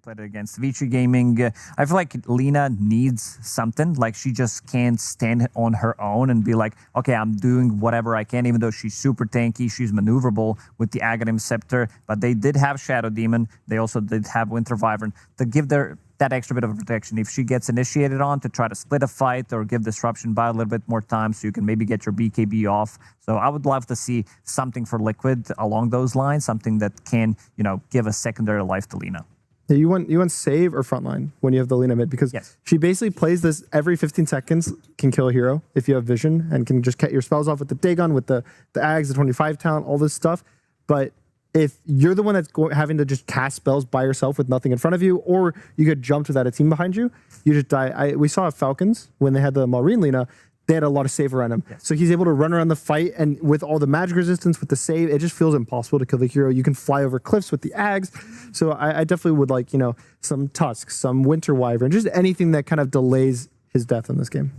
played it against Vici Gaming. I feel like Lina needs something. Like, she just can't stand on her own and be like, okay, I'm doing whatever I can, even though she's super tanky. She's maneuverable with the Aghanim Scepter. But they did have Shadow Demon. They also did have Winter Wyvern to give their that extra bit of protection. If she gets initiated on, to try to split a fight or give Disruption by a little bit more time so you can maybe get your BKB off. So I would love to see something for Liquid along those lines, something that can, you know, give a secondary life to Lina. Yeah, you want save or frontline when you have the Lina mid, because she basically plays this every 15 seconds, can kill a hero if you have vision, and can just cut your spells off with the Dagon, with the Ags, the 25 talent, all this stuff. But if you're the one that's having to just cast spells by yourself with nothing in front of you, or you get jumped without a team behind you, you just die. We saw Falcons when they had the Marine Lina, they had a lot of save around him. So he's able to run around the fight, and with all the magic resistance, with the save, it just feels impossible to kill the hero. You can fly over cliffs with the Ags. So I definitely would like, you know, some Tusks, some Winter Wyvern, just anything that kind of delays his death in this game.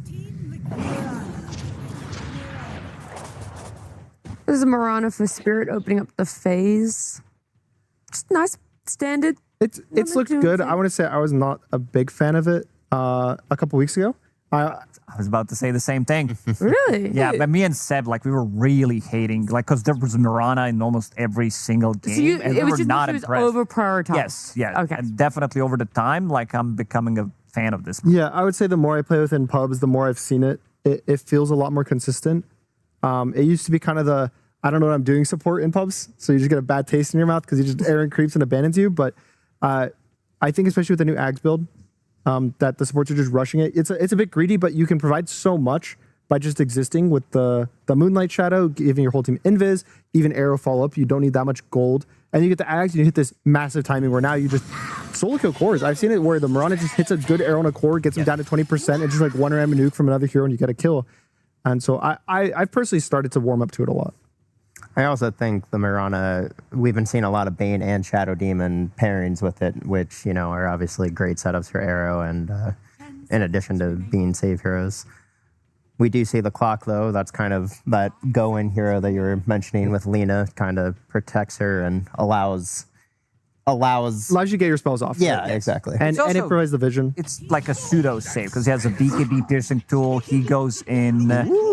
This is a Mirana for Spirit opening up the phase. Just nice standard. It's looked good. I want to say I was not a big fan of it a couple weeks ago. I was about to say the same thing. Really? Yeah, but me and Seb, like, we were really hating, like, because there was Mirana in almost every single game, So and it we was were just not she was impressed. over-prioritized. Yes, yeah. Okay. And definitely over the time, like, I'm becoming a fan of this. Yeah, I would say the more I play within pubs, the more I've seen it. It feels a lot more consistent. It used to be kind of the, I don't know what I'm doing support in pubs, so you just get a bad taste in your mouth because you just Aaron creeps and abandons you. But I think especially with the new Ags build, that the supports are just rushing it. It's a bit greedy, but you can provide so much by just existing with the Moonlight Shadow, giving your whole team invis, even arrow follow up. You don't need that much gold. And you get the Ags, you hit this massive timing where now you just solo kill cores. I've seen it where the Mirana just hits a good arrow on a core, gets him down to 20%, and just like one random nuke from another hero and you get a kill. And so I personally started to warm up to it a lot. I also think the Mirana, we've been seeing a lot of Bane and Shadow Demon pairings with it, which, you know, are obviously great setups for Arrow, and in addition to being save heroes. We do see the clock, though. That's kind of that go-in hero that you were mentioning with Lina, kind of protects her and allows you to get your spells off. Yeah, exactly. And also, it provides the vision. It's like a pseudo save because he has a BKB piercing tool. He goes in.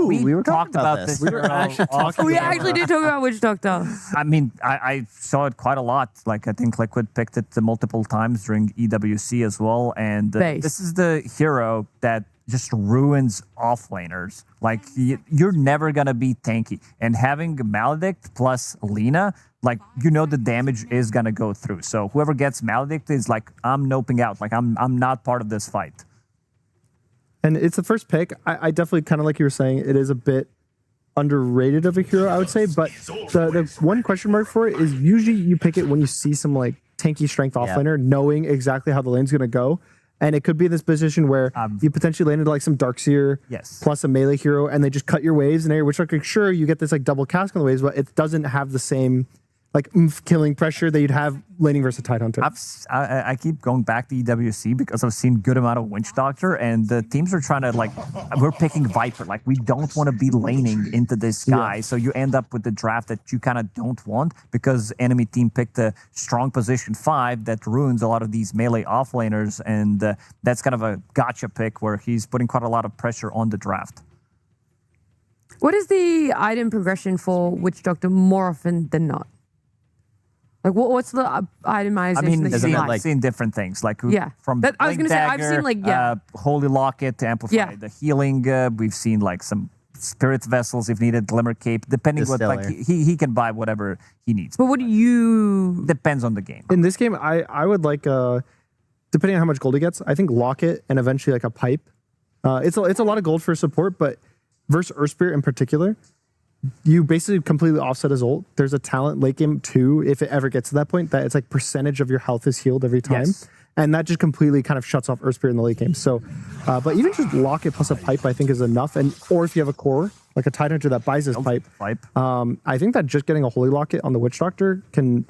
we were talked talking about this. We were actually talking We actually did talk about Witch Doctor. I mean, I saw it quite a lot. Like, I think Liquid picked it multiple times during EWC as well. And this is the hero that just ruins offlaners. Like, you're never going to be tanky. And having Maledict plus Lina, like, you know the damage is going to go through. So whoever gets Maledict is like, I'm noping out. Like, I'm not part of this fight. And it's the first pick. I definitely, kind of like you were saying, it is a bit underrated of a hero, I would say. But the one question mark for it is usually you pick it when you see some like tanky strength offlaner, knowing exactly how the lane's going to go. And it could be this position where you potentially land into like some Darkseer plus a melee hero, and they just cut your waves in area, which like sure you get this like double cask on the waves, but it doesn't have the same like killing pressure that you'd have laning versus Tidehunter. I keep going back to EWC because I've seen good amount of Witch Doctor, and the teams are trying to, like, we're picking Viper. Like, we don't want to be laning into this guy, so you end up with the draft that you kind of don't want because enemy team picked a strong position 5 that ruins a lot of these melee offlaners, and that's kind of a gotcha pick where he's putting quite a lot of pressure on the draft. What is the item progression for Witch Doctor more often than not? Like, what's the itemization? I mean, that you I've seen different things. Like, from I was going to say, I've seen, like, Holy Locket to amplify the healing. We've seen, like, some Spirit Vessels if needed, Glimmer Cape, depending what, like, he can buy whatever he needs. But what do you... Depends on the game. In this game, I would like, depending on how much gold he gets, I think Locket and eventually, like, a Pipe. It's a lot of gold for support, but versus Earth Spirit in particular, you basically completely offset his ult. There's a talent late game too, if it ever gets to that point, that it's like percentage of your health is healed every time. And that just completely kind of shuts off Earth Spirit in the late game. So, but even just lock it plus a pipe, I think is enough. And or if you have a core, like a Tidehunter that buys this pipe, I think that just getting a Holy Locket on the Witch Doctor can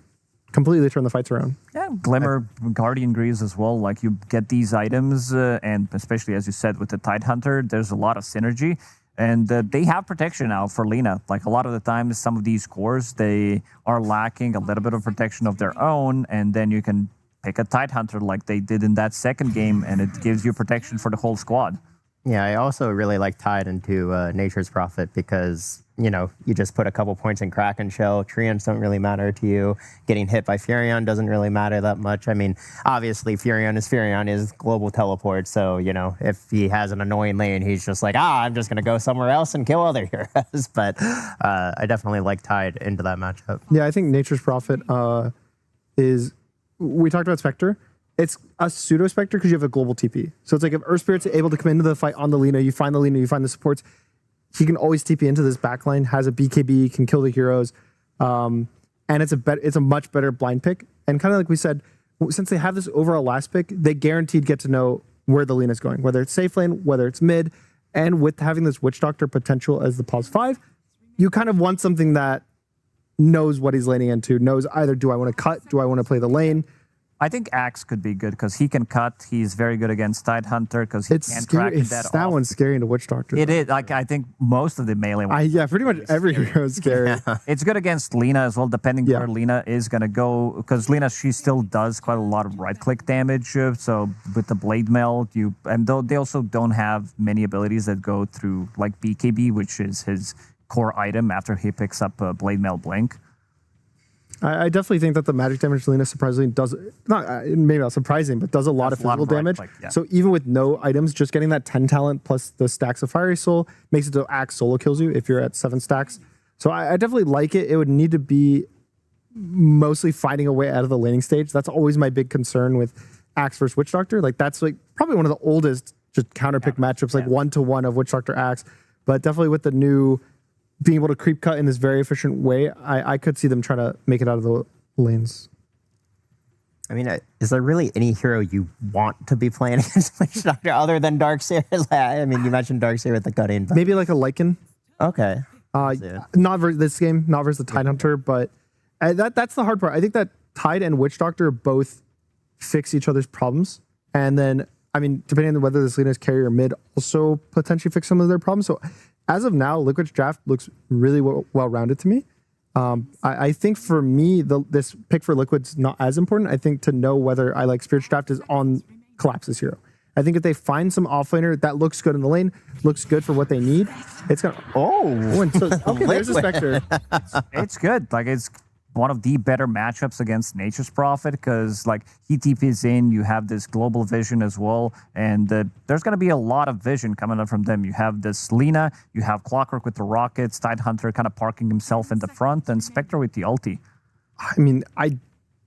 completely turn the fights around. Yeah, Glimmer, Guardian Greaves as well. Like, you get these items, and especially as you said with the Tidehunter, there's a lot of synergy. And they have protection now for Lina. Like, a lot of the times, some of these cores, they are lacking a little bit of protection of their own, and then you can pick a Tidehunter like they did in that second game, and it gives you protection for the whole squad. Yeah, I also really like Tide into Nature's Prophet because, you know, you just put a couple points in Kraken Shell. Treants don't really matter to you. Getting hit by Furion doesn't really matter that much. I mean, obviously, Furion is global teleport. So, you know, if he has an annoying lane, he's just like, I'm just going to go somewhere else and kill other heroes. But I definitely like Tide into that matchup. Yeah, I think Nature's Prophet is, we talked about Spectre. It's a pseudo Spectre because you have a global TP. So it's like if Earth Spirit's able to come into the fight on the Lina, you find the supports, he can always TP into this backline, has a BKB, can kill the heroes. And it's a much better blind pick. And kind of like we said, since they have this overall last pick, they guaranteed get to know where the Lina's going, whether it's safe lane, whether it's mid. And with having this Witch Doctor potential as the pause 5, you kind of want something that knows what he's laning into, knows either do I want to cut, do I want to play the lane. I think Axe could be good because he can cut. He's very good against Tidehunter because he can't track that That off. one's scary into Witch Doctor. It is. Like, I think most of the melee ones. Yeah, pretty much every hero is scary. It's good against Lina as well, depending where Lina is going to go. Because Lina, she still does quite a lot of right-click damage. So with the Blade Meld, they also don't have many abilities that go through like BKB, which is his core item after he picks up a Blade Meld Blink. I definitely think that the magic damage Lina surprisingly does, maybe not surprising, but does a lot of physical damage. So even with no items, just getting that 10 talent plus the stacks of Fiery Soul makes it so Axe solo kills you if you're at 7 stacks. So I definitely like it. It would need to be mostly finding a way out of the laning stage. That's always my big concern with Axe versus Witch Doctor. Like that's like probably one of the oldest just counter pick matchups, like 1-to-1 of Witch Doctor Axe. But definitely with the new being able to creep cut in this very efficient way, I could see them trying to make it out of the lanes. I mean, is there really any hero you want to be playing against Witch Doctor other than Darkseer? I mean, you mentioned Darkseer with the cutting. But... maybe like a Lycan. Okay. Not versus this game, not versus the Tidehunter, but that's the hard part. I think that Tide and Witch Doctor both fix each other's problems. And then, I mean, depending on whether this Lina's carry or mid, also potentially fix some of their problems. So as of now, Liquid's draft looks really well-rounded to me. I think for me, this pick for Liquid's not as important. I think to know whether I like Spirit's draft is on Collapse's hero. I think if they find some offlaner that looks good in the lane, looks good for what they need, it's gonna. Okay, there's a Spectre. It's good. Like it's one of the better matchups against Nature's Prophet because like he TPs in, you have this global vision as well, and there's going to be a lot of vision coming up from them. You have this Lina, you have Clockwork with the rockets, Tidehunter kind of parking himself in the front, and Spectre with the ulti. I mean, I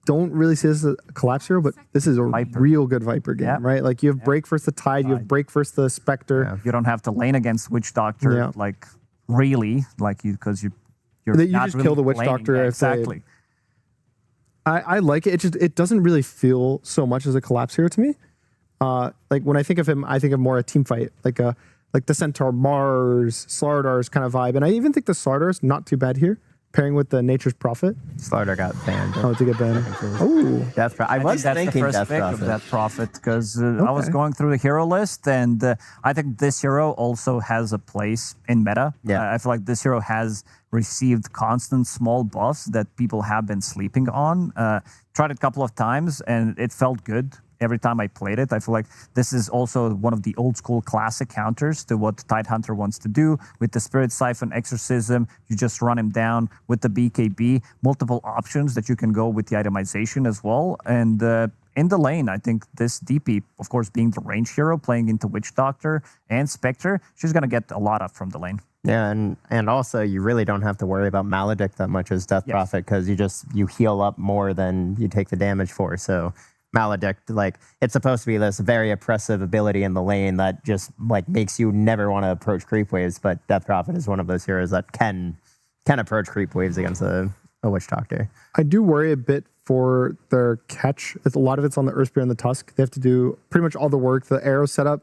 don't really see this as a collapse hero, but this is a real good Viper game, right? Like you have break versus the Tide, you have break versus the Spectre. Yeah. You don't have to lane against Witch Doctor, like really, like you because you just kill the Witch Doctor. Exactly. I like it. It doesn't really feel so much as a collapse hero to me. Like when I think of him, I think of more a team fight, like the Centaur Mars, Slardars kind of vibe. And I even think the Slardars not too bad here, pairing with the Nature's Prophet. Slardar got banned. Oh, to get banned. Oh, Death Prophet. I was that's thinking the first Death pick Prophet. of that Prophet because I was going through the hero list, and I think this hero also has a place in meta. Yeah. I feel like this hero has received constant small buffs that people have been sleeping on. Tried it a couple of times, and it felt good every time I played it. I feel like this is also one of the old school classic counters to what Tidehunter wants to do. With the Spirit Siphon Exorcism, you just run him down with the BKB. Multiple options that you can go with the itemization as well. And in the lane, I think this DP, of course, being the range hero, playing into Witch Doctor and Spectre, she's going to get a lot up from the lane. Yeah, and also you really don't have to worry about Maledict that much as Death Prophet because you heal up more than you take the damage for. So Maledict, like it's supposed to be this very oppressive ability in the lane that just like makes you never want to approach creep waves. But Death Prophet is one of those heroes that can approach creep waves against a Witch Doctor. I do worry a bit for their catch. A lot of it's on the Earthspear and the Tusk. They have to do pretty much all the work. The arrow setup.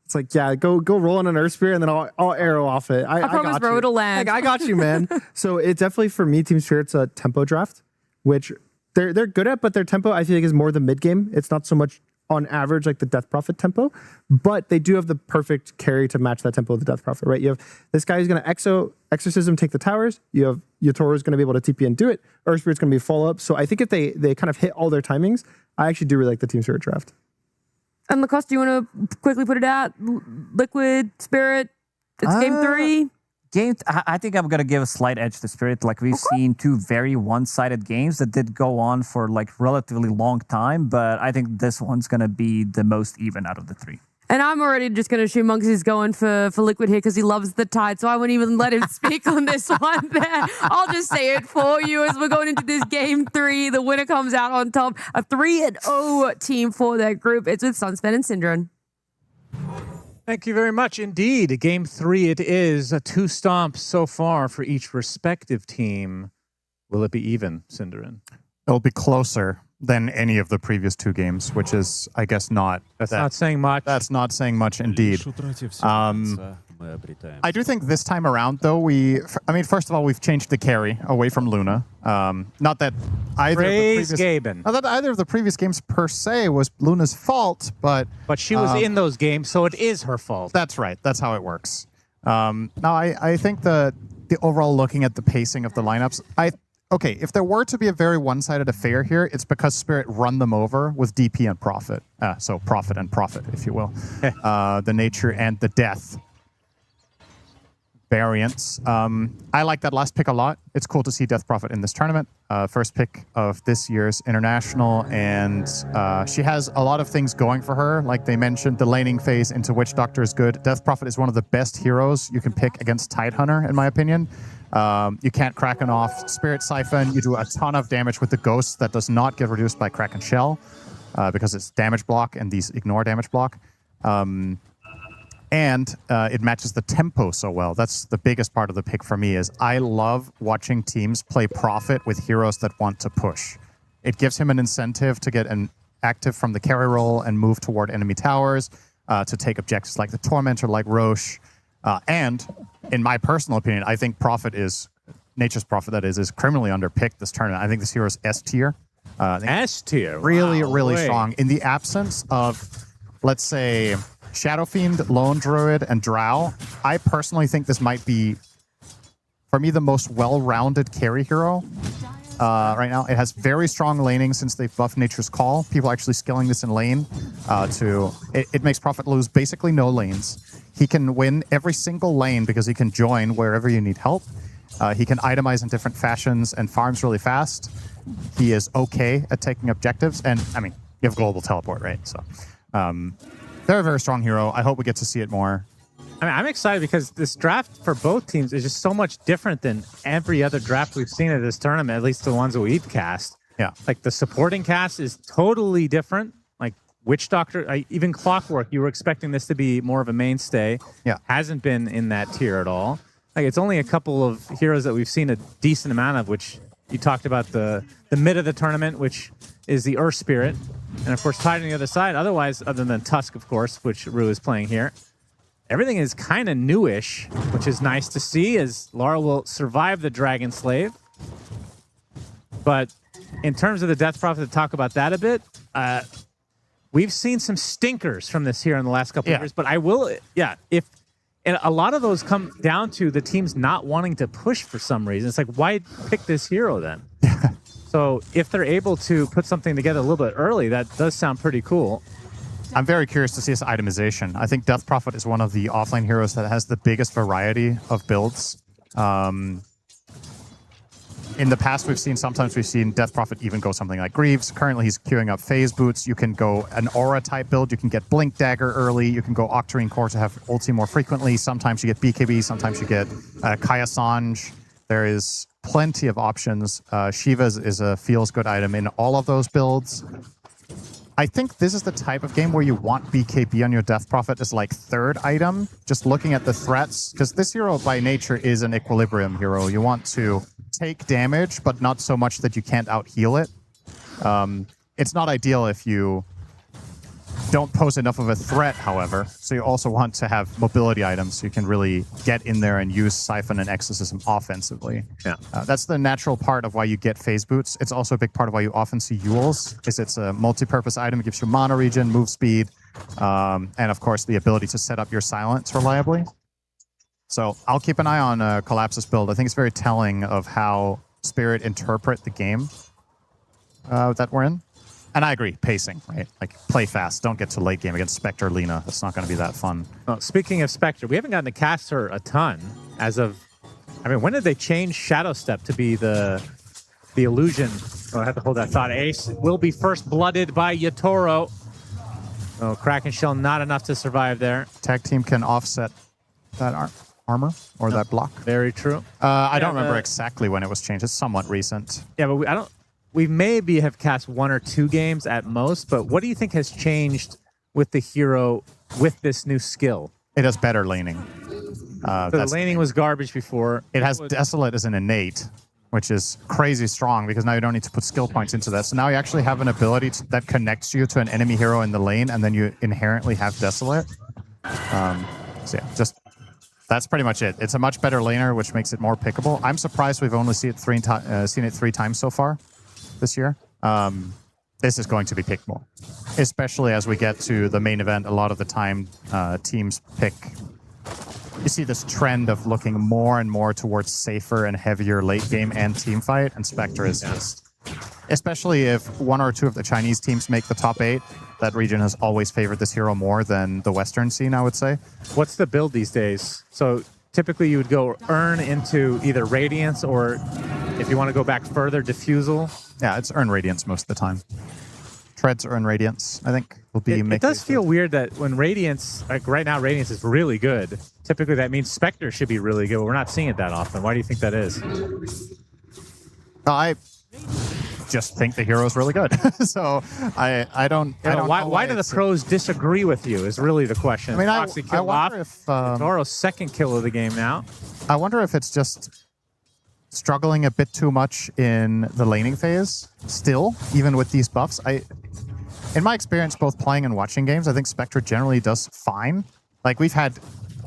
It's like, go roll on an Earthspear and then I'll arrow off it. I promise bro, it'll land. Like, I got you, man. So it's definitely for me, Team Spirit's a tempo draft, which they're good at, but their tempo I feel like is more the mid game. It's not so much on average like the Death Prophet tempo, but they do have the perfect carry to match that tempo of the Death Prophet, right? You have this guy who's going to Exorcism, take the towers. You have Yotoro's going to be able to TP and do it. Earthspirit's going to be follow up. So I think if they kind of hit all their timings, I actually do really like the Team Spirit draft. And Lacoste, do you want to quickly put it out? Liquid, Spirit, it's game 3. I think I'm going to give a slight edge to Spirit. Like, we've seen 2 very one-sided games that did go on for, like, relatively long time, but I think this one's going to be the most even out of the 3. And I'm already just going to assume Monks is going for Liquid here because he loves the Tide, so I won't even let him speak on this one there. I'll just say it for you as we're going into this game 3. The winner comes out on top. A 3-0 team for their group. It's with Sunspen and Syndron. Thank you very much indeed. Game 3 it is. 2 stomps so far for each respective team. Will it be even, Syndron? It'll be closer than any of the previous 2 games, which is, I guess, not. That's not saying much. That's not saying much indeed. I do think this time around, though, first of all, we've changed the carry away from Luna. Not that either of the previous games per se was Luna's fault, but she was in those games, so it is her fault. That's right. That's how it works. I think the overall looking at the pacing of the lineups, if there were to be a very one-sided affair here, it's because Spirit run them over with DP and Prophet. So Prophet and Prophet, if you will. The nature and the death variants. I like that last pick a lot. It's cool to see Death Prophet in this tournament. First pick of this year's International, and she has a lot of things going for her. Like they mentioned, the laning phase into Witch Doctor is good. Death Prophet is one of the best heroes you can pick against Tidehunter, in my opinion. You can't Kraken off Spirit Siphon. You do a ton of damage with the Ghost that does not get reduced by Kraken Shell because it's damage block and these ignore damage block. And it matches the tempo so well. That's the biggest part of the pick for me is I love watching teams play Prophet with heroes that want to push. It gives him an incentive to get an active from the carry role and move toward enemy towers, to take objectives like the Tormentor, like Roche. And in my personal opinion, I think Nature's Prophet, that is criminally underpicked this tournament. I think this hero is S tier. S tier? Really strong. In the absence of, let's say, Shadow Fiend, Lone Druid, and Drow, I personally think this might be, for me, the most well-rounded carry hero right now. It has very strong laning since they've buffed Nature's Call. People are actually skilling this in lane. It makes Prophet lose basically no lanes. He can win every single lane because he can join wherever you need help. He can itemize in different fashions and farms really fast. He is okay at taking objectives. And, you have Global Teleport, right? So, very, very strong hero. I hope we get to see it more. I'm excited because this draft for both teams is just so much different than every other draft we've seen at this tournament, at least the ones that we've cast. Yeah. Like the supporting cast is totally different. Like Witch Doctor, even Clockwork, you were expecting this to be more of a mainstay. Yeah. Hasn't been in that tier at all. Like it's only a couple of heroes that we've seen a decent amount of, which you talked about the mid of the tournament, which is the Earth Spirit. And of course, Tide on the other side. Otherwise, other than Tusk, of course, which Rue is playing here, everything is kind of newish, which is nice to see as Lara will survive the Dragon Slave. But in terms of the Death Prophet, to talk about that a bit, we've seen some stinkers from this here in the last couple of years. But and a lot of those come down to the teams not wanting to push for some reason. It's like, why pick this hero then? So if they're able to put something together a little bit early, that does sound pretty cool. I'm very curious to see this itemization. I think Death Prophet is one of the offline heroes that has the biggest variety of builds. In the past, we've seen Death Prophet even go something like Greaves. Currently, he's queuing up Phase Boots. You can go an Aura type build. You can get Blink Dagger early. You can go Octarine Core to have ulti more frequently. Sometimes you get BKB. Sometimes you get Kaya Sanj. There is plenty of options. Shiva is a feels good item in all of those builds. I think this is the type of game where you want BKB on your Death Prophet as like third item, just looking at the threats, because this hero by nature is an equilibrium hero. You want to take damage, but not so much that you can't out-heal it. It's not ideal if you don't pose enough of a threat, however, so you also want to have mobility items so you can really get in there and use Siphon and Exorcism offensively. Yeah. That's the natural part of why you get Phase Boots. It's also a big part of why you often see Yules, is it's a multi-purpose item. It gives you mana regen, move speed, and of course the ability to set up your silence reliably. So I'll keep an eye on Collapse's build. I think it's very telling of how Spirit interpret the game that we're in. And I agree, pacing, right? Like, play fast. Don't get to late game against Spectre Lina. That's not going to be that fun. Well, speaking of Spectre, we haven't gotten to cast her a ton as of... I mean, when did they change Shadow Step to be the illusion? Oh, I have to hold that thought. Ace will be first blooded by Yatoro. Oh, Kraken Shell not enough to survive there. Tag team can offset that armor or that block. Very true. I don't remember exactly when it was changed. It's somewhat recent. Yeah, but we maybe have cast 1 or 2 games at most, but what do you think has changed with the hero with this new skill? It has better laning. So the laning was garbage before. It has Desolate as an innate, which is crazy strong because now you don't need to put skill points into that. So now you actually have an ability that connects you to an enemy hero in the lane, and then you inherently have Desolate. So yeah, that's pretty much it. It's a much better laner, which makes it more pickable. I'm surprised we've only seen it 3 times so far this year. This is going to be picked more, especially as we get to the main event. A lot of the time, teams pick. You see this trend of looking more and more towards safer and heavier late game and team fight, and Spectre is just, especially if 1 or 2 of the Chinese teams make the top 8, that region has always favored this hero more than the Western scene, I would say. What's the build these days? So typically you would go Earn into either Radiance or, if you want to go back further, Diffusal. Yeah, it's Earn Radiance most of the time. Treads Earn Radiance, I think, will be... It does feel weird that when Radiance, like right now, Radiance is really good. Typically that means Spectre should be really good, but we're not seeing it that often. Why do you think that is? I just think the hero is really good. So I don't... Yeah, I don't know why do the pros disagree with you is really the question. I mean, Foxy I killed wonder off. if... Toro's second kill of the game now. I wonder if it's just struggling a bit too much in the laning phase still, even with these buffs. In my experience, both playing and watching games, I think Spectre generally does fine. Like, we've had...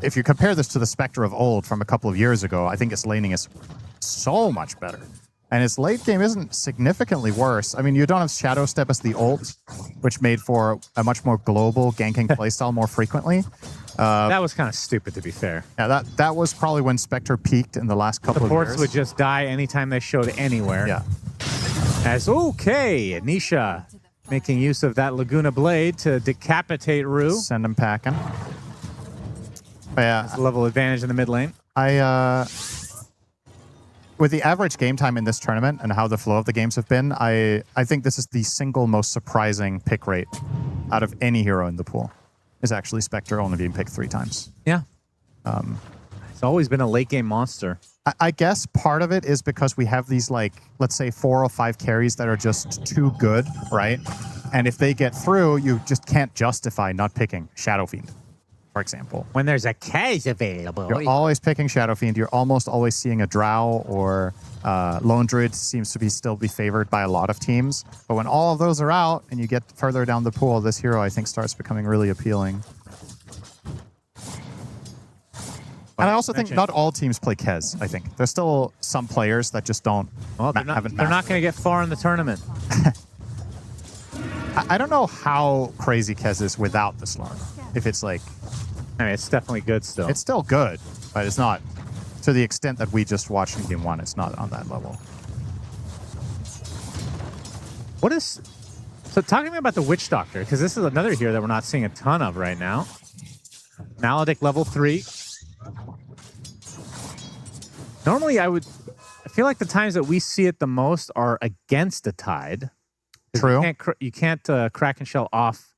If you compare this to the Spectre of old from a couple of years ago, I think its laning is so much better. And its late game isn't significantly worse. I mean, you don't have Shadow Step as the ult, which made for a much more global ganking playstyle more frequently. That was kind of stupid, to be fair. Yeah, that was probably when Spectre peaked in the last couple of years. Supports would just die anytime they showed anywhere. Yeah. As okay, Nisha making use of that Laguna Blade to decapitate Rue. Send him packing. But yeah, Level advantage in the mid lane. With the average game time in this tournament and how the flow of the games have been, I think this is the single most surprising pick rate out of any hero in the pool. Is actually Spectre only being picked 3 times. Yeah. It's always been a late game monster. I guess part of it is because we have these, like, let's say 4 or 5 carries that are just too good, right? And if they get through, you just can't justify not picking Shadow Fiend, for example. When there's a case available. You're always picking Shadow Fiend. You're almost always seeing a Drow or Lone Druid seems to still be favored by a lot of teams. But when all of those are out and you get further down the pool, this hero, I think, starts becoming really appealing. And I also think not all teams play Kez, I think. There's still some players that just don't... Well, they're not going to get far in the tournament. I don't know how crazy Kez is without the Slark. If it's like... I mean, it's definitely good still. It's still good, but it's not... To the extent that we just watched in Game 1, it's not on that level. What is... So talk to me about the Witch Doctor, because this is another hero that we're not seeing a ton of right now. Maledict level 3. Normally, I feel like the times that we see it the most are against a Tide. True. You can't crack and shell off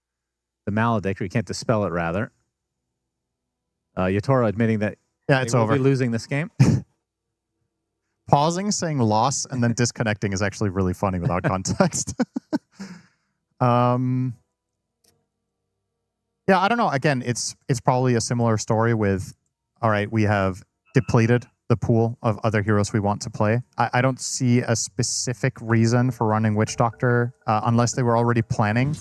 the Maledict, or you can't dispel it, rather. Yatoro admitting that it's over. Be losing this game. Pausing, saying loss, and then disconnecting is actually really funny without context. Yeah, I don't know. Again, it's probably a similar story with, all right, we have depleted the pool of other heroes we want to play. I don't see a specific reason for running Witch Doctor unless they were already planning.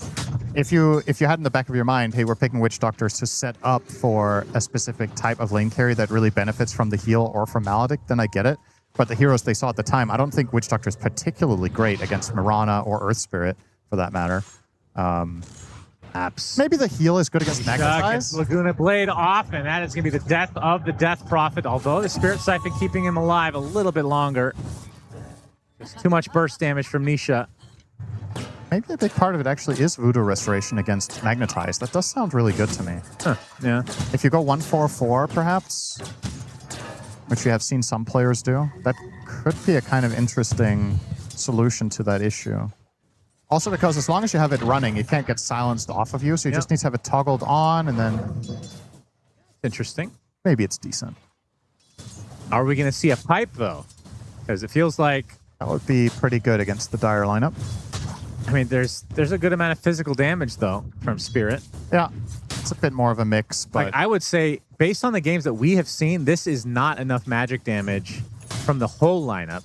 If you had in the back of your mind, hey, we're picking Witch Doctors to set up for a specific type of lane carry that really benefits from the heal or from Maledict, then I get it. But the heroes they saw at the time, I don't think Witch Doctor is particularly great against Mirana or Earth Spirit, for that matter. Maybe the heal is good against Magnetize. Laguna Blade off, and that is going to be the death of the Death Prophet, although the Spirit Siphon keeping him alive a little bit longer. There's too much burst damage from Nisha. maybe a big part of it actually is Voodoo Restoration against Magnetize. That does sound really good to me. Huh, yeah. If you go 1-4-4, perhaps, which you have seen some players do, that could be a kind of interesting solution to that issue. Also because as long as you have it running, it can't get silenced off of you, so you just need to have it toggled on, and then Interesting. maybe it's decent. Are we going to see a pipe, though? Because it feels like, That would be pretty good against the Dire lineup. I mean, there's a good amount of physical damage, though, from Spirit. Yeah, it's a bit more of a mix, but Like, I would say, based on the games that we have seen, this is not enough magic damage from the whole lineup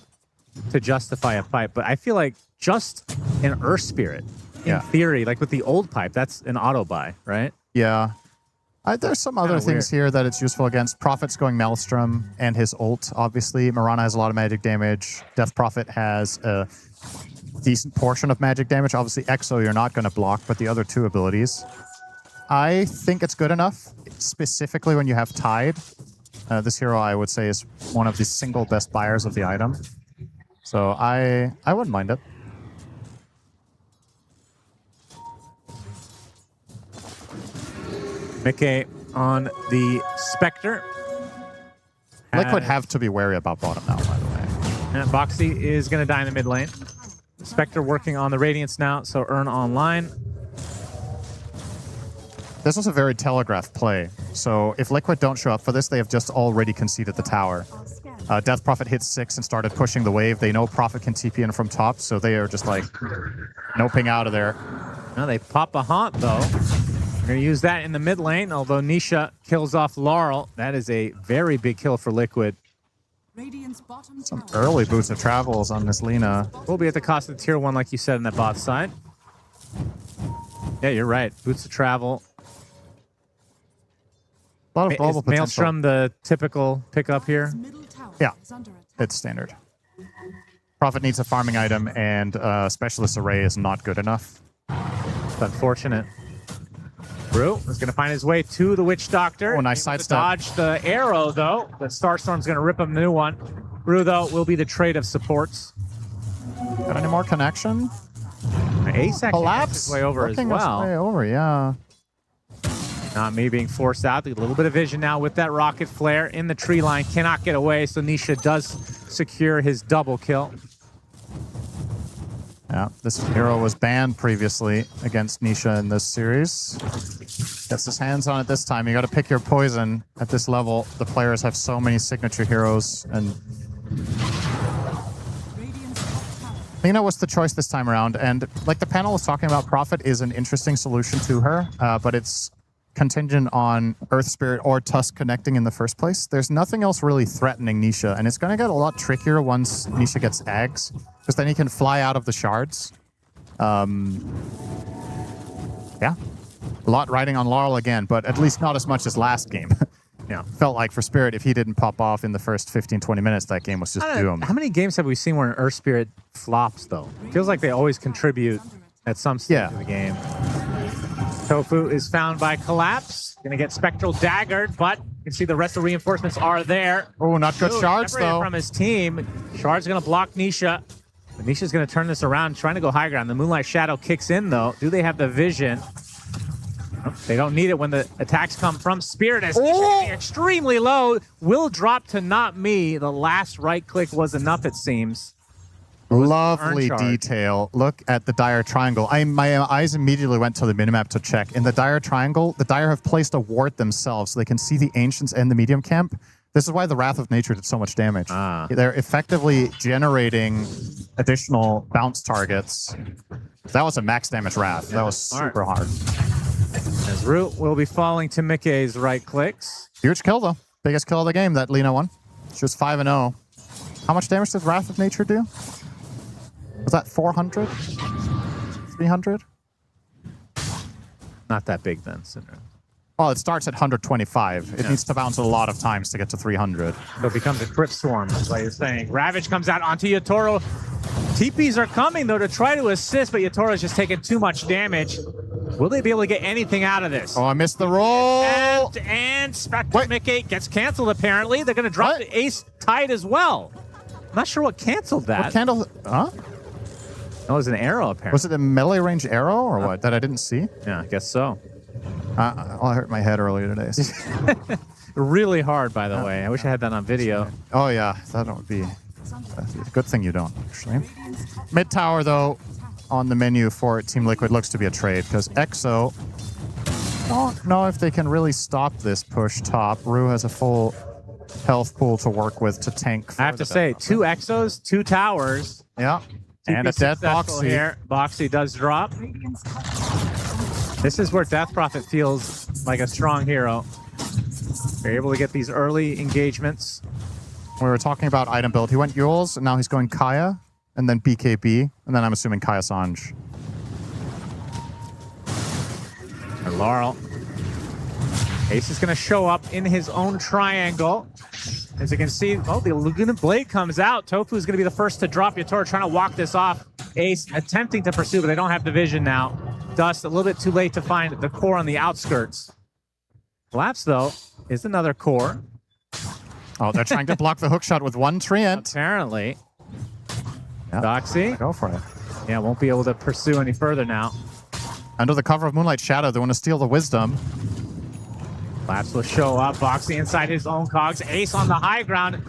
to justify a pipe. But I feel like just an Earth Spirit, in theory, like with the old pipe, that's an auto buy, right? yeah. There's some other Kinda things here that it's useful against. Prophet's going Maelstrom and his ult, obviously. Mirana has a lot of magic damage. Death Prophet has a decent portion of magic damage. Obviously, Exo you're not going to block, but the other two abilities. I think it's good enough, specifically when you have Tide. This hero, I would say, is one of the single best buyers of the item. So I wouldn't mind it. Mickey on the Spectre. Liquid have to be wary about bottom now, by the way. And Boxy is going to die in the mid lane. Spectre working on the Radiance now, so Earn online. This was a very telegraphed play. So if Liquid don't show up for this, they have just already conceded the tower. Death Prophet hit 6 and started pushing the wave. They know Prophet can TP in from top, so they are just like noping out of there. Now they pop a haunt, though. We're going to use that in the mid lane, although Nisha kills off Laurel. That is a very big kill for Liquid. Some early boots of travels on this Lina. Will be at the cost of tier 1, like you said, in that bot side. Yeah, you're right. Boots of travel. A lot of Is global potential. Maelstrom the typical pickup here? Yeah, it's standard. Prophet needs a farming item, and Specialist Array is not good enough. It's unfortunate. Brew is going to find his way to the Witch Doctor. Oh, nice Able to sidestep. Dodge the arrow, though. The Starstorm's going to rip him a new one. Brew, though, will be the trade of supports. Got any more connection? Ace actually Collapse. makes his way over as Working his well. way over, yeah. Not me being forced out. A little bit of vision now with that rocket flare in the tree line. Cannot get away, so Nisha does secure his double kill. Yeah, this hero was banned previously against Nisha in this series. Gets his hands on it this time. You got to pick your poison at this level. The players have so many signature heroes, and Lina was the choice this time around. And like the panel was talking about, Prophet is an interesting solution to her, but it's contingent on Earth Spirit or Tusk connecting in the first place. There's nothing else really threatening Nisha, and it's going to get a lot trickier once Nisha gets Ags, because then he can fly out of the shards. Yeah, a lot riding on Laurel again, but at least not as much as last game. Yeah, felt like for Spirit, if he didn't pop off in the first 15-20 minutes, that game was just doomed. How many games have we seen where an Earth Spirit flops, though? Feels like they always contribute at some stage of the game. Tofu is found by Collapse. Gonna get Spectral daggered, but you can see the rest of the reinforcements are there. Oh, not good Ooh, shards, separated though. from his team. Shard's gonna block Nisha. But Nisha's gonna turn this around, trying to go high ground. The Moonlight Shadow kicks in, though. Do they have the vision? They don't need it when the attacks come from Spirit, as Nisha extremely low. Will drop to not me. The last right click was enough, it seems. Lovely Earn shard. detail. Look at the Dire triangle. My eyes immediately went to the minimap to check. In the Dire triangle, the Dire have placed a ward themselves, so they can see the Ancients and the medium camp. This is why the Wrath of Nature did so much damage. They're effectively generating additional bounce targets. That was a max damage Wrath. That was super hard. As Root will be falling to Mickey's right clicks. Huge kill, though. Biggest kill of the game that Lina won. She was 5-0. How much damage does Wrath of Nature do? Was that 400? 300? Not that big then, Cinder. Well, it starts at 125. It needs to bounce a lot of times to get to 300. So it becomes a Crypt Swarm, is what you're saying. Ravage comes out onto Yatoro. TPs are coming, though, to try to assist, but Yatoro's just taking too much damage. Will they be able to get anything out of this? Oh, I missed the roll. And Spectre Mickey gets canceled, apparently. They're going to drop the Ace Tide as well. I'm not sure what canceled that. What candle? Huh? That was an arrow, apparently. Was it a melee range arrow or what that I didn't see? Yeah, I guess so. I hurt my head earlier today. So. Really hard, by the way. I wish I had that on video. Oh yeah, that would be a good thing you don't, actually. Mid tower, though, on the menu for Team Liquid looks to be a trade because EXO don't know if they can really stop this push top. Rue has a full health pool to work with to tank. I have to say, 2 Exos, 2 towers. Yeah. And a dead Successful Boxy. here. Boxy does drop. This is where Death Prophet feels like a strong hero. They're able to get these early engagements. We were talking about item build. He went Yules, and now he's going Kaya, and then BKB, and then I'm assuming Kaya Sanj. And Laurel. Ace is going to show up in his own triangle. As you can see, oh, the Laguna Blade comes out. Tofu is going to be the first to drop. Yatoro trying to walk this off. Ace attempting to pursue, but they don't have the vision now. Dust a little bit too late to find the core on the outskirts. Collapse, though, is another core. Oh, they're trying to block the hookshot with one treant. Apparently. Yeah. Doxy. Go for it. Yeah, won't be able to pursue any further now. Under the cover of Moonlight Shadow, they want to steal the wisdom. Collapse will show up. Boxy inside his own cogs. Ace on the high ground.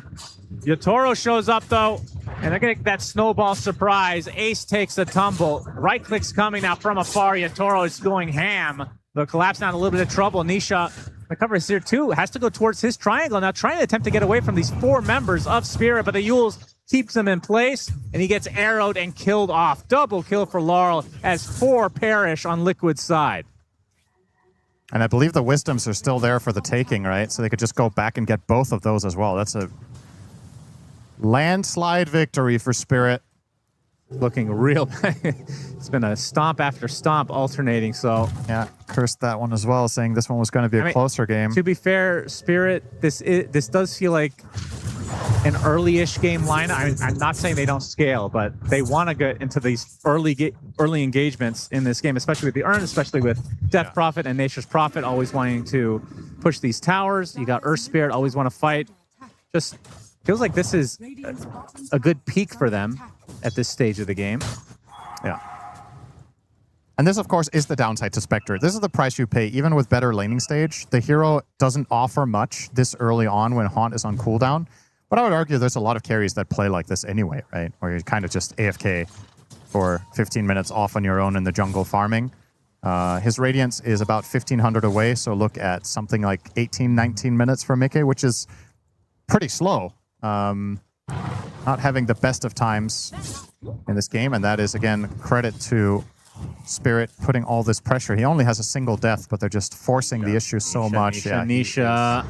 Yatoro shows up, though, and they're going to get that snowball surprise. Ace takes a tumble. Right click's coming now from afar. Yatoro is going ham. The Collapse now in a little bit of trouble. Nisha, the cover is here too, has to go towards his triangle now, trying to attempt to get away from these 4 members of Spirit, but the Yules keeps him in place, and he gets arrowed and killed off. Double kill for Laurel as 4 perish on Liquid's side. And I believe the wisdoms are still there for the taking, right? So they could just go back and get both of those as well. That's a landslide victory for Spirit. Looking real. It's been a stomp after stomp alternating, so. Yeah, cursed that one as well, saying this one was going to be a closer game. To be fair, Spirit, this does feel like an early-ish game line. I'm not saying they don't scale, but they want to get into these early engagements in this game, especially with the Urn, especially with Death Prophet and Nature's Prophet always wanting to push these towers. You got Earth Spirit always want to fight. Just feels like this is a good peak for them at this stage of the game. Yeah. And this, of course, is the downside to Spectre. This is the price you pay, even with better laning stage. The hero doesn't offer much this early on when Haunt is on cooldown. But I would argue there's a lot of carries that play like this anyway, right? Where you're kind of just AFK for 15 minutes off on your own in the jungle farming. His Radiance is about 1,500 away, so look at something like 18, 19 minutes for Mickey, which is pretty slow. Not having the best of times in this game, and that is, again, credit to Spirit putting all this pressure. He only has a single death, but they're just forcing the issue so much. Nisha.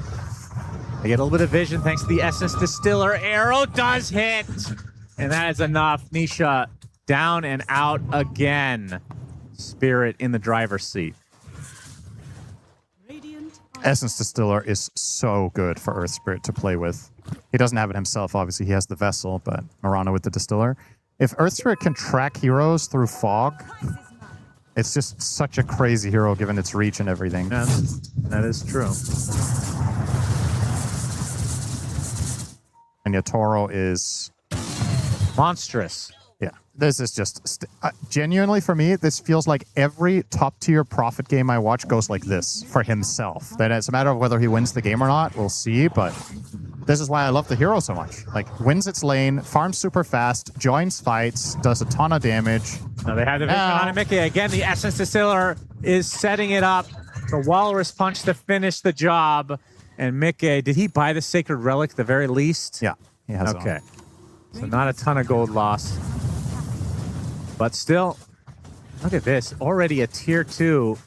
They get a little bit of vision thanks to the Essence Distiller. Arrow does hit, and that is enough. Nisha down and out again. Spirit in the driver's seat. Essence Distiller is so good for Earth Spirit to play with. He doesn't have it himself, obviously. He has the Vessel, but Mirana with the Distiller. If Earth Spirit can track heroes through fog, it's just such a crazy hero given its reach and everything. That is true. And Yatoro is monstrous. Yeah, this is just genuinely for me. This feels like every top tier Prophet game I watch goes like this for himself. That it's a matter of whether he wins the game or not. We'll see, but this is why I love the hero so much. Like, wins its lane, farms super fast, joins fights, does a ton of damage. Now they have the vision on Mickey. Again, the Essence Distiller is setting it up. The Walrus Punch to finish the job. And Mickey, did he buy the Sacred Relic at the very least? Yeah, he has. Okay. So not a ton of gold lost. But still, look at this. Already a tier 2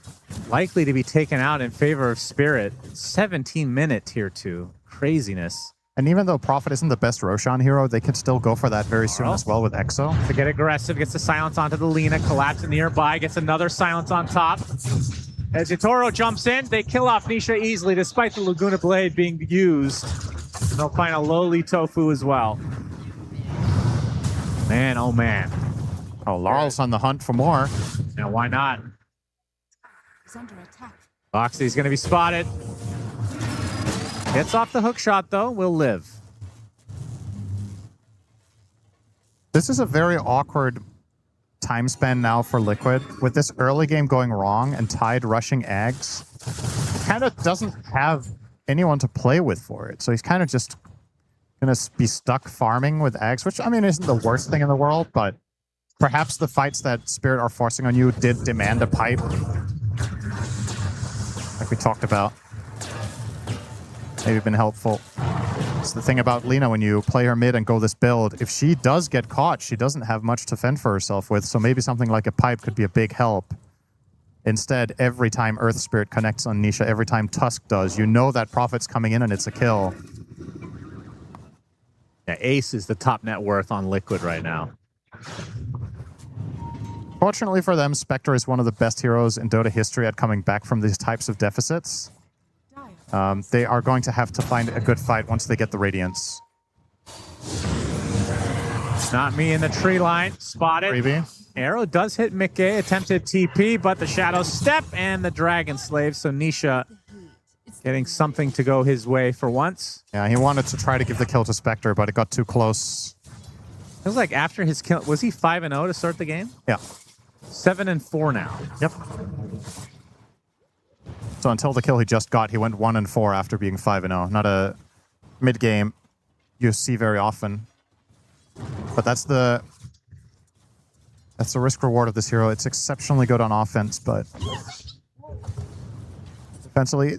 likely to be taken out in favor of Spirit. 17-minute tier 2. Craziness. And even though Prophet isn't the best Roshan hero, they can still go for that very soon as well with Exo. To get aggressive, gets the silence onto the Lina, collapsing nearby, gets another silence on top. As Yatoro jumps in, they kill off Nisha easily, despite the Laguna Blade being used. And they'll find a lowly Tofu as well. Man, oh man. Oh, Laurel's on the hunt for more. Now, why not? Boxy's going to be spotted. Gets off the hook shot, though. Will live. This is a very awkward time span now for Liquid. With this early game going wrong and Tide rushing Ags, kind of doesn't have anyone to play with for it. So he's kind of just going to be stuck farming with Ags, which, I mean, isn't the worst thing in the world, but perhaps the fights that Spirit are forcing on you did demand a pipe, like we talked about. Maybe been helpful. It's the thing about Lina, when you play her mid and go this build, if she does get caught, she doesn't have much to fend for herself with, so maybe something like a pipe could be a big help. Instead, every time Earth Spirit connects on Nisha, every time Tusk does, you know that Prophet's coming in and it's a kill. Yeah, Ace is the top net worth on Liquid right now. Fortunately for them, Spectre is one of the best heroes in Dota history at coming back from these types of deficits. They are going to have to find a good fight once they get the Radiance. Not me in the tree line. Spotted. Freebie. Arrow does hit Mickey. Attempted TP, but the Shadow Step and the Dragon Slave. So Nisha getting something to go his way for once. Yeah, he wanted to try to give the kill to Spectre, but it got too close. It was like after his kill. Was he 5-0 to start the game? Yeah. 7-4 now. Yep. So until the kill he just got, he went 1-4 after being 5-0. Not a mid-game you see very often. But that's the risk-reward of this hero. It's exceptionally good on offense, but defensively,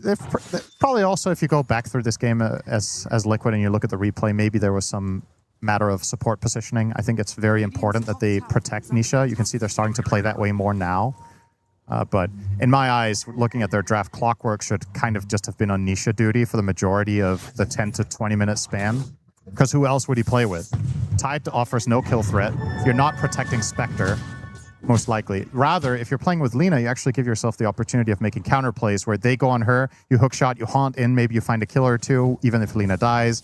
probably also, if you go back through this game as Liquid and you look at the replay, maybe there was some matter of support positioning. I think it's very important that they protect Nisha. You can see they're starting to play that way more now. But in my eyes, looking at their draft clockwork should kind of just have been on Nisha duty for the majority of the 10 to 20 minute span. Because who else would he play with? Tide offers no kill threat. You're not protecting Spectre, most likely. Rather, if you're playing with Lina, you actually give yourself the opportunity of making counter plays where they go on her, you hookshot, you haunt in, maybe you find a killer or two, even if Lina dies.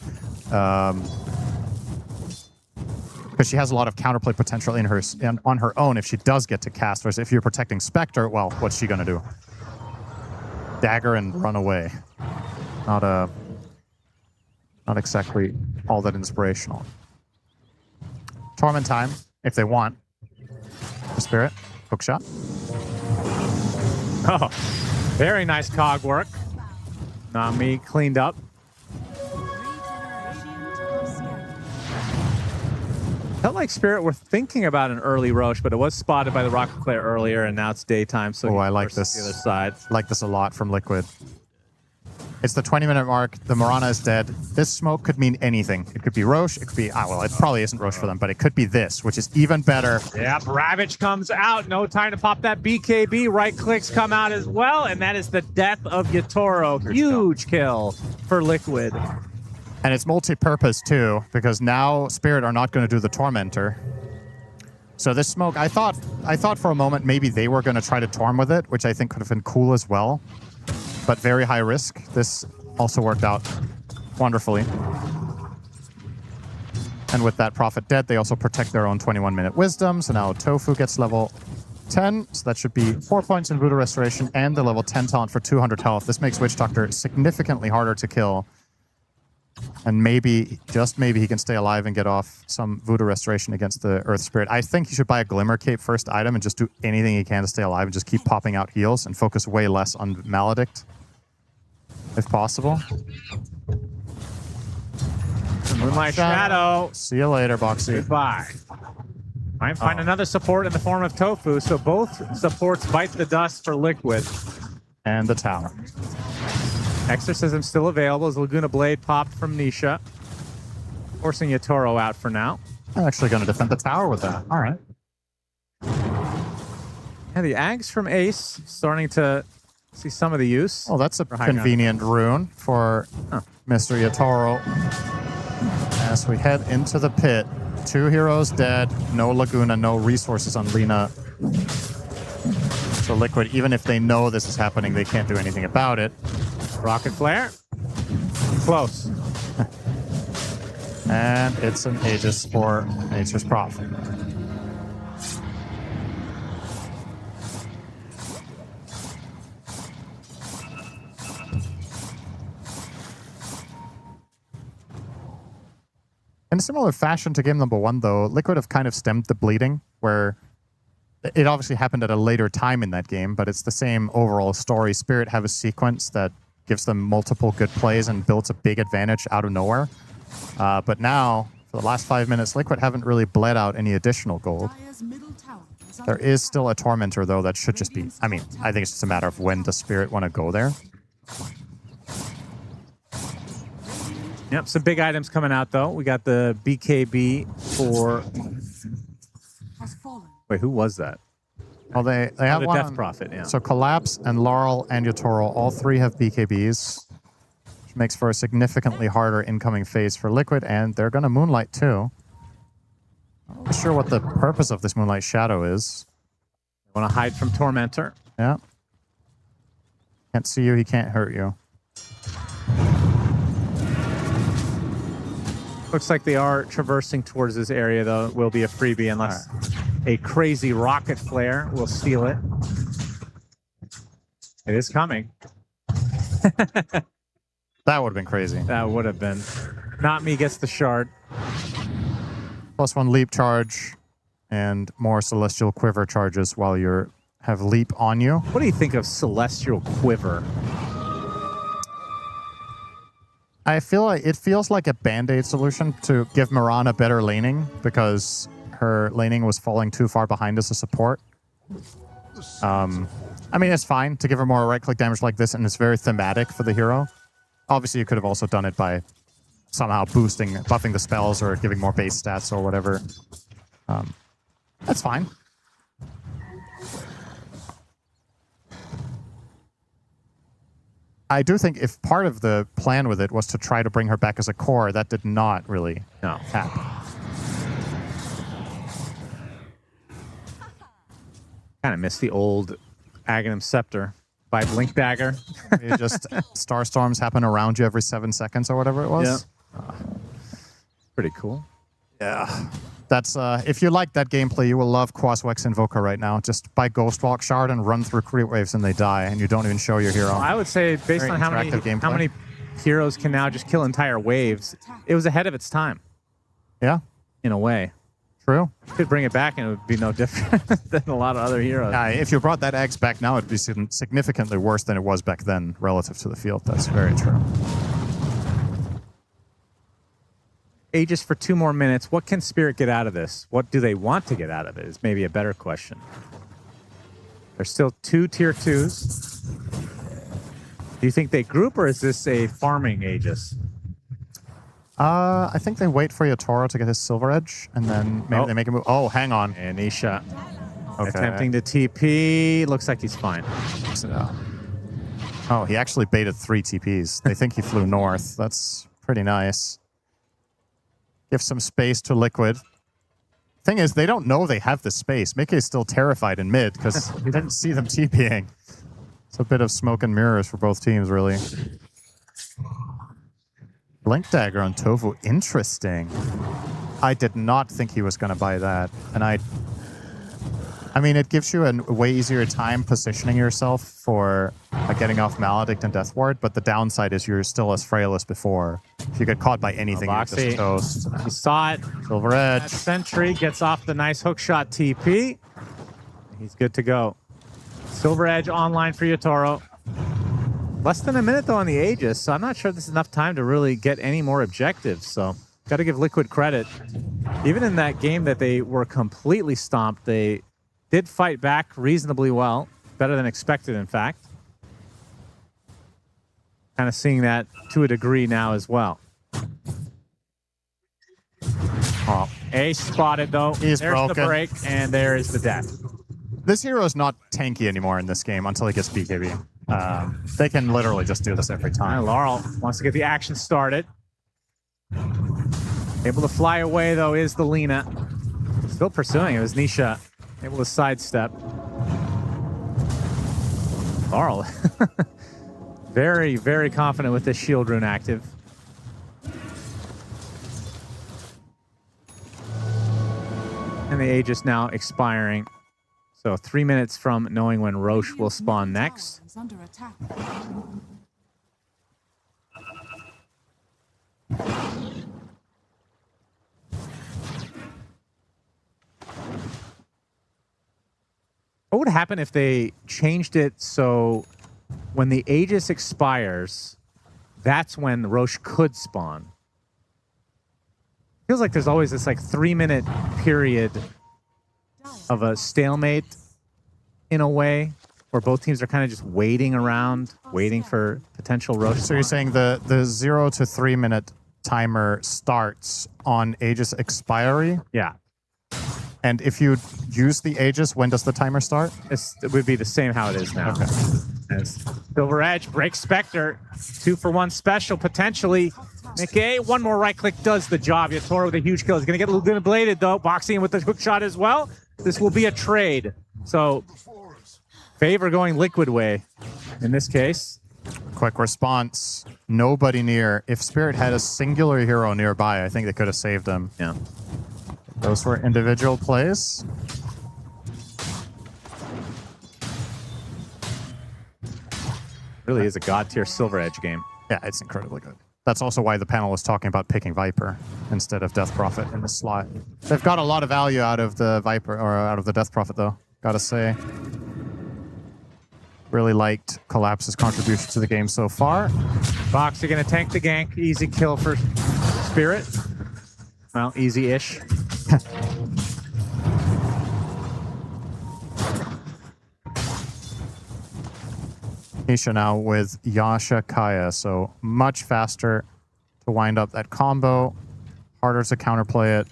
Because she has a lot of counterplay potential in her on her own if she does get to cast. Whereas if you're protecting Spectre, well, what's she gonna do? Dagger and run away. Not exactly all that inspirational. Torment time, if they want. The Spirit, hookshot. Oh, very nice cog work. Nami cleaned up. Felt like Spirit were thinking about an early Roche, but it was spotted by the Rocket Claire earlier, and now it's daytime, so oh, I like this. The other side. Like this a lot from Liquid. It's the 20-minute mark. The Mirana is dead. This smoke could mean anything. It could be Roche. It could be... well, it probably isn't Roche for them, but it could be this, which is even better. Yep, Ravage comes out. No time to pop that BKB. Right clicks come out as well, and that is the death of Yatoro. Huge kill for Liquid. And it's multi-purpose, too, because now Spirit are not going to do the Tormentor. So this smoke... I thought for a moment maybe they were going to try to Torm with it, which I think could have been cool as well. But very high risk. This also worked out wonderfully. And with that Prophet dead, they also protect their own 21-minute wisdom. So now Tofu gets level 10. So that should be 4 points in Voodoo Restoration and the level 10 talent for 200 health. This makes Witch Doctor significantly harder to kill. And maybe, just maybe, he can stay alive and get off some Voodoo Restoration against the Earth Spirit. I think he should buy a Glimmer Cape first item and just do anything he can to stay alive and just keep popping out heals and focus way less on Maledict, if possible. Moonlight Shadow. See you later, Boxy. Goodbye. Might find another support in the form of Tofu, so both supports bite the dust for Liquid. And the tower. Exorcism still available as Laguna Blade popped from Nisha. Forcing Yatoro out for now. I'm actually going to defend the tower with that. All right. Yeah, the Ags from Ace starting to see some of the use. Oh, that's a convenient rune for Mr. Yatoro. As we head into the pit. 2 heroes dead, no Laguna, no resources on Lina. So Liquid, even if they know this is happening, they can't do anything about it. Rocket Flare. Close. And it's an Aegis for Nature's Prophet. In a similar fashion to game number 1, though, Liquid have kind of stemmed the bleeding, where it obviously happened at a later time in that game, but it's the same overall story. Spirit have a sequence that gives them multiple good plays and builds a big advantage out of nowhere. But now, for the last 5 minutes, Liquid haven't really bled out any additional gold. There is still a Tormentor, though, that should just be... I mean, I think it's just a matter of when does Spirit want to go there. Yep, some big items coming out, though. We got the BKB for... Wait, who was that? Well, they have the one Death on- Prophet, yeah. So Collapse and Laurel and Yotoro, all three have BKBs, which makes for a significantly harder incoming phase for Liquid, and they're going to Moonlight too. I'm not sure what the purpose of this Moonlight Shadow is. Want to hide from Tormentor. Yeah. Can't see you, he can't hurt you. Looks like they are traversing towards this area, though. It will be a freebie unless a crazy rocket flare will steal it. It is coming. That would have been crazy. That would have been. Not me gets the shard. +1 leap charge and more Celestial Quiver charges while you have leap on you. What do you think of Celestial Quiver? I feel like it feels like a band-aid solution to give Mirana better laning because her laning was falling too far behind as a support. I mean, it's fine to give her more right-click damage like this, and it's very thematic for the hero. Obviously, you could have also done it by somehow buffing the spells or giving more base stats or whatever. That's fine. I do think if part of the plan with it was to try to bring her back as a core, that did not really happen. Kind of miss the old Aghanim Scepter by Blink Dagger. It just Starstorms happen around you every 7 seconds or whatever it was. Yeah. Pretty cool. Yeah. That's if you like that gameplay, you will love Quaswex Invoker right now. Just buy Ghostwalk Shard and run through creep waves and they die, and you don't even show your hero. I would say based Very on how interactive many gameplay. heroes can now just kill entire waves, it was ahead of its time Yeah, in a way. true. Could bring it back and it would be no different than a lot of other heroes. If you brought that Axe back now, it'd be significantly worse than it was back then relative to the field. That's very true. Aegis for 2 more minutes. What can Spirit get out of this? What do they want to get out of it is maybe a better question. There's still 2 tier 2s. Do you think they group, or is this a farming Aegis? I think they wait for Yotoro to get his Silver Edge, and then maybe they make a move. Oh, hang on. And Isha Okay. attempting to TP. Looks like he's fine. Oh, he actually baited 3 TPs. They think he flew north. That's pretty nice. Give some space to Liquid. Thing is, they don't know they have the space. Mickey is still terrified in mid because he didn't see them TPing. It's a bit of smoke and mirrors for both teams, really. Blink Dagger on Tofu. Interesting. I did not think he was going to buy that. And I mean, it gives you a way easier time positioning yourself for getting off Maledict and Death Ward, but the downside is you're still as frail as before. If you get caught by anything, you're Boxy. just toast. He saw it. Silver That Edge. Sentry gets off the nice hookshot TP. He's good to go. Silver Edge online for Yotoro. Less than a minute, though, on the Aegis, so I'm not sure this is enough time to really get any more objectives, so got to give Liquid credit. Even in that game that they were completely stomped, they did fight back reasonably well. Better than expected, in fact. Kind of seeing that to a degree now as well. Oh, Ace spotted, though. He's There's broken. the break, and there is the death. This hero is not tanky anymore in this game until he gets BKB. They can literally just do this every And time. Laurel wants to get the action started. Able to fly away, though, is the Lina. Still pursuing. It was Nisha able to sidestep. Laurel. Very, very confident with this shield rune active. And the Aegis now expiring. So 3 minutes from knowing when Roche will spawn next. Under attack. What would happen if they changed it so when the Aegis expires, that's when the Roche could spawn? Feels like there's always this like 3-minute period of a stalemate in a way where both teams are kind of just waiting around, waiting for potential Roche. So you're saying the 0 to 3 minute timer starts on Aegis expiry? Yeah. And if you use the Aegis, when does the timer start? It would be the same how it is now. Okay. As Silver Edge breaks Spectre. 2-for-1 special, potentially. Mickey, one more right click does the job. Yatoro with a huge kill. He's going to get Laguna Bladed, though. Boxing with the hook shot as well. This will be a trade. So, Favor going Liquid way in this case. Quick response. Nobody near. If Spirit had a singular hero nearby, I think they could have saved him. Yeah. Those were individual plays. Really is a god tier Silver Edge game. Yeah, it's incredibly good. That's also why the panel was talking about picking Viper instead of Death Prophet in the slot. They've got a lot of value out of the Viper, or out of the Death Prophet, though, gotta say. Really liked Collapse's contribution to the game so far. Boxy gonna tank the gank. Easy kill for Spirit. Well, easy-ish. Nisha now with Yasha Kaya, so much faster to wind up that combo, harder to counterplay it.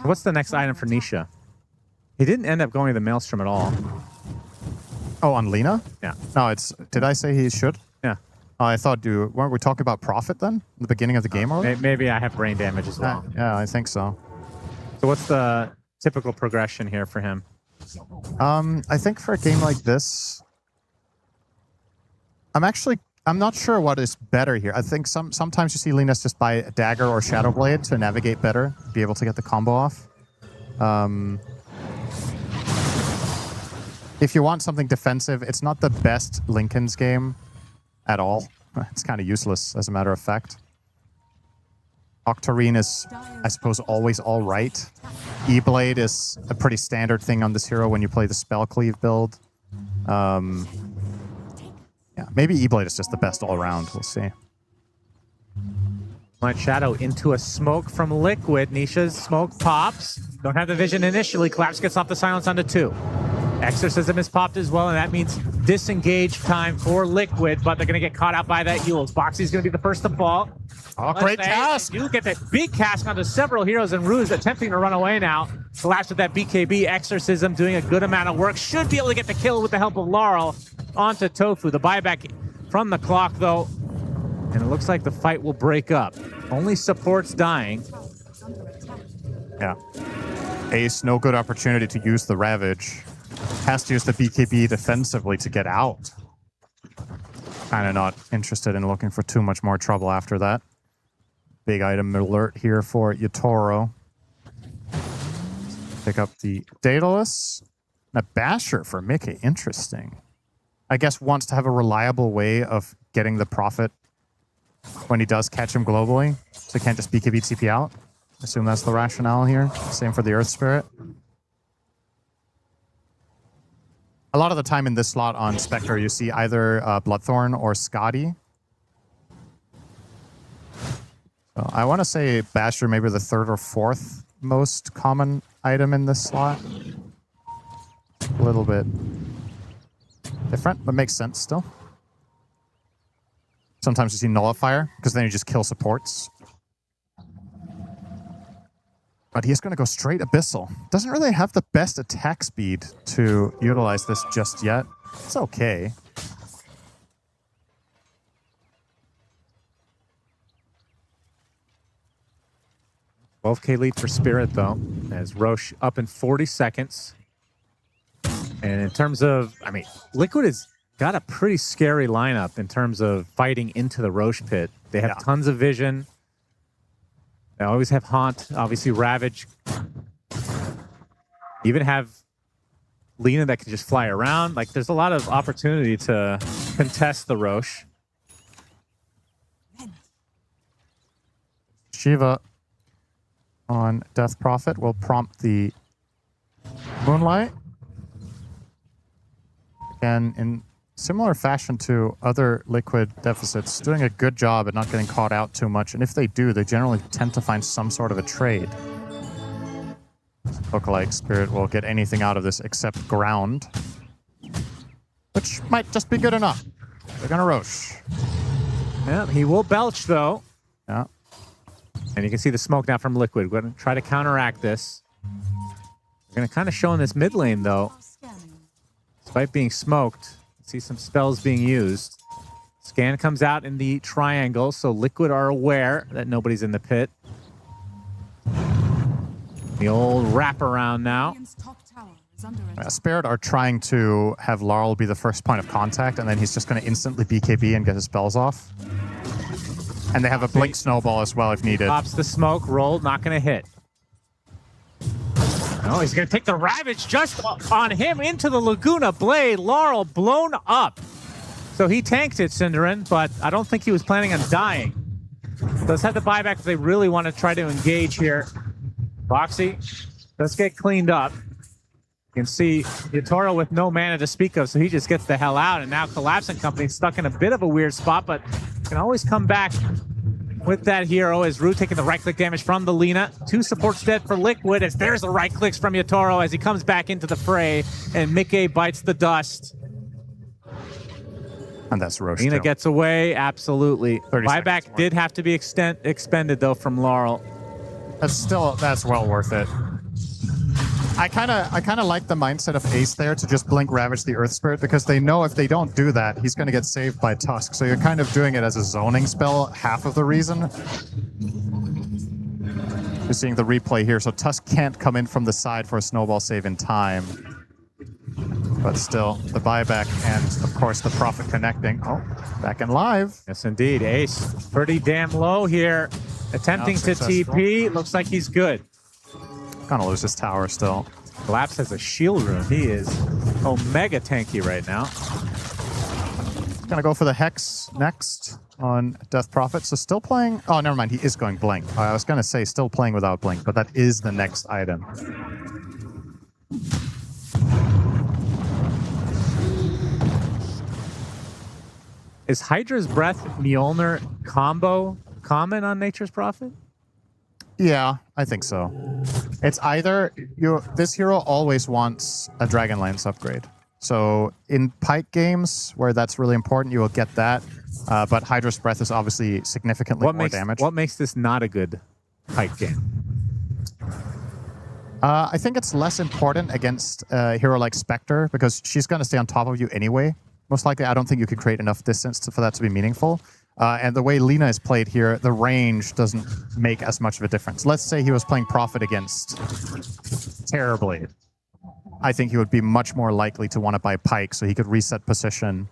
What's the next item for Nisha? He didn't end up going to the Maelstrom at all. Oh, on Lena? Yeah. No, it's. Did I say he should? Yeah. I thought, weren't we talking about Prophet then? In the beginning of the game already? Maybe I have brain damage as well. Yeah, I think so. So what's the typical progression here for him? I think for a game like this, I'm not sure what is better here. I think sometimes you see Linus just buy a dagger or Shadow Blade to navigate better, be able to get the combo off. If you want something defensive, it's not the best Lincoln's game at all. It's kind of useless, as a matter of fact. Octarine is, I suppose, always all right. E-Blade is a pretty standard thing on this hero when you play the Spell Cleave build. Yeah, maybe E-Blade is just the best all around. We'll see. Light Shadow into a smoke from Liquid. Nisha's smoke pops. Don't have the vision initially. Collapse gets off the silence onto 2. Exorcism is popped as well, and that means disengage time for Liquid, but they're going to get caught out by that Yules. Boxy's going to be the first to fall. Oh, great cast! You get that big cast onto several heroes, and Rue's attempting to run away now. Collapse with that BKB. Exorcism doing a good amount of work. Should be able to get the kill with the help of Laurel onto Tofu. The buyback from the clock, though, and it looks like the fight will break up. Only support's dying. Yeah. Ace, no good opportunity to use the Ravage. Has to use the BKB defensively to get out. Kind of not interested in looking for too much more trouble after that. Big item alert here for Yatoro. Pick up the Daedalus. A Basher for Mickey. Interesting. I guess wants to have a reliable way of getting the Prophet when he does catch him globally. So he can't just BKB TP out. Assume that's the rationale here. Same for the Earth Spirit. A lot of the time in this slot on Spectre, you see either Bloodthorn or Scotty. So I want to say Basher maybe the 3rd or 4th most common item in this slot. A little bit different, but makes sense still. Sometimes you see Nullifier, because then you just kill supports. But he's going to go straight Abyssal. Doesn't really have the best attack speed to utilize this just yet. It's okay. $12K lead for Spirit, though, as Roche up in 40 seconds. And in terms of, I mean, Liquid has got a pretty scary lineup in terms of fighting into the Roche pit. They have tons of vision. They always have Haunt, obviously Ravage. Even have Lena that can just fly around. Like, there's a lot of opportunity to contest the Roche. Shiva on Death Prophet will prompt the Moonlight. Again, in similar fashion to other Liquid deficits, doing a good job at not getting caught out too much. And if they do, they generally tend to find some sort of a trade. Lookalike Spirit will get anything out of this except ground, which might just be good enough. They're going to Roche. Yeah, he will belch, though. Yeah. And you can see the smoke now from Liquid. We're going to try to counteract this. We're going to kind of show in this mid lane, though. Despite being smoked, see some spells being used. Scan comes out in the triangle, so Liquid are aware that nobody's in the pit. The old wraparound now. Spirit are trying to have Laurel be the first point of contact, and then he's just going to instantly BKB and get his spells off. And they have a Blink Snowball as well if needed. Pops the smoke, roll, not going to hit. No, he's going to take the Ravage just on him into the Laguna Blade. Laurel blown up. So he tanked it, Cinderin, but I don't think he was planning on dying. Does have the buyback if they really want to try to engage here. Boxy does get cleaned up. You can see Yatoro with no mana to speak of, so he just gets the hell out. And now Collapsing Company stuck in a bit of a weird spot, but can always come back with that hero as Rue taking the right-click damage from the Lina. 2 supports dead for Liquid as there's the right-clicks from Yatoro as he comes back into the fray, and Mickey bites the dust. And that's Roche. Lina too. gets away, absolutely. 30 Buyback seconds did have to be expended, though, from Laurel. That's well worth it. I kind of like the mindset of Ace there to just blink Ravage the Earth Spirit, because they know if they don't do that, he's going to get saved by Tusk. So you're kind of doing it as a zoning spell, half of the reason. You're seeing the replay here, so Tusk can't come in from the side for a snowball save in time. But still, the buyback and, of course, the Prophet connecting. Oh, back in live. Yes, indeed. Ace, pretty damn low here. Attempting to TP. Looks like he's good. Gonna lose his tower still. Collapse has a shield room. He is omega tanky right now. Gonna go for the Hex next on Death Prophet. So still playing... Oh, never mind. He is going Blink. I was gonna say still playing without Blink, but that is the next item. Is Hydra's Breath Mjolnir combo common on Nature's Prophet? Yeah, I think so. It's either this hero always wants a Dragonlance upgrade. So in Pike games where that's really important, you will get that. But Hydra's Breath is obviously significantly more damage. What makes this not a good Pike game? I think it's less important against a hero like Spectre because she's going to stay on top of you anyway. Most likely, I don't think you could create enough distance for that to be meaningful. And the way Lina is played here, the range doesn't make as much of a difference. Let's say he was playing Prophet against Terrorblade. I think he would be much more likely to want to buy Pike so he could reset position.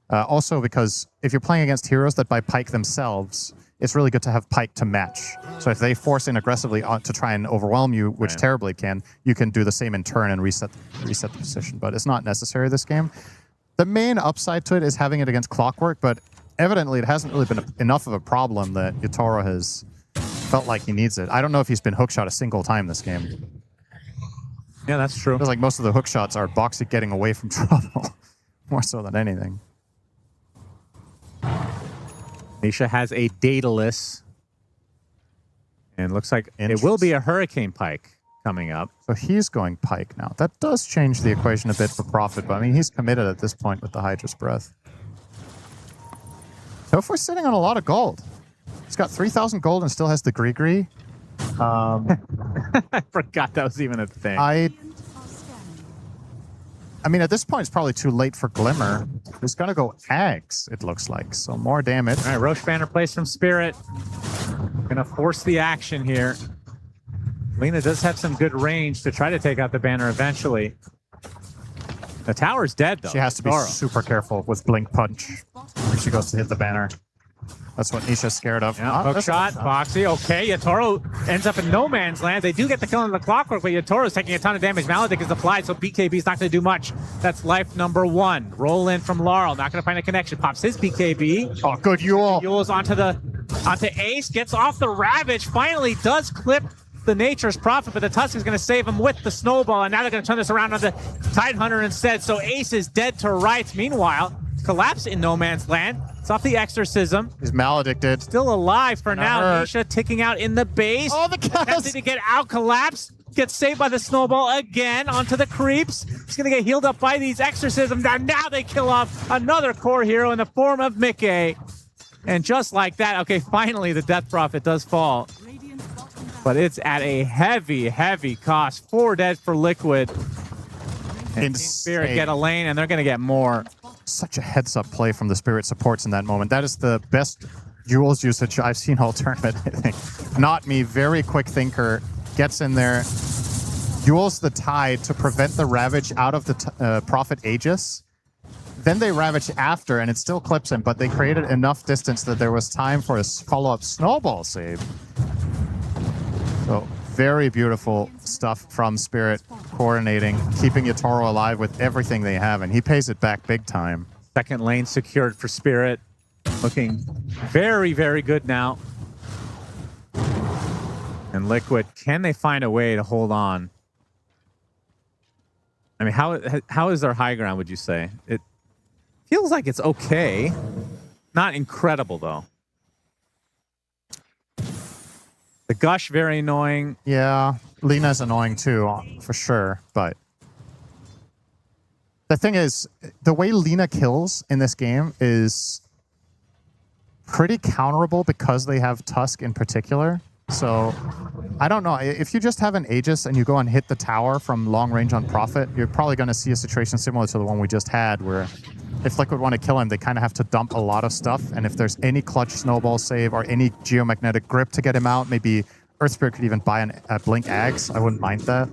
Also because if you're playing against heroes that buy Pike themselves, it's really good to have Pike to match. So if they force in aggressively to try and overwhelm you, which Terrorblade can, you can do the same in turn and reset the position. But it's not necessary this game. The main upside to it is having it against Clockwork, but evidently it hasn't really been enough of a problem that Yatoro has felt like he needs it. I don't know if he's been hookshot a single time this game. Yeah, that's true. It feels like most of the hookshots are Boxy getting away from trouble, more so than anything. Nisha has a Daedalus. And looks like it will be a Hurricane Pike coming up. So he's going Pike now. That does change the equation a bit for Prophet, but I mean, he's committed at this point with the Hydra's Breath. Tofu's sitting on a lot of gold. He's got 3,000 gold and still has the Gree. I forgot that was even a thing. I mean, at this point, it's probably too late for Glimmer. He's going to go Ags, it looks like. So more damage. All right, Roche Banner plays from Spirit. Gonna force the action here. Lina does have some good range to try to take out the banner eventually. The tower's dead, though. She has to be super careful with Blink Punch when she goes to hit the banner. That's what Nisha's scared of. Yeah, hook shot, Boxy. Okay, Yatoro ends up in no man's land. They do get the kill on the Clockwork, but Yatoro's taking a ton of damage. Maledict is applied, so BKB's not going to do much. That's life number 1. Roll in from Laurel. Not going to find a connection. Pops his BKB. Oh, good Yule. Yule's onto the Onto Ace, gets off the Ravage, finally does clip the Nature's Prophet, but the Tusk is going to save him with the Snowball, and now they're going to turn this around on the Tidehunter instead, so Ace is dead to rights. Meanwhile, Collapse in no man's land. It's off the Exorcism. He's maledicted. Still alive for now. hurt. Nisha ticking out in the base. Oh, the cast! Attempting to get out. Collapse gets saved by the Snowball again onto the creeps. He's going to get healed up by these Exorcisms. Now they kill off another core hero in the form of Mickey. And just like that, okay, finally the Death Prophet does fall. But it's at a heavy, heavy cost. 4 dead for Liquid. And Team Spirit get a lane, and they're going to get more. Such a heads-up play from the Spirit supports in that moment. That is the best Jules usage I've seen all tournament, I think. Not me, very quick thinker, gets in there, duels the Tide to prevent the Ravage out of the Prophet Aegis. Then they Ravage after, and it still clips him, but they created enough distance that there was time for a follow-up Snowball save. So, very beautiful stuff from Spirit, coordinating, keeping Yatoro alive with everything they have, and he pays it back big time. Second lane secured for Spirit. Looking very, very good now. And Liquid, can they find a way to hold on? I mean, how is their high ground, would you say? It feels like it's okay. Not incredible, though. The Gush, very annoying. Yeah, Lena's annoying too, for sure, but the thing is, the way Lena kills in this game is pretty counterable because they have Tusk in particular. So, I don't know. If you just have an Aegis and you go and hit the tower from long range on Prophet, you're probably going to see a situation similar to the one we just had, where if Liquid want to kill him, they kind of have to dump a lot of stuff. And if there's any clutch Snowball save or any Geomagnetic Grip to get him out, maybe Earth Spirit could even buy a Blink Axe. I wouldn't mind that.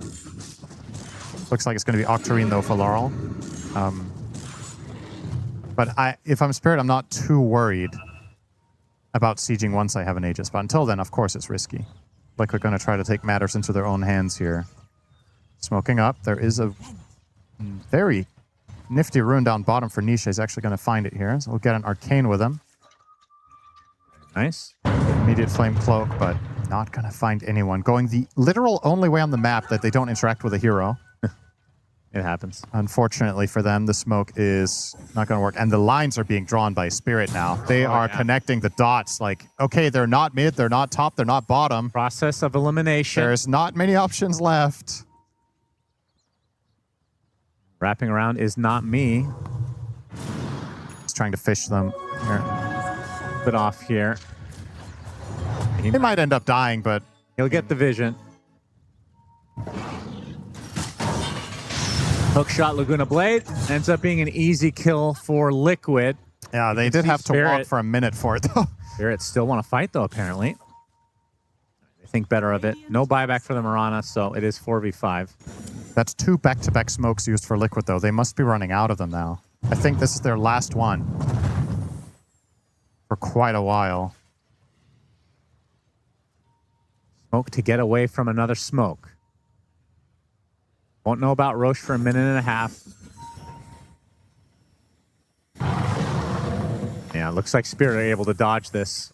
Looks like it's going to be Octarine, though, for Laurel. But if I'm Spirit, I'm not too worried about sieging once I have an Aegis. But until then, of course, it's risky. Like, we're going to try to take matters into their own hands here. Smoking up. There is a very nifty rune down bottom for Nisha. He's actually going to find it here. So we'll get an Arcane with him. Nice. Immediate Flame Cloak, but not going to find anyone. Going the literal only way on the map that they don't interact with a hero. It happens. Unfortunately for them, the smoke is not going to work. And the lines are being drawn by Spirit now. They are connecting the dots like, okay, they're not mid, they're not top, they're not bottom. Process of elimination. There's not many options left. Wrapping around is not me. He's trying to fish them here. Bit off here. He might end up dying, but He'll get the vision. Hook shot Laguna Blade. Ends up being an easy kill for Liquid. yeah, they did have to walk for a minute for it, though. Spirit still want to fight, though, apparently. They think better of it. No buyback for the Mirana, so it is 4v5. That's 2 back-to-back smokes used for Liquid, though. They must be running out of them now. I think this is their last one for quite a while. Smoke to get away from another smoke. Won't know about Roche for a minute and a half. Yeah, looks like Spirit are able to dodge this.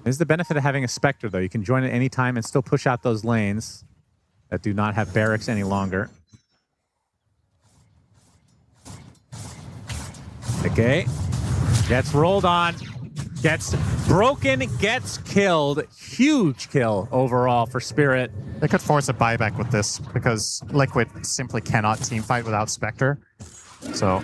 There's the benefit of having a Spectre, though. You can join at any time and still push out those lanes that do not have barracks any longer. Okay. Gets rolled on. Gets broken, gets killed. Huge kill overall for Spirit. They could force a buyback with this because Liquid simply cannot teamfight without Spectre. So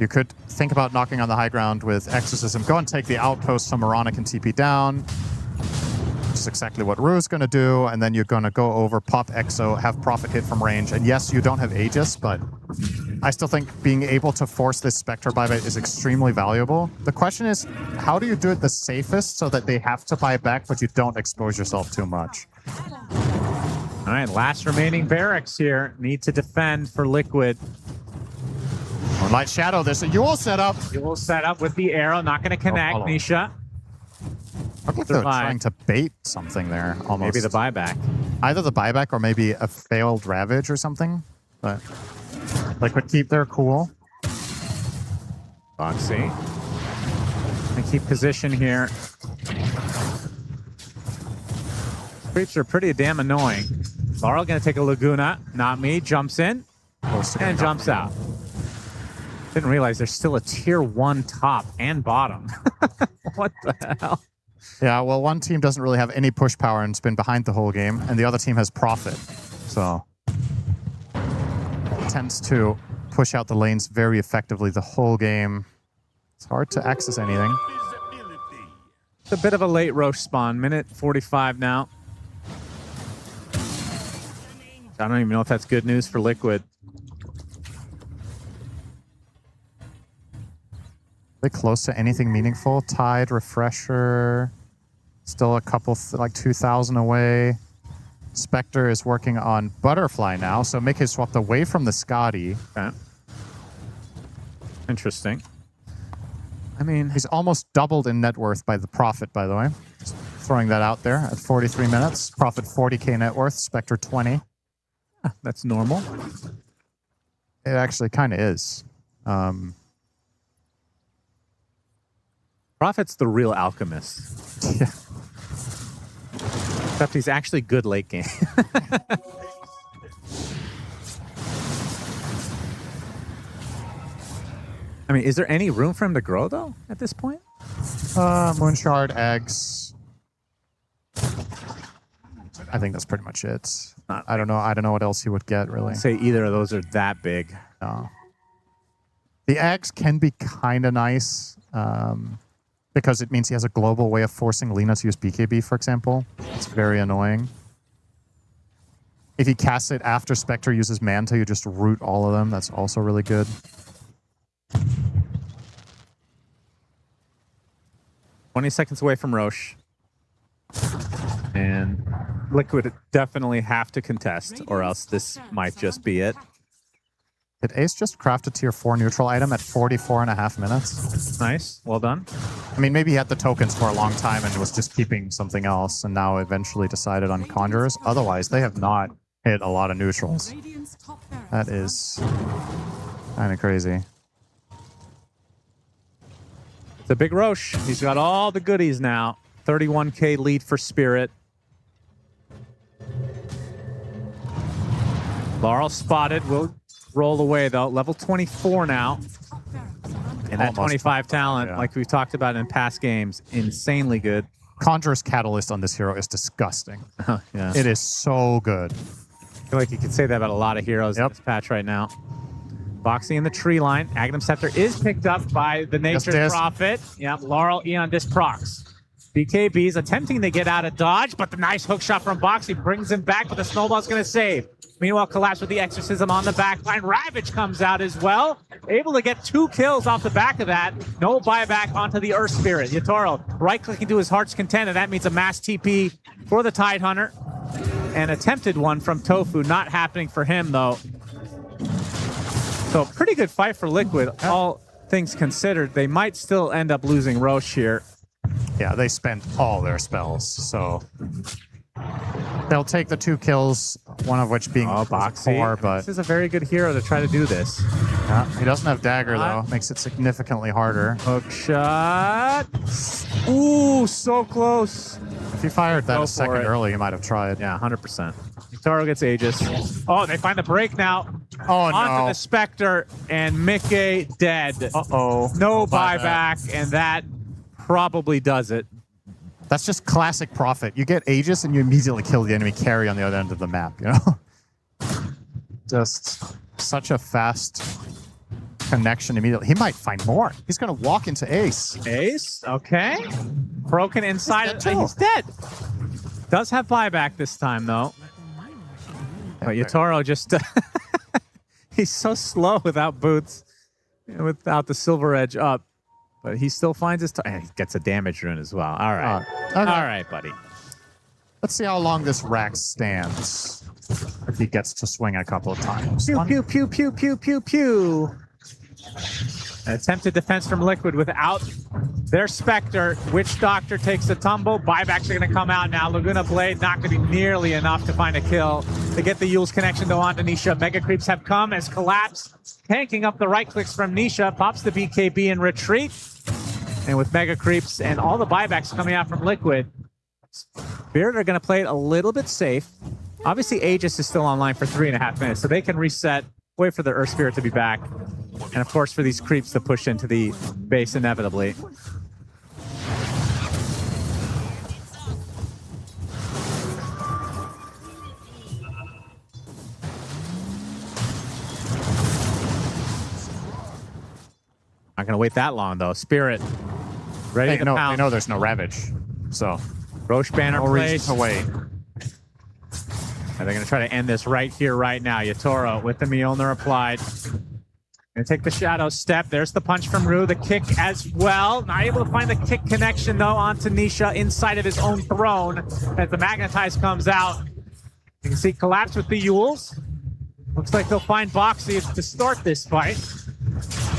you could think about knocking on the high ground with Exorcism. Go and take the outpost so Mirana can TP down. Which is exactly what Rue's going to do. And then you're going to go over, pop Exo, have Prophet hit from range. And yes, you don't have Aegis, but I still think being able to force this Spectre buyback is extremely valuable. The question is, how do you do it the safest so that they have to buy back, but you don't expose yourself too much? All right, last remaining barracks here. Need to defend for Liquid. Light Shadow, there's a Yule setup. Yule set up with the arrow, not going to connect. Nisha. Looked like they were trying to bait something there, almost. Maybe the buyback. Either the buyback or maybe a failed Ravage or something. But Liquid keep their cool. Foxy. They keep position here. Creeps are pretty damn annoying. Laurel gonna take a Laguna. Not me. Jumps in and jumps out. Didn't realize there's still a tier 1 top and bottom. What the hell? Yeah, well, one team doesn't really have any push power and has been behind the whole game, and the other team has profit. So tends to push out the lanes very effectively the whole game. It's hard to access anything. It's a bit of a late Roche spawn. Minute 45 now. I don't even know if that's good news for Liquid. They close to anything meaningful. Tide, Refresher, still a couple, like 2,000 away. Spectre is working on Butterfly now, so Mickey swapped away from the Scotty. Okay. Interesting. I mean, He's almost doubled in net worth by the Profit, by the way. Just throwing that out there at 43 minutes. Profit 40k net worth, Spectre 20. that's normal. It actually kind of is. Prophet's the real alchemist. Yeah. Except he's actually good late game. I mean, is there any room for him to grow, though, at this point? Moonshard, eggs. I think that's pretty much it. I don't know. I don't know what else he would get, really. I'd say either of those are that big. No. The eggs can be kind of nice because it means he has a global way of forcing Lina to use BKB, for example. It's very annoying. If he casts it after Spectre uses Manta, you just root all of them. That's also really good. "20 seconds away from Roche. And Liquid definitely have to contest, or else this might just be it. Did Ace just craft a tier 4 neutral item at 44.5 minutes? Nice. Well done. I mean, maybe he had the tokens for a long time and was just keeping something else and now eventually decided on Conjurers. Otherwise, they have not hit a lot of neutrals. That is kind of crazy. It's a big Roche. He's got all the goodies now. 31k lead for Spirit. Laurel spotted. Will roll away, though. Level 24 now. And that Almost 25 talent, yeah. like we've talked about in past games, insanely good. Conjurer's Catalyst on this hero is disgusting. Yeah. It is so good. I feel like you could say that about a lot of heroes in this patch right now. Boxy in the tree line. Aghanim Scepter is picked up by the Nature's Dis. Prophet. Yep, Laurel, Eon, Disc procs. BKB's attempting to get out of dodge, but the nice hook shot from Boxy brings him back, but the snowball's going to save. Meanwhile, Collapse with the Exorcism on the back line. Ravage comes out as well. Able to get 2 kills off the back of that. No buyback onto the Earth Spirit. Yatoro right-clicking to his heart's content, and that means a mass TP for the Tidehunter. An attempted one from Tofu, not happening for him, though. So pretty good fight for Liquid, all things considered. They might still end up losing Roche here. Yeah, they spent all their spells, so they'll take the 2 kills, one of which being Boxy. 4, but This is a very good hero to try to do this. yeah, he doesn't have Dagger, though. Makes it significantly harder. Hook shot. Ooh, so close. If he fired that Go a second for it. early, he might have tried. Yeah, 100%. Taro gets Aegis. Oh, they find the break now. Oh, Onto no. the Spectre, and Mickey dead. Uh-oh. No Buyback. buyback, and that probably does it. That's just classic Prophet. You get Aegis and you immediately kill the enemy carry on the other end of the map, you know? Just such a fast connection immediately. He might find more. He's going to walk into Ace. Ace, okay. Broken inside. He's dead too. He's dead. Does have buyback this time, though. But Yatoro just... he's so slow without boots, without the silver edge up. But he still finds his... and he gets a damage rune as well. All right. Okay. All right, buddy. Let's see how long this rack stands. If he gets to swing a couple of times. Pew, pew, pew, pew, pew, pew, pew. An attempted defense from Liquid without their Spectre. Witch Doctor takes a tumble. Buybacks are going to come out now. Laguna Blade not going to be nearly enough to find a kill. To get the Yule's connection to onto Nisha. Mega Creeps have come as Collapse tanking up the right clicks from Nisha. Pops the BKB in retreat. And with Mega Creeps and all the buybacks coming out from Liquid, Spirit are going to play it a little bit safe. Obviously, Aegis is still online for 3.5 minutes, so they can reset, wait for the Earth Spirit to be back, and of course for these creeps to push into the base inevitably. Not going to wait that long, though. Spirit ready to pound. They know there's no Ravage, so Roche banner no reason placed. to wait. And they're going to try to end this right here, right now. Yatoro with the Mjolnir applied. Going to take the shadow step. There's the punch from Rue. The kick as well. Not able to find the kick connection, though, onto Nisha inside of his own throne as the Magnetize comes out. You can see Collapse with the Yules. Looks like they'll find Boxy to start this fight.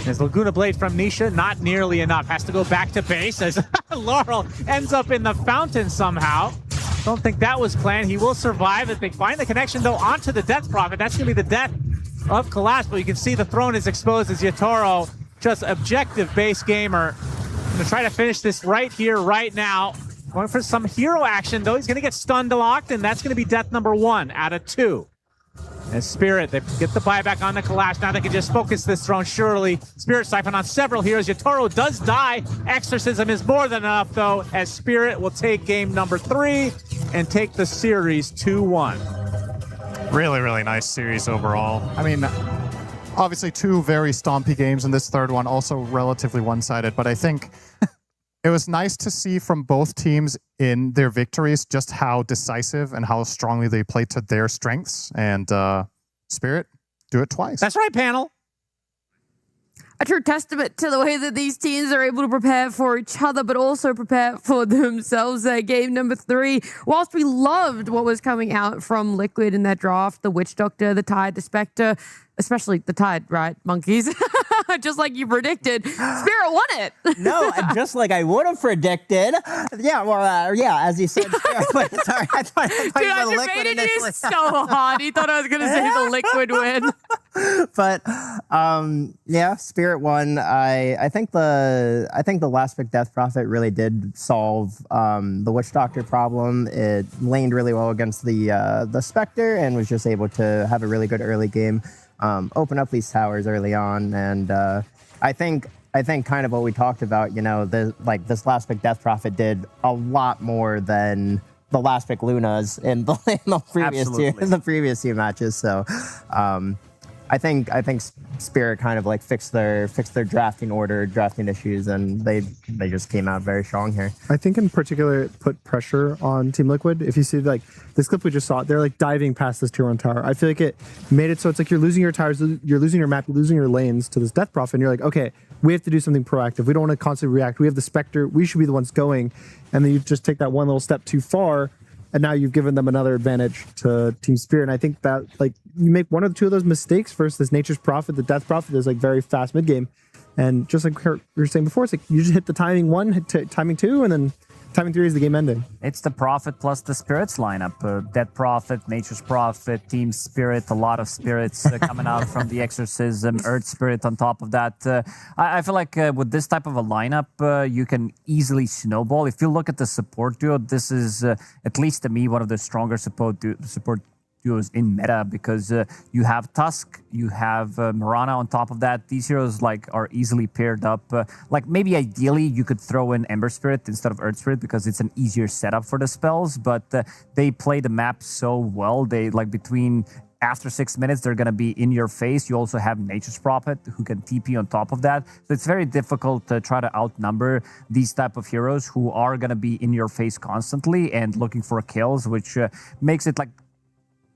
As Laguna Blade from Nisha, not nearly enough. Has to go back to base as Laurel ends up in the fountain somehow. Don't think that was planned. He will survive if they find the connection, though, onto the Death Prophet. That's going to be the death of Collapse, but you can see the throne is exposed as Yatoro, just objective base gamer. Going to try to finish this right here, right now. Going for some hero action, though. He's going to get stunned locked, and that's going to be death number 1 out of 2. And Spirit, they get the buyback on the Collapse. Now they can just focus this throne, surely. Spirit siphon on several heroes. Yatoro does die. Exorcism is more than enough, though, as Spirit will take game number 3 and take the series 2-1. Really, really nice series overall. I mean, obviously 2 very stompy games, and this third one also relatively one-sided, but I think it was nice to see from both teams in their victories just how decisive and how strongly they played to their strengths. And Spirit, do it twice. That's right, panel. A true testament to the way that these teams are able to prepare for each other, but also prepare for themselves. Game number 3. Whilst we loved what was coming out from Liquid in that draft, the Witch Doctor, the Tide, the Spectre, especially the Tide, right, monkeys? Just like you predicted, Spirit won it. No, just like I would have predicted. Yeah, well, yeah, as you said. Sorry, I thought Dude, you I were the Liquid debated initially. you so hard. He thought I was going to say the Liquid win. But yeah, Spirit won. I think the last pick Death Prophet really did solve the Witch Doctor problem. It laned really well against the Spectre and was just able to have a really good early game. Open up these towers early on, and I think kind of what we talked about, you know, this last pick Death Prophet did a lot more than the last pick Luna's in the previous two matches. So I think Spirit kind of like fixed their drafting issues, and they just came out very strong here. I think in particular it put pressure on Team Liquid. If you see like this clip we just saw, they're like diving past this tier 1 tower. I feel like it made it so it's like you're losing your towers, you're losing your map, you're losing your lanes to this Death Prophet, and you're like, okay, we have to do something proactive. We don't want to constantly react. We have the Spectre, we should be the ones going, and then you just take that one little step too far, and now you've given them another advantage to Team Spirit. And I think that like you make one or two of those mistakes versus this Nature's Prophet, the Death Prophet is like very fast mid game, and just like we were saying before, it's like you just hit the timing 1, hit timing 2, and then timing 3 is the game ending. It's the Prophet plus the Spirits lineup. Dead Prophet, Nature's Prophet, Team Spirit, a lot of spirits coming out from the Exorcism, Earth Spirit on top of that. I feel like with this type of a lineup, you can easily snowball. If you look at the support duo, this is, at least to me, one of the stronger support duos in meta, because you have Tusk, you have Mirana on top of that. These heroes like are easily paired up. Like maybe ideally you could throw in Ember Spirit instead of Earth Spirit because it's an easier setup for the spells, but they play the map so well. They like between after 6 minutes, they're going to be in your face. You also have Nature's Prophet who can TP on top of that. So it's very difficult to try to outnumber these type of heroes who are going to be in your face constantly and looking for kills, which makes it like,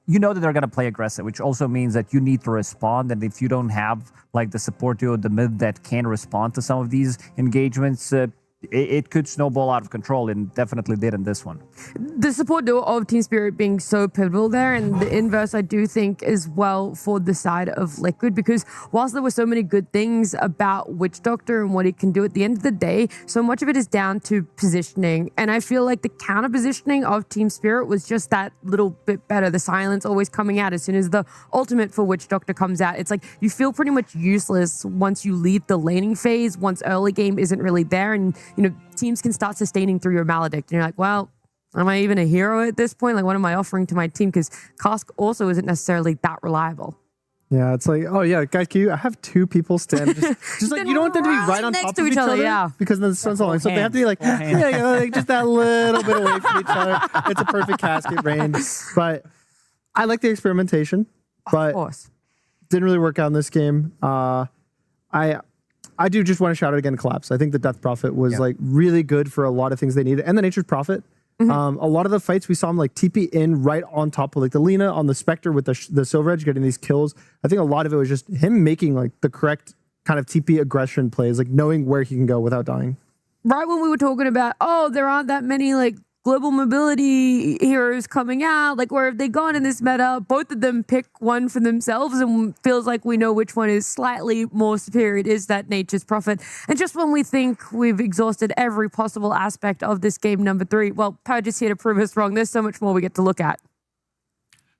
you know that they're going to play aggressive, which also means that you need to respond. And if you don't have like the support duo, the mid that can respond to some of these engagements, it could snowball out of control, and definitely did in this one. The support duo of Team Spirit being so pivotal there, and the inverse I do think as well for the side of Liquid, because whilst there were so many good things about Witch Doctor and what he can do, at the end of the day, so much of it is down to positioning, and I feel like the counter positioning of Team Spirit was just that little bit better. The silence always coming out as soon as the ultimate for Witch Doctor comes out. It's like you feel pretty much useless once you leave the laning phase, once early game isn't really there, and teams can start sustaining through your Maledict. And you're like, well, am I even a hero at this point? Like, what am I offering to my team? Because Cask also isn't necessarily that reliable. Yeah, it's like, oh yeah, guys, I have two people stand just like you don't want them to be right on next top to of each other, yeah. because then the sun's so long. So they have to be like, like just that little bit away from each other. It's a perfect casket range. But I like the experimentation, but Of course. didn't really work out in this game. I do just want to shout out again Collapse. I think the Death Prophet was like really good for a lot of things they needed, and the Nature's Prophet. A lot of the fights we saw him like TP in right on top of like the Lina on the Spectre with the Silver Edge getting these kills. I think a lot of it was just him making like the correct kind of TP aggression plays, like knowing where he can go without dying. Right when we were talking about, there aren't that many like global mobility heroes coming out, like where have they gone in this meta? Both of them pick one for themselves, and feels like we know which one is slightly more superior. It is that Nature's Prophet. And just when we think we've exhausted every possible aspect of this game number 3, well, Purge is here to prove us wrong. There's so much more we get to look at.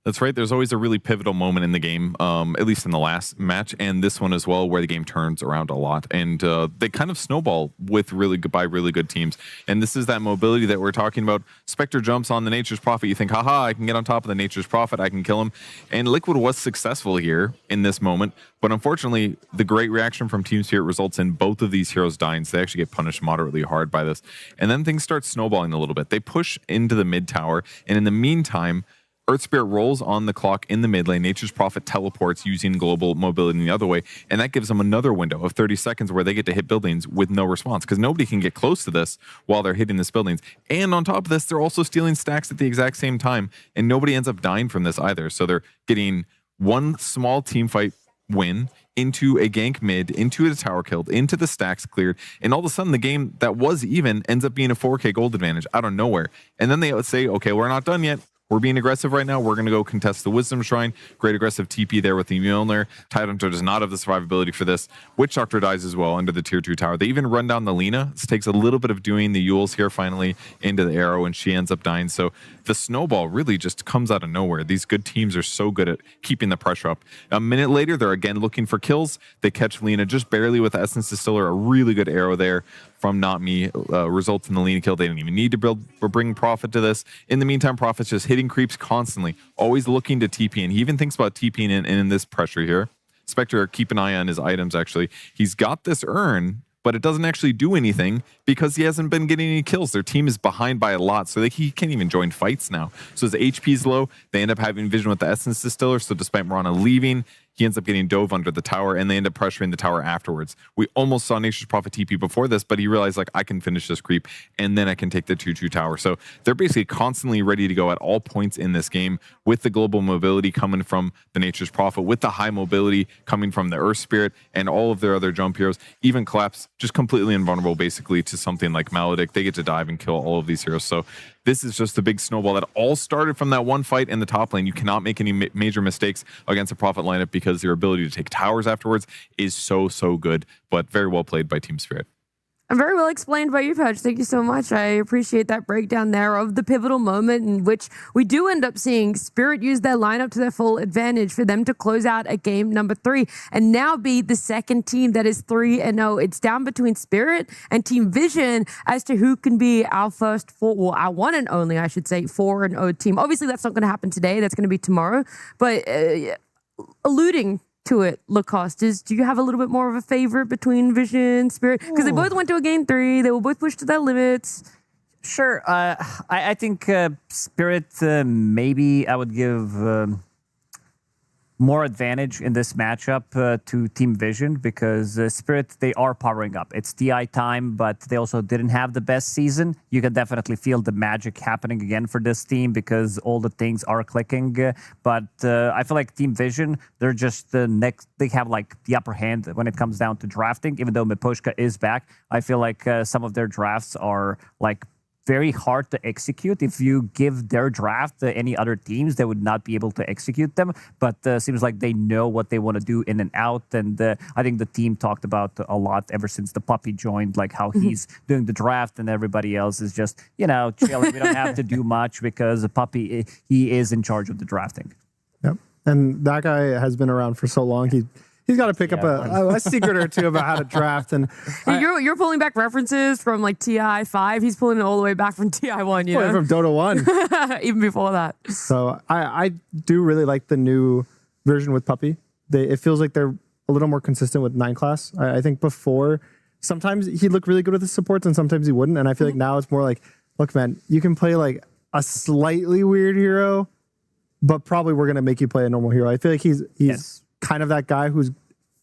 That's right. There's always a really pivotal moment in the game, at least in the last match, and this one as well, where the game turns around a lot, and they kind of snowball with really good teams. And this is that mobility that we're talking about. Spectre jumps on the Nature's Prophet. You think, haha, I can get on top of the Nature's Prophet. I can kill him. And Liquid was successful here in this moment, but unfortunately, the great reaction from Team Spirit results in both of these heroes dying. So they actually get punished moderately hard by this. And then things start snowballing a little bit. They push into the mid tower, and in the meantime, Earth Spirit rolls on the clock in the mid lane. Nature's Prophet teleports using global mobility in the other way, and that gives them another window of 30 seconds where they get to hit buildings with no response, because nobody can get close to this while they're hitting these buildings. And on top of this, they're also stealing stacks at the exact same time, and nobody ends up dying from this either. So they're getting one small team fight win into a gank mid, into a tower killed, into the stacks cleared, and all of a sudden the game that was even ends up being a 4K gold advantage out of nowhere. And then they say, okay, we're not done yet. We're being aggressive right now. We're going to go contest the Wisdom Shrine. Great aggressive TP there with the Mjolnir. Tidehunter does not have the survivability for this. Witch Doctor dies as well under the tier 2 tower. They even run down the Lina. This takes a little bit of doing the Yules here finally into the arrow, and she ends up dying. So the snowball really just comes out of nowhere. These good teams are so good at keeping the pressure up. A minute later, they're again looking for kills. They catch Lina just barely with Essence Distiller. A really good arrow there from Not Me results in the Lina kill. They didn't even need to build or bring Prophet to this. In the meantime, Prophet's just hitting creeps constantly, always looking to TP, and he even thinks about TPing in this pressure here. Spectre, keep an eye on his items, actually. He's got this urn, but it doesn't actually do anything because he hasn't been getting any kills. Their team is behind by a lot, so he can't even join fights now. So his HP is low. They end up having vision with the Essence Distiller, so despite Mirana leaving, he ends up getting dove under the tower, and they end up pressuring the tower afterwards. We almost saw Nature's Prophet TP before this, but he realized, like, I can finish this creep, and then I can take the 2-2 tower. So they're basically constantly ready to go at all points in this game, with the global mobility coming from the Nature's Prophet, with the high mobility coming from the Earth Spirit, and all of their other jump heroes. Even Collapse, just completely invulnerable, basically, to something like Maledict. They get to dive and kill all of these heroes. So this is just a big snowball that all started from that one fight in the top lane. You cannot make any major mistakes against a Prophet lineup because their ability to take towers afterwards is so good, but very well played by Team Spirit. And very well explained by you, Pudge. Thank you so much. I appreciate that breakdown there of the pivotal moment in which we do end up seeing Spirit use their lineup to their full advantage for them to close out a game number 3 and now be the second team that is 3-0. It's down between Spirit and Team Vision as to who can be our first our one and only, I should say, 4-0 team. Obviously, that's not going to happen today. That's going to be tomorrow. But alluding to it, Lacoste, do you have a little bit more of a favorite between Vision, Spirit? Because they both went to a game 3. They were both pushed to their limits. Sure. I think Spirit, maybe I would give more advantage in this matchup to Team Vision because Spirit, they are powering up. It's TI time, but they also didn't have the best season. You can definitely feel the magic happening again for this team because all the things are clicking. But I feel like Team Vision, they're just the next, they have like the upper hand when it comes down to drafting. Even though Miposhka is back, I feel like some of their drafts are like very hard to execute. If you give their draft to any other teams, they would not be able to execute them. But seems like they know what they want to do in and out. And I think the team talked about a lot ever since the puppy joined, like how he's doing the draft and everybody else is just, you know, chilling. We don't have to do much because the puppy, he is in charge of the drafting. Yep. And that guy has been around for so long. He's got to pick up a secret or two about how to draft. And you're pulling back references from like TI 5. He's pulling it all the way back from TI 1, you know? From Dota 1. Even before that. So I do really like the new version with Puppy. It feels like they're a little more consistent with 9 class. I think before, sometimes he'd look really good with his supports and sometimes he wouldn't. And I feel like now it's more like, look, man, you can play like a slightly weird hero, but probably we're going to make you play a normal hero. I feel like he's kind of that guy who's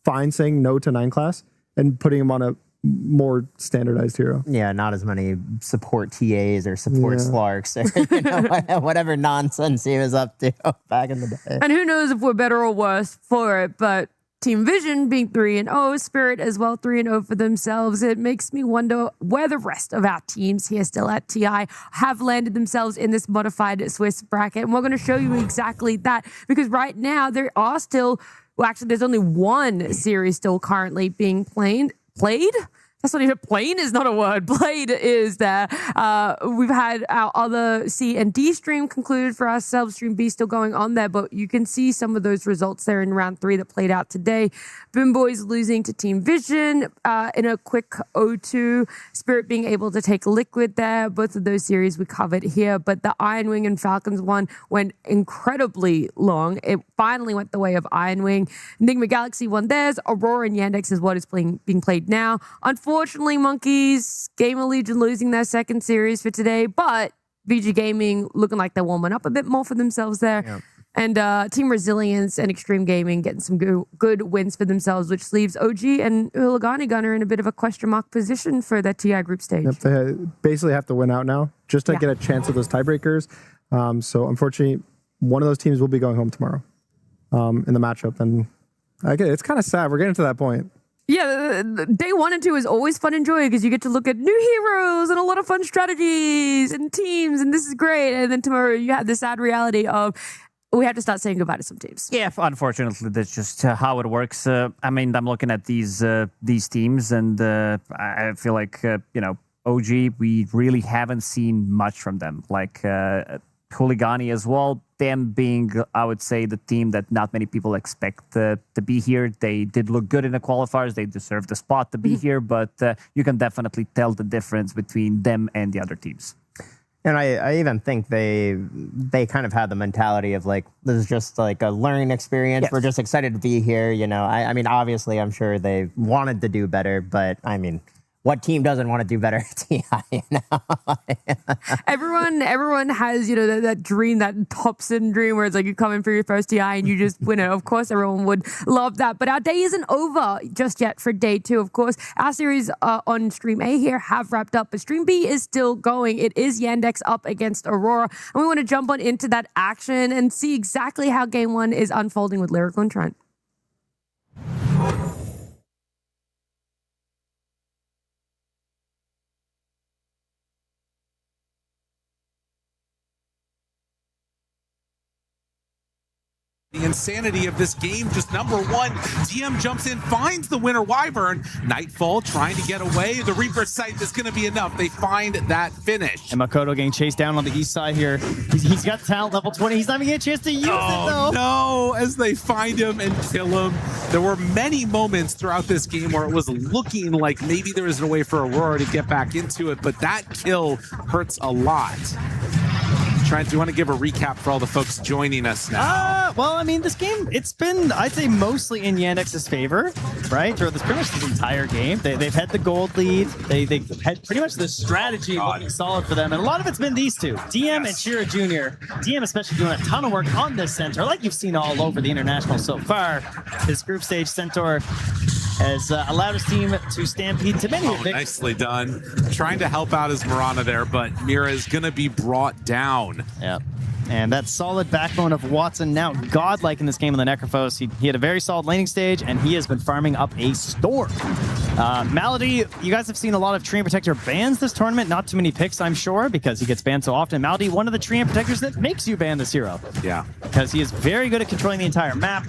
fine saying no to 9 class and putting him on a more standardized hero. Yeah, not as many support TAs or support Slarks or you know, whatever nonsense he was up to back in the day. And who knows if we're better or worse for it, but Team Vision being 3-0, Spirit as well 3-0 for themselves. It makes me wonder where the rest of our teams here still at TI have landed themselves in this modified Swiss bracket. And we're going to show you exactly that because right now there are still, well, actually there's only one series still currently being played. That's not even playing is not a word. Played is there. We've had our other C and D stream concluded for ourselves. Stream B still going on there, but you can see some of those results there in round 3 that played out today. Boom Boys losing to Team Vision in a quick 0-2. Spirit being able to take Liquid there. Both of those series we covered here, but the Iron Wing and Falcons one went incredibly long. It finally went the way of Iron Wing. Enigma Galaxy won theirs. Aurora and Yandex is what is being played now. Unfortunately, Monkeys, Gamer Legion losing their second series for today, but VG Gaming looking like they're warming up a bit more for themselves there. Yep. And Team Resilience and Extreme Gaming getting some good wins for themselves, which leaves OG and Uligani Gunner in a bit of a question mark position for that TI group stage. Yep, they basically have to win out now just to get a chance at those tiebreakers. So unfortunately, one of those teams will be going home tomorrow in the matchup. And it's kind of sad. We're getting to that point. Yeah, day 1 and 2 is always fun and joy because you get to look at new heroes and a lot of fun strategies and teams, and this is great. And then tomorrow you have the sad reality of we have to start saying goodbye to some teams. Yeah, unfortunately, that's just how it works. I mean, I'm looking at these teams, and I feel like OG, we really haven't seen much from them. Like Huligani as well. Them being, I would say, the team that not many people expect to be here. They did look good in the qualifiers. They deserve the spot to be here, but you can definitely tell the difference between them and the other teams. And I even think they kind of had the mentality of like, this is just like a learning experience. Yes. We're just excited to be here. You know, I mean, obviously, I'm sure they wanted to do better, but I mean, what team doesn't want to do better at TI? You know? Everyone has, that dream, that Thompson dream where it's like you come in for your first TI and you just win it. Of course, everyone would love that. But our day isn't over just yet for day 2. Of course, our series on Stream A here have wrapped up, but Stream B is still going. It is Yandex up against Aurora. And we want to jump on into that action and see exactly how game 1 is unfolding with Lyrical and Trent. The insanity of this game, just number 1. DM jumps in, finds the winner Wyvern. Nightfall trying to get away. The Reaper sight is going to be enough. They find that finish. And Makoto getting chased down on the east side here. He's got talent level 20. He's not even getting a chance to use it though. No, as they find him and kill him. There were many moments throughout this game where it was looking like maybe there was a way for Aurora to get back into it, but that kill hurts a lot. Trent, do you want to give a recap for all the folks joining us now? Well, I mean, this game, it's been, I'd say, mostly in Yandex's favor, right? Throughout this pretty much this entire game. They've had the gold lead. They've had pretty much the strategy looking solid for them. And a lot of it's been these two, DM and Chira Jr. DM especially doing a ton of work on this Centaur, like you've seen all over the International so far. This group stage Centaur has allowed his team to stampede to many victories. Nicely done. Trying to help out his Mirana there, but Mira is going to be brought down. Yep. And that solid backbone of Watson, now godlike in this game on the Necrophos. He had a very solid laning stage, and he has been farming up a storm. Malady, you guys have seen a lot of Treant Protector bans this tournament. Not too many picks, I'm sure, because he gets banned so often. Malady, one of the Treant Protectors that makes you ban this hero. Yeah. Because he is very good at controlling the entire map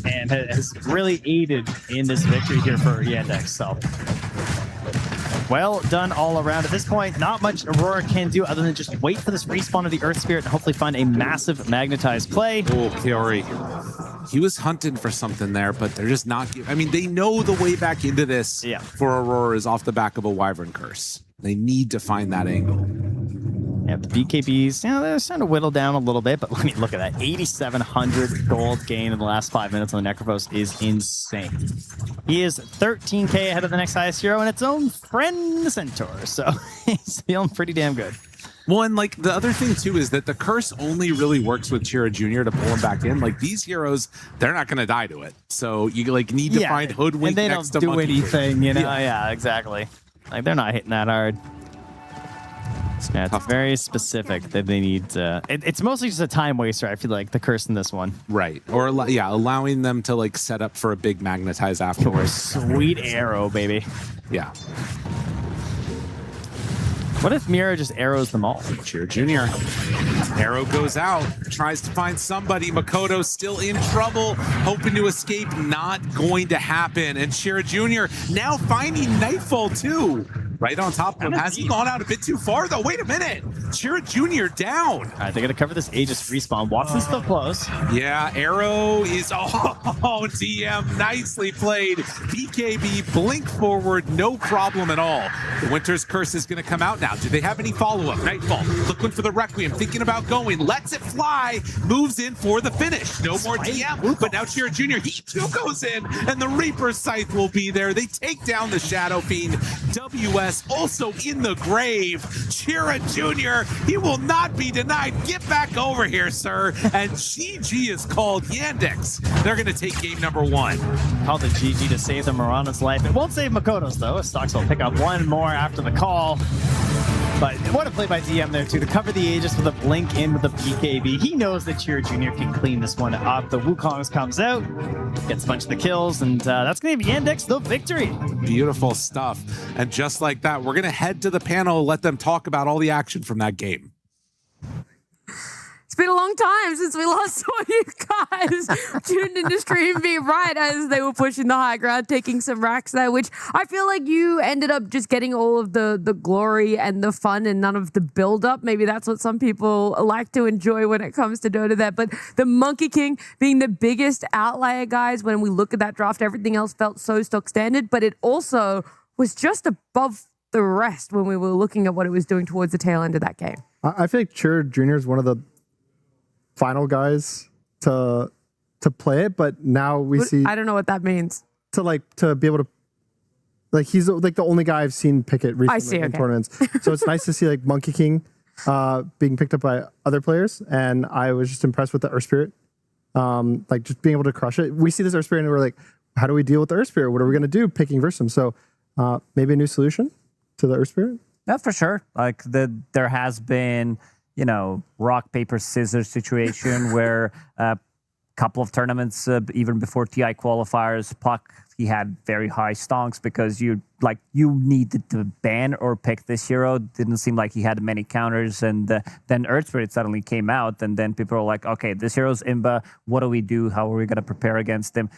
and has really aided in this victory here for Yandex. So, well done all around. At this point, not much Aurora can do other than just wait for this respawn of the Earth Spirit and hopefully find a massive magnetized play. Oh, Kiori. He was hunting for something there, but they're just not giving. I mean, they know the way back into this for Aurora is off the back of a Wyvern Curse. They need to find that angle. Yeah, the BKBs, they're starting to whittle down a little bit, but let me look at that. 8,700 gold gain in the last 5 minutes on the Necrophos is insane. He is 13k ahead of the next highest hero and its own friend, the Centaur, so he's feeling pretty damn good. Well, and like the other thing too is that the curse only really works with Chira Jr. to pull him back in. Like these heroes, they're not going to die to it. So you like need to find Hoodwink and they next don't to do Monkey anything, King. you know? Yeah, exactly. Like they're not hitting that hard. Yeah, it's very specific that they need. It's mostly just a time waster. I feel like the curse in this one, right? Or allowing them to like set up for a big magnetize afterwards. Sweet arrow, baby. Yeah. What if Mira just arrows them all? Chira Jr. Arrow goes out, tries to find somebody. Makoto still in trouble, hoping to escape. Not going to happen. And Chira Jr. now finding Nightfall too. Right on top of him. Has he gone out a bit too far, though? Wait a minute. Chira Jr. down. All right, they got to cover this Aegis respawn. Watson's still close. Yeah, Arrow is... Oh, DM, nicely played. BKB, blink forward, no problem at all. The Winter's Curse is going to come out now. Do they have any follow-up? Nightfall, looking for the Requiem, thinking about going. Lets it fly, moves in for the finish. No more DM, but now Chira Jr., he too goes in, and the Reaper Scythe will be there. They take down the Shadow Fiend. WS also in the grave. Chira Jr., he will not be denied. Get back over here, sir. And GG is called. Yandex, they're going to take game number 1. Call the GG to save the Mirana's life. It won't save Makoto's, though. Stocks will pick up one more after the call. But what a play by DM there, too, to cover the Aegis with a blink in with the BKB. He knows that Chira Jr. can clean this one up. The Wukong's comes out, gets a bunch of the kills, and that's going to be Yandex the victory. Beautiful stuff. And just like that, we're going to head to the panel, let them talk about all the action from that game. It's been a long time since we last saw you guys tuned into Stream Beat right as they were pushing the high ground, taking some racks there, which I feel like you ended up just getting all of the glory and the fun and none of the build-up. Maybe that's what some people like to enjoy when it comes to Dota there. But the Monkey King being the biggest outlier, guys, when we look at that draft, everything else felt so stock standard, but it also was just above the rest when we were looking at what it was doing towards the tail end of that game. I feel like Chira Jr. is one of the final guys to play it, but now we see I don't know what that means. To be able to he's like the only guy I've seen pick it recently in tournaments. So it's nice to see like Monkey King being picked up by other players, and I was just impressed with the Earth Spirit. Like just being able to crush it. We see this Earth Spirit and we're like, how do we deal with the Earth Spirit? What are we gonna do picking versus him? So maybe a new solution to the Earth Spirit? Yeah, for sure. Like there has been, rock, paper, scissors situation where a couple of tournaments, even before TI qualifiers, Puck, he had very high stonks because you needed to ban or pick this hero. Didn't seem like he had many counters. And then Earth Spirit suddenly came out. And then people are like, okay, this hero's Imba. What do we do? How are we going to prepare against him?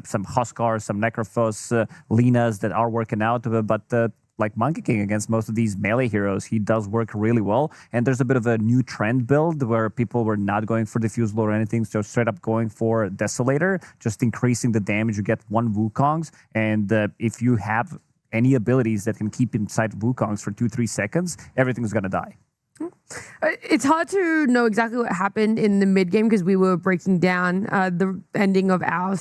Some Huskar, some Necrophos, Linas that are working out. But like Monkey King against most of these melee heroes, he does work really well. And there's a bit of a new trend build where people were not going for Diffusal or anything, so straight up going for Desolator, just increasing the damage. You get 1 Wukongs, and if you have any abilities that can keep inside Wukongs for 2-3 seconds, everything's going to die. It's hard to know exactly what happened in the mid game because we were breaking down the ending of our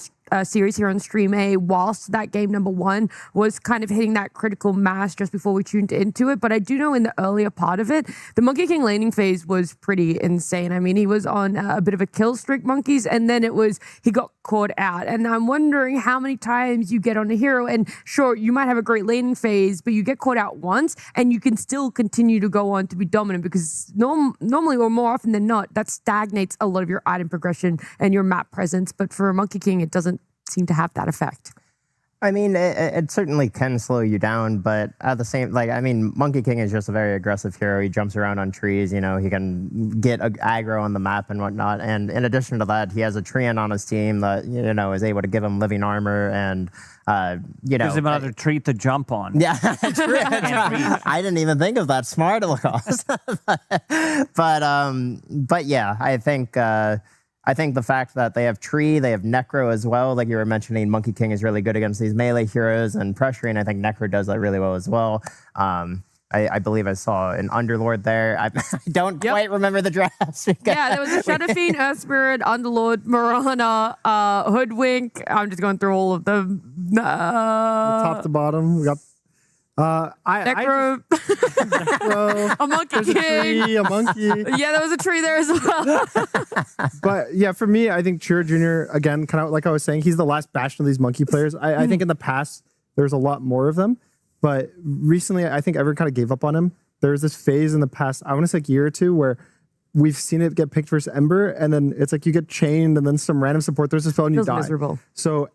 series here on Stream A whilst that game number 1 was kind of hitting that critical mass just before we tuned into it. But I do know in the earlier part of it, the Monkey King laning phase was pretty insane. I mean, he was on a bit of a kill streak, monkeys, and then he got caught out. And I'm wondering how many times you get on a hero, and sure, you might have a great laning phase, but you get caught out once and you can still continue to go on to be dominant because normally or more often than not, that stagnates a lot of your item progression and your map presence. But for Monkey King, it doesn't seem to have that effect. I mean, it certainly can slow you down, but at the same, Monkey King is just a very aggressive hero. He jumps around on trees, he can get aggro on the map and whatnot. And in addition to that, he has a Treant on his team that, is able to give him living armor and, gives him another tree to jump on. Yeah, true. I didn't even think of that. Smart, Lucas. But yeah, I think the fact that they have Tree, they have Necro as well, like you were mentioning, Monkey King is really good against these melee heroes and pressuring. I think Necro does that really well as well. I believe I saw an Underlord there. I don't quite remember the drafts. Yeah, there was a Shadow Fiend, Earth Spirit, Underlord, Marana, Hoodwink. I'm just going through all of them. Top to bottom, we got Necro, a Monkey King, a monkey. Yeah, there was a tree there as well. But yeah, for me, I think Chiro Jr., again, kind of like I was saying, he's the last bastion of these monkey players. I think in the past, there's a lot more of them. But recently, I think everyone kind of gave up on him. There was this phase in the past, I want to say like a year or two, where we've seen it get picked versus Ember, and then it's like you get chained, and then some random support, there's a spell, and you die. Miserable. So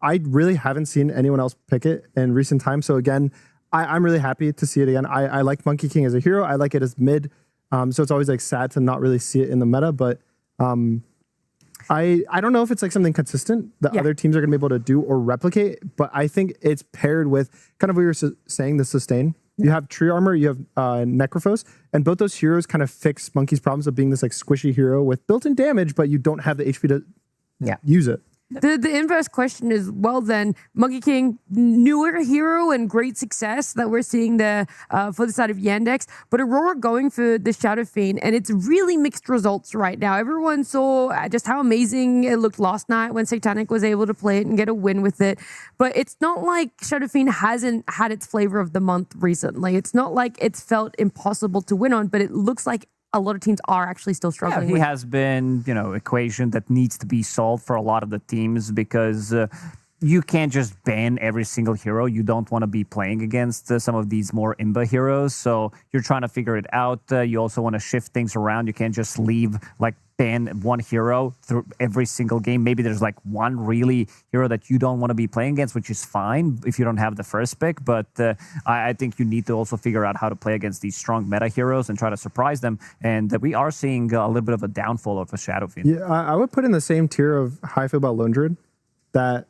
I really haven't seen anyone else pick it in recent times. So again, I'm really happy to see it again. I like Monkey King as a hero. I like it as mid. So it's always like sad to not really see it in the meta, but I don't know if it's like something consistent that other teams are going to be able to do or replicate, but I think it's paired with kind of what you were saying, the sustain. You have Tree Armor, you have Necrophos, and both those heroes kind of fix Monkey's problems of being this like squishy hero with built-in damage, but you don't have the HP to use it. The inverse question is, well then, Monkey King, newer hero and great success that we're seeing there for the side of Yandex, but Aurora going for the Shadow Fiend, and it's really mixed results right now. Everyone saw just how amazing it looked last night when Satanic was able to play it and get a win with it, but it's not like Shadow Fiend hasn't had its flavor of the month recently. It's not like it's felt impossible to win on, but it looks like a lot of teams are actually still struggling. He has been, equation that needs to be solved for a lot of the teams because you can't just ban every single hero. You don't want to be playing against some of these more Imba heroes. So you're trying to figure it out. You also want to shift things around. You can't just leave ban one hero through every single game. Maybe there's one really hero that you don't want to be playing against, which is fine if you don't have the first pick. But I think you need to also figure out how to play against these strong meta heroes and try to surprise them. And we are seeing a little bit of a downfall of a Shadow Fiend. Yeah, I would put in the same tier of how I feel about Lone Druid that,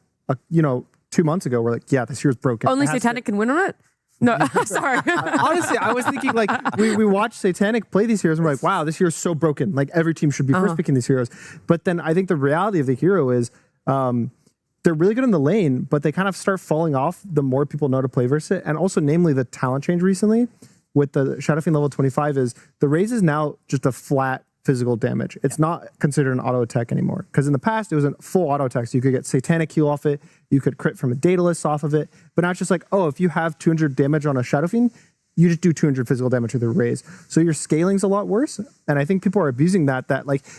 2 months ago, we're like, yeah, this hero's broken. Only Satanic can win on it? No, sorry. Honestly, I was thinking we watched Satanic play these heroes and we're like, wow, this hero's so broken. Like every team should be first picking these heroes. But then I think the reality of the hero is they're really good in the lane, but they kind of start falling off the more people know to play versus it. And also, namely, the talent change recently with the Shadow Fiend level 25 is the raise is now just a flat physical damage. It's not considered an auto attack anymore. Because in the past, it was a full auto attack. So you could get Satanic heal off it. You could crit from a Daedalus off of it. But now it's just like, oh, if you have 200 damage on a Shadow Fiend, you just do 200 physical damage with a raise. So your scaling's a lot worse. And I think people are abusing that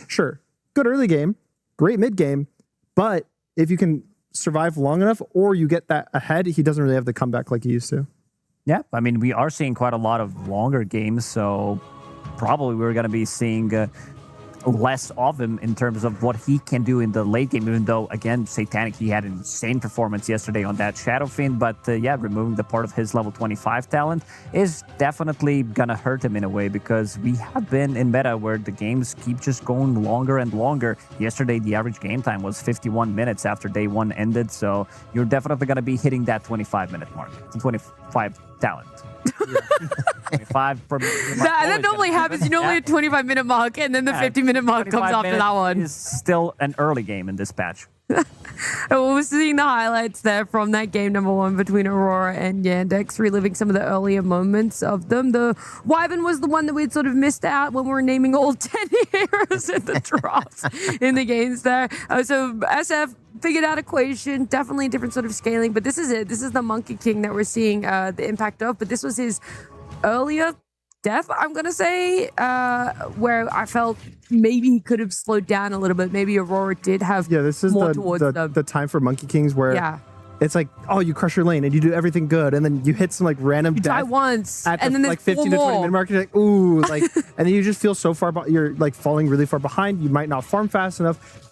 sure, good early game, great mid game, but if you can survive long enough or you get that ahead, he doesn't really have the comeback like he used to. Yeah, I mean, we are seeing quite a lot of longer games, so probably we're going to be seeing less of him in terms of what he can do in the late game, even though, again, Satanic, he had an insane performance yesterday on that Shadow Fiend, but removing the part of his level 25 talent is definitely going to hurt him in a way because we have been in meta where the games keep just going longer and longer. Yesterday, the average game time was 51 minutes after day one ended, so you're definitely going to be hitting that 25-minute mark, the 25 talent. 25 per that normally happens. You normally hit 25-minute mark, and then the 50-minute mark comes after that one. Is still an early game in this patch. We're seeing the highlights there from that game number 1 between Aurora and Yandex, reliving some of the earlier moments of them. The Wyvern was the one that we'd sort of missed out when we were naming all 10 heroes in the drafts in the games there. So SF figured out equation, definitely a different sort of scaling, but this is it. This is the Monkey King that we're seeing the impact of, but this was his earlier death, I'm going to say, where I felt maybe he could have slowed down a little bit. Maybe Aurora did have this is more towards the time for Monkey Kings where it's like, oh, you crush your lane and you do everything good, and then you hit some like random die death once, at and then like 15 to 20 minute mark. You're like, ooh, like, and then you just feel so far, you're like falling really far behind. You might not farm fast enough,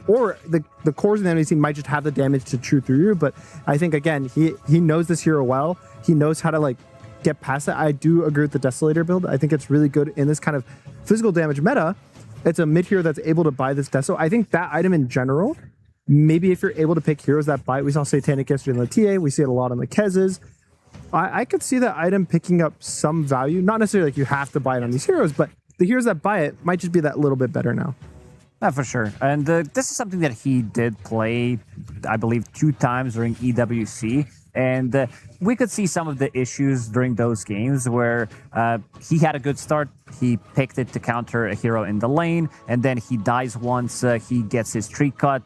or the cores of the enemy team might just have the damage to chew through you. But I think again, he knows this hero well. He knows how to like get past that. I do agree with the Desolator build. I think it's really good in this kind of physical damage meta. It's a mid hero that's able to buy this Deso. I think that item in general, maybe if you're able to pick heroes that buy it, we saw Satanic yesterday in the TA, we see it a lot on the Kez's. I could see that item picking up some value. Not necessarily like you have to buy it on these heroes, but the heroes that buy it might just be that little bit better now. For sure. And this is something that he did play, I believe, 2 times during EWC. And we could see some of the issues during those games where he had a good start. He picked it to counter a hero in the lane, and then he dies once. He gets his tree cut.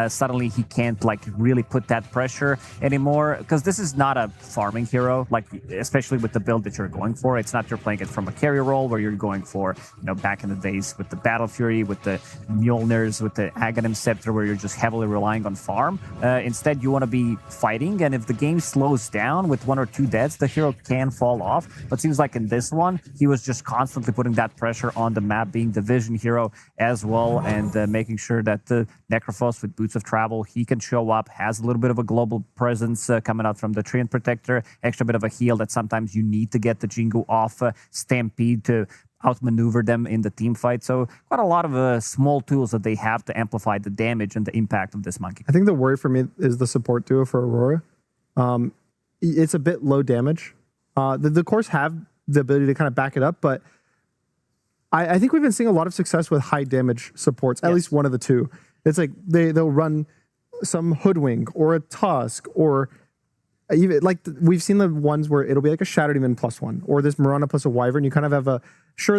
Suddenly, he can't like really put that pressure anymore because this is not a farming hero. Like especially with the build that you're going for, it's not you're playing it from a carry role where you're going for back in the days with the Battle Fury, with the Mjolnirs, with the Aghanim Scepter, where you're just heavily relying on farm. Instead, you want to be fighting, and if the game slows down with 1 or 2 deaths, the hero can fall off. But seems like in this one, he was just constantly putting that pressure on the map, being the vision hero as well, and making sure that the Necrophos with Boots of Travel, he can show up, has a little bit of a global presence coming out from the Treant Protector, extra bit of a heal that sometimes you need to get the Jingu off Stampede to outmaneuver them in the team fight. So quite a lot of small tools that they have to amplify the damage and the impact of this monkey. I think the worry for me is the support duo for Aurora. It's a bit low damage. The cores have the ability to kind of back it up, but I think we've been seeing a lot of success with high damage supports, at least one of the two. It's like they'll run some Hoodwink or a Tusk, or even like we've seen the ones where it'll be like a Shadow Demon +1 or this Mirana plus a Wyvern. You kind of have the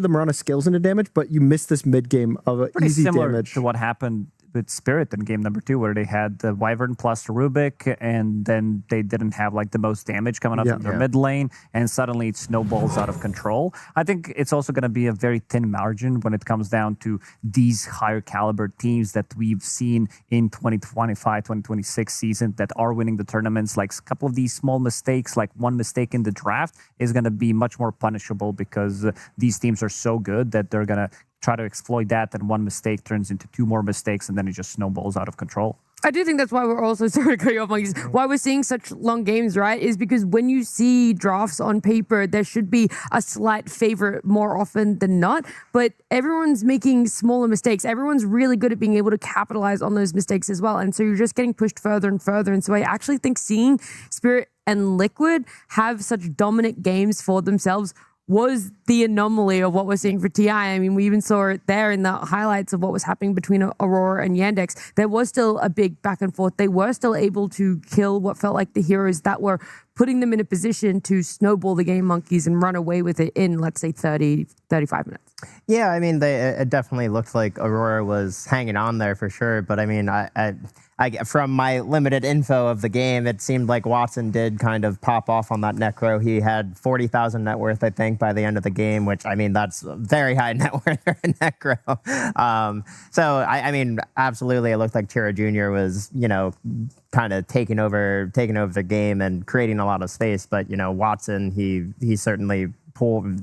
Mirana scales into damage, but you miss this mid game of an easy similar damage. To what happened with Spirit in game number 2, where they had the Wyvern plus Rubik, and then they didn't have like the most damage coming up in their mid lane, and suddenly it snowballs out of control. I think it's also going to be a very thin margin when it comes down to these higher caliber teams that we've seen in 2025, 2026 season that are winning the tournaments. Like a couple of these small mistakes, like one mistake in the draft, is going to be much more punishable because these teams are so good that they're going to try to exploit that, and one mistake turns into 2 more mistakes, and then it just snowballs out of control. I do think that's why we're also, sorry to cut you off, Monkeys, why we're seeing such long games, right? Is because when you see drafts on paper, there should be a slight favorite more often than not, but everyone's making smaller mistakes. Everyone's really good at being able to capitalize on those mistakes as well. And so you're just getting pushed further and further. And so I actually think seeing Spirit and Liquid have such dominant games for themselves was the anomaly of what we're seeing for TI. I mean, we even saw it there in the highlights of what was happening between Aurora and Yandex. There was still a big back and forth. They were still able to kill what felt like the heroes that were putting them in a position to snowball the game monkeys and run away with it in, let's say, 30, 35 minutes. Yeah, I mean, it definitely looked like Aurora was hanging on there for sure. But I mean, I from my limited info of the game, it seemed like Watson did kind of pop off on that Necro. He had 40,000 net worth, I think, by the end of the game, which, I mean, that's very high net worth for a Necro. So, I mean, absolutely, it looked like Chira Jr. was, kind of taking over the game and creating a lot of space. But, Watson, he certainly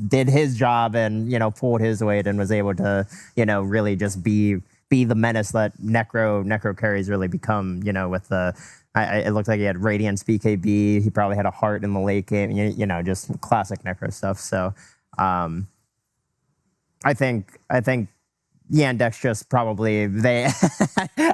did his job and, pulled his weight and was able to, really just be the menace that Necro carries really become, with it looked like he had Radiance BKB. He probably had a heart in the late game, just classic Necro stuff. So I think Yandex just probably they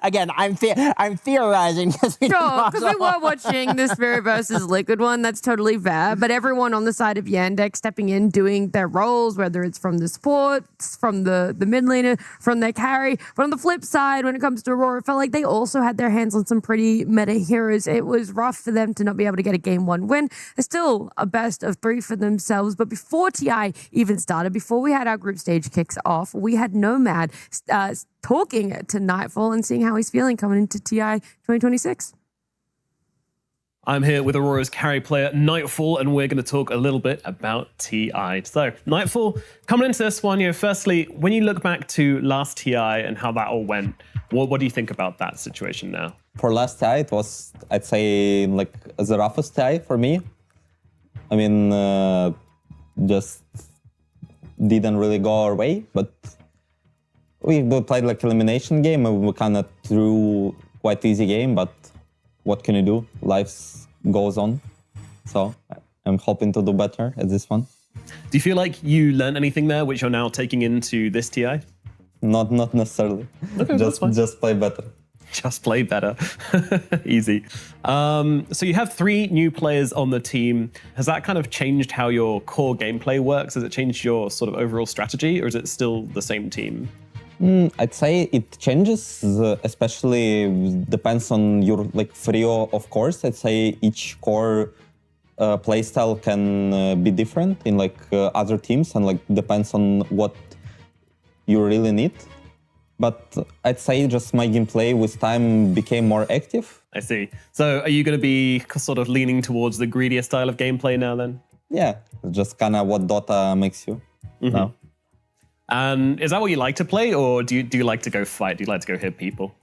again. I'm theorizing because we Sure, because we were watching the Spirit versus Liquid one. That's totally fair. But everyone on the side of Yandex stepping in, doing their roles, whether it's from the supports, from the mid laner, from their carry. But on the flip side, when it comes to Aurora, it felt like they also had their hands on some pretty meta heroes. It was rough for them to not be able to get a game 1 win. It's still a best of 3 for themselves. But before TI even started, before we had our group stage kicks off, we had Nomad talking to Nightfall and seeing how he's feeling coming into TI 2026. I'm here with Aurora's carry player, Nightfall, and we're going to talk a little bit about TI. So, Nightfall, coming into this one, firstly, when you look back to last TI and how that all went, what do you think about that situation now? For last TI, it was, I'd say, like the roughest TI for me. I mean, just didn't really go our way, but we played like elimination game and we kind of threw quite easy game, but what can you do? Life goes on. So I'm hoping to do better at this one. Do you feel like you learned anything there which you're now taking into this TI? Not necessarily. Okay, just play better. Just play better. Easy. So you have 3 new players on the team. Has that kind of changed how your core gameplay works? Has it changed your sort of overall strategy, or is it still the same team? I'd say it changes, especially depends on your like trio, of course. I'd say each core playstyle can be different in like other teams, and like depends on what you really need. But I'd say just my gameplay with time became more active. I see. So are you going to be sort of leaning towards the greedier style of gameplay now then? Yeah, just kind of what Dota makes you now. And is that what you like to play, or do you like to go fight? Do you like to go hit people?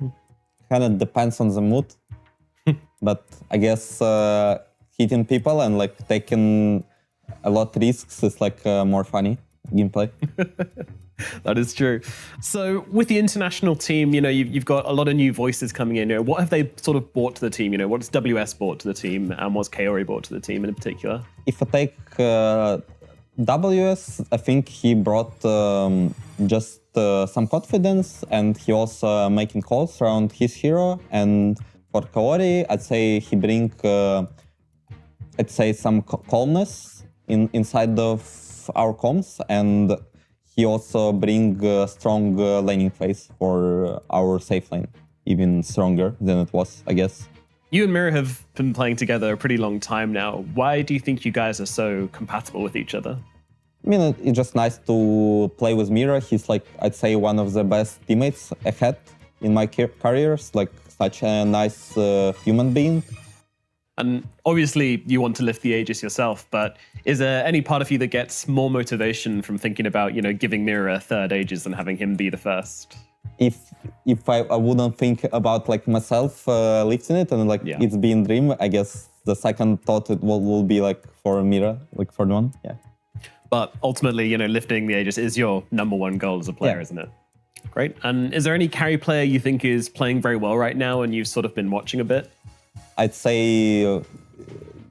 Kind of depends on the mood. But I guess hitting people and like taking a lot of risks is like more funny gameplay. That is true. So with the international team, you've got a lot of new voices coming in. What have they sort of brought to the team? What's WS brought to the team, and what's Kaori brought to the team in particular? If I take WS, I think he brought just some confidence, and he also making calls around his hero. And for Kaori, I'd say he bring, some calmness inside of our comms, and he also bring a strong laning phase for our safe lane, even stronger than it was, I guess. You and Mira have been playing together a pretty long time now. Why do you think you guys are so compatible with each other? I mean, it's just nice to play with Mira. He's like, I'd say, one of the best teammates I had in my careers. Like, such a nice human being. And obviously, you want to lift the Aegis yourself, but is there any part of you that gets more motivation from thinking about, giving Mira a 3rd Aegis and having him be the first? If I wouldn't think about like myself lifting it and like it's been dream, I guess the second thought it will be like for Mira, like for the one, yeah. But ultimately, lifting the Aegis is your #1 goal as a player, isn't it? Great. And is there any carry player you think is playing very well right now and you've sort of been watching a bit? I'd say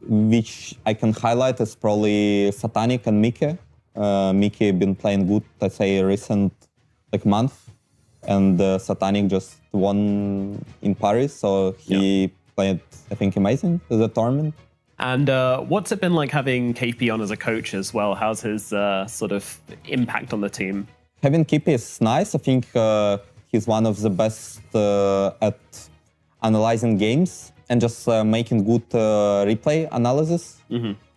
which I can highlight is probably Satanic and Mickey. Mickey been playing good, I'd say, recent like month. And Satanic just won in Paris, so he played, I think, amazing at the tournament. And what's it been like having KP on as a coach as well? How's his sort of impact on the team? Having KP is nice. I think he's one of the best at analyzing games and just making good replay analysis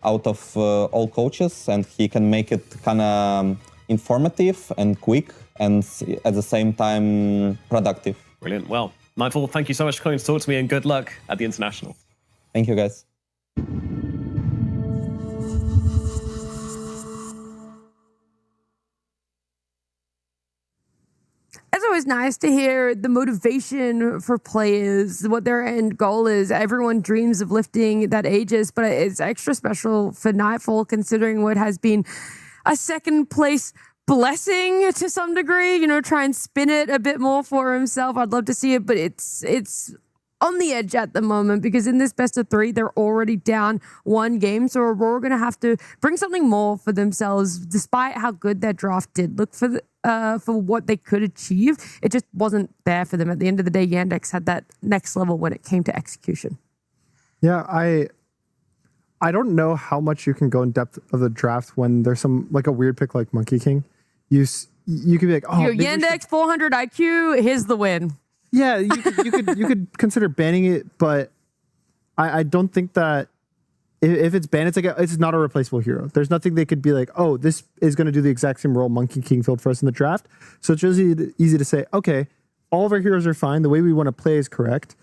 out of all coaches. And he can make it kind of informative and quick and at the same time productive. Brilliant. Well, Nightfall, thank you so much for coming to talk to me and good luck at the International. Thank you, guys. It's always nice to hear the motivation for players, what their end goal is. Everyone dreams of lifting that Aegis, but it's extra special for Nightfall considering what has been a 2nd place blessing to some degree, try and spin it a bit more for himself. I'd love to see it, but it's on the edge at the moment because in this best of 3, they're already down 1 game. So Aurora going to have to bring something more for themselves, despite how good their draft did look for what they could achieve. It just wasn't there for them. At the end of the day, Yandex had that next level when it came to execution. Yeah, I don't know how much you can go in depth of the draft when there's some like a weird pick like Monkey King. You could be like, oh, Yandex 400 IQ, here's the win. Yeah, you could consider banning it, but I don't think that if it's banned, it's not a replaceable hero. There's nothing they could be like, oh, this is going to do the exact same role Monkey King filled for us in the draft. So it's really easy to say, okay, all of our heroes are fine. The way we want to play is correct.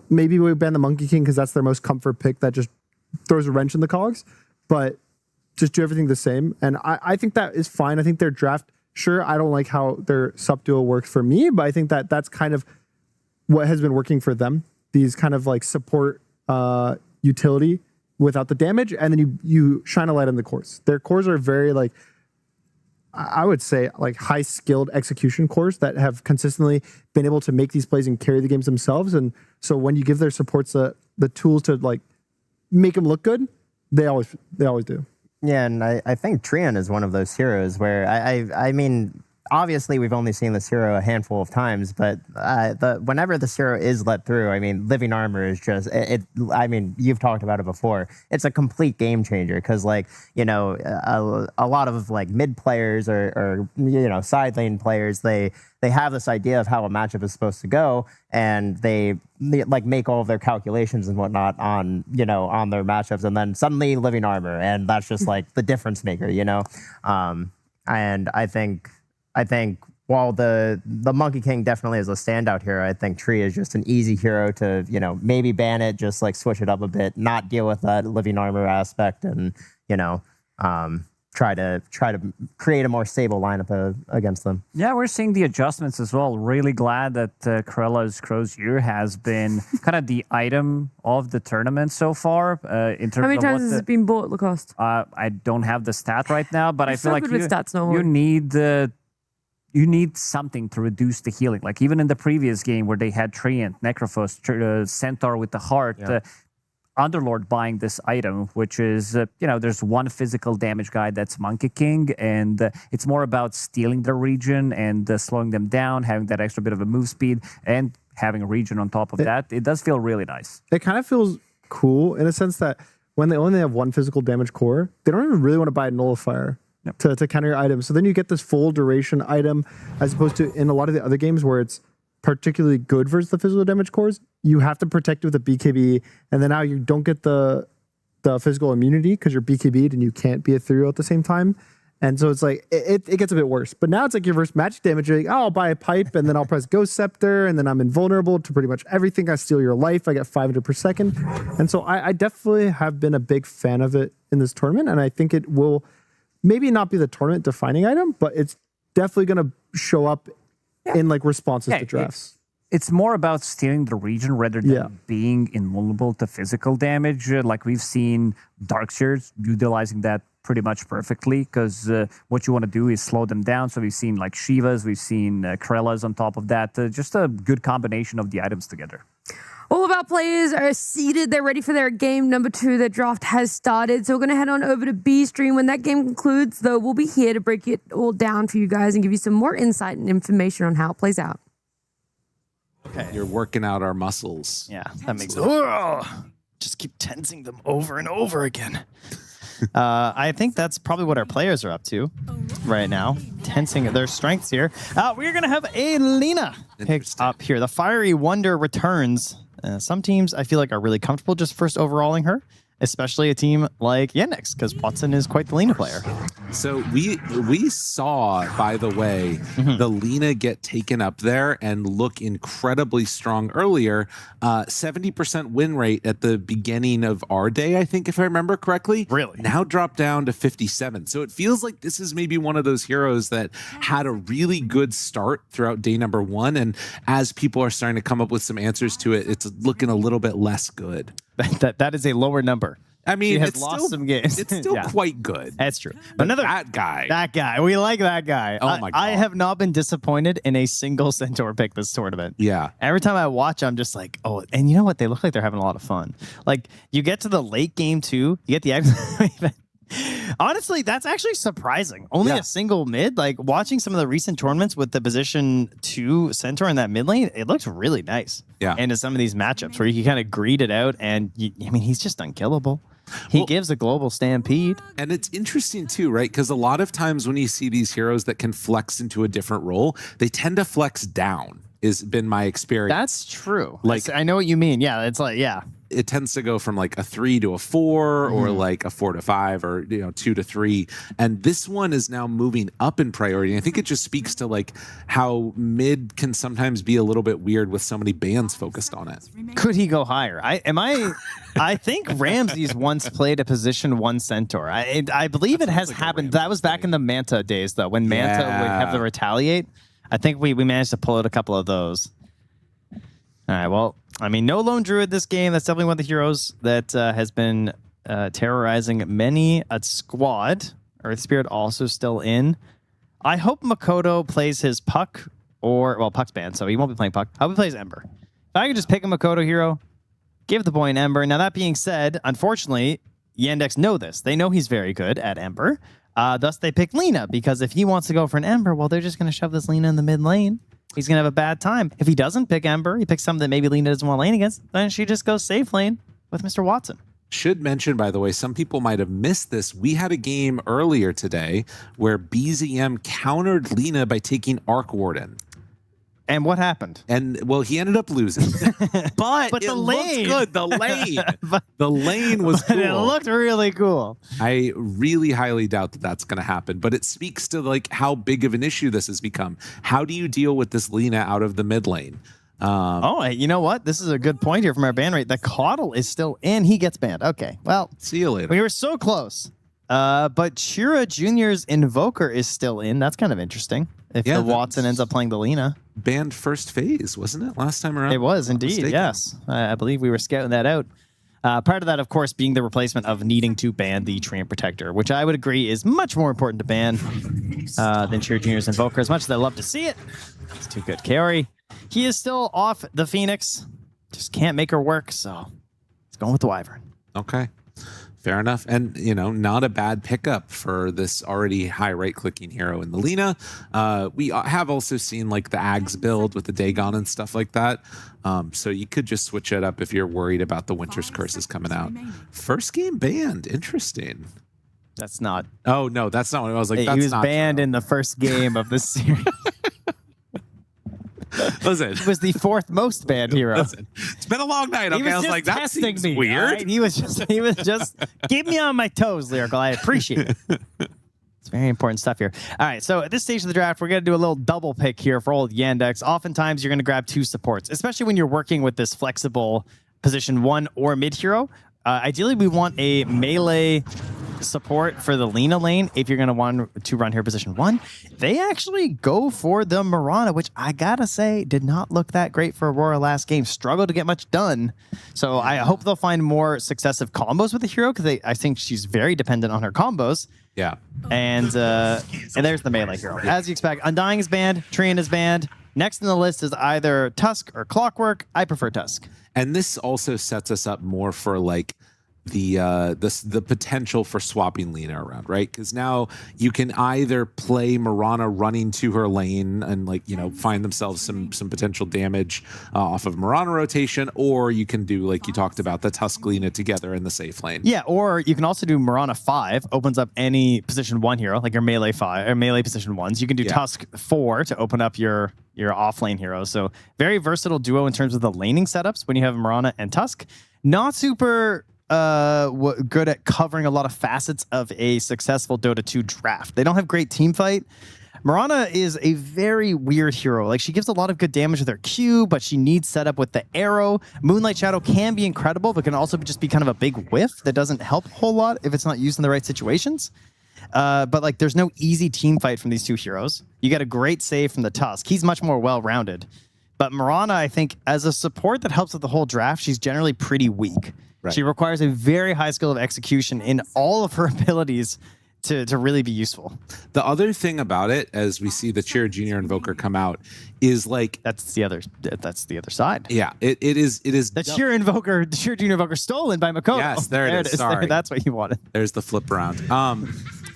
Maybe we ban the Monkey King because that's their most comfort pick that just throws a wrench in the cogs, but just do everything the same. And I think that is fine. I think their draft, sure, I don't like how their sub duo works for me, but I think that that's kind of what has been working for them. These kind of like support utility without the damage, and then you shine a light on the cores. Their cores are very like, I would say like high skilled execution cores that have consistently been able to make these plays and carry the games themselves. And so when you give their supports the tools to like make them look good, they always do. Yeah, and I think Trion is one of those heroes where I mean, obviously we've only seen this hero a handful of times, but whenever this hero is let through, I mean, Living Armor is just I mean, you've talked about it before. It's a complete game changer because, like, you know, a lot of like mid players or you know side lane players, they have this idea of how a matchup is supposed to go, and they like make all of their calculations and whatnot on their matchups, and then suddenly Living Armor, and that's just like the difference maker, you know. And I think while the Monkey King definitely is a standout hero, I think Tree is just an easy hero to, you know, maybe ban it, just like switch it up a bit, not deal with that Living Armor aspect, and, you know, try to create a more stable lineup against them. Yeah, we're seeing the adjustments as well. Really glad that Corella's Crozier has been kind of the item of the tournament so far. In terms How many of times has it been bought, Lacoste? I don't have the stat right now, but I feel like good with stats, no you need something to reduce the healing. Like even in the previous game where they had Treant, Necrophos, Centaur with the heart, Underlord buying this item, which is, there's one physical damage guy that's Monkey King, and it's more about stealing the region and slowing them down, having that extra bit of a move speed, and having a region on top of that. It does feel really nice. It kind of feels cool in a sense that when they only have one physical damage core, they don't even really want to buy a nullifier to counter your item. So then you get this full duration item, as opposed to in a lot of the other games where it's particularly good versus the physical damage cores. You have to protect with a BKB, and then now you don't get the physical immunity because you're BKB'd and you can't be ethereal at the same time. And so it's like, it gets a bit worse. But now it's like your versus magic damage. You're like, oh, I'll buy a pipe, and then I'll press Ghost Scepter, and then I'm invulnerable to pretty much everything. I steal your life. I get 500 per second. And so I definitely have been a big fan of it in this tournament, and I think it will maybe not be the tournament defining item, but it's definitely going to show up in like responses to drafts. It's more about stealing the region rather than being invulnerable to physical damage. Like we've seen Darkseers utilizing that pretty much perfectly, because what you want to do is slow them down. So we've seen like Shivas, we've seen Corellas on top of that. Just a good combination of the items together. All of our players are seated. They're ready for their game number 2. Their draft has started. So we're going to head on over to B Stream. When that game concludes, though, we'll be here to break it all down for you guys and give you some more insight and information on how it plays out. Okay. You're working out our muscles. Yeah, that makes sense. Just keep tensing them over and over again. I think that's probably what our players are up to right now, tensing their strengths here. We're going to have a Lina picked up here. The Fiery Wonder returns. Some teams, I feel like, are really comfortable just first overalling her, especially a team like Yandex, because Watson is quite the Lina player. So we saw, by the way, the Lina get taken up there and look incredibly strong earlier. 70% win rate at the beginning of our day, I think, if I remember correctly. Really? Now dropped down to 57. So it feels like this is maybe one of those heroes that had a really good start throughout day number 1. And as people are starting to come up with some answers to it, it's looking a little bit less good. That is a lower number I mean, She has it's lost still, some games. It's still Yeah. quite good. That's true. But Another that guy. That guy. We like that guy. Oh my I God. have not been disappointed in a single Centaur pick this tournament. Yeah. Every time I watch, I'm just like, oh, and you know what? They look like they're having a lot of fun. Like, you get to the late game too, you get the honestly, that's actually surprising. Only a single mid. Like, watching some of the recent tournaments with the position 2 Centaur in that mid lane, it looks really nice. Yeah. And in some of these matchups where you can kind of greed it out, and he's just unkillable. He gives a global stampede. And it's interesting too, right? Because a lot of times when you see these heroes that can flex into a different role, they tend to flex down, has been my experience. That's true. Like, I know what you mean. Yeah, it's like, yeah. It tends to go from like a 3 to a 4 or like a 4 to 5 or 2 to 3, and this one is now moving up in priority. And I think it just speaks to like how mid can sometimes be a little bit weird with so many bans focused on it. Could he go higher? I think Ramses once played a position 1 Centaur. I believe it has happened. That was back in the Manta days though, when Manta would have the retaliate. I think we managed to pull out a couple of those. All right, well, I mean, no lone druid this game. That's definitely one of the heroes that has been terrorizing many a squad. Earth Spirit also still in. I hope Makoto plays his Puck, Puck's banned, so he won't be playing Puck. I hope he plays Ember. If I could just pick a Makoto hero, give the boy an Ember. Now, that being said, unfortunately, Yandex know this. They know he's very good at Ember. Thus, they pick Lina, because if he wants to go for an Ember, well, they're just going to shove this Lina in the mid lane. He's going to have a bad time. If he doesn't pick Ember, he picks something that maybe Lina doesn't want to lane against, then she just goes safe lane with Mr. Watson. Should mention, by the way, some people might have missed this. We had a game earlier today where BZM countered Lina by taking Arc Warden. And what happened? And well, he ended up losing. but the it lane. looked good. The lane. The lane was cool. It looked really cool. I really highly doubt that that's going to happen, but it speaks to like how big of an issue this has become. How do you deal with this Lina out of the mid lane? You know what? This is a good point here from our ban rate. The Coddle is still in. He gets banned. Okay, well, see you later. We were so close. But Shira Jr.'s Invoker is still in. That's kind of interesting. If the Watson ends up playing the Lina. Banned first phase, wasn't it? Last time around? It was indeed, yes. I believe we were scouting that out. Part of that, of course, being the replacement of needing to ban the Treant Protector, which I would agree is much more important to ban than Shira Jr.'s Invoker. As much as I love to see it, it's too good carry. He is still off the Phoenix. Just can't make her work, so it's going with the Wyvern. Okay. Fair enough. And, not a bad pickup for this already high right-clicking hero in the Lina. We have also seen, like, the Ags build with the Dagon and stuff like that. So you could just switch it up if you're worried about the Winter's Curses coming out. First game banned. Interesting. That's not... Oh, no, that's not what I was like. He that's was not banned in the first game of the series. Listen. He was the fourth most banned hero. Listen, it's been a long night. Okay, I was like, that seems weird. Right? He was just keep me on my toes, Lyrical. I appreciate it. It's very important stuff here. All right, so at this stage of the draft, we're going to do a little double pick here for old Yandex. Oftentimes, you're going to grab two supports, especially when you're working with this flexible position 1 or mid hero. Ideally, we want a melee support for the Lina lane if you're going to want to run here position 1. They actually go for the Mirana, which I gotta say did not look that great for Aurora last game. Struggled to get much done. So I hope they'll find more successive combos with the hero, because I think she's very dependent on her combos. Yeah. And there's the melee hero. As you expect, Undying is banned, Treant is banned. Next in the list is either Tusk or Clockwork. I prefer Tusk. And this also sets us up more for like the potential for swapping Lina around, right? Because now you can either play Mirana running to her lane and find themselves some potential damage off of Mirana rotation, or you can do, like you talked about, the Tusk Lina together in the safe lane. Yeah, or you can also do Mirana 5, opens up any position 1 hero, like your melee 5 or melee position 1s. You can do Tusk 4 to open up your off lane hero. So very versatile duo in terms of the laning setups when you have Mirana and Tusk. Not super good at covering a lot of facets of a successful Dota 2 draft. They don't have great team fight. Mirana is a very weird hero. Like, she gives a lot of good damage with her Q, but she needs setup with the arrow. Moonlight Shadow can be incredible, but can also just be kind of a big whiff that doesn't help a whole lot if it's not used in the right situations. But like, there's no easy team fight from these two heroes. You get a great save from the Tusk. He's much more well-rounded. But Mirana, I think, as a support that helps with the whole draft, she's generally pretty weak. Right. She requires a very high skill of execution in all of her abilities to really be useful. The other thing about it, as we see the Cheer Junior Invoker come out, is like that's the other side. Yeah, it is the Cheer Invoker, the Cheer Junior Invoker stolen by Makoto. Yes, there it is. Sorry, that's what you wanted. There's the flip around.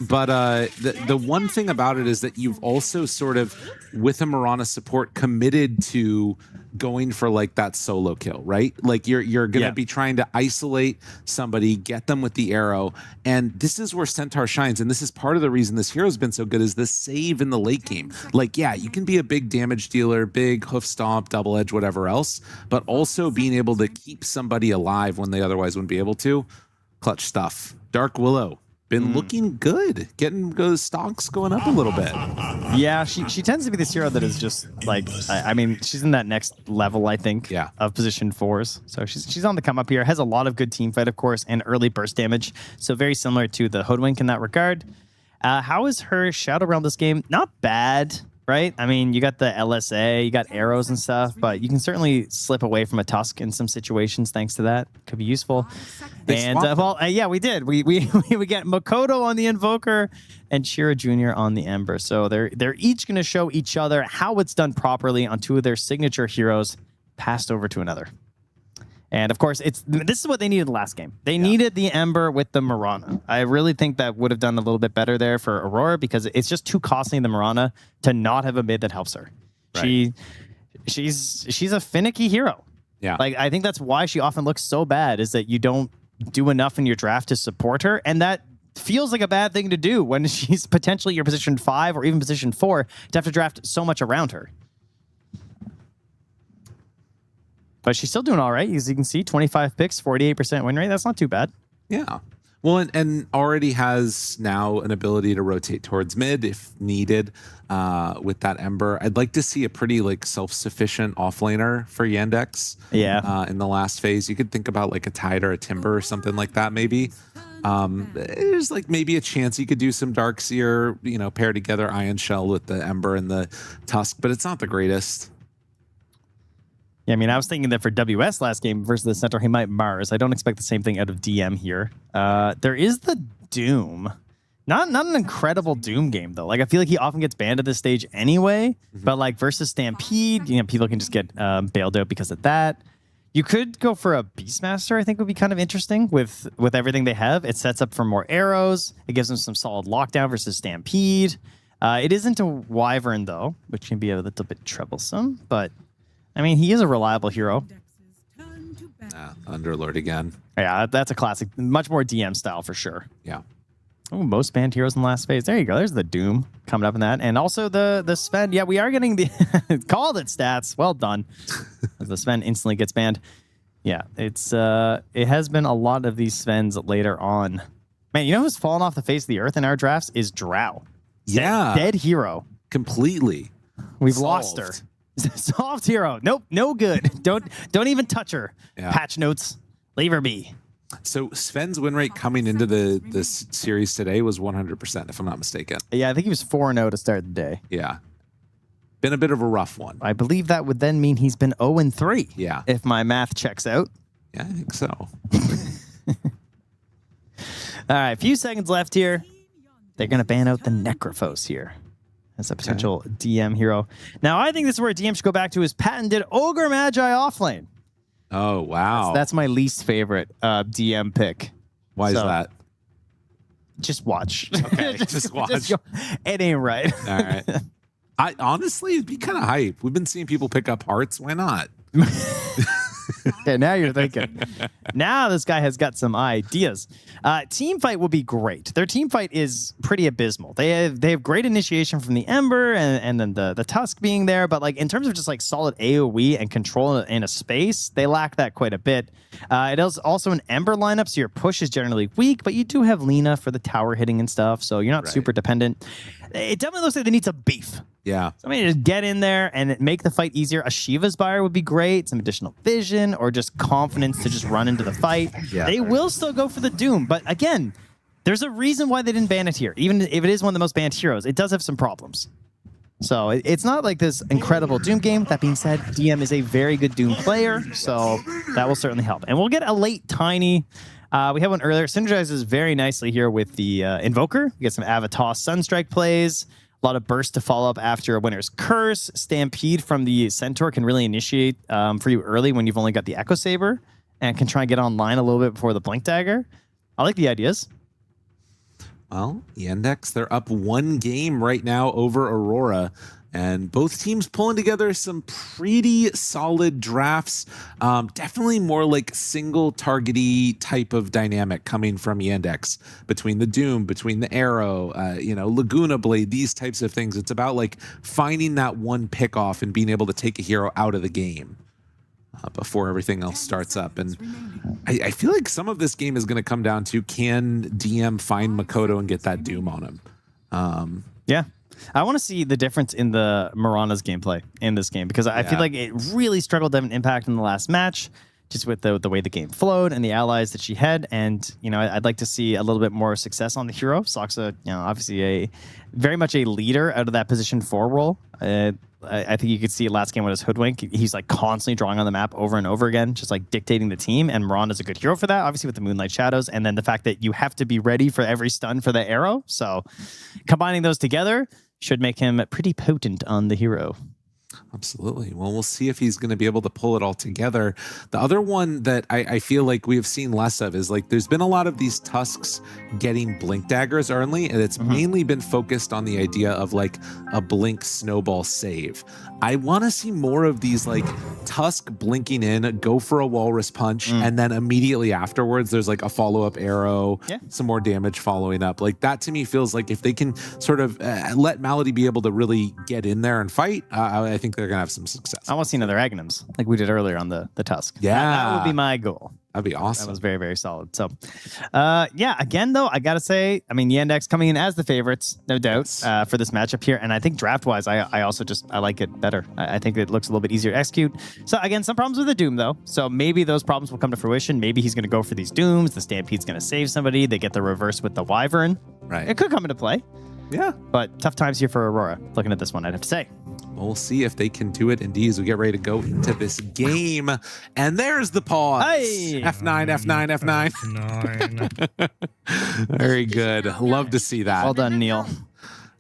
But the one thing about it is that you've also sort of, with a Mirana support, committed to going for like that solo kill, right? Like you're gonna be trying to isolate somebody, get them with the arrow, and this is where Centaur shines. And this is part of the reason this hero's been so good is the save in the late game. Like, yeah, you can be a big damage dealer, big hoof stomp, double edge, whatever else, but also being able to keep somebody alive when they otherwise wouldn't be able to. Clutch stuff. Dark Willow. Been looking good, getting those stocks going up a little bit. Yeah, she tends to be this hero that is just like, I mean, she's in that next level, I think, of position 4s. So she's on the come up here. Has a lot of good team fight, of course, and early burst damage. So very similar to the Hoodwink in that regard. How is her Shadow Realm this game? Not bad, right? I mean, you got the LSA, you got arrows and stuff, but you can certainly slip away from a Tusk in some situations thanks to that. Could be useful. And yeah, we did. We get Makoto on the Invoker and Shira Jr. on the Ember. So they're each going to show each other how it's done properly on two of their signature heroes passed over to another. And of course, this is what they needed last game. They needed the Ember with the Mirana. I really think that would have done a little bit better there for Aurora because it's just too costly in the Mirana to not have a mid that helps her. Right. She's a finicky hero. Yeah. Like I think that's why she often looks so bad is that you don't do enough in your draft to support her, and that feels like a bad thing to do when she's potentially your position 5 or even position 4 to have to draft so much around her. But she's still doing all right. As you can see, 25 picks, 48% win rate. That's not too bad. Yeah. Well, and already has now an ability to rotate towards mid if needed with that Ember. I'd like to see a pretty like self-sufficient offlaner for Yandex. Yeah. In the last phase, you could think about like a Tide or a Timber or something like that maybe. There's like maybe a chance you could do some Darkseer, pair together Ion Shell with the Ember and the Tusk, but it's not the greatest. Yeah, I mean, I was thinking that for WS last game versus the Centaur, he might Mars. I don't expect the same thing out of DM here. There is the Doom. Not an incredible Doom game, though. Like, I feel like he often gets banned at this stage anyway. But, like, versus Stampede, people can just get bailed out because of that. You could go for a Beastmaster, I think would be kind of interesting with everything they have. It sets up for more arrows. It gives them some solid lockdown versus Stampede. It isn't a Wyvern, though, which can be a little bit troublesome, but... I mean, he is a reliable hero. Underlord again. Yeah, that's a classic. Much more DM style for sure. Yeah. Oh, most banned heroes in the last phase. There you go. There's the Doom coming up in that. And also the Sven. Yeah, we are getting the... called it stats. Well done. As the Sven instantly gets banned. Yeah, it has been a lot of these Svens later on. Man, you know who's fallen off the face of the earth in our drafts is Drow. Yeah. Dead hero. Completely. We've lost her. Soft hero. Nope, no good. Don't even touch her. Yeah. Patch notes. Leave her be. So Sven's win rate coming into this series today was 100%, if I'm not mistaken. Yeah, I think he was 4-0 to start the day. Yeah. Been a bit of a rough one. I believe that would then mean he's been 0-3. Yeah. If my math checks out. Yeah, I think so. All right, a few seconds left here. They're going to ban out the Necrophos here as a potential DM hero. Now, I think this is where DM should go back to his patented Ogre Magi offlane. Oh, wow. That's my least favorite DM pick. Why is that? Just watch. Okay, just watch. It ain't right. All right. Honestly, it'd be kind of hype. We've been seeing people pick up hearts. Why not? Yeah, now you're thinking. Now this guy has got some ideas. Team fight will be great. Their team fight is pretty abysmal. They have great initiation from the Ember and then the Tusk being there, but like in terms of just like solid AoE and control in a space, they lack that quite a bit. It is also an Ember lineup, so your push is generally weak, but you do have Lina for the tower hitting and stuff, so you're not super dependent. It definitely looks like they need some beef. Yeah. Somebody just get in there and make the fight easier. A Shiva's Buyer would be great. Some additional vision or just confidence to just run into the fight. Yeah. They will still go for the Doom. But again, there's a reason why they didn't ban it here. Even if it is one of the most banned heroes, it does have some problems. So it's not like this incredible Doom game. That being said, DM is a very good Doom player, so that will certainly help. And we'll get a late Tiny. We had one earlier. Synergizes very nicely here with the Invoker. We get some Avatar Sunstrike plays. A lot of burst to follow up after a Winter's Curse. Stampede from the Centaur can really initiate for you early when you've only got the Echo Saber and can try and get online a little bit before the Blink Dagger. I like the ideas. Well, Yandex, they're up 1 game right now over Aurora. And both teams pulling together some pretty solid drafts. Definitely more like single targety type of dynamic coming from Yandex between the Doom, between the Arrow, Laguna Blade, these types of things. It's about like finding that one pick off and being able to take a hero out of the game before everything else starts up. And I feel like some of this game is going to come down to, can DM find Makoto and get that Doom on him? Yeah. I want to see the difference in the Mirana's gameplay in this game, because I feel like it really struggled to have an impact in the last match, just with the way the game flowed and the allies that she had. And, I'd like to see a little bit more success on the hero. Saksa, obviously very much a leader out of that position 4 role. I think you could see last game with his Hoodwink. He's like constantly drawing on the map over and over again, just like dictating the team. And Mirana's a good hero for that, obviously with the Moonlight Shadows. And then the fact that you have to be ready for every stun for the arrow. So combining those together should make him pretty potent on the hero. Absolutely. Well, we'll see if he's going to be able to pull it all together. The other one that I feel like we have seen less of is like there's been a lot of these Tusks getting Blink Daggers early, and it's mainly been focused on the idea of like a Blink snowball save. I want to see more of these like Tusk blinking in, go for a Walrus Punch, and then immediately afterwards there's like a follow-up arrow, some more damage following up. Like that to me feels like if they can sort of let Malady be able to really get in there and fight, I think they're going to have some success. I want to see another Agnums like we did earlier on the Tusk. Yeah. That would be my goal. That'd be awesome. That was very, very solid. So, again, though, I got to say, I mean, Yandex coming in as the favorites, no doubt, for this matchup here. And I think draft-wise, I also I like it better. I think it looks a little bit easier to execute. So, again, some problems with the Doom, though. So maybe those problems will come to fruition. Maybe he's going to go for these Dooms. The Stampede's going to save somebody. They get the reverse with the Wyvern. Right. It could come into play. Yeah. But tough times here for Aurora, looking at this one, I'd have to say. We'll see if they can do it indeed as we get ready to go into this game. And there's the pause. Hey. F9, F9, F9. Very good. Love to see that. Well done, Neil.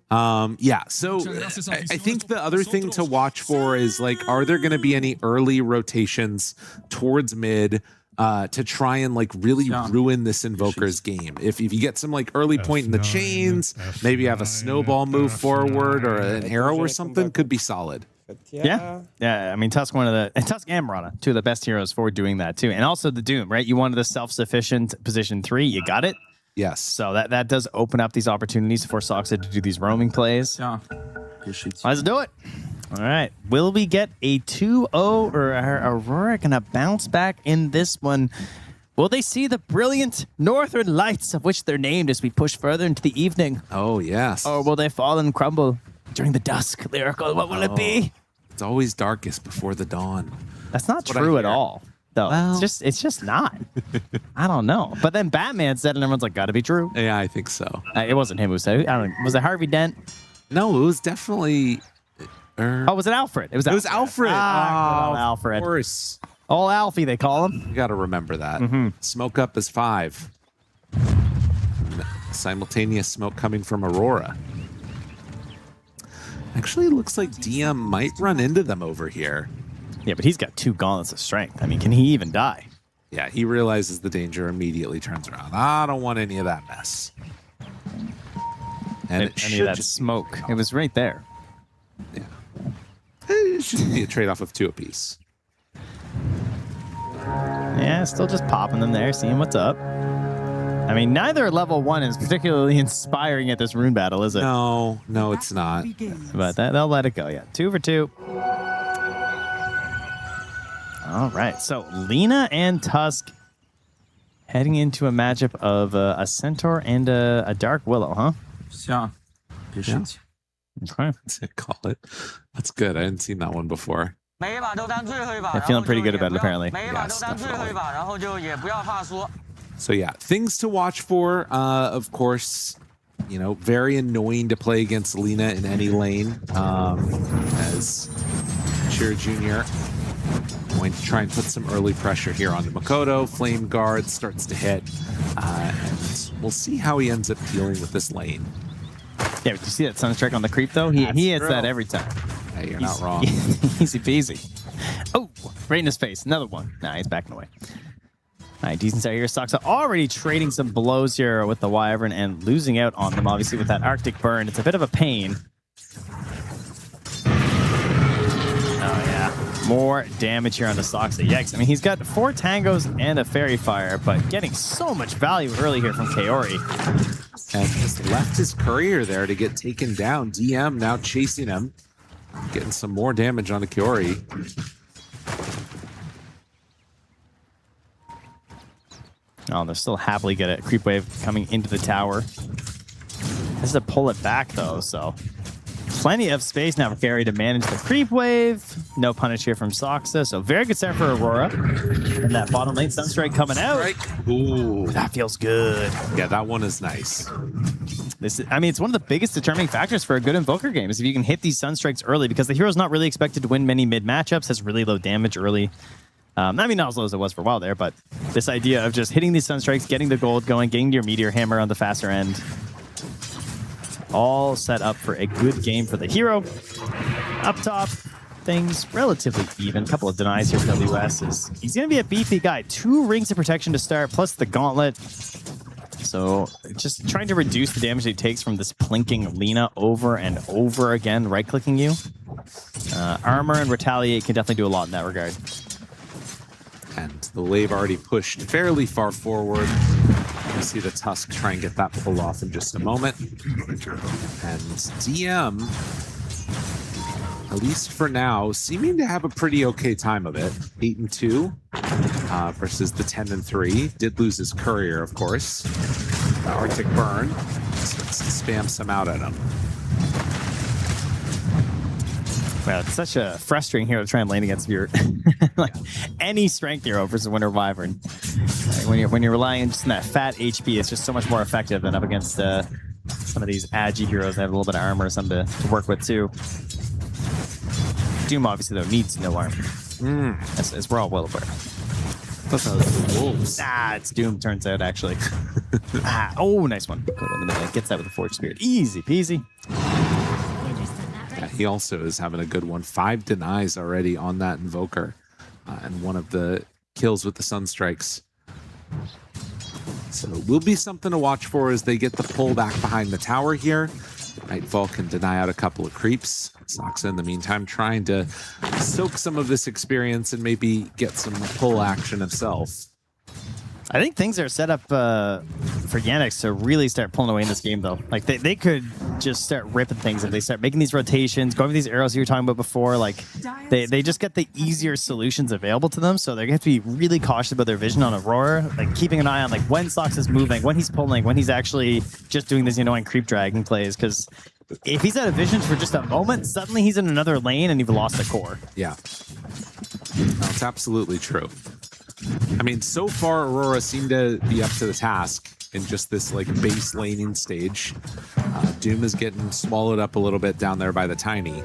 So I think the other thing to watch for is like, are there going to be any early rotations towards mid to try and like really ruin this Invoker's game? If you get some like early point in the chains, maybe you have a snowball move forward or an arrow or something, could be solid. Yeah. I mean, Tusk and Mirana, 2 of the best heroes for doing that too. And also the Doom, right? You wanted the self-sufficient position 3, you got it. Yes. So that does open up these opportunities for Saksa to do these roaming plays. Let's do it. All right. Will we get a 2-0 or are Aurora going to bounce back in this one? Will they see the brilliant northern lights of which they're named as we push further into the evening? Oh, yes. Or will they fall and crumble during the dusk? Lyrical, what will it be? It's always darkest before the dawn. That's not true at all, though. Well. It's just not. I don't know. But then Batman said it, and everyone's like, gotta be true. Yeah, I think so. It wasn't him who said it. I don't know. Was it Harvey Dent? No, it was definitely... was it Alfred? It was Alfred. Alfred. Of course. All Alfie, they call him. You got to remember that. Smoke up is 5. Simultaneous smoke coming from Aurora. Actually, it looks like DM might run into them over here. Yeah, but he's got 2 gauntlets of strength. I mean, can he even die? Yeah, he realizes the danger, immediately turns around. I don't want any of that mess. And it any of that smoke. It was right there. Yeah. It should be a trade-off of 2 apiece. Yeah, still just popping them there, seeing what's up. I mean, neither level 1 is particularly inspiring at this rune battle, is it? No, it's not. But they'll let it go, yeah. 2 for 2. All right, so Lina and Tusk heading into a matchup of a Centaur and a Dark Willow, huh? Yeah. Okay. Call it. That's good. I hadn't seen that one before. They're feeling pretty good about it, apparently. Yes, so yeah, things to watch for. Of course, you know, very annoying to play against Lina in any lane. As Shira Jr. going to try and put some early pressure here onto Makoto. Flame Guard starts to hit. And we'll see how he ends up dealing with this lane. Yeah, but you see that Sunstrike on the creep, though? He hits that every time. Hey, you're not wrong. Easy peasy. Oh, right in his face. Another one. Nah, he's backing away. All right, decent start here. Soxa already trading some blows here with the Wyvern and losing out on them, obviously, with that Arctic Burn. It's a bit of a pain. Oh, yeah. More damage here on the Soxa. Yikes. I mean, he's got 4 Tangos and a Fairy Fire, but getting so much value early here from Kaori. And just left his courier there to get taken down. DM now chasing him. Getting some more damage onto Kaori. Oh, they're still happily get a creep wave coming into the tower. This is to pull it back, though, so plenty of space now for Gary to manage the creep wave. No punish here from Soxa, so very good start for Aurora. And that bottom lane Sunstrike coming out. Ooh, that feels good. Yeah, that one is nice. I mean, it's one of the biggest determining factors for a good Invoker game is if you can hit these Sunstrikes early, because the hero's not really expected to win many mid matchups, has really low damage early. I mean, not as low as it was for a while there, but this idea of just hitting these Sunstrikes, getting the gold going, getting your Meteor Hammer on the faster end, all set up for a good game for the hero. Up top, things relatively even. Couple of denies here for WS. He's going to be a beefy guy. 2 rings of protection to start, plus the gauntlet. So just trying to reduce the damage it takes from this plinking Lina over and over again, right-clicking you. Armor and Retaliate can definitely do a lot in that regard. And the wave already pushed fairly far forward. We'll see the Tusk try and get that pull off in just a moment. And DM, at least for now, seeming to have a pretty okay time of it. 8-2 versus the 10-3. Did lose his courier, of course. The Arctic Burn starts to spam some out at him. Well, it's such a frustrating hero to try and lane against your like any strength hero versus Winter Wyvern. Like when you're relying just on that fat HP, it's just so much more effective than up against some of these agi heroes that have a little bit of armor or something to work with too. Doom obviously though needs no armor. As we're all well aware. Wolves. It's Doom turns out actually. Oh, nice one. Gets that with the Forge Spirit. Easy peasy. Yeah, he also is having a good one. 5 denies already on that Invoker. And one of the kills with the Sunstrikes. So it will be something to watch for as they get the pull back behind the tower here. Nightfall can deny out a couple of creeps. Soxa, in the meantime, trying to soak some of this experience and maybe get some pull action himself. I think things are set up for Yannick to really start pulling away in this game, though. Like, they could just start ripping things if they start making these rotations, going with these arrows you were talking about before. Like, they just get the easier solutions available to them, so they're going to have to be really cautious about their vision on Aurora, like keeping an eye on like when Sox is moving, when he's pulling, when he's actually just doing these annoying creep dragging plays, because if he's out of vision for just a moment, suddenly he's in another lane and you've lost the core. Yeah. No, it's absolutely true. I mean, so far, Aurora seemed to be up to the task in just this like base laning stage. Doom is getting swallowed up a little bit down there by the Tiny.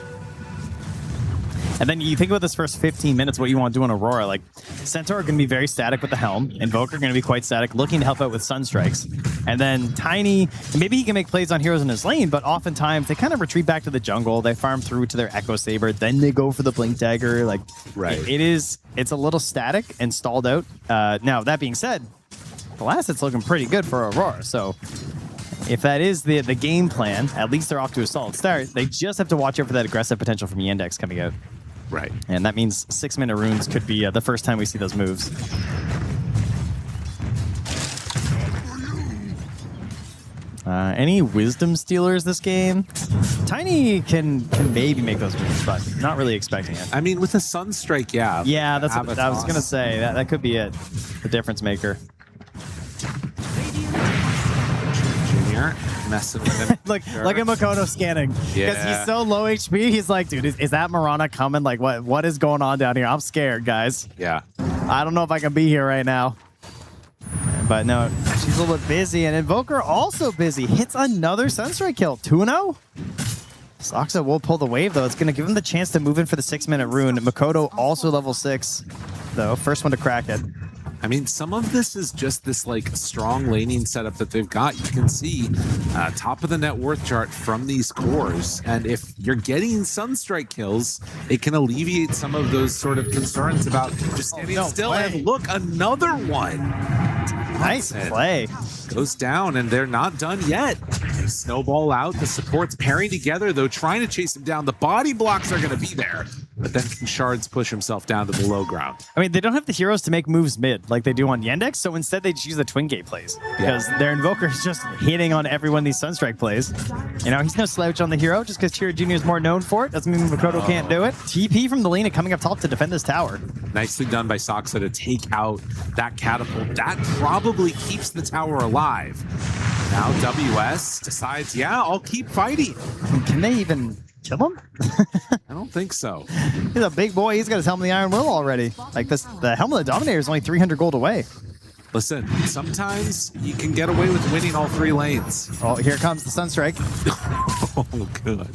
And then you think about this first 15 minutes, what you want to do on Aurora. Like, Centaur are going to be very static with the Helm. Invoker going to be quite static, looking to help out with Sunstrikes. And then Tiny, maybe he can make plays on heroes in his lane, but oftentimes they kind of retreat back to the jungle. They farm through to their Echo Saber, then they go for the Blink Dagger. Like, right. It's a little static and stalled out. Now, that being said, the last hit's looking pretty good for Aurora. So if that is the game plan, at least they're off to a solid start. They just have to watch out for that aggressive potential from Yandex coming out. Right. And that means 6-minute runes could be the first time we see those moves. Any wisdom stealers this game? Tiny can maybe make those moves, but not really expecting it. I mean, with a Sunstrike, yeah. Yeah, that's what I was going to say. That could be it. The difference maker. Junior messing with him. Look at Makoto scanning. Yeah. Because he's so low HP, he's like, dude, is that Mirana coming? Like, what is going on down here? I'm scared, guys. Yeah. I don't know if I can be here right now. But no, she's a little bit busy, and Invoker also busy. Hits another Sunstrike kill. 2-0. Soxa will pull the wave, though. It's going to give him the chance to move in for the 6-minute rune. Makoto also level 6, though. First one to crack it. I mean, some of this is just this like strong laning setup that they've got. You can see top of the net worth chart from these cores. And if you're getting Sunstrike kills, it can alleviate some of those sort of concerns about just standing still. And look, another one. Nice play. Goes down, and they're not done yet. Snowball out. The supports pairing together, though, trying to chase him down. The body blocks are going to be there. But then can Shards push himself down to the low ground? I mean, they don't have the heroes to make moves mid like they do on Yandex, so instead they just use the twin gate plays because their Invoker is just hitting on everyone these Sunstrike plays. You know, he's no slouch on the hero just because Chira Jr. is more known for it. Doesn't mean Makoto can't do it. TP from the Lina coming up top to defend this tower. Nicely done by Soxa to take out that catapult. That probably keeps the tower alive. Now WS decides, yeah, I'll keep fighting. Can they even kill him? I don't think so. He's a big boy. He's got his Helm of the Iron Will already. Like this, the Helm of the Dominator is only 300 gold away. Listen, sometimes you can get away with winning all 3 lanes. Oh, here comes the Sunstrike. Oh, good.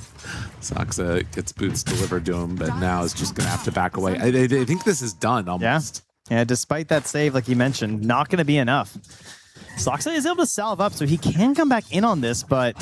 Soxa gets boots delivered to him, but now is just going to have to back away. I think this is done almost. Yeah, despite that save, like you mentioned, not going to be enough. Soxa is able to salve up, so he can come back in on this, but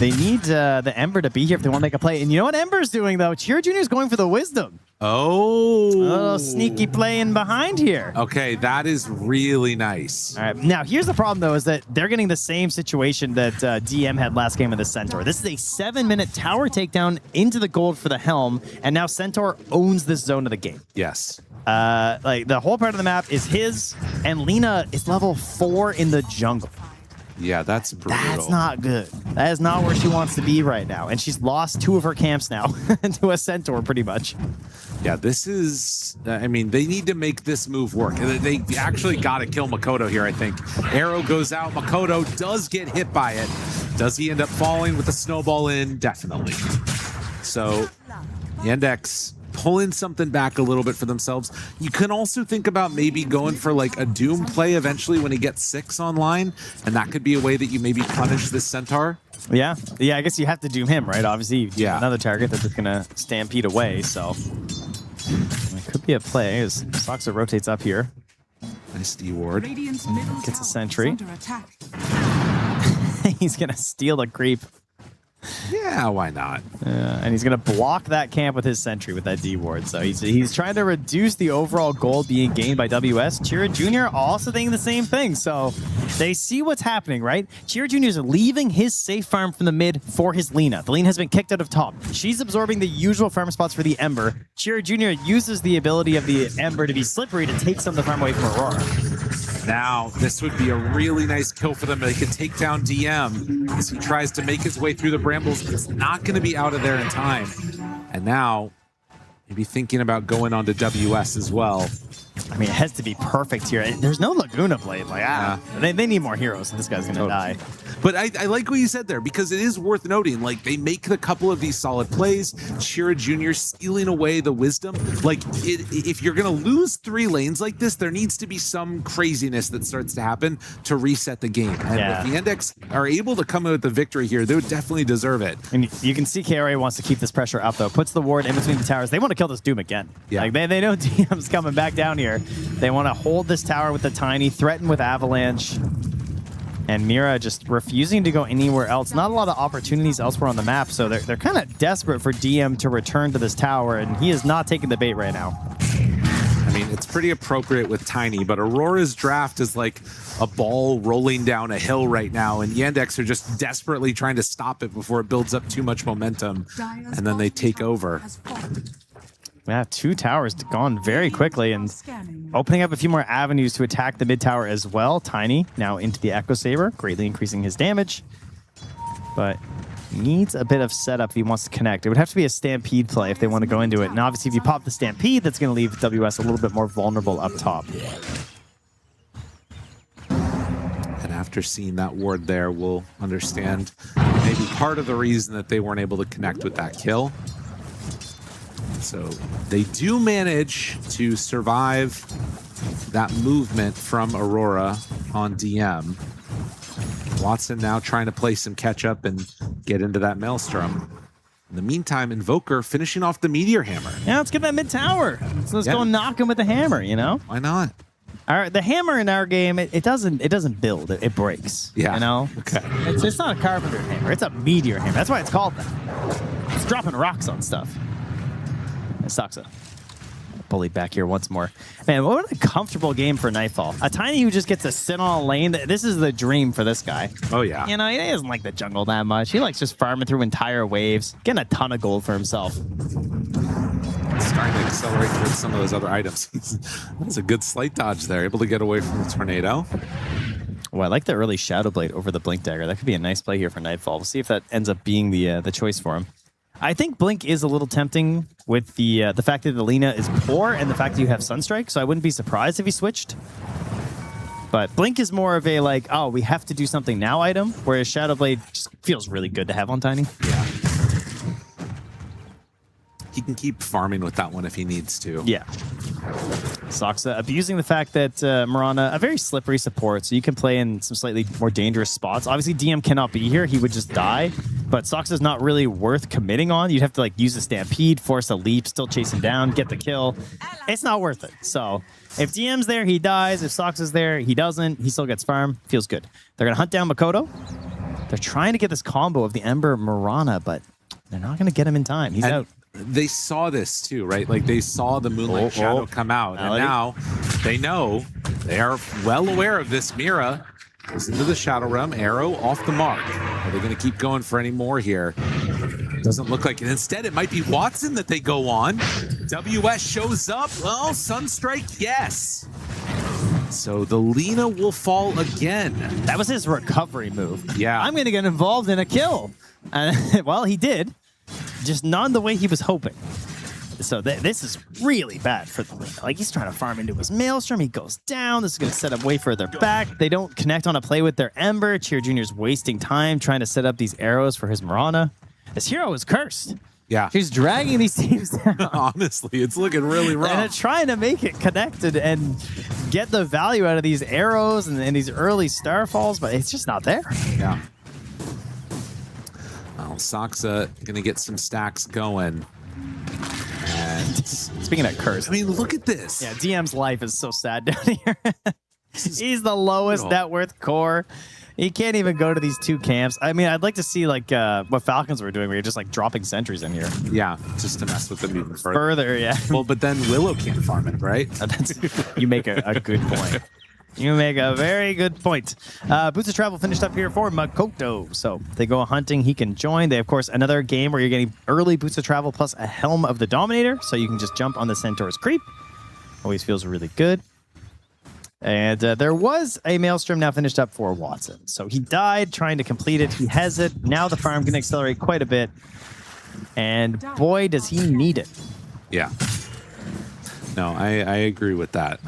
they need the Ember to be here if they want to make a play. And you know what Ember's doing, though? Chira Jr. is going for the Wisdom. Oh. A little sneaky play in behind here. Okay, that is really nice. All right, now here's the problem, though, is that they're getting the same situation that DM had last game of the Centaur. This is a 7-minute tower takedown into the gold for the Helm, and now Centaur owns this zone of the game. Yes. Like the whole part of the map is his, and Lina is level 4 in the jungle. Yeah, that's brutal. That's not good. That is not where she wants to be right now. And she's lost 2 of her camps now to a Centaur, pretty much. Yeah, this is... I mean, they need to make this move work. They actually got to kill Makoto here, I think. Arrow goes out. Makoto does get hit by it. Does he end up falling with the snowball in? Definitely. So, Yandex pulling something back a little bit for themselves. You can also think about maybe going for like a Doom play eventually when he gets 6 online, and that could be a way that you maybe punish this Centaur. Yeah, I guess you have to Doom him, right? Obviously, another target that's just gonna stampede away, so it could be a play as Soxa rotates up here. Nice D-ward. Gets a sentry. He's gonna steal a creep. Yeah, why not? And he's going to block that camp with his sentry with that D-ward. So he's trying to reduce the overall gold being gained by WS. Chira Jr. also thinking the same thing. So they see what's happening, right? Chira Jr. is leaving his safe farm from the mid for his Lina. The Lina has been kicked out of top. She's absorbing the usual farm spots for the Ember. Chira Jr. uses the ability of the Ember to be slippery to take some of the farm away from Aurora. Now, this would be a really nice kill for them. They could take down DM as he tries to make his way through the brambles. It's not going to be out of there in time. And now, maybe thinking about going on to WS as well. I mean, it has to be perfect here. There's no Laguna Blade. Like, they need more heroes, and this guy's going to die. But I like what you said there, because it is worth noting, like, they make a couple of these solid plays. Chira Jr. stealing away the wisdom. Like, if you're going to lose 3 lanes like this, there needs to be some craziness that starts to happen to reset the game. And if the Index are able to come out with the victory here, they would definitely deserve it. And you can see KRA wants to keep this pressure up, though. Puts the ward in between the towers. They want to kill this Doom again. Yeah. Like, they know DM's coming back down here. They want to hold this tower with the Tiny, threaten with Avalanche. And Mira just refusing to go anywhere else. Not a lot of opportunities elsewhere on the map, so they're kind of desperate for DM to return to this tower, and he is not taking the bait right now. I mean, it's pretty appropriate with Tiny, but Aurora's draft is like a ball rolling down a hill right now, and Yandex are just desperately trying to stop it before it builds up too much momentum, and then they take over. Yeah, 2 towers gone very quickly and opening up a few more avenues to attack the mid tower as well. Tiny now into the Echo Saber, greatly increasing his damage, but needs a bit of setup if he wants to connect. It would have to be a Stampede play if they want to go into it. And obviously, if you pop the Stampede, that's going to leave WS a little bit more vulnerable up top. And after seeing that ward there, we'll understand maybe part of the reason that they weren't able to connect with that kill. So they do manage to survive that movement from Aurora on DM. Watson now trying to play some catch up and get into that Maelstrom. In the meantime, Invoker finishing off the Meteor Hammer. Yeah, let's get that mid tower. So let's go and knock him with the hammer, you know? Why not? The hammer in our game, it doesn't build, it breaks. Yeah. You know? Okay. It's not a carpenter hammer, it's a meteor hammer. That's why it's called that. It's dropping rocks on stuff. It sucks. Bullied back here once more. Man, what a comfortable game for Nightfall. A Tiny who just gets to sit on a lane. This is the dream for this guy. Oh, yeah. You know, he doesn't like the jungle that much. He likes just farming through entire waves, getting a ton of gold for himself. Starting to accelerate towards some of those other items. That's a good slight dodge there. Able to get away from the tornado. Oh, I like the early Shadow Blade over the Blink Dagger. That could be a nice play here for Nightfall. We'll see if that ends up being the choice for him. I think Blink is a little tempting with the fact that the Lina is poor and the fact that you have Sunstrike, so I wouldn't be surprised if he switched. But Blink is more of a like, oh, we have to do something now item, whereas Shadow Blade just feels really good to have on Tiny. Yeah. He can keep farming with that one if he needs to. Yeah. Soxa abusing the fact that Mirana, a very slippery support, so you can play in some slightly more dangerous spots. Obviously, DM cannot be here. He would just die. But Soxa's not really worth committing on. You'd have to like use a Stampede, force a leap, still chase him down, get the kill. It's not worth it. So if DM's there, he dies. If Soxa's there, he doesn't. He still gets farm. Feels good. They're going to hunt down Makoto. They're trying to get this combo of the Ember Mirana, but they're not going to get him in time. He's out. They saw this too, right? Like they saw the Moonlight Shadow come out, and now they know, they are well aware of this. Mira goes into the Shadow Realm, arrow off the mark. Are they going to keep going for any more here? Doesn't look like it. Instead, it might be Watson that they go on. WS shows up. Well, Sunstrike, yes. So the Lina will fall again. That was his recovery move. Yeah. I'm going to get involved in a kill. Well, he did. Just not the way he was hoping. So this is really bad for the Lina. Like, he's trying to farm into his Maelstrom. He goes down. This is going to set up way further back. They don't connect on a play with their Ember. Cheer Jr.'s wasting time trying to set up these arrows for his Mirana. This hero is cursed. Yeah. He's dragging these teams down. Honestly, it's looking really rough. And they're trying to make it connected and get the value out of these arrows and these early starfalls, but it's just not there. Yeah. Well, Soxa going to get some stacks going. And speaking of curse, I mean, look at this. Yeah, DM's life is so sad down here. He's the lowest net worth core. He can't even go to these two camps. I mean, I'd like to see like what Falcons were doing, where you're just like dropping sentries in here. Yeah, just to mess with them even further. Further, yeah. Well, but then Willow can't farm it, right? You make a good point. You make a very good point. Boots of Travel finished up here for Makoto. So they go hunting, he can join. They, of course, another game where you're getting early Boots of Travel plus a Helm of the Dominator. So you can just jump on the Centaur's creep. Always feels really good. And there was a Maelstrom now finished up for Watson. So he died trying to complete it. He has it. Now the farm can accelerate quite a bit. And boy, does he need it. Yeah. No, I agree with that.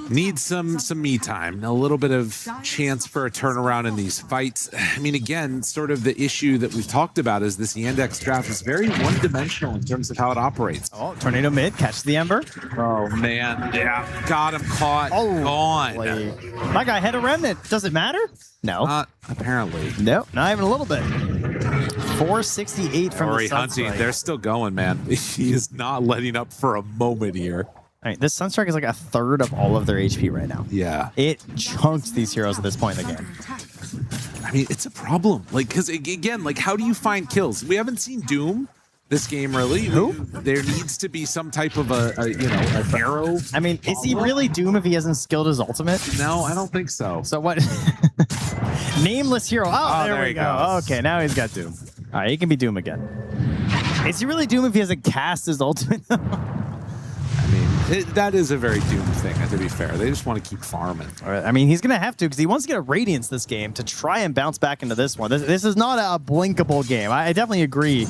Needs some me time, a little bit of chance for a turnaround in these fights. I mean, again, sort of the issue that we've talked about is this Yandex draft is very one-dimensional in terms of how it operates. Oh, Tornado mid, catch the Ember. Oh, man. Yeah, got him caught. Oh, gone. My guy had a remnant. Does it matter? No. Not apparently. Nope, not even a little bit. 468 from Ori the Hunting, Sunstrike. they're still going, man. He is not letting up for a moment here. All right, this Sunstrike is like a third of all of their HP right now. Yeah. It chunks these heroes at this point in the game. I mean, it's a problem. Like, because again, like, how do you find kills? We haven't seen Doom this game, really. Who? There needs to be some type of a arrow. I mean, is he really Doom if he hasn't skilled his ultimate? No, I don't think so. So what? Nameless hero. Oh, there we go. goes. Okay, now he's got Doom. All right, he can be Doom again. Is he really Doom if he hasn't cast his ultimate? That is a very Doom thing, to be fair. They just want to keep farming. All right, I mean, he's going to have to because he wants to get a Radiance this game to try and bounce back into this one. This is not a blinkable game. I definitely agree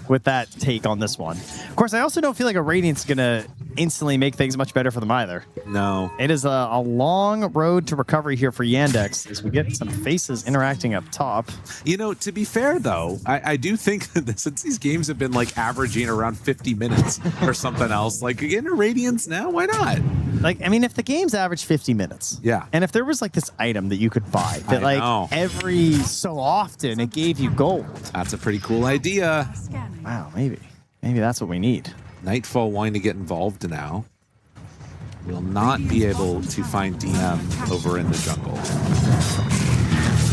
with that take on this one. Of course, I also don't feel like a Radiant's going to instantly make things much better for them either. No. It is a long road to recovery here for Yandex as we get some faces interacting up top. You know, to be fair, though, I do think that since these games have been like averaging around 50 minutes or something else, like again, Radiance now, why not? Like, I mean, if the game's average 50 minutes, yeah, and if there was like this item that you could buy that like every so often it gave you gold, that's a pretty cool idea. Wow, maybe that's what we need. Nightfall wanting to get involved now. Will not be able to find DM over in the jungle.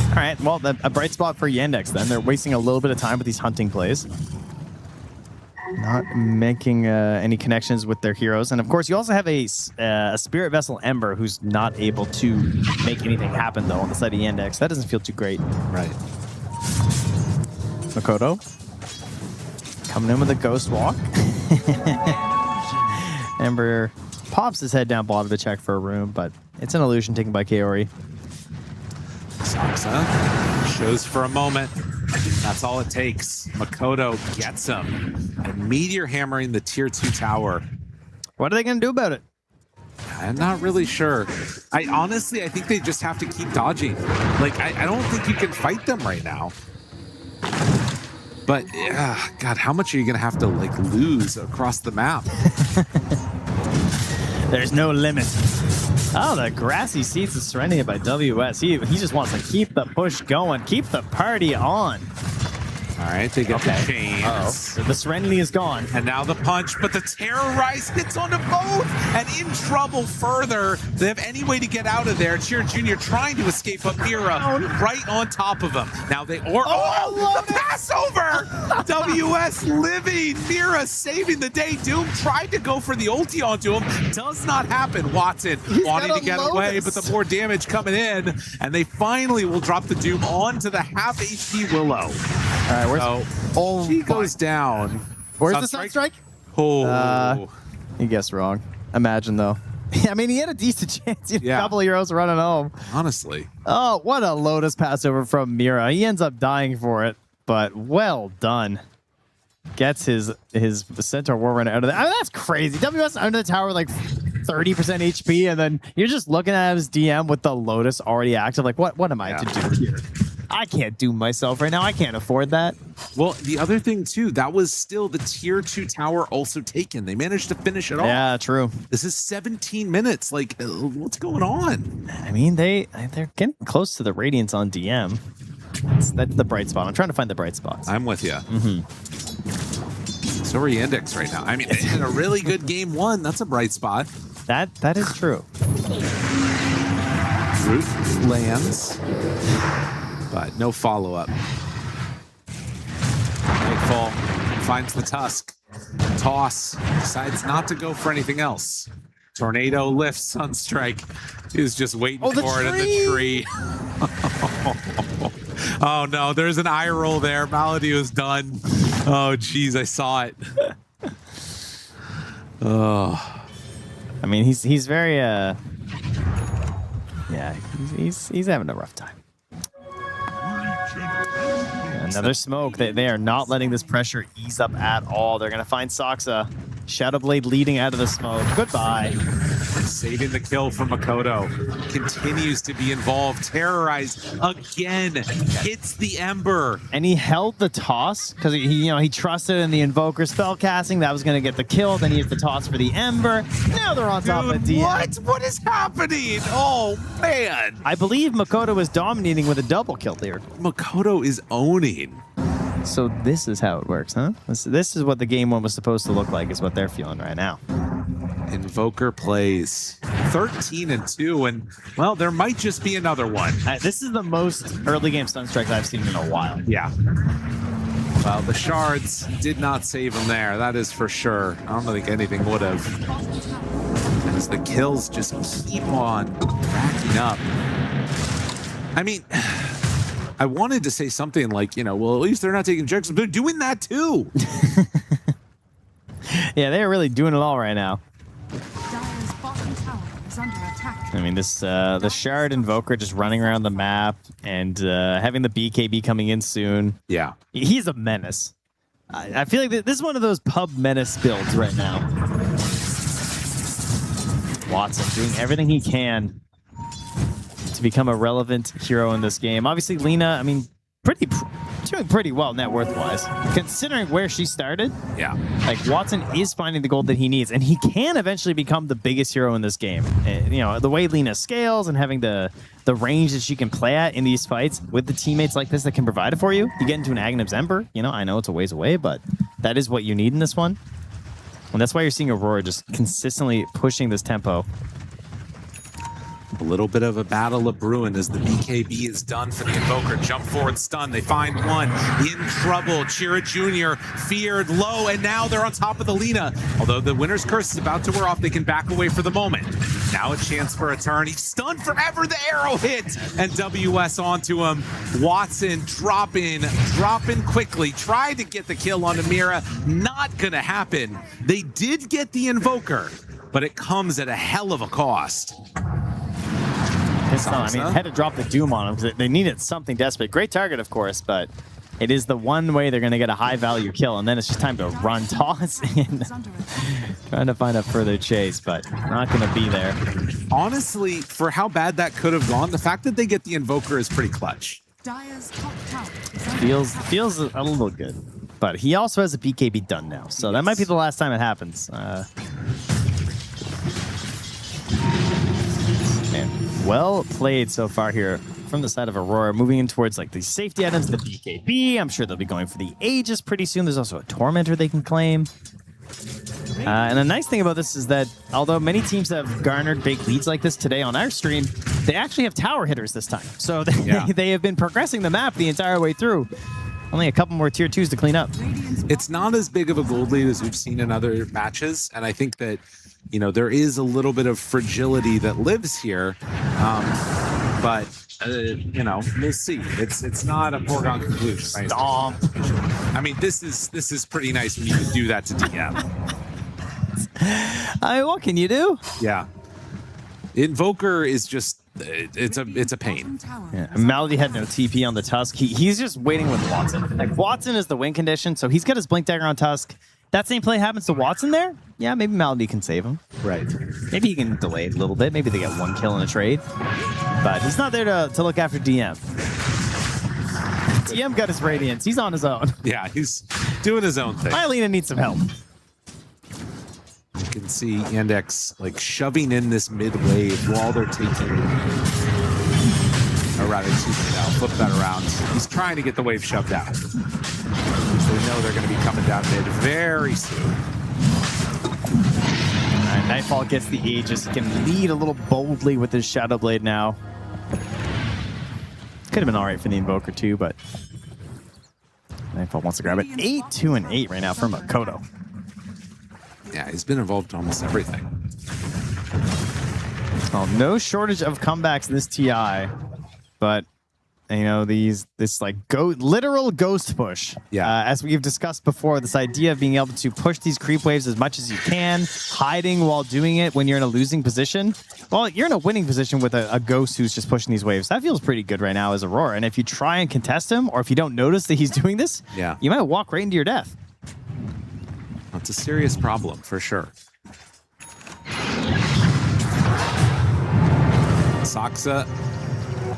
All right, well, a bright spot for Yandex then. They're wasting a little bit of time with these hunting plays. Not making any connections with their heroes. And of course, you also have a Spirit Vessel Ember who's not able to make anything happen, though, on the side of Yandex. That doesn't feel too great. Right. Makoto coming in with a Ghost Walk. Ember pops his head down bottom to check for a room, but it's an illusion taken by Kaori. Saksa shows for a moment. That's all it takes. Makoto gets him. And Meteor hammering the tier 2 tower. What are they going to do about it? I'm not really sure. I think they just have to keep dodging. Like, I don't think you can fight them right now. But, God, how much are you going to have to, like, lose across the map? There's no limit. Oh, the grassy seats of Serenity by WS. He just wants to keep the push going, keep the party on. All right, they get the chains. So the Serenity is gone. And now the punch, but the Terrorize hits onto both and in trouble further. They have any way to get out of there. Cheer Jr. trying to escape, but Mira right on top of him. Now they the Passover! WS living. Mira saving the day. Doom tried to go for the ulti onto him. Does not happen. Watson wanting to get away, but the more damage coming in. And they finally will drop the Doom onto the half HP Willow. All right, she goes down. Where's the Sunstrike? Oh. He guessed wrong. Imagine, though. I mean, he had a decent chance. He had a couple of heroes running home. Honestly. Oh, what a Lotus Passover from Mira. He ends up dying for it, but well done. Gets his Centaur Warrunner out of there. I mean, that's crazy. WS under the tower like 30% HP, and then you're just looking at his DM with the Lotus already active. Like, what am I to do here? I can't do myself right now. I can't afford that. Well, the other thing, too, that was still the tier 2 tower also taken. They managed to finish it off. Yeah, true. This is 17 minutes. Like, what's going on? I mean, they're getting close to the Radiance on DM. That's the bright spot. I'm trying to find the bright spots. I'm with you. So are Yandex right now. I mean, they had a really good game 1. That's a bright spot. That is true. Root lands. But no follow-up. Nightfall finds the Tusk. Toss. Decides not to go for anything else. Tornado lifts Sunstrike. She was just waiting for it in the tree. Oh, no. There's an eye roll there. Malady was done. Oh, jeez. I saw it. Oh. I mean, he's very, yeah, he's having a rough time. Another smoke. They are not letting this pressure ease up at all. They're going to find Saksa. Shadowblade leading out of the smoke. Goodbye. Saving the kill from Makoto. Continues to be involved. Terrorize again. Hits the Ember. And he held the toss because he trusted in the Invoker spell casting. That was going to get the kill. Then he hit the toss for the Ember. Now they're on top of DM. What? What is happening? Oh, man. I believe Makoto was dominating with a double kill there. Makoto is owning. So this is how it works, huh? This is what the game 1 was supposed to look like, is what they're feeling right now. Invoker plays 13-2, and, well, there might just be another one. This is the most early game Sunstrike I've seen in a while. Yeah. Well, the shards did not save him there. That is for sure. I don't think anything would have. As the kills just keep on racking up. I mean, I wanted to say something like, well, at least they're not taking objectives. They're doing that too. Yeah, they're really doing it all right now. Dire's bottom tower is under attack. I mean, the Shard Invoker just running around the map and having the BKB coming in soon. Yeah. He's a menace. I feel like this is one of those pub menace builds right now. Watson doing everything he can to become a relevant hero in this game. Obviously, Lena, I mean, doing pretty well net worth-wise, considering where she started. Yeah. Like, Watson is finding the gold that he needs, and he can eventually become the biggest hero in this game. You know, the way Lena scales and having the range that she can play at in these fights with the teammates like this that can provide it for you. You get into an Agnum's Ember, you know, I know it's a ways away, but that is what you need in this one. And that's why you're seeing Aurora just consistently pushing this tempo. A little bit of a battle of brewing as the BKB is done for the Invoker. Jump forward stun. They find one in trouble. Chira Jr. feared low, and now they're on top of the Lina. Although the Winner's Curse is about to wear off, they can back away for the moment. Now a chance for a turn. He's stunned forever. The arrow hit, and WS onto him. Watson dropping quickly. Tried to get the kill on Amira. Not gonna happen. They did get the Invoker, but it comes at a hell of a cost. I mean, had to drop the Doom on them because they needed something desperate. Great target, of course, but it is the one way they're going to get a high-value kill, and then it's just time to run toss in. Trying to find a further chase, but not going to be there. Honestly, for how bad that could have gone, the fact that they get the Invoker is pretty clutch. Dire's top tower is Feels a little good, but he also has a BKB done now, so that might be the last time it happens. Man, well played so far here from the side of Aurora, moving in towards like the safety items, the BKB. I'm sure they'll be going for the Aegis pretty soon. There's also a Tormentor they can claim. And the nice thing about this is that although many teams have garnered big leads like this today on our stream, they actually have tower hitters this time. So they have been progressing the map the entire way through. Only a couple more tier 2s to clean up. It's not as big of a gold lead as we've seen in other matches, and I think that, you know, there is a little bit of fragility that lives here, but you know, we'll see. It's not a foregone conclusion. Stomp. I mean, this is pretty nice when you can do that to DM. I mean, what can you do? Yeah, Invoker is just it's a pain. Yeah. Malady had no TP on the Tusk. He's just waiting with Watson. Like, Watson is the win condition, so he's got his Blink Dagger on Tusk. That same play happens to Watson there. Yeah, maybe Malady can save him. Right. Maybe he can delay it a little bit. Maybe they get one kill in a trade. But he's not there to look after DM. DM got his Radiance. He's on his own. Yeah, he's doing his own thing. Mylena needs some help. You can see Yandex like shoving in this mid wave while they're taking, or rather, excuse me, now flip that around. He's trying to get the wave shoved out. So we know they're going to be coming down mid very soon. All right, Nightfall gets the Aegis. He can lead a little boldly with his Shadow Blade now. Could have been all right for the Invoker too, but Nightfall wants to grab it. 8-2 and 8 right now for Makoto. Yeah, he's been involved in almost everything. Well, no shortage of comebacks in this TI, but you know, this like literal ghost push. Yeah. As we've discussed before, this idea of being able to push these creep waves as much as you can, hiding while doing it when you're in a losing position. Well, you're in a winning position with a ghost who's just pushing these waves. That feels pretty good right now as Aurora. And if you try and contest him, or if you don't notice that he's doing this, yeah, you might walk right into your death. It's a serious problem for sure. Saksa,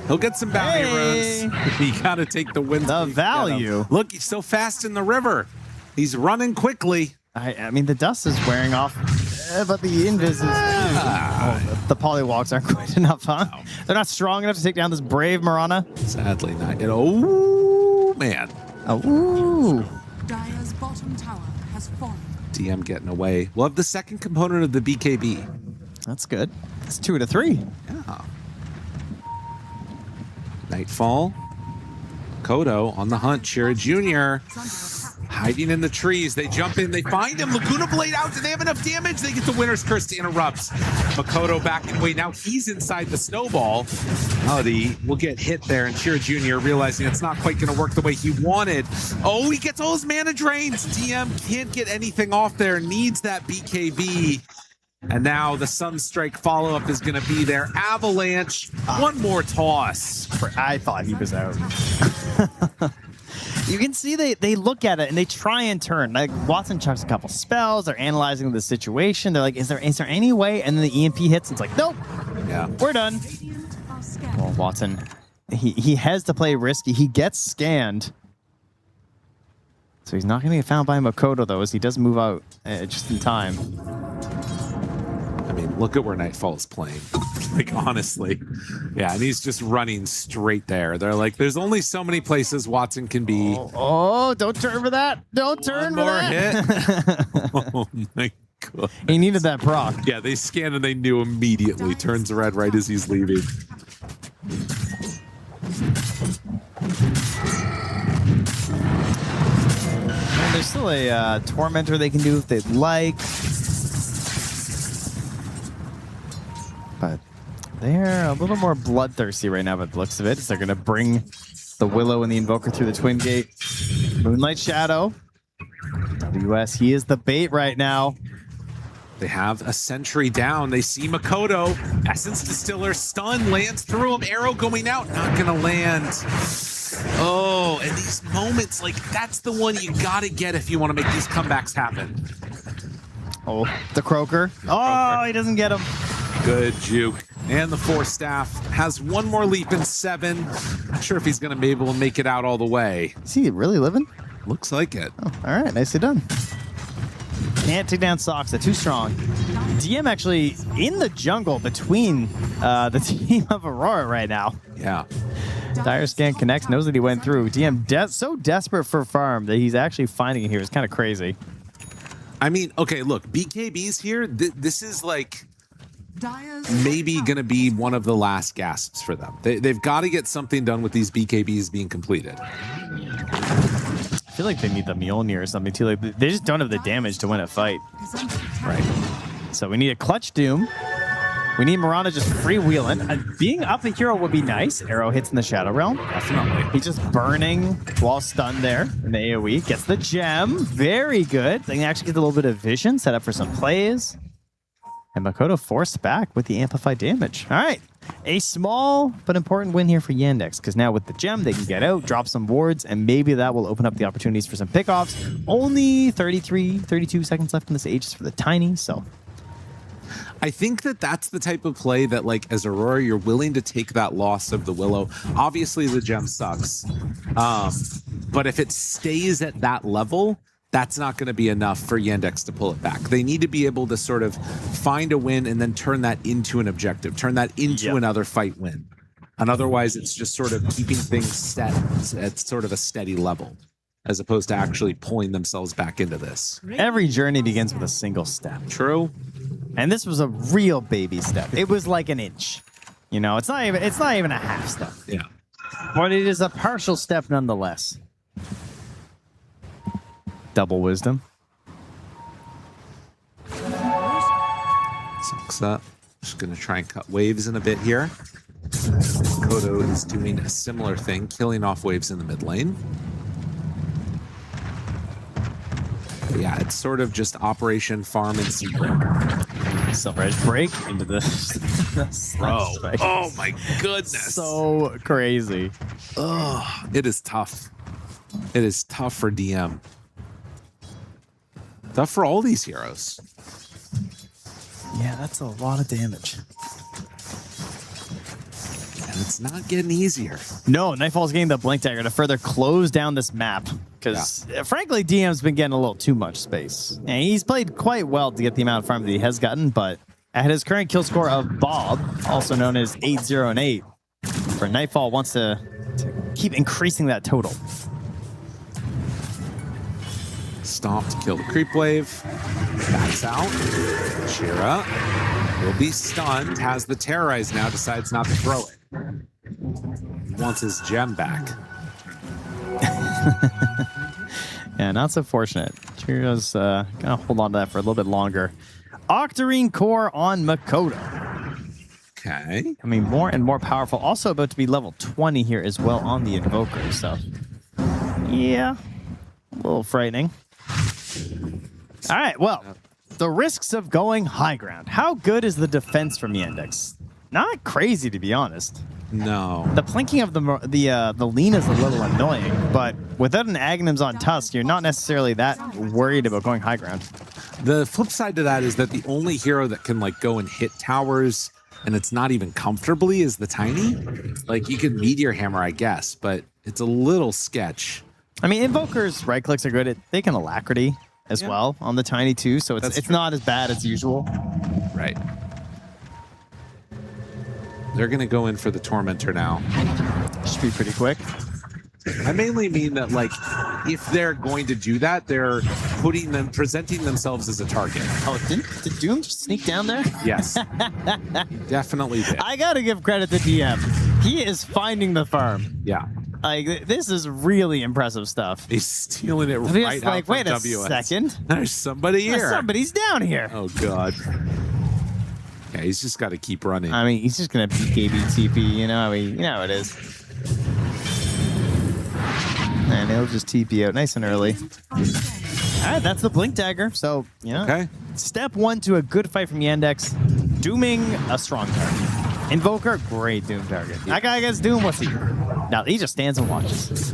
he'll get some bounty runes. You gotta take the wins. The value. Look, he's so fast in the river. He's running quickly. I mean, the dust is wearing off, but the invis is... the polywalks aren't quite enough, huh? No. They're not strong enough to take down this brave Mirana. Sadly not. Oh, man. Oh. Dire's bottom tower has fallen. DM getting away. We'll have the second component of the BKB. That's good. It's 2 to 3. Yeah. Nightfall. Kodo on the hunt. Chira Jr. hiding in the trees. They jump in. They find him. Laguna Blade out. Do they have enough damage? They get the Winner's Curse to interrupt. Makoto backing away. Now he's inside the snowball. Melody will get hit there, and Chira Jr. realizing it's not quite going to work the way he wanted. Oh, he gets all his mana drains. DM can't get anything off there. Needs that BKB. And now the Sunstrike follow-up is going to be there. Avalanche, one more toss. I thought he was out. You can see they look at it and they try and turn. Like Watson chucks a couple spells. They're analyzing the situation. They're like, is there any way? And then the EMP hits. And it's like, nope. Yeah. We're done. Well, Watson, he has to play risky. He gets scanned. So he's not going to get found by Makoto, though, as he does move out just in time. I mean, look at where Nightfall is playing. Like, honestly. Yeah, and he's just running straight there. They're like, there's only so many places Watson can be. Oh, don't turn for that. Don't turn for More that. hit. Oh, my God. He needed that proc. Yeah, they scanned and they knew immediately. Turns red right as he's leaving. And there's still a Tormentor they can do if they'd like. But they're a little more bloodthirsty right now by the looks of it. So they're going to bring the Willow and the Invoker through the Twin Gate. Moonlight Shadow. WS, he is the bait right now. They have a sentry down. They see Makoto. Essence Distiller stun lands through him. Arrow going out. Not going to land. Oh, and these moments, like, that's the one you got to get if you want to make these comebacks happen. Oh, the Croaker. Oh, he doesn't get him. Good juke. And the Force Staff has one more leap in 7. Not sure if he's going to be able to make it out all the way. Is he really living? Looks like it. Oh, all right, nicely done. Can't take down Sox. They're too strong. DM actually in the jungle between the team of Aurora right now. Yeah. Dire Scan connects, knows that he went through. DM so desperate for farm that he's actually finding it here. It's kind of crazy. I mean, okay, look, BKB's here. This is like maybe going to be one of the last gasps for them. They've got to get something done with these BKBs being completed. I feel like they need the Mjolnir or something too. Like they just don't have the damage to win a fight. Right. So we need a clutch doom. We need Mirana just freewheeling. Being up a hero would be nice. Arrow hits in the Shadow Realm. Definitely. He's just burning while stunned there in the AoE. Gets the gem. Very good. They can actually get a little bit of vision, set up for some plays. And Makoto forced back with the amplified damage. All right. A small but important win here for Yandex, because now with the gem, they can get out, drop some wards, and maybe that will open up the opportunities for some pickoffs. Only 32 seconds left in this age for the Tiny, so... I think that's the type of play that, like, as Aurora, you're willing to take that loss of the Willow. Obviously, the gem sucks. But if it stays at that level, that's not going to be enough for Yandex to pull it back. They need to be able to sort of find a win and then turn that into an objective, turn that into another fight win. And otherwise, it's just sort of keeping things set at sort of a steady level, as opposed to actually pulling themselves back into this. Every journey begins with a single step. True. And this was a real baby step. It was like an inch. You know, it's not even a half step. Yeah. But it is a partial step nonetheless. Double wisdom. Sucks up. Just going to try and cut waves in a bit here. Kodo is doing a similar thing, killing off waves in the mid lane. But yeah, it's sort of just Operation Farm and Secret. Silver Edge break into the Bro. Oh my goodness. So crazy. Oh, it is tough. It is tough for DM. Tough for all these heroes. Yeah, that's a lot of damage. And it's not getting easier. No, Nightfall's getting the Blink Dagger to further close down this map. Because, frankly, DM's been getting a little too much space. And he's played quite well to get the amount of farm that he has gotten, but at his current kill score of Bob, also known as 8-0 and 8, for Nightfall wants to keep increasing that total. Stomp to kill the creep wave. Backs out. Shira will be stunned. Has the terrorize now. Decides not to throw it. Wants his gem back. Yeah, not so fortunate. Shira's gonna hold on to that for a little bit longer. Octarine Core on Makoto. Okay. I mean, more and more powerful. Also about to be level 20 here as well on the Invoker. So, yeah, a little frightening. All right, well, the risks of going high ground. How good is the defense from Yandex? not crazy, to be honest. No. The plinking of the Lina's a little annoying, but without an Aghanims on Tusk, you're not necessarily that worried about going high ground. The flip side to that is that the only hero that can like go and hit towers, and it's not even comfortably, is the Tiny. Like you can Meteor Hammer, I guess, but it's a little sketch. I mean, Invokers right clicks are good. They can Alacrity as well on the Tiny too, so it's not as bad as usual. Right. They're going to go in for the Tormentor now. Should be pretty quick. I mainly mean that, like, if they're going to do that, they're presenting themselves as a target. Oh, did Doom just sneak down there? Yes. He definitely did. I got to give credit to DM. He is finding the farm. Yeah. Like, this is really impressive stuff. He's stealing it He's right like, out from wait a WS. second. There's somebody here. Somebody's down here. Oh, God. Yeah, he's just got to keep running. I mean, he's just going to BKB TP, you know how it is. And he'll just TP out nice and early. All right, that's the Blink Dagger. So, Okay. Step one to a good fight from Yandex. Dooming a strong target. Invoker, great Doom target. That guy gets Doom, what's he? Now, he just stands and watches.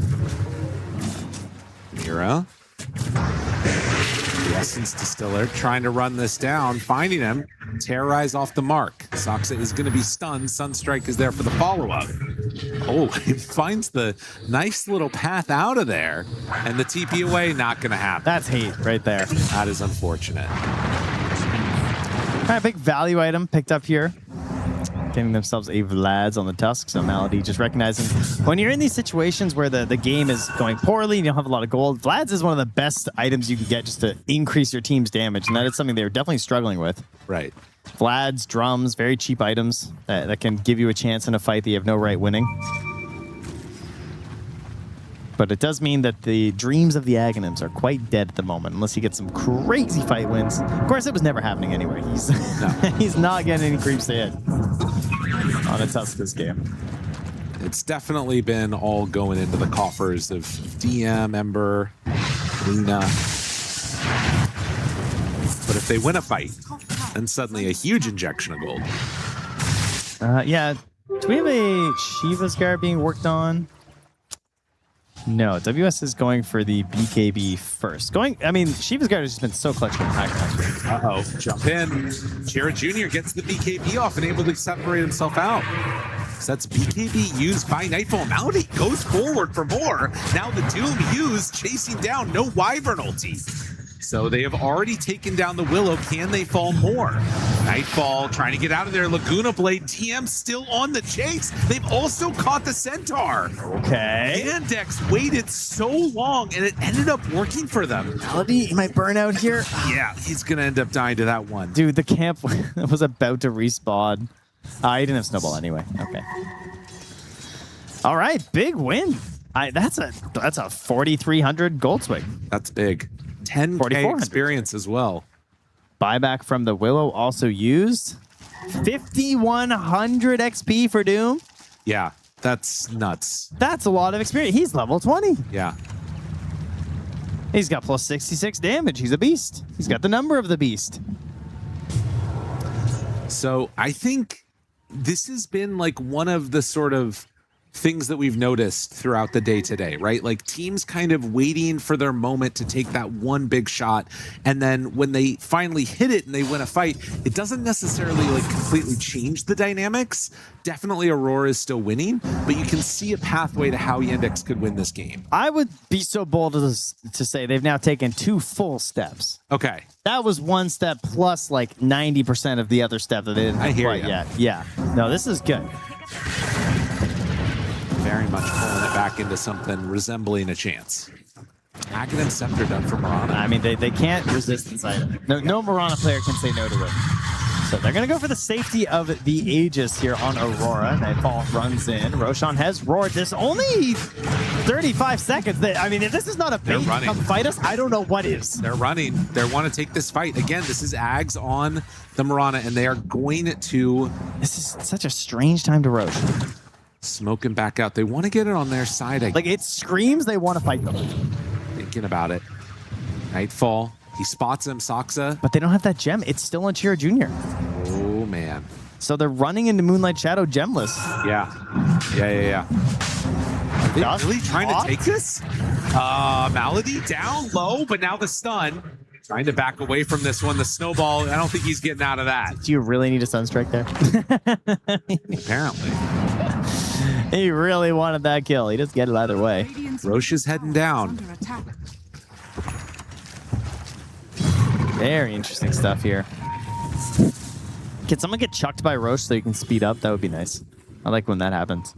Mira. The Essence Distiller trying to run this down, finding him. Terrorize off the mark. Soxa is going to be stunned. Sunstrike is there for the follow-up. Oh, he finds the nice little path out of there. And the TP away, not going to happen. That's hate right there. That is unfortunate. All right, big value item picked up here. Getting themselves a Vlad's on the Tusk. So Malady just recognizing when you're in these situations where the game is going poorly and you don't have a lot of gold, Vlad's is one of the best items you can get just to increase your team's damage. And that is something they're definitely struggling with. Right. Vlad's, drums, very cheap items that can give you a chance in a fight that you have no right winning. But it does mean that the dreams of the Aghanims are quite dead at the moment, unless he gets some crazy fight wins. Of course, it was never happening anyway. He's not getting any creeps to hit on a Tusk this game. It's definitely been all going into the coffers of DM, Ember, Lina. But if they win a fight, then suddenly a huge injection of gold. Yeah. Do we have a Shiva's Guard being worked on? No, WS is going for the BKB first. Shiva's Guard has just been so clutch from high ground. Uh-oh, jump in. Chira Jr. gets the BKB off and able to separate himself out. So that's BKB used by Nightfall. Malady goes forward for more. Now the Doom used, chasing down, no Wyvern ulti. So they have already taken down the Willow. Can they fall more? Nightfall trying to get out of there. Laguna Blade, TM still on the chase. They've also caught the Centaur. Okay. Yandex waited so long, and it ended up working for them. Malady, he might burn out here. Yeah, he's going to end up dying to that one. Dude, the camp was about to respawn. He didn't have Snowball anyway. Okay. All right, big win. That's a 4,300 gold swing. That's big. 10K experience as well. Buyback from the Willow also used. 5,100 XP for Doom. Yeah, that's nuts. That's a lot of experience. He's level 20. Yeah. He's got plus 66 damage. He's a beast. He's got the number of the beast. So I think this has been like one of the sort of things that we've noticed throughout the day today, right? Like teams kind of waiting for their moment to take that one big shot. And then when they finally hit it and they win a fight, it doesn't necessarily like completely change the dynamics. Definitely Aurora is still winning, but you can see a pathway to how Yandex could win this game. I would be so bold to say they've now taken 2 full steps. Okay. That was 1 step plus like 90% of the other step that they didn't have quite yet. Yeah. No, this is good. Very much pulling it back into something resembling a chance. Aghanim Scepter done for Mirana. I mean, they can't resist inside of it. No Mirana player can say no to it. So they're going to go for the safety of the Aegis here on Aurora. Nightfall runs in. Roshan has roared this only 35 seconds. I mean, if this is not a bait to come fight us, I don't know what is. They're running. They want to take this fight. Again, this is Ags on the Mirana, and they are going to... This is such a strange time to Rosh. Smoking back out. They want to get it on their side. Like, it screams they want to fight them. Thinking about it. Nightfall. He spots him, Soxa. But they don't have that gem. It's still on Chira Jr. Oh, man. So they're running into Moonlight Shadow gemless. Yeah. Are they really trying to take this? Malady down low, but now the stun. Trying to back away from this one. The snowball, I don't think he's getting out of that. Do you really need a Sunstrike there? Apparently. He really wanted that kill. He just get it either way. Roche is heading down. Under attack. Very interesting stuff here. Can someone get chucked by Roche so you can speed up? That would be nice. I like when that happens.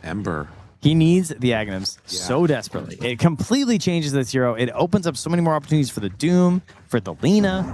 Ember. He needs the Aghanims so desperately. It completely changes this hero. It opens up so many more opportunities for the Doom, for the Lina.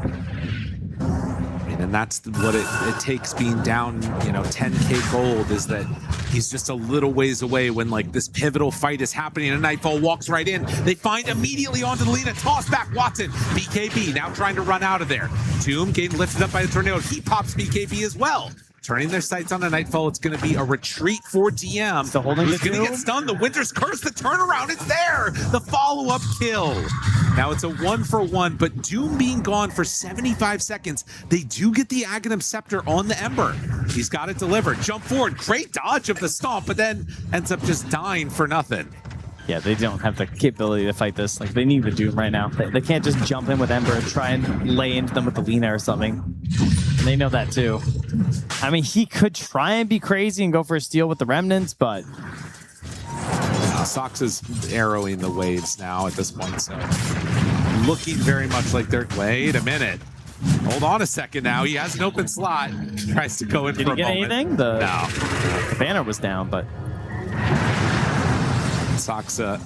And that's what it takes being down, 10k gold, is that he's just a little ways away when like this pivotal fight is happening and Nightfall walks right in. They find immediately onto the Lina, toss back Watson. BKB now trying to run out of there. Doom getting lifted up by the tornado. He pops BKB as well. Turning their sights on a Nightfall. It's going to be a retreat for DM. Still holding Who's going to get stunned? The Winter's Curse, the turnaround, it's there. The follow-up kill. Now it's a 1-for-1, but Doom being gone for 75 seconds, they do get the Aghanim Scepter on the Ember. He's got it delivered. Jump forward. Great dodge of the stomp, but then ends up just dying for nothing. Yeah, they don't have the capability to fight this. Like, they need the Doom right now. They can't just jump in with Ember and try and lay into them with the Lina or something. And they know that too. I mean, he could try and be crazy and go for a steal with the Remnants, but... Sox is arrowing the waves now at this point, so looking very much like they're... Wait a minute. Hold on a second now. He has an open slot. Tries to go in Did for he a get moment. anything? No. The banner was down, but... Soxa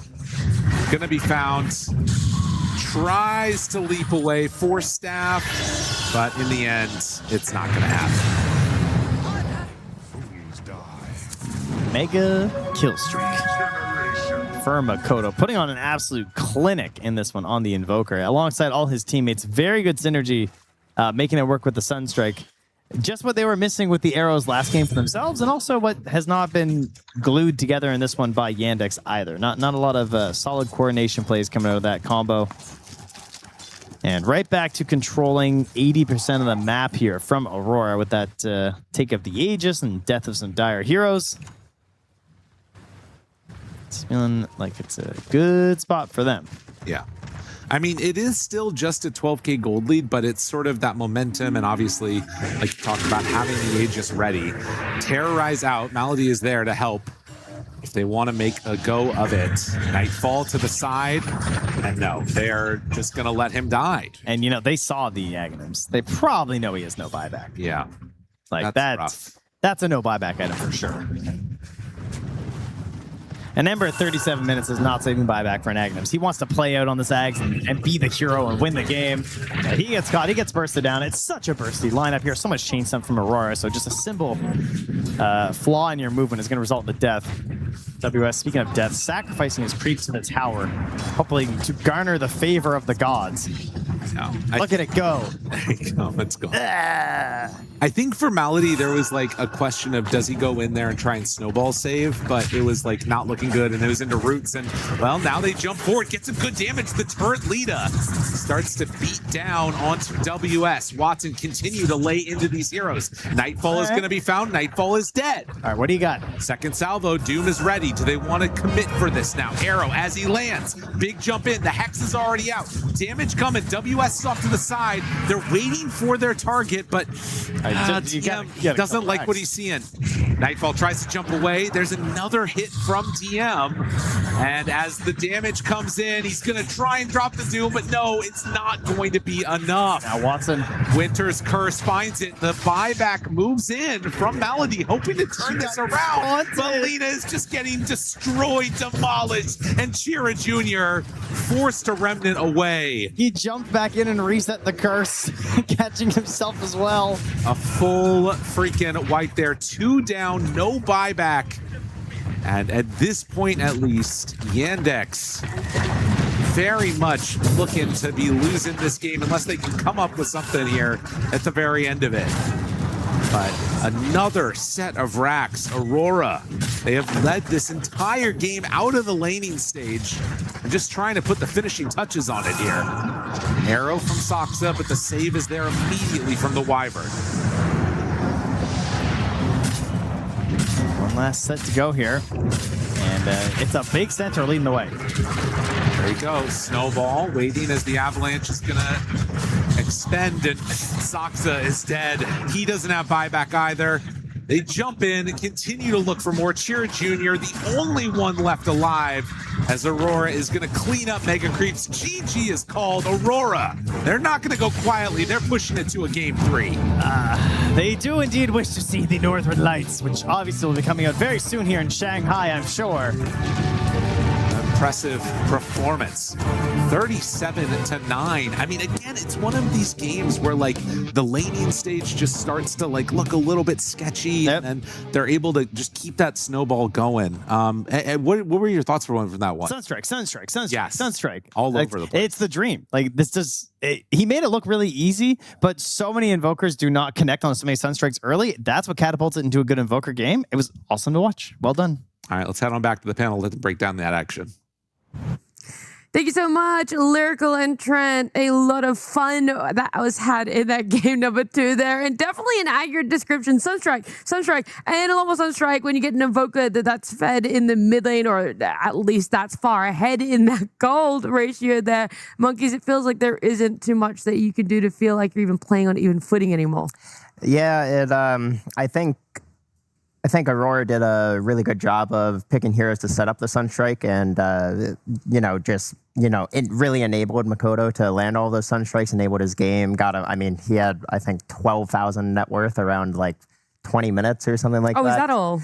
gonna be found. Tries to leap away for Staff, but in the end, it's not gonna happen. Mega kill streak. Firma Kodo putting on an absolute clinic in this one on the Invoker alongside all his teammates. Very good synergy, making it work with the Sunstrike. Just what they were missing with the arrows last game for themselves, and also what has not been glued together in this one by Yandex either. Not a lot of solid coordination plays coming out of that combo. And right back to controlling 80% of the map here from Aurora with that take of the Aegis and death of some dire heroes. It's feeling like it's a good spot for them. Yeah. I mean, it is still just a 12k gold lead, but it's sort of that momentum, and obviously, like you talked about, having the Aegis ready. Terrorize out. Malady is there to help if they want to make a go of it. Nightfall to the side, and no, they're just going to let him die. And, they saw the Aghanims. They probably know he has no buyback. Yeah. Like, rough. that's a no buyback item for sure. And Ember at 37 minutes is not saving buyback for an Aghanims. He wants to play out on this Ags and be the hero and win the game. He gets caught. He gets bursted down. It's such a bursty lineup here. So much chain stun from Aurora. So just a simple flaw in your movement is going to result in the death. WS, speaking of death, sacrificing his creeps to the tower, hopefully to garner the favor of the gods. No, Look at it go. There you go. Let's go. I think for Malady, there was like a question of does he go in there and try and snowball save, but it was like not looking good, and it was into roots, and well, now they jump forward, get some good damage. The turret Lita starts to beat down onto WS. Watson continue to lay into these heroes. Nightfall is going to be found. Nightfall is dead. All right, what do you got? Second salvo. Doom is ready. Do they want to commit for this now? Arrow as he lands. Big jump in. The Hex is already out. Damage coming. WS is off to the side. They're waiting for their target, but DM doesn't like what he's seeing. Nightfall tries to jump away. There's another hit from DM. And as the damage comes in, he's going to try and drop the Doom, but no, it's not going to be enough. Now Watson. Winter's Curse finds it. The buyback moves in from Malady, hoping to turn this around. But Lina is just getting destroyed, demolished, and Chira Jr. forced a Remnant away. He jumped back in and reset the curse, catching himself as well. A full freaking wipe there. 2 down, no buyback. And at this point, at least, Yandex very much looking to be losing this game unless they can come up with something here at the very end of it. But another set of racks. Aurora, they have led this entire game out of the laning stage and just trying to put the finishing touches on it here. Arrow from Soxa, but the save is there immediately from the Wyvern. One last set to go here. And it's a big center leading the way. There he goes. Snowball waiting as the Avalanche is going to expend, and Soxa is dead. He doesn't have buyback either. They jump in and continue to look for more. Chira Jr., the only one left alive, as Aurora is going to clean up Mega Creeps. GG is called. Aurora, they're not going to go quietly. They're pushing it to a game 3. They do indeed wish to see the Northern Lights, which obviously will be coming out very soon here in Shanghai, I'm sure. Impressive performance. 37-9. I mean, again, it's one of these games where like the laning stage just starts to like look a little bit sketchy, and they're able to just keep that snowball going. And what were your thoughts from that one? Sunstrike. Yes. Sunstrike. All Like, over the place. It's the dream. Like this does. He made it look really easy, but so many invokers do not connect on so many Sunstrikes early. That's what catapults it into a good invoker game. It was awesome to watch. Well done. All right, let's head on back to the panel. Let's break down that action. Thank you so much, Lyrical and Trent. A lot of fun that was had in that game number 2 there, and definitely an accurate description. Sunstrike, and a lot more Sunstrike when you get an Invoker that's fed in the mid lane, or at least that's far ahead in that gold ratio there. Monkeys, it feels like there isn't too much that you can do to feel like you're even playing on even footing anymore. Yeah, I think Aurora did a really good job of picking heroes to set up the Sunstrike, and it really enabled Makoto to land all those Sunstrikes, enabled his game. He had, I think, 12,000 net worth around like 20 minutes or something like that. Oh, is that all?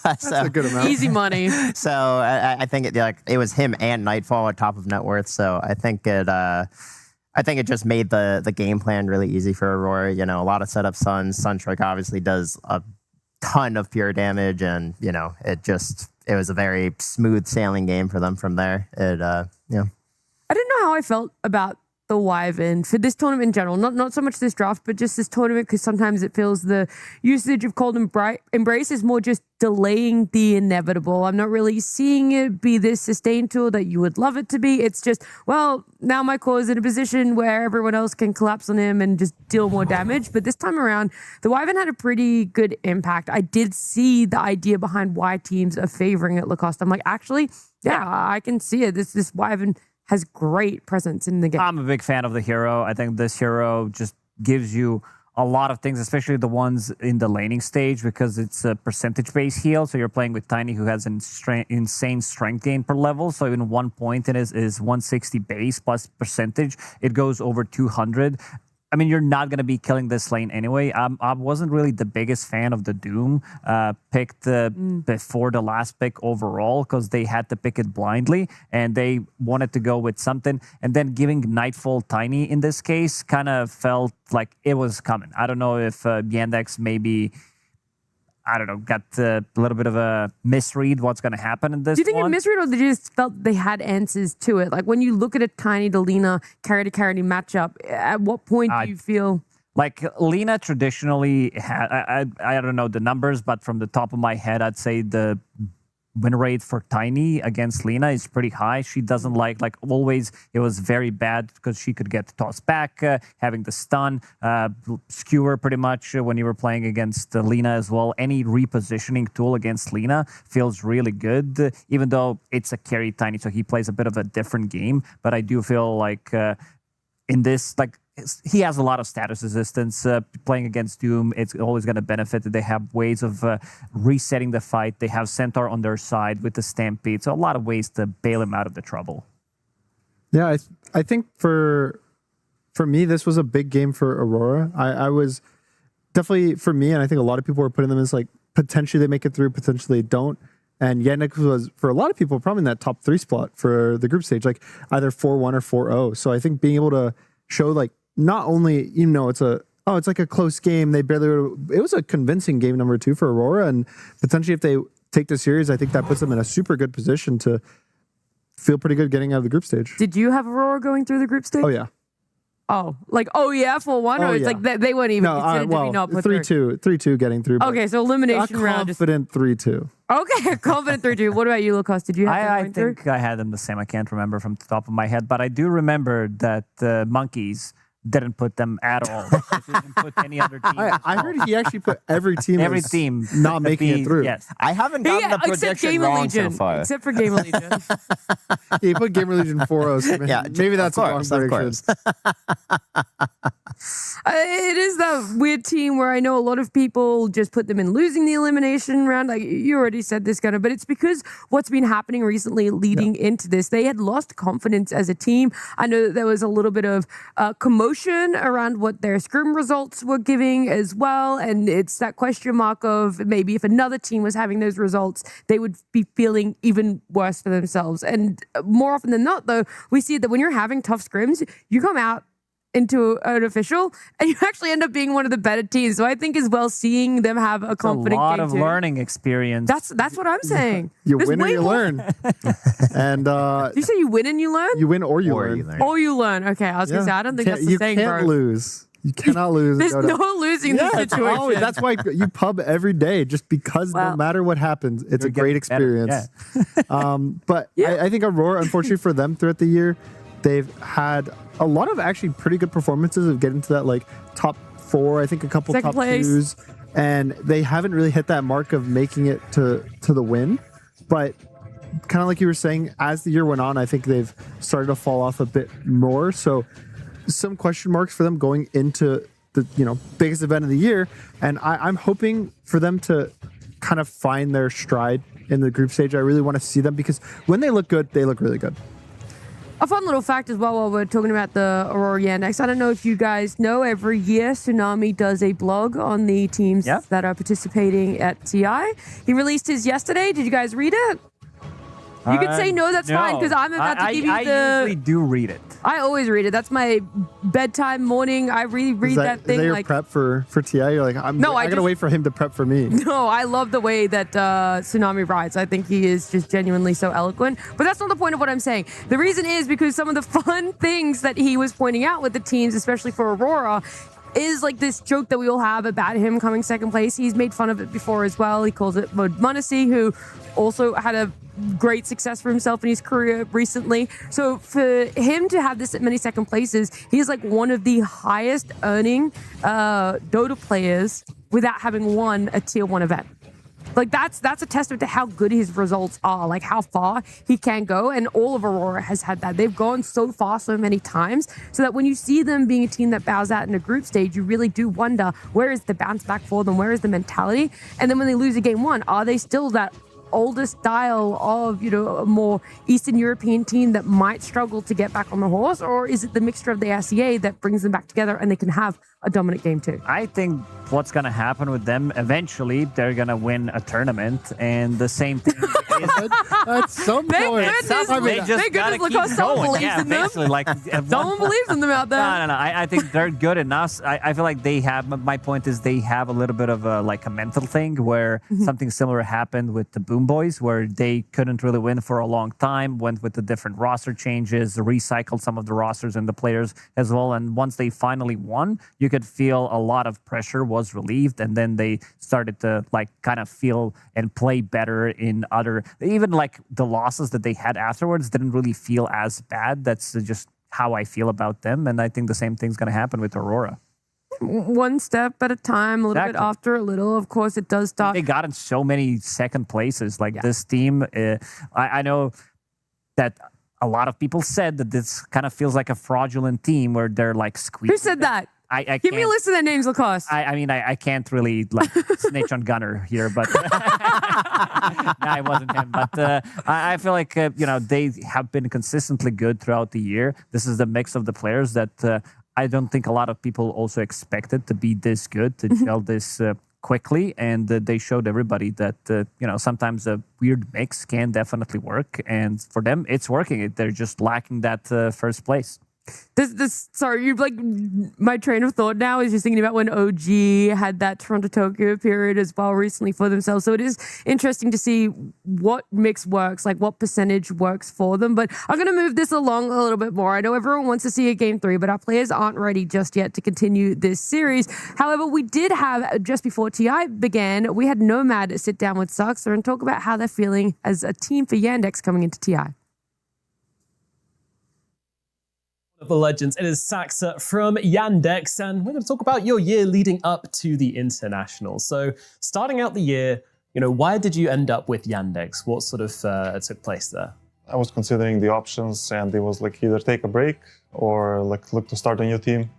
That's a good amount. Easy money. So I think it was him and Nightfall at top of net worth. So I think it just made the game plan really easy for Aurora. A lot of setup Suns. Sunstrike obviously does a ton of pure damage, and it was a very smooth sailing game for them from there. I didn't know how I felt about the Wyvern for this tournament in general. Not so much this draft, but just this tournament, because sometimes it feels the usage of Cold Embrace is more just delaying the inevitable. I'm not really seeing it be this sustained tool that you would love it to be. It's just, well, now my core is in a position where everyone else can collapse on him and just deal more damage. But this time around, the Wyvern had a pretty good impact. I did see the idea behind why teams are favoring it, Lacoste. I'm like, actually, yeah, I can see it. This Wyvern has great presence in the game. I'm a big fan of the hero. I think this hero just gives you a lot of things, especially the ones in the laning stage, because it's a percentage-based heal. So you're playing with Tiny, who has an insane strength gain per level. So even 1 point is 160 base plus percentage. It goes over 200. I mean, you're not going to be killing this lane anyway. I wasn't really the biggest fan of the Doom picked before the last pick overall, because they had to pick it blindly and they wanted to go with something. And then giving Nightfall Tiny in this case kind of felt like it was coming. I don't know if Yandex maybe, got a little bit of a misread what's going to happen in this. Do you think one. it misread, or they just felt they had answers to it? Like when you look at a Tiny to Lina carry-to-carry matchup, at what point do you feel... Like Lina traditionally had, I don't know the numbers, but from the top of my head, I'd say the win rate for Tiny against Lina is pretty high. She doesn't like always, it was very bad because she could get tossed back, having the stun, skewer pretty much when you were playing against Lina as well. Any repositioning tool against Lina feels really good, even though it's a carry Tiny, so he plays a bit of a different game. But I do feel like in this, he has a lot of status resistance. Playing against Doom, it's always going to benefit. They have ways of resetting the fight. They have Centaur on their side with the Stampede. So a lot of ways to bail him out of the trouble. Yeah, I think for me, this was a big game for Aurora. I was definitely, for me, and I think a lot of people were putting them as potentially they make it through, potentially they don't. And Yannick was, for a lot of people, probably in that top 3 spot for the group stage, either 4-1 or 4-0. So I think being able to show not only, it's like a close game. It was a convincing game number 2 for Aurora, and potentially if they take the series, I think that puts them in a super good position to feel pretty good getting out of the group stage. Did you have Aurora going through the group stage? Oh yeah. Oh, like yeah, 4-1, or it's like they weren't even considered to be not put through. 3-2 getting through. but Okay, so elimination a round. confident 3-2. Okay, confident 3-2. What about you, Lucas? Did you have them I going through? think I had them the same. I can't remember from the top of my head, but I do remember that Monkeys didn't put them at all. They didn't put any other team. I heard he actually put every team not making it through. Yes. I haven't gotten the Except projection Game wrong so Legion. far. Except for Game Legion. He put Gamer Legion 4-0. Yeah, maybe that's of a wrong course, of prediction. It is that weird team where I know a lot of people just put them in losing the elimination round. Like you already said this, Gunnar, but it's because what's been happening recently leading into this. They had lost confidence as a team. I know that there was a little bit of commotion around what their scrim results were giving as well. And it's that question mark of maybe if another team was having those results, they would be feeling even worse for themselves. And more often than not, though, we see that when you're having tough scrims, you come out into an official and you actually end up being one of the better teams. So I think as well, seeing them have a confident a lot game of too. learning experience. That's what I'm saying. You There's win or way you more- learn. And Did you say you win and you learn? you win or you learn. Or you learn. Okay, I was going to say, I don't think that's the you saying, can't bro. lose. You cannot lose. There's Go no down. losing in Yeah, this it's situation. always- that's why you pub every day, just because no matter what happens, it's a great getting better, experience. But I think Aurora, unfortunately for them throughout the year, they've had a lot of actually pretty good performances of getting to that like top 4, I think a couple Second top place. 2s, and they haven't really hit that mark of making it to the win. But kind of like you were saying, as the year went on, I think they've started to fall off a bit more. So some question marks for them going into the biggest event of the year, and I'm hoping for them to kind of find their stride in the group stage. I really want to see them because when they look good, they look really good. A fun little fact as well while we're talking about the Aurora Yandex. I don't know if you guys know, every year Tsunami does a blog on the teams that are participating at TI. He released his yesterday. Did you guys read it? You could say no, that's fine, because I'm about to give you I usually do read it. I always read it. That's my bedtime morning. I really read that thing. Is that your like, prep for TI? You're like, I gotta wait for him to prep for me. No, I love the way that Tsunami writes. I think he is just genuinely so eloquent. But that's not the point of what I'm saying. The reason is because some of the fun things that he was pointing out with the teams, especially for Aurora, is like this joke that we all have about him coming second place. He's made fun of it before as well. He calls it Munacy, who also had a great success for himself in his career recently. So for him to have this many second places, he's like one of the highest earning Dota players without having won a tier 1 event. Like that's a testament to how good his results are, like how far he can go. And all of Aurora has had that. They've gone so far so many times, so that when you see them being a team that bows out in a group stage, you really do wonder, where is the bounce back for them? Where is the mentality? And then when they lose a game 1, are they still that older style of, a more Eastern European team that might struggle to get back on the horse? Or is it the mixture of the RCA that brings them back together and they can have a dominant game too? I think what's going to happen with them, eventually they're going to win a tournament, and the same thing is At some Thank point, goodness. I mean, they just Thank gotta goodness keep Lacoste, someone going. believes Yeah, in them. basically, like at Someone one- believes in them out there. No. I think they're good enough. I feel like they have. My point is they have a little bit of a mental thing where something similar happened with the Boom Boys, where they couldn't really win for a long time. Went with the different roster changes, recycled some of the rosters and the players as well. And once they finally won, you could feel a lot of pressure was relieved, and then they started to kind of feel and play better in other. Even the losses that they had afterwards didn't really feel as bad. That's just how I feel about them, and I think the same thing's going to happen with Aurora. One step at a time, a little bit Exactly. after a little. Of course, it does start. They got in so many second places. This team, I know that a lot of people said that this kind of feels like a fraudulent team where they're squeezing. Who said that? I Give me a can't- list of their names, Lacoste. I mean, I can't really snitch on Gunner here, but no, it wasn't him. But I feel like they have been consistently good throughout the year. This is the mix of the players that I don't think a lot of people also expected to be this good, to gel this quickly, and they showed everybody that sometimes a weird mix can definitely work, and for them it's working. They're just lacking that first place. Sorry, you're like, my train of thought now is just thinking about when OG had that Toronto Tokyo period as well recently for themselves. So it is interesting to see what mix works, like what percentage works for them. But I'm going to move this along a little bit more. I know everyone wants to see a game 3, but our players aren't ready just yet to continue this series. However, we did have, just before TI began, we had Nomad sit down with Saxa and talk about how they're feeling as a team for Yandex coming into TI. Of the legends, it is Saxa from Yandex, and we're going to talk about your year leading up to the international. So, starting out the year, why did you end up with Yandex? What sort of took place there? I was considering the options, and it was like either take a break or like look to start a new team.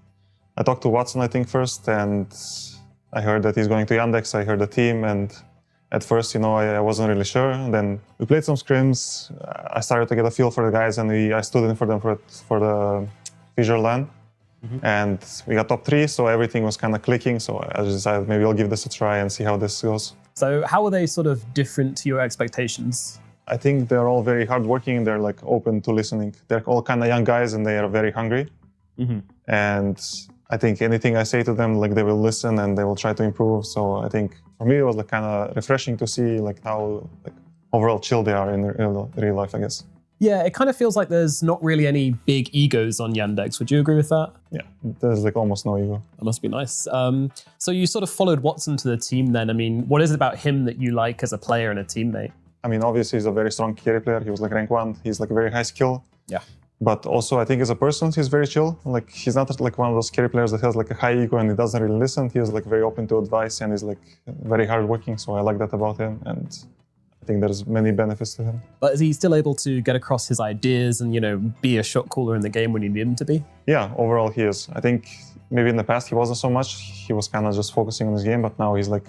I talked to Watson, I think, first, and I heard that he's going to Yandex. I heard the team, and at first, I wasn't really sure. And then we played some scrims. I started to get a feel for the guys, and I stood in for them for the visual LAN. And we got top 3, so everything was kind of clicking. So I just decided maybe I'll give this a try and see how this goes. So how are they sort of different to your expectations? I think they're all very hardworking. They're like open to listening. They're all kind of young guys, and they are very hungry. And I think anything I say to them, like they will listen and they will try to improve. So I think for me, it was like kind of refreshing to see like how like overall chill they are in real life, I guess. Yeah, it kind of feels like there's not really any big egos on Yandex. Would you agree with that? Yeah, there's like almost no ego. That must be nice. So you sort of followed Watson to the team then. I mean, what is it about him that you like as a player and a teammate? I mean, obviously he's a very strong carry player. He was like rank 1. He's like very high skill. Yeah. But also I think as a person, he's very chill. Like he's not like one of those carry players that has like a high ego and he doesn't really listen. He's like very open to advice and he's like very hardworking. So I like that about him. And I think there's many benefits to him. But is he still able to get across his ideas and, be a shot caller in the game when you need him to be? Yeah, overall he is. I think maybe in the past he wasn't so much. He was kind of just focusing on his game, but now he's like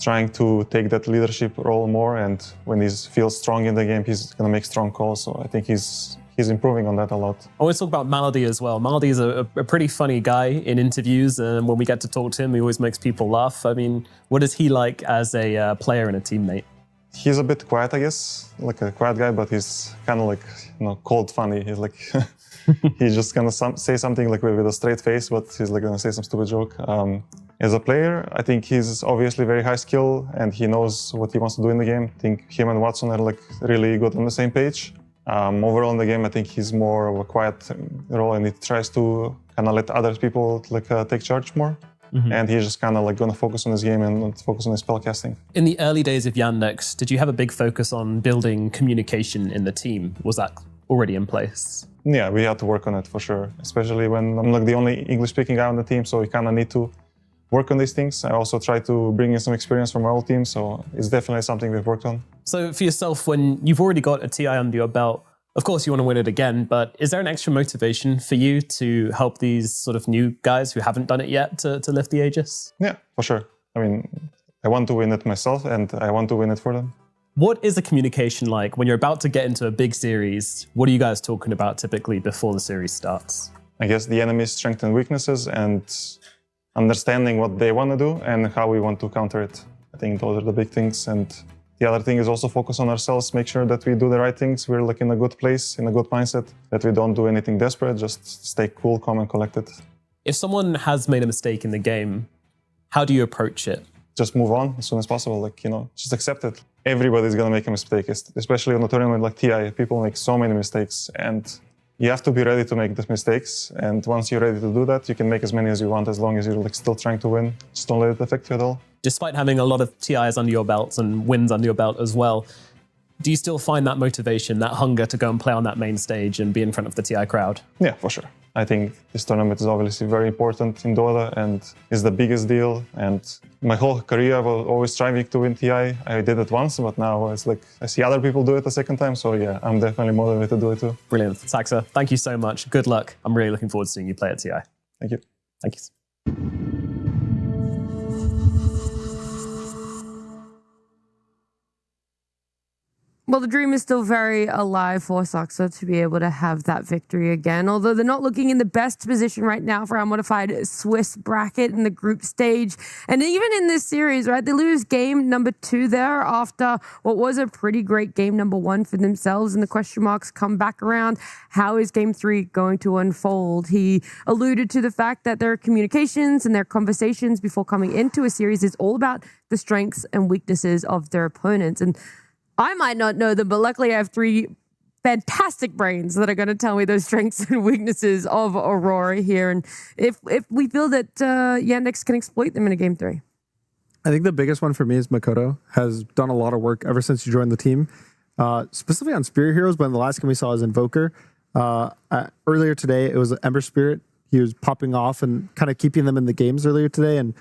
trying to take that leadership role more. And when he feels strong in the game, he's going to make strong calls. So I think he's improving on that a lot. I want to talk about Malady as well. Malady is a pretty funny guy in interviews, and when we get to talk to him, he always makes people laugh. I mean, what is he like as a player and a teammate? He's a bit quiet, I guess, like a quiet guy, but he's kind of like, cold funny. He's like, he's just gonna say something like with a straight face, but he's like gonna say some stupid joke. As a player, I think he's obviously very high skill and he knows what he wants to do in the game. I think him and Watson are like really good on the same page. Overall in the game, I think he's more of a quiet role and he tries to kind of let other people like take charge more. And he's just kind of like going to focus on his game and focus on his spellcasting. In the early days of Yandex, did you have a big focus on building communication in the team? Was that already in place? Yeah, we had to work on it for sure, especially when I'm like the only English-speaking guy on the team, so we kind of need to work on these things. I also try to bring in some experience from our old team, so it's definitely something we've worked on. So for yourself, when you've already got a TI under your belt, of course you want to win it again, but is there an extra motivation for you to help these sort of new guys who haven't done it yet to lift the Aegis? Yeah, for sure. I mean, I want to win it myself and I want to win it for them. What is the communication like when you're about to get into a big series? What are you guys talking about typically before the series starts? I guess the enemy's strengths and weaknesses and understanding what they want to do and how we want to counter it. I think those are the big things. And the other thing is also focus on ourselves, make sure that we do the right things. We're like in a good place, in a good mindset, that we don't do anything desperate, just stay cool, calm and collected. If someone has made a mistake in the game, how do you approach it? Just move on as soon as possible, like, just accept it. Everybody's gonna make a mistake, especially on a tournament like TI. People make so many mistakes and you have to be ready to make the mistakes. And once you're ready to do that, you can make as many as you want as long as you're like still trying to win. Just don't let it affect you at all. Despite having a lot of TIs under your belts and wins under your belt as well, do you still find that motivation, that hunger to go and play on that main stage and be in front of the TI crowd? Yeah, for sure. I think this tournament is obviously very important in Dota and is the biggest deal. And my whole career I was always striving to win TI. I did it once, but now it's like I see other people do it a second time. So yeah, I'm definitely motivated to do it too. Brilliant. Saxa, thank you so much. Good luck. I'm really looking forward to seeing you play at TI. Thank you. Thank you. Well, the dream is still very alive for Soxa to be able to have that victory again, although they're not looking in the best position right now for our modified Swiss bracket in the group stage. And even in this series, right, they lose game number 2 there after what was a pretty great game number 1 for themselves, and the question marks come back around. How is game 3 going to unfold? He alluded to the fact that their communications and their conversations before coming into a series is all about the strengths and weaknesses of their opponents. And I might not know them, but luckily I have 3 fantastic brains that are going to tell me those strengths and weaknesses of Aurora here. And if we feel that Yandex can exploit them in a game 3. I think the biggest one for me is Makoto has done a lot of work ever since you joined the team, specifically on Spirit Heroes. But in the last game we saw is Invoker. Earlier today, it was Ember Spirit. He was popping off and kind of keeping them in the games earlier today and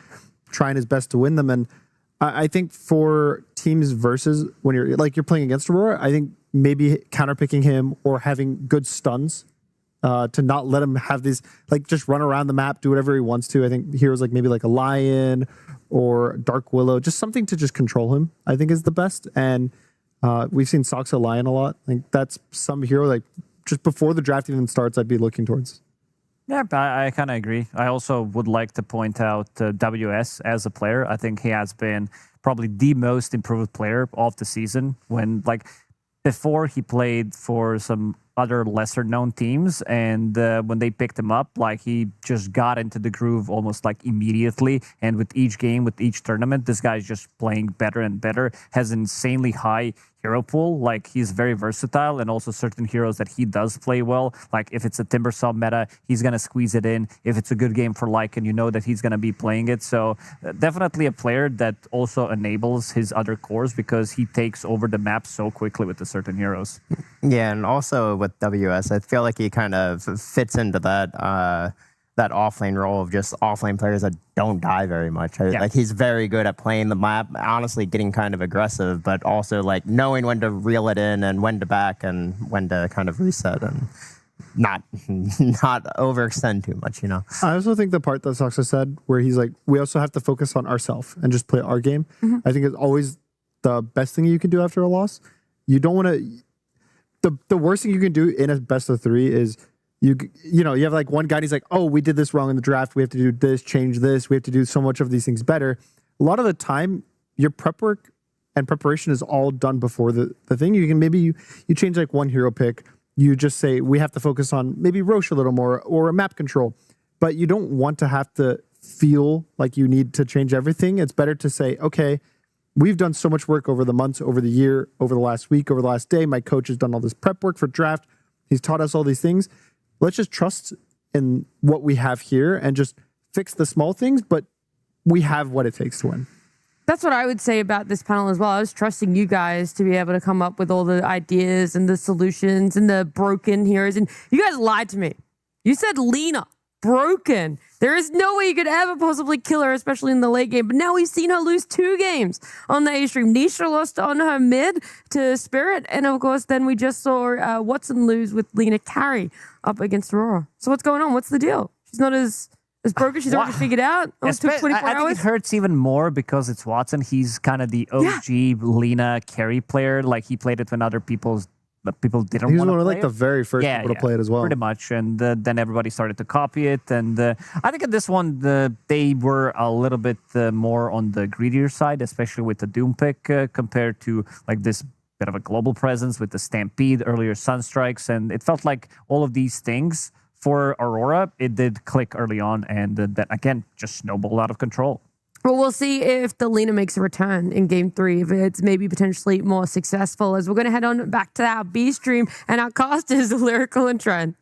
trying his best to win them. And I think for teams versus when you're playing against Aurora, I think maybe counterpicking him or having good stuns to not let him have these, like, just run around the map, do whatever he wants to. I think heroes maybe like a Lion or Dark Willow, just something to just control him, I think is the best. And we've seen Soxa Lion a lot. I think that's some hero, like, just before the draft even starts, I'd be looking towards. Yeah, I kind of agree. I also would like to point out WS as a player. I think he has been probably the most improved player of the season. When, like, before he played for some other lesser known teams, and when they picked him up, like, he just got into the groove almost like immediately. And with each game, with each tournament, this guy's just playing better and better, has insanely high hero pool. Like, he's very versatile, and also certain heroes that he does play well. Like, if it's a Timber Saw meta, he's going to squeeze it in. If it's a good game for Lycan, you know that he's going to be playing it. So definitely a player that also enables his other cores because he takes over the map so quickly with the certain heroes. Yeah, and also with WS, I feel like he kind of fits into that that offlane role of just offlane players that don't die very much. Like, he's very good at playing the map, honestly getting kind of aggressive, but also like knowing when to reel it in and when to back and when to kind of reset and not overextend too much, you know. I also think the part that Soxa said where he's like, we also have to focus on ourselves and just play our game. I think it's always the best thing you can do after a loss. You don't want to... The worst thing you can do in a best of 3 is you have like one guy and he's like, oh, we did this wrong in the draft. We have to do this, change this. We have to do so much of these things better. A lot of the time, your prep work and preparation is all done before the thing. You can maybe you change like one hero pick. You just say, we have to focus on maybe Roche a little more or map control. But you don't want to have to feel like you need to change everything. It's better to say, okay, we've done so much work over the months, over the year, over the last week, over the last day. My coach has done all this prep work for draft. He's taught us all these things. Let's just trust in what we have here and just fix the small things, but we have what it takes to win. That's what I would say about this panel as well. I was trusting you guys to be able to come up with all the ideas and the solutions and the broken heroes. And you guys lied to me. You said Lina, broken. There is no way you could ever possibly kill her, especially in the late game. But now we've seen her lose 2 games on the A stream. Nisha lost on her mid to Spirit. And of course, then we just saw Watson lose with Lina carry up against Aurora. So what's going on? What's the deal? She's not as broken. She's already figured out. Oh, it took 24 I think hours. it hurts even more because it's Watson. He's kind of the OG Lina carry player. Like, he played it when other people didn't want to play. He was one of like the very first people to play it as well. Pretty much. And then everybody started to copy it. And I think in this one, they were a little bit more on the greedier side, especially with the Doom pick compared to like this bit of a global presence with the Stampede, earlier Sunstrikes. And it felt like all of these things for Aurora, it did click early on. And that, again, just snowballed out of control. Well, we'll see if the Lina makes a return in game 3, if it's maybe potentially more successful, as we're going to head on back to our B stream, and our cast is Lyrical and Trent.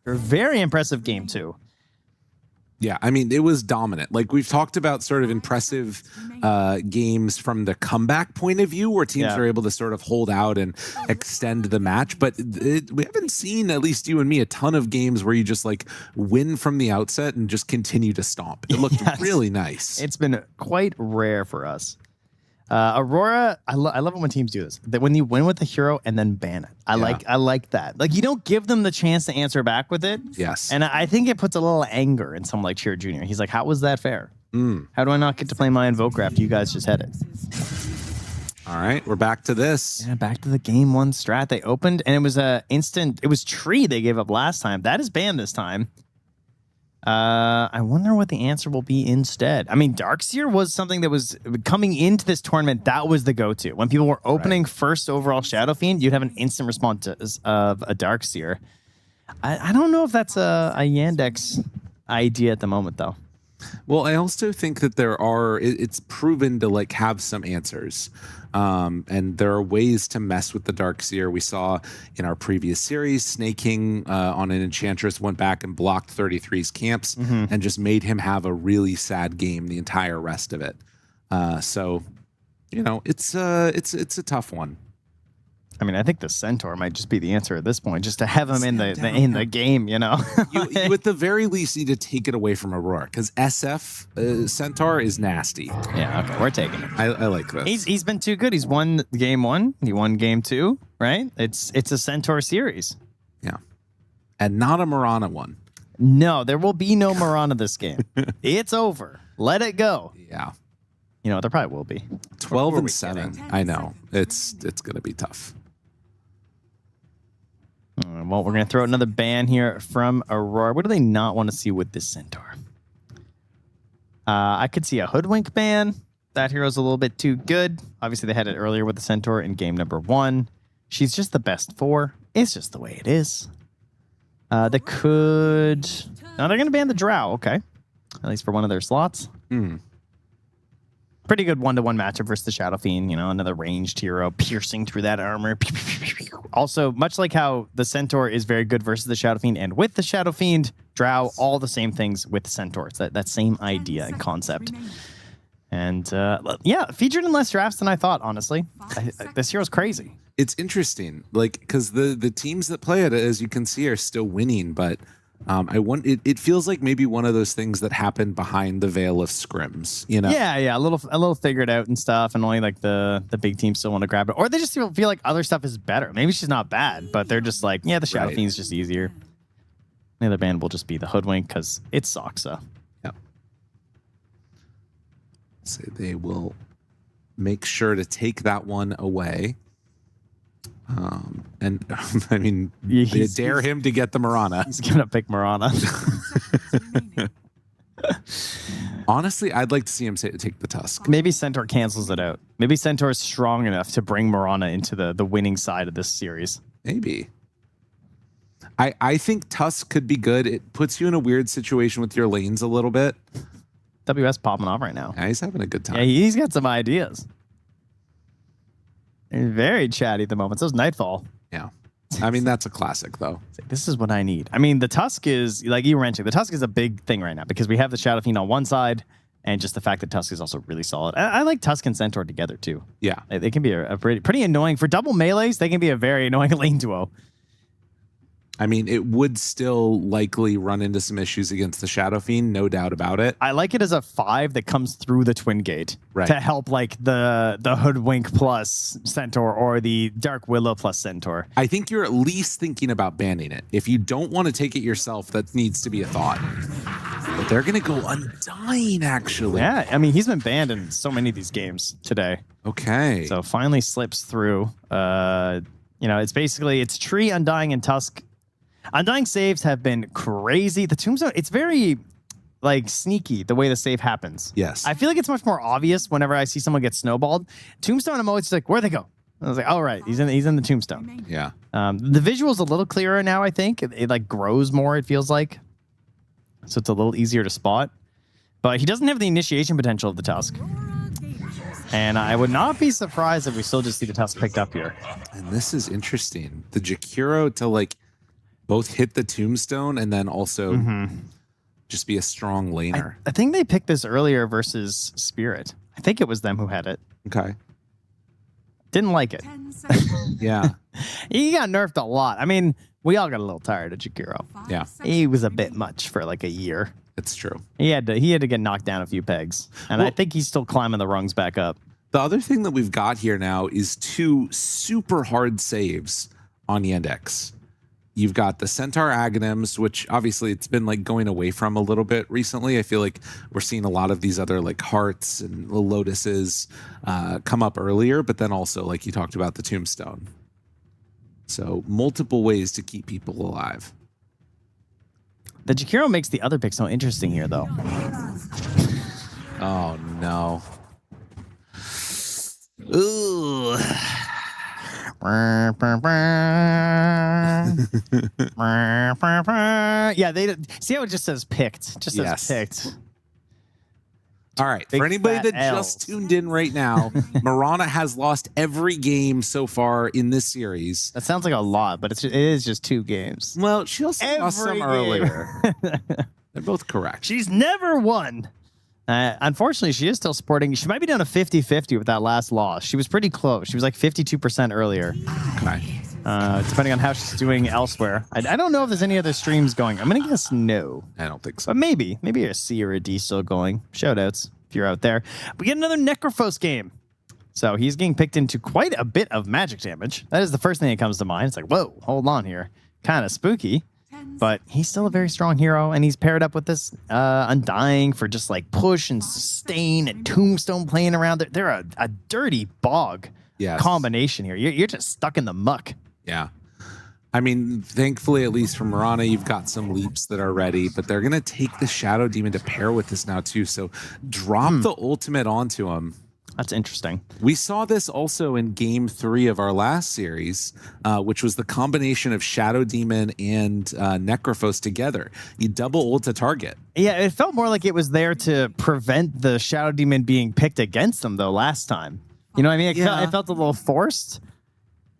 A very impressive game 2. Yeah, I mean, it was dominant. Like, we've talked about sort of impressive games from the comeback point of view where teams are able to sort of hold out and extend the match. But we haven't seen, at least you and me, a ton of games where you just like win from the outset and just continue to stomp. It looked really nice. It's been quite rare for us. Aurora, I love it when teams do this. That when you win with the hero and then ban it. I like that. Like, you don't give them the chance to answer back with it. Yes. And I think it puts a little anger in someone like Cheer Jr. He's like, how was that fair? How do I not get to play my Invoker after you guys just had it? All right, we're back to this. Yeah, back to the game 1 strat. They opened, and it was it was Tree they gave up last time. That is banned this time. I wonder what the answer will be instead. I mean, Darkseer was something that was coming into this tournament. That was the go-to. When people were opening first overall Shadow Fiend, you'd have an instant response of a Darkseer. I don't know if that's a Yandex idea at the moment, though. Well, I also think that it's proven to like have some answers. And there are ways to mess with the Darkseer. We saw in our previous series, Snaking on an Enchantress went back and blocked 33's camps and just made him have a really sad game the entire rest of it. So, you know, it's a tough one. I mean, I think the Centaur might just be the answer at this point, just to have him in the game, you know? You at the very least need to take it away from Aurora, because SF Centaur is nasty. Yeah, okay, we're taking it. I like this. He's been too good. He's won game 1, he won game 2, right? It's a Centaur series. Yeah. And not a Mirana one. No, there will be no Mirana this game. It's over. Let it go. Yeah. You know, there probably will be. 12 and 7. I know. It's going to be tough. Well, we're going to throw out another ban here from Aurora. What do they not want to see with this Centaur? I could see a Hoodwink ban. That hero's a little bit too good. Obviously, they had it earlier with the Centaur in game number 1. She's just the best 4. It's just the way it is. They could... Now they're going to ban the Drow. Okay. At least for one of their slots. Pretty good 1-to-1 matchup versus the Shadow Fiend. You know, another ranged hero piercing through that armor. Also, much like how the Centaur is very good versus the Shadow Fiend, and with the Shadow Fiend, Drow, all the same things with Centaur. It's that same idea and concept. And yeah, featured in less drafts than I thought, honestly. This hero's crazy. It's interesting, like, because the teams that play it, as you can see, are still winning, but it feels like maybe one of those things that happened behind the veil of scrims, you know? Yeah, a little figured out and stuff, and only like the big teams still want to grab it, or they just feel like other stuff is better. Maybe she's not bad, but they're just like, yeah, the Shadow Fiend's just easier. The other band will just be the Hoodwink because it's Soxa. Yep. So they will make sure to take that one away. And I mean, they dare him to get the Mirana. He's gonna pick Mirana. Honestly, I'd like to see him take the Tusk. Maybe Centaur cancels it out. Maybe Centaur is strong enough to bring Mirana into the winning side of this series. Maybe. I think Tusk could be good. It puts you in a weird situation with your lanes a little bit. WS popping off right now. Yeah, he's having a good time. Yeah, he's got some ideas. He's very chatty at the moment. So's Nightfall. Yeah. I mean, that's a classic, though. This is what I need. I mean, the Tusk is, like you were mentioning, the Tusk is a big thing right now because we have the Shadow Fiend on one side, and just the fact that Tusk is also really solid. I like Tusk and Centaur together, too. Yeah. They can be a pretty annoying. For double melees, they can be a very annoying lane duo. I mean, it would still likely run into some issues against the Shadow Fiend, no doubt about it. I like it as a 5 that comes through the Twin Gate to help like the Hoodwink plus Centaur or the Dark Willow plus Centaur. I think you're at least thinking about banning it. If you don't want to take it yourself, that needs to be a thought. But they're going to go Undying, actually. Yeah, I mean, he's been banned in so many of these games today. Okay. So finally slips through. You know, it's Tree, Undying, and Tusk. Undying saves have been crazy. The Tombstone, it's very like sneaky the way the save happens. Yes. I feel like it's much more obvious whenever I see someone get snowballed. Tombstone, I'm always just like, where'd they go? I was like, oh, right, he's in the Tombstone. Yeah. The visual's a little clearer now, I think. It like grows more, it feels like. So it's a little easier to spot. But he doesn't have the initiation potential of the Tusk. And I would not be surprised if we still just see the Tusk picked up here. And this is interesting. The Jakiro to like both hit the Tombstone and then also just be a strong laner. I think they picked this earlier versus Spirit. I think it was them who had it. Okay. Didn't like it. Yeah. He got nerfed a lot. I mean, we all got a little tired of Jakiro. Yeah. He was a bit much for like a year. It's true. He had to get knocked down a few pegs. And I think he's still climbing the rungs back up. The other thing that we've got here now is 2 super hard saves on Yandex. You've got the Centaur Aghanims, which obviously it's been like going away from a little bit recently. I feel like we're seeing a lot of these other like hearts and the lotuses come up earlier, but then also like you talked about the Tombstone. So multiple ways to keep people alive. The Jakiro makes the other pick so interesting here, though. Oh no. Ooh. Yeah, they see how it just says picked. Just says picked. All right. Big For anybody fat that L's. just tuned in right now, Mirana has lost every game so far in this series. That sounds like a lot, but it is just 2 games. Well, she also lost some Every game. earlier. They're both correct. She's never won. Unfortunately, she is still sporting. She might be down to 50-50 with that last loss. She was pretty close. She was like 52% earlier. Okay. Depending on how she's doing elsewhere. I don't know if there's any other streams going. I'm going to guess no. I don't think so. But maybe a C or a D still going. Shoutouts if you're out there. We get another Necrophos game. So he's getting picked into quite a bit of magic damage. That is the first thing that comes to mind. It's like, whoa, hold on here. Kind of spooky. But he's still a very strong hero, and he's paired up with this Undying for just like push and sustain and Tombstone playing around. They're a dirty bog combination here. You're just stuck in the muck. Yeah. I mean, thankfully, at least for Mirana, you've got some leaps that are ready, but they're going to take the Shadow Demon to pair with this now, too. So drop the ultimate onto him. That's interesting. We saw this also in game 3 of our last series, which was the combination of Shadow Demon and Necrophos together. You double ult a target. Yeah, it felt more like it was there to prevent the Shadow Demon being picked against them, though, last time. You know what I mean? It felt a little forced.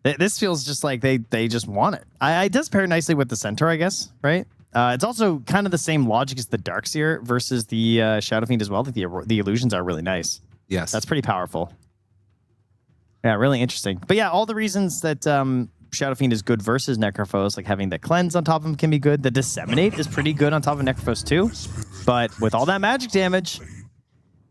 This feels just like they just want it. It does pair nicely with the Centaur, I guess, right? It's also kind of the same logic as the Darkseer versus the Shadow Fiend as well. Like the illusions are really nice. Yes. That's pretty powerful. Yeah, really interesting. But yeah, all the reasons that Shadow Fiend is good versus Necrophos, like having the Cleanse on top of him can be good. The Disseminate is pretty good on top of Necrophos too. But with all that magic damage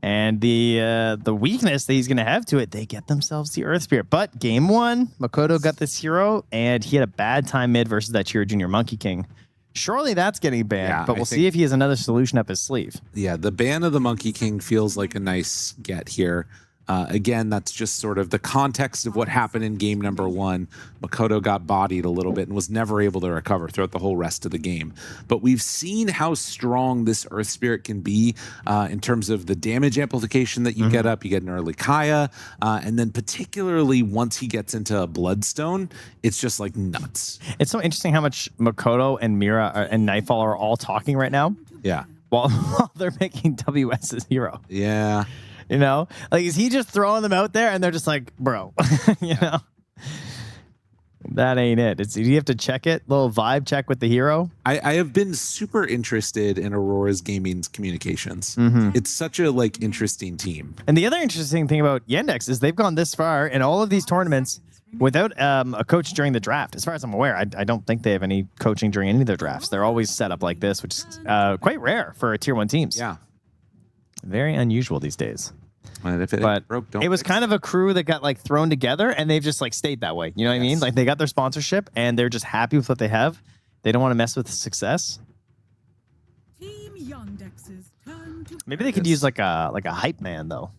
and the weakness that he's going to have to it, they get themselves the Earth Spirit. But game 1, Makoto got this hero, and he had a bad time mid versus that Chiro Junior Monkey King. Surely that's getting banned, but we'll see if he has another solution up his sleeve. Yeah, the ban of the Monkey King feels like a nice get here. Again, that's just sort of the context of what happened in game number 1. Makoto got bodied a little bit and was never able to recover throughout the whole rest of the game. But we've seen how strong this Earth Spirit can be in terms of the damage amplification that you get up. You get an early Kaya, and then particularly once he gets into Bloodstone, it's just like nuts. It's so interesting how much Makoto and Mira and Nightfall are all talking right now. Yeah. While they're making WS his hero. Yeah. You know, like, is he just throwing them out there and they're just like, bro, you know, that ain't it. Do you have to check it? Little vibe check with the hero. I have been super interested in Aurora's Gaming's communications. It's such a like interesting team. And the other interesting thing about Yandex is they've gone this far in all of these tournaments without a coach during the draft. As far as I'm aware, I don't think they have any coaching during any of their drafts. They're always set up like this, which is quite rare for tier 1 teams. Yeah. Very unusual these days. And if it But broke, don't it was fix kind of a crew that got like thrown together and they've just like stayed that way. You know what I mean? Like they got their sponsorship and they're just happy with what they have. They don't want to mess with the success. Maybe they could use like a hype man though.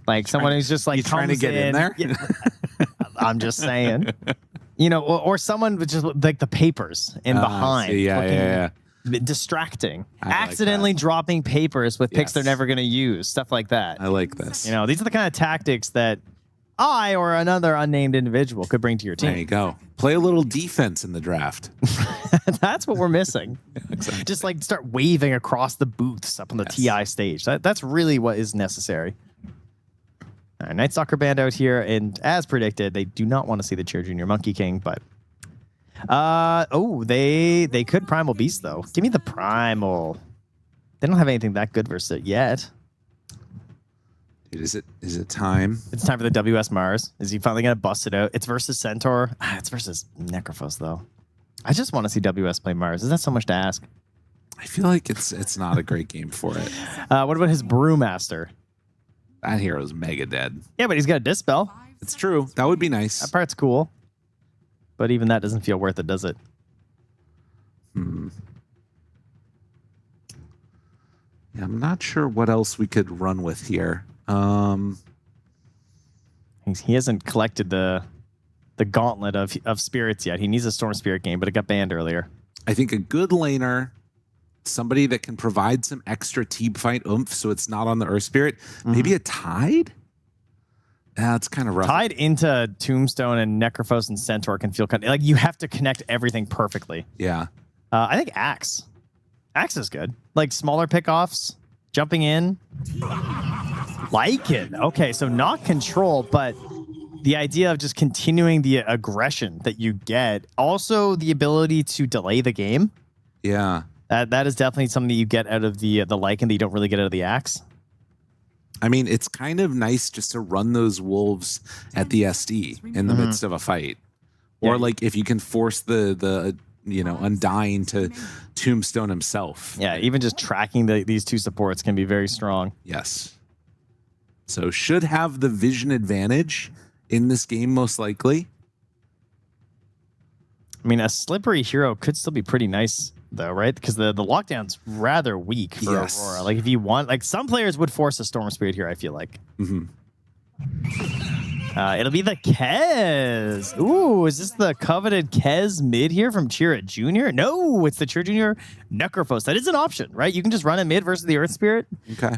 Like someone who's just like You trying to comes get in there? Yeah. I'm just saying. You know, or someone with just like the papers in behind. See, yeah. Distracting. I like Accidentally dropping papers with picks Yes. they're never going to use. Stuff like that. I like this. You know, these are the kind of tactics that I or another unnamed individual could bring to your There team. you go. Play a little defense in the draft. That's what we're missing. Exactly. Just like start waving across the booths up on the TI stage. That's really what is necessary. All right, Night Stalker Band out here, and as predicted, they do not want to see the Chiro Junior Monkey King, but they could Primal Beast though. Give me the Primal. They don't have anything that good versus it yet. Dude, is it time? It's time for the WS Mars. Is he finally gonna bust it out? It's versus Centaur. It's versus Necrophos though. I just want to see WS play Mars. Is that so much to ask? I feel like it's not a great game for it. What about his Brewmaster? That hero's mega dead. Yeah, but he's got a Dispel. It's true. That would be nice. That part's cool. But even that doesn't feel worth it, does it? Yeah, I'm not sure what else we could run with here. He hasn't collected the gauntlet of spirits yet. He needs a Storm Spirit game, but it got banned earlier. I think a good laner, somebody that can provide some extra team fight oomph so it's not on the Earth Spirit. Maybe a Tide? Yeah, it's kind of rough. Tied into Tombstone and Necrophos and Centaur can feel kind of like you have to connect everything perfectly. Yeah. I think Axe. Axe is good. Like smaller pickoffs, jumping in. Like it. Okay, so not control, but the idea of just continuing the aggression that you get. Also, the ability to delay the game. Yeah. That is definitely something that you get out of the Lycan that you don't really get out of the Axe. I mean, it's kind of nice just to run those wolves at the SD in the midst of a fight. Or like if you can force the Undying to Tombstone himself. Yeah, even just tracking these two supports can be very strong. Yes. So should have the vision advantage in this game, most likely. I mean, a slippery hero could still be pretty nice, though, right? Because the lockdown's rather weak for Aurora. Like, if you want, like, some players would force a Storm Spirit here, I feel like. It'll be the Kez. Ooh, is this the coveted Kez mid here from Chira Jr.? No, it's the Chira Jr. Necrophos. That is an option, right? You can just run a mid versus the Earth Spirit. Okay.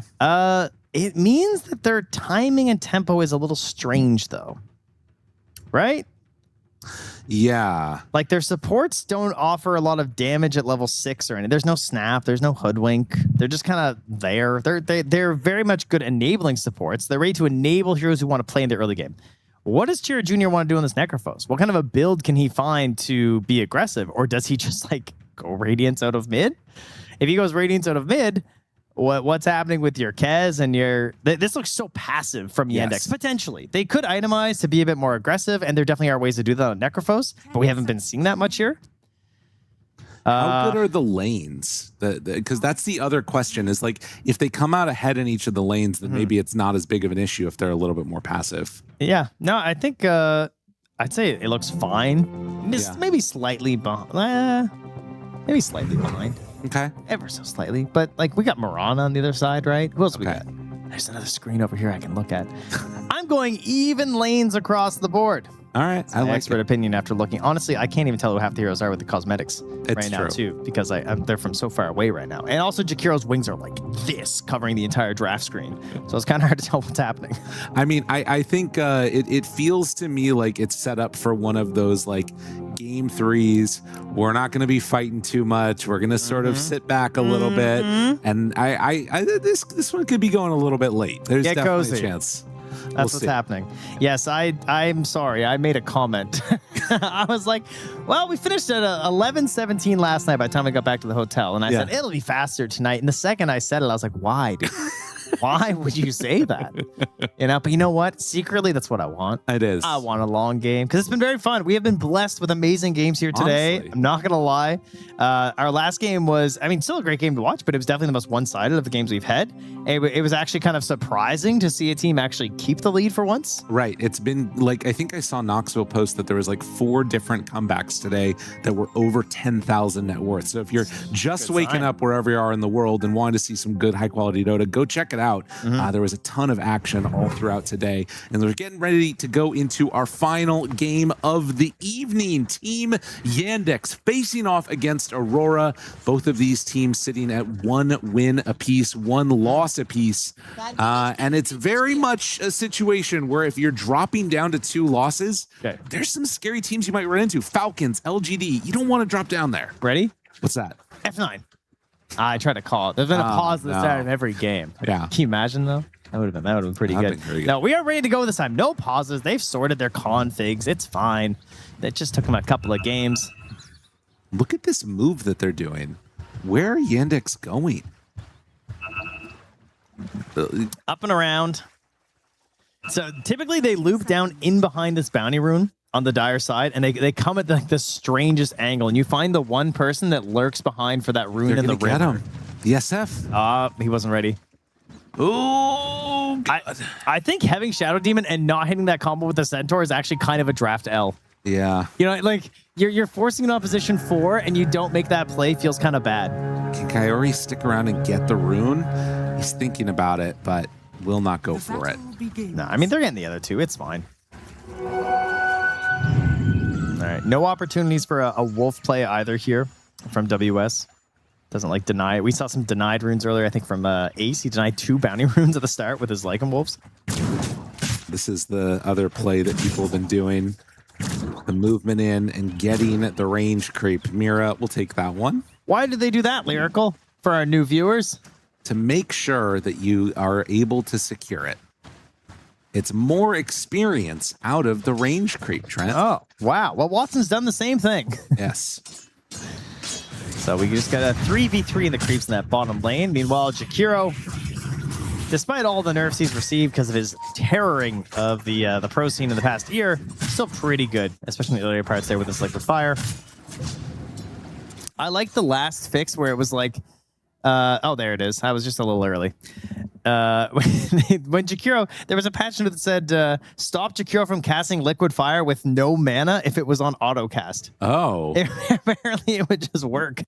It means that their timing and tempo is a little strange, though. Right? Yeah. Like, their supports don't offer a lot of damage at level 6 or anything. There's no snap. There's no hoodwink. They're just kind of there. They're very much good enabling supports. They're ready to enable heroes who want to play in the early game. What does Chira Jr. want to do in this Necrophos? What kind of a build can he find to be aggressive? Or does he just, like, go Radiance out of mid? If he goes Radiance out of mid, what's happening with your Kez and your... This looks so passive from Yandex. Potentially. They could itemize to be a bit more aggressive, and there definitely are ways to do that on Necrophos, but we haven't been seeing that much here. How good are the lanes? Because that's the other question is, like, if they come out ahead in each of the lanes, then maybe it's not as big of an issue if they're a little bit more passive. Yeah. No, I think... I'd say it looks fine. Maybe slightly behind. Maybe slightly behind. Okay. Ever so slightly. But, like, we got Mirana on the other side, right? Who else we got? There's another screen over here I can look at. I'm going even lanes across the board. All right. I like expert opinion after looking. Honestly, I can't even tell who half the heroes are with the cosmetics now, too, because they're from so far away right now. And also, Jakiro's wings are like this, covering the entire draft screen. So it's kind of hard to tell what's happening. I mean, I think it feels to me like it's set up for one of those, like, game 3s. We're not going to be fighting too much. We're going to sort of sit back a little bit. And this one could be going a little bit late. There's definitely a chance. That's what's happening. Yes, I'm sorry. I made a comment. I was like, well, we finished at 11:17 last night by the time I got back to the hotel. And I said, it'll be faster tonight. And the second I said it, I was like, why, dude? Why would you say that? But you know what? Secretly, that's what I want. It is. I want a long game because it's been very fun. We have been blessed with amazing games here today. Honestly. I'm not going to lie. Our last game was, still a great game to watch, but it was definitely the most one-sided of the games we've had. It was actually kind of surprising to see a team actually keep the lead for once. Right. It's been like, I think I saw Knoxville post that there was like 4 different comebacks today that were over 10,000 net worth. So if you're just waking up wherever you are in the world and want to see some good high-quality Dota, go check it out. There was a ton of action all throughout today, and we're getting ready to go into our final game of the evening. Team Yandex facing off against Aurora. Both of these teams sitting at 1 win apiece, 1 loss apiece, and it's very much a situation where if you're dropping down to 2 losses, there's some scary teams you might run into. Falcons, LGD. You don't want to drop down there. Ready? What's that? F9. I tried to call it. There's been a pause at the start of every game. Yeah. Can you imagine, though? That would have been pretty good. No, we are ready to go this time. No pauses. They've sorted their configs. It's fine. It just took them a couple of games. Look at this move that they're doing. Where are Yandex going? Up and around. So typically they loop down in behind this bounty rune on the dire side, and they come at the strangest angle, and you find the one person that lurks behind for that rune in the river. Get him. The SF. He wasn't ready. Oh, I think having Shadow Demon and not hitting that combo with the Centaur is actually kind of a draft L. Yeah. You know, like you're forcing an opposition 4 and you don't make that play feels kind of bad. Can Coyote stick around and get the rune? He's thinking about it, but will not go for it. No, I mean, they're getting the other 2. It's fine. All right. No opportunities for a wolf play either here from WS. Doesn't like deny it. We saw some denied runes earlier, I think, from Ace. He denied 2 bounty runes at the start with his Lycan Wolves. This is the other play that people have been doing. The movement in and getting the range creep. Mira will take that one. Why did they do that, Lyrical? For our new viewers? To make sure that you are able to secure it. It's more experience out of the range creep, Trent. Oh, wow. Well, Watson's done the same thing. Yes. So we just got a 3v3 in the creeps in that bottom lane. Meanwhile, Jakiro, despite all the nerfs he's received because of his terroring of the pro scene in the past year, still pretty good, especially in the earlier parts there with his liquid fire. I like the last fix where it was like, oh, there it is. I was just a little early. When Jakiro, there was a patch note that said, stop Jakiro from casting liquid fire with no mana if it was on auto cast. Oh. Apparently it would just work.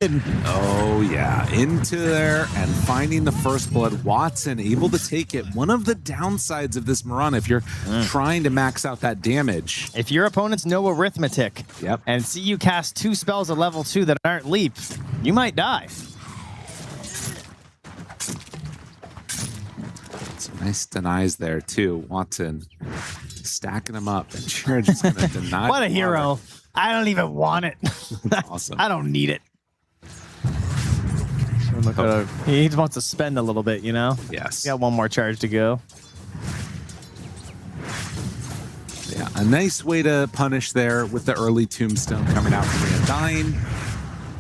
Oh, yeah. Into there and finding the first blood. Watson able to take it. One of the downsides of this Mirana, if you're trying to max out that damage. If your opponents know arithmetic and see you cast 2 spells at level 2 that aren't leap, you might die. Some nice denies there, too. Watson stacking them up. And you're just going to deny. What a hero. I don't even want it. Awesome. I don't need it. He just wants to spend a little bit, you know? Yes. Got one more charge to go. Yeah, a nice way to punish there with the early tombstone coming out from the Undying.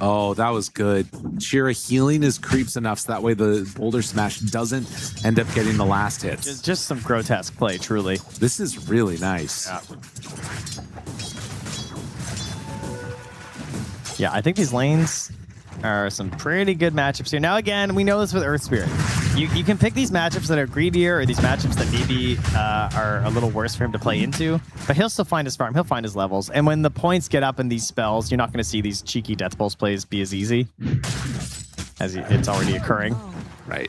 Oh, that was good. Shira healing his creeps enough so that way the Boulder Smash doesn't end up getting the last hits. Just some grotesque play, truly. This is really nice. Yeah, I think these lanes are some pretty good matchups here. Now, again, we know this with Earth Spirit. You can pick these matchups that are greedier or these matchups that maybe are a little worse for him to play into, but he'll still find his farm. He'll find his levels. And when the points get up in these spells, you're not going to see these cheeky Death Pulse plays be as easy as it's already occurring. Right.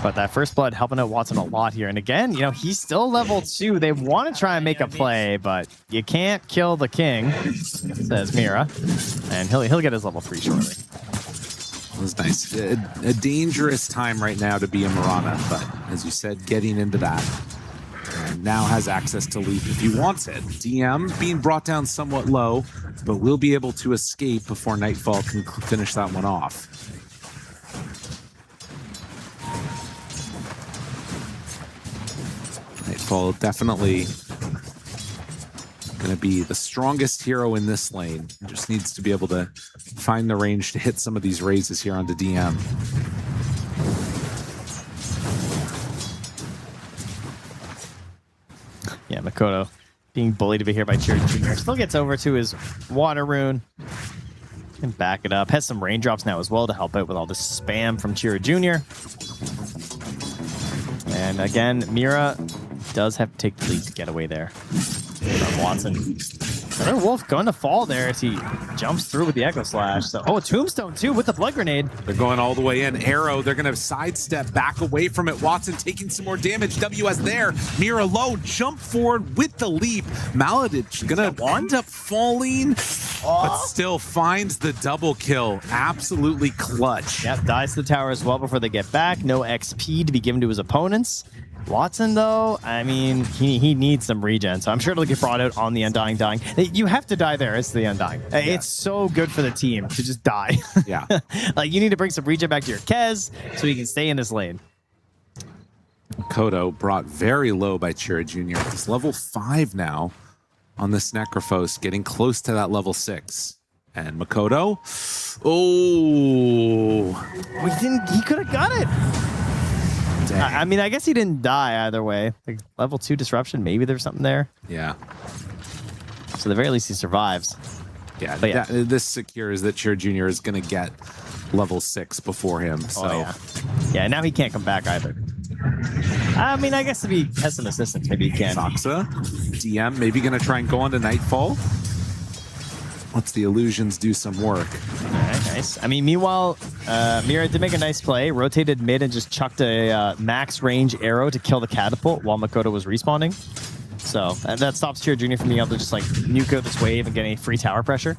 But that first blood helping out Watson a lot here. And again, you know, he's still level 2. They want to try and make a play, but you can't kill the king, says Mira. And he'll get his level 3 shortly. It was nice. A dangerous time right now to be a Mirana, but as you said, getting into that. And now has access to leap if he wants it. DM being brought down somewhat low, but will be able to escape before Nightfall can finish that one off. Nightfall definitely going to be the strongest hero in this lane. He just needs to be able to find the range to hit some of these raises here onto DM. Yeah, Makoto being bullied to be here by Cherry Jr. Still gets over to his water rune. Can back it up. Has some raindrops now as well to help out with all this spam from Chira Jr. And again, Mira does have to take the lead to get away there from Watson. Another Wolf going to fall there as he jumps through with the Echo Slash. So, a Tombstone too with the Blood Grenade. They're going all the way in. Arrow, they're going to sidestep back away from it. Watson taking some more damage. WS there. Mira low, jump forward with the leap. Maladich going to end up falling, but still finds the double kill. Absolutely clutch. Yep, dies to the tower as well before they get back. No XP to be given to his opponents. Watson, though, I mean, he needs some regen, so I'm sure it'll get brought out on the Undying dying. You have to die there as the Undying. Yeah. It's so good for the team to just die. Yeah. Like, you need to bring some regen back to your Kez so you can stay in this lane. Kodo brought very low by Chira Jr. He's level 5 now on this Necrophos, getting close to that level 6. And Makoto, He could have got it. I mean, I guess he didn't die either way. Like, level 2 disruption, maybe there's something there. Yeah. So at the very least, he survives. Yeah, But yeah. this secures that Chira Jr. is going to get level 6 before him. So Yeah, now he can't come back either. I mean, I guess if he has some assistance, maybe he can. Saxa, DM, maybe going to try and go on to Nightfall. Lets the illusions do some work. All right, nice. I mean, meanwhile, Mira did make a nice play, rotated mid and just chucked a max range arrow to kill the catapult while Makoto was respawning. So that stops Chira Jr. from being able to just like nuke out this wave and get any free tower pressure.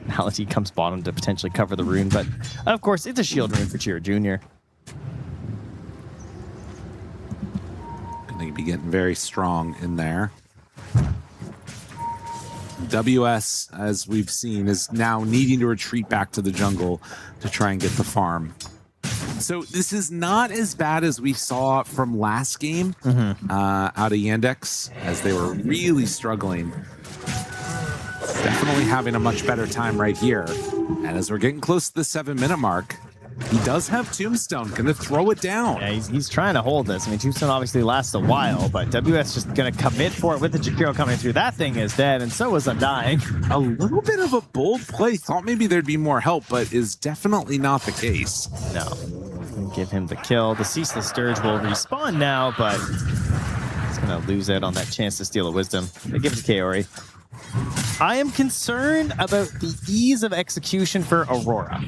Malady comes bottom to potentially cover the rune, but of course, it's a shield rune for Chira Jr. Going to be getting very strong in there. WS, as we've seen, is now needing to retreat back to the jungle to try and get the farm. So this is not as bad as we saw from last game out of Yandex, as they were really struggling. Definitely having a much better time right here. And as we're getting close to the 7-minute mark, he does have Tombstone, gonna throw it down. Yeah, he's trying to hold this. I mean, Tombstone obviously lasts a while, but WS just gonna commit for it with the Jakiro coming through. That thing is dead, and so is Undying. A little bit of a bold play. Thought maybe there'd be more help, but is definitely not the case. No. Give him the kill. The Ceaseless Sturge will respawn now, but he's gonna lose out on that chance to steal a Wisdom. They give it to Kaori. I am concerned about the ease of execution for Aurora.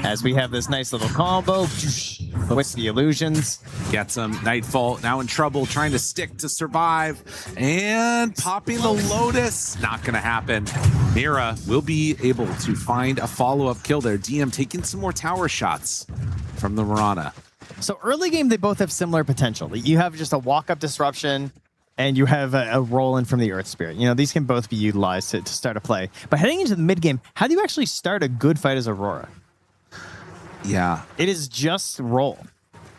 As we have this nice little combo with the illusions. Gets him. Nightfall now in trouble, trying to stick to survive. And popping the Lotus. Not going to happen. Mira will be able to find a follow-up kill there. DM taking some more tower shots from the Mirana. So early game, they both have similar potential. You have just a walk-up disruption, and you have a roll-in from the Earth Spirit. You know, these can both be utilized to start a play. But heading into the mid-game, how do you actually start a good fight as Aurora? Yeah. It is just roll.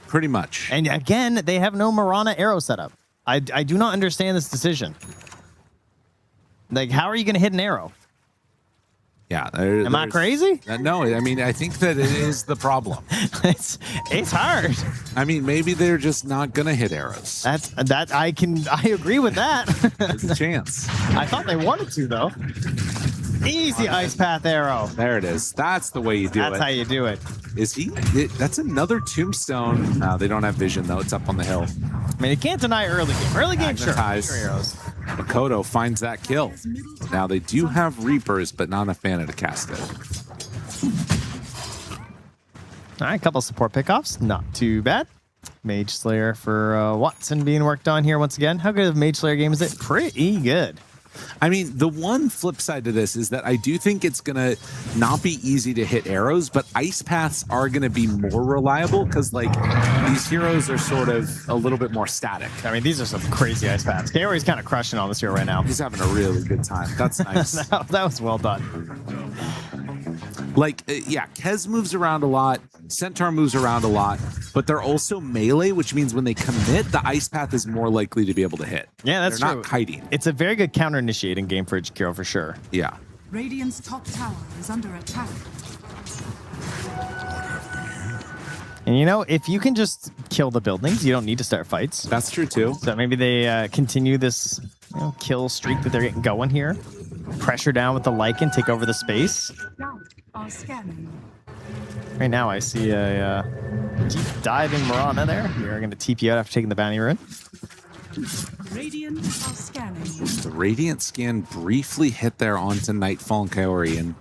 Pretty much. And again, they have no Mirana arrow setup. I do not understand this decision. Like, how are you going to hit an arrow? Yeah. Am I crazy? No, I mean, I think that it is the problem. It's hard. I mean, maybe they're just not going to hit arrows. I agree with that. There's a chance. I thought they wanted to, though. Easy Ice Path arrow. There it is. That's the way you do it. That's how you do it. Is he? That's another Tombstone. No, they don't have vision, though. It's up on the hill. I mean, you can't deny early game. Early game, sure. Arrows. Makoto finds that kill. Now, they do have Reapers, but not enough mana to cast it. All right, a couple support pickoffs. Not too bad. Mage Slayer for Watson being worked on here once again. How good of a Mage Slayer game is it? Pretty good. I mean, the one flip side to this is that I do think it's going to not be easy to hit arrows, but ice paths are going to be more reliable because, like, these heroes are sort of a little bit more static. I mean, these are some crazy ice paths. Kaori's kind of crushing on this hero right now. He's having a really good time. That's nice. that was well done. Like, yeah, Kez moves around a lot. Centaur moves around a lot, but they're also melee, which means when they commit, the ice path is more likely to be able to hit. Yeah, that's They're true. not kiting. It's a very good counter-initiating game for Jakiro for sure. Yeah. Radiant's top tower is under attack. And you know, if you can just kill the buildings, you don't need to start fights. That's true too. So maybe they continue this kill streak that they're getting going here. Pressure down with the Lycan, take over the space. Are scanning. Right now I see a deep diving Mirana there. We are going to TP out after taking the bounty rune. Radiant are scanning. The Radiant scan briefly hit there onto Nightfall and Kaori, and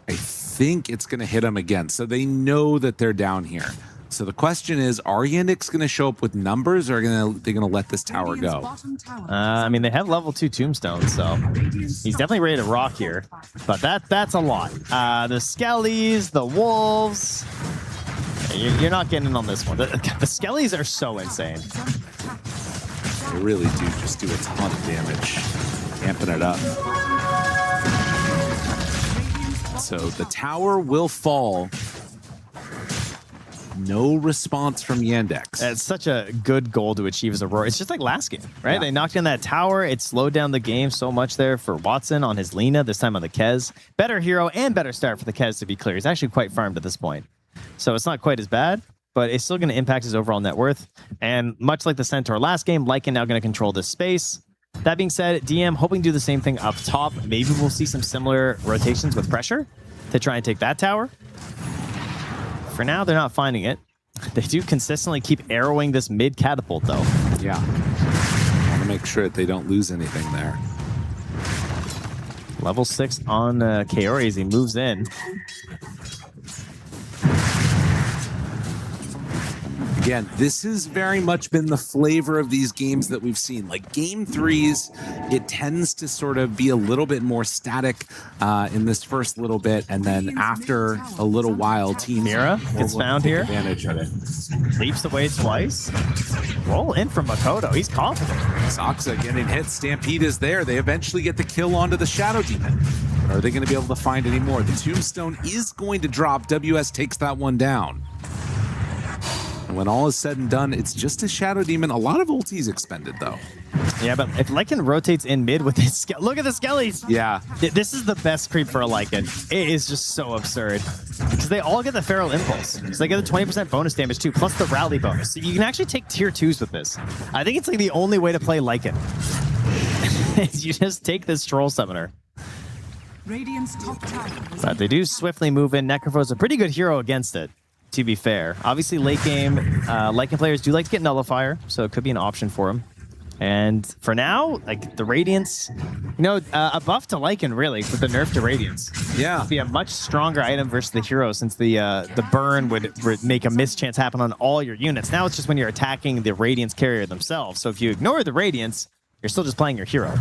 I think it's going to hit them again. So they know that they're down here. So the question is, are Yandex going to show up with numbers, or are they're going to let this tower go? I mean, they have level 2 tombstones, so he's definitely ready to rock here. But that's a lot. The Skellies, the Wolves. You're not getting in on this one. The Skellies are so insane. They really do just do a ton of damage, amping it up. So the tower will fall. No response from Yandex. It's such a good goal to achieve as Aurora. It's just like last game, right? Yeah. They knocked in that tower. It slowed down the game so much there for Watson on his Lina, this time on the Kez. Better hero and better start for the Kez, to be clear. He's actually quite farmed at this point. So it's not quite as bad, but it's still going to impact his overall net worth. And much like the Centaur last game, Lycan now going to control this space. That being said, DM hoping to do the same thing up top. Maybe we'll see some similar rotations with pressure to try and take that tower. For now, they're not finding it. They do consistently keep arrowing this mid catapult, though. Yeah. I want to make sure that they don't lose anything there. Level 6 on Kaori as he moves in. Again, this has very much been the flavor of these games that we've seen. Like game 3s, it tends to sort of be a little bit more static in this first little bit, and then after a little while, teams Mira gets found here. Advantage of it. Leaps away twice. Roll in from Makoto. He's confident. Soxa getting hit. Stampede is there. They eventually get the kill onto the Shadow Demon. Are they going to be able to find any more? The Tombstone is going to drop. WS takes that one down. When all is said and done, it's just a Shadow Demon. A lot of ultis expended, though. Yeah, but if Lycan rotates in mid with his... Look at the Skellies! Yeah. This is the best creep for a Lycan. It is just so absurd. Because they all get the Feral Impulse. So they get the 20% bonus damage, too, plus the Rally bonus. So you can actually take tier 2s with this. I think it's like the only way to play Lycan. Is you just take this Troll Summoner. Radiant's top tower. But they do swiftly move in. Necropho's a pretty good hero against it, to be fair. Obviously, late game, Lycan players do like to get Nullifier, so it could be an option for him. And for now, like the Radiance, a buff to Lycan, really, with the nerf to Radiance. Yeah. It'd be a much stronger item versus the hero, since the burn would make a mischance happen on all your units. Now it's just when you're attacking the Radiance carrier themselves. So if you ignore the Radiance, you're still just playing your hero.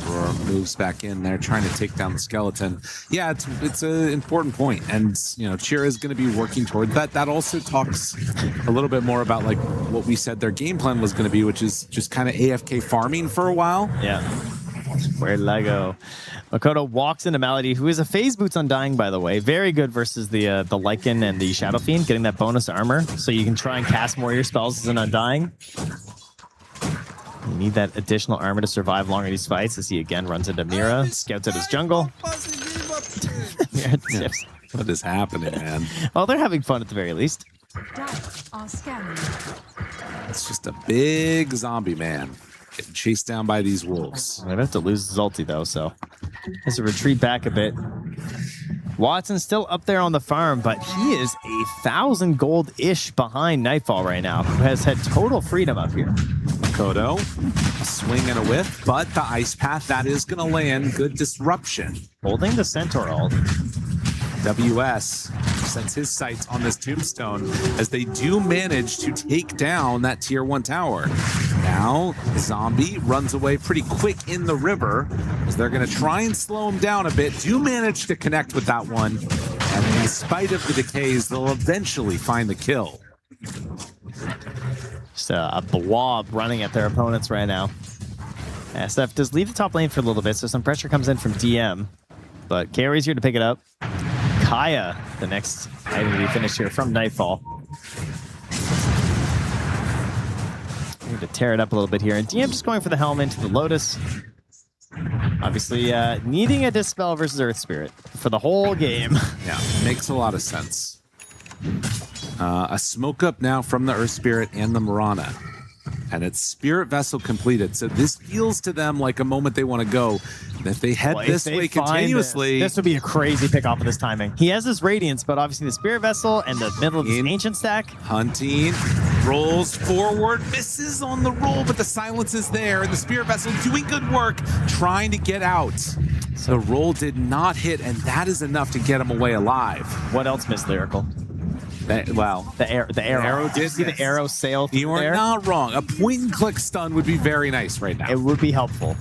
Aurora moves back in there, trying to take down the skeleton. Yeah, it's an important point, and Chira is going to be working toward that. That also talks a little bit more about like what we said their game plan was going to be, which is just kind of AFK farming for a while. Yeah. Where Lego. Makoto walks into Malady, who is a phase boots Undying, by the way. Very good versus the Lycan and the Shadow Fiend, getting that bonus armor, so you can try and cast more of your spells as an Undying. You need that additional armor to survive longer these fights, as he again runs into Mira, scouts out his jungle. What is happening, man? Well, they're having fun at the very least. Are scanning. It's just a big zombie man getting chased down by these wolves. They have to lose his ulti, though, so has to retreat back a bit. Watson's still up there on the farm, but he is 1,000 gold-ish behind Nightfall right now, who has had total freedom up here. Makoto, a swing and a whiff, but the ice path, that is going to land. Good disruption. Holding the Centaur ult. WS sets his sights on this Tombstone as they do manage to take down that tier 1 tower. Now, Zombie runs away pretty quick in the river as they're going to try and slow him down a bit. Do manage to connect with that one. And in spite of the decays, they'll eventually find the kill. Just a blob running at their opponents right now. SF does leave the top lane for a little bit, so some pressure comes in from DM. But Carrie's here to pick it up. Kaya, the next item to be finished here from Nightfall. Need to tear it up a little bit here. And DM just going for the helm into the Lotus. Obviously, needing a Dispel versus Earth Spirit for the whole game. Yeah, makes a lot of sense. A smoke up now from the Earth Spirit and the Mirana. And it's Spirit Vessel completed. So this feels to them like a moment they want to go. And if they head this way continuously... This would be a crazy pick off of this timing. He has this Radiance, but obviously the Spirit Vessel and the middle of this Ancient stack. Hunting, rolls forward, misses on the roll, but the silence is there. And the Spirit Vessel doing good work, trying to get out. So the roll did not hit, and that is enough to get him away alive. What else missed, Lyrical? The arrow did see the arrow sail through You are not wrong. A point-and-click stun would be very nice right now. It would be helpful.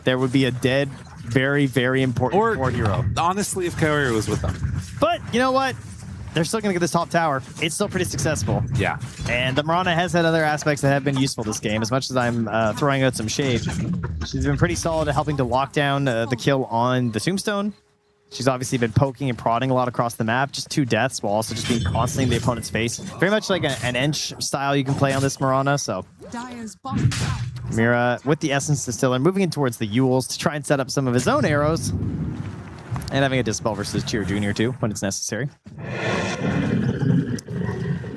There would be a dead, very, very important core hero. Honestly, if Kairi was with them. But you know what? They're still going to get this top tower. It's still pretty successful. Yeah. And the Mirana has had other aspects that have been useful this game. As much as I'm throwing out some shade, she's been pretty solid at helping to lock down the kill on the Tombstone. She's obviously been poking and prodding a lot across the map, just 2 deaths, while also just being constantly in the opponent's face. Very much like an Ench style you can play on this Mirana, so... Mira with the Essence Distiller, moving in towards the Yules to try and set up some of his own arrows. And having a Dispel versus Cheer Jr. too, when it's necessary.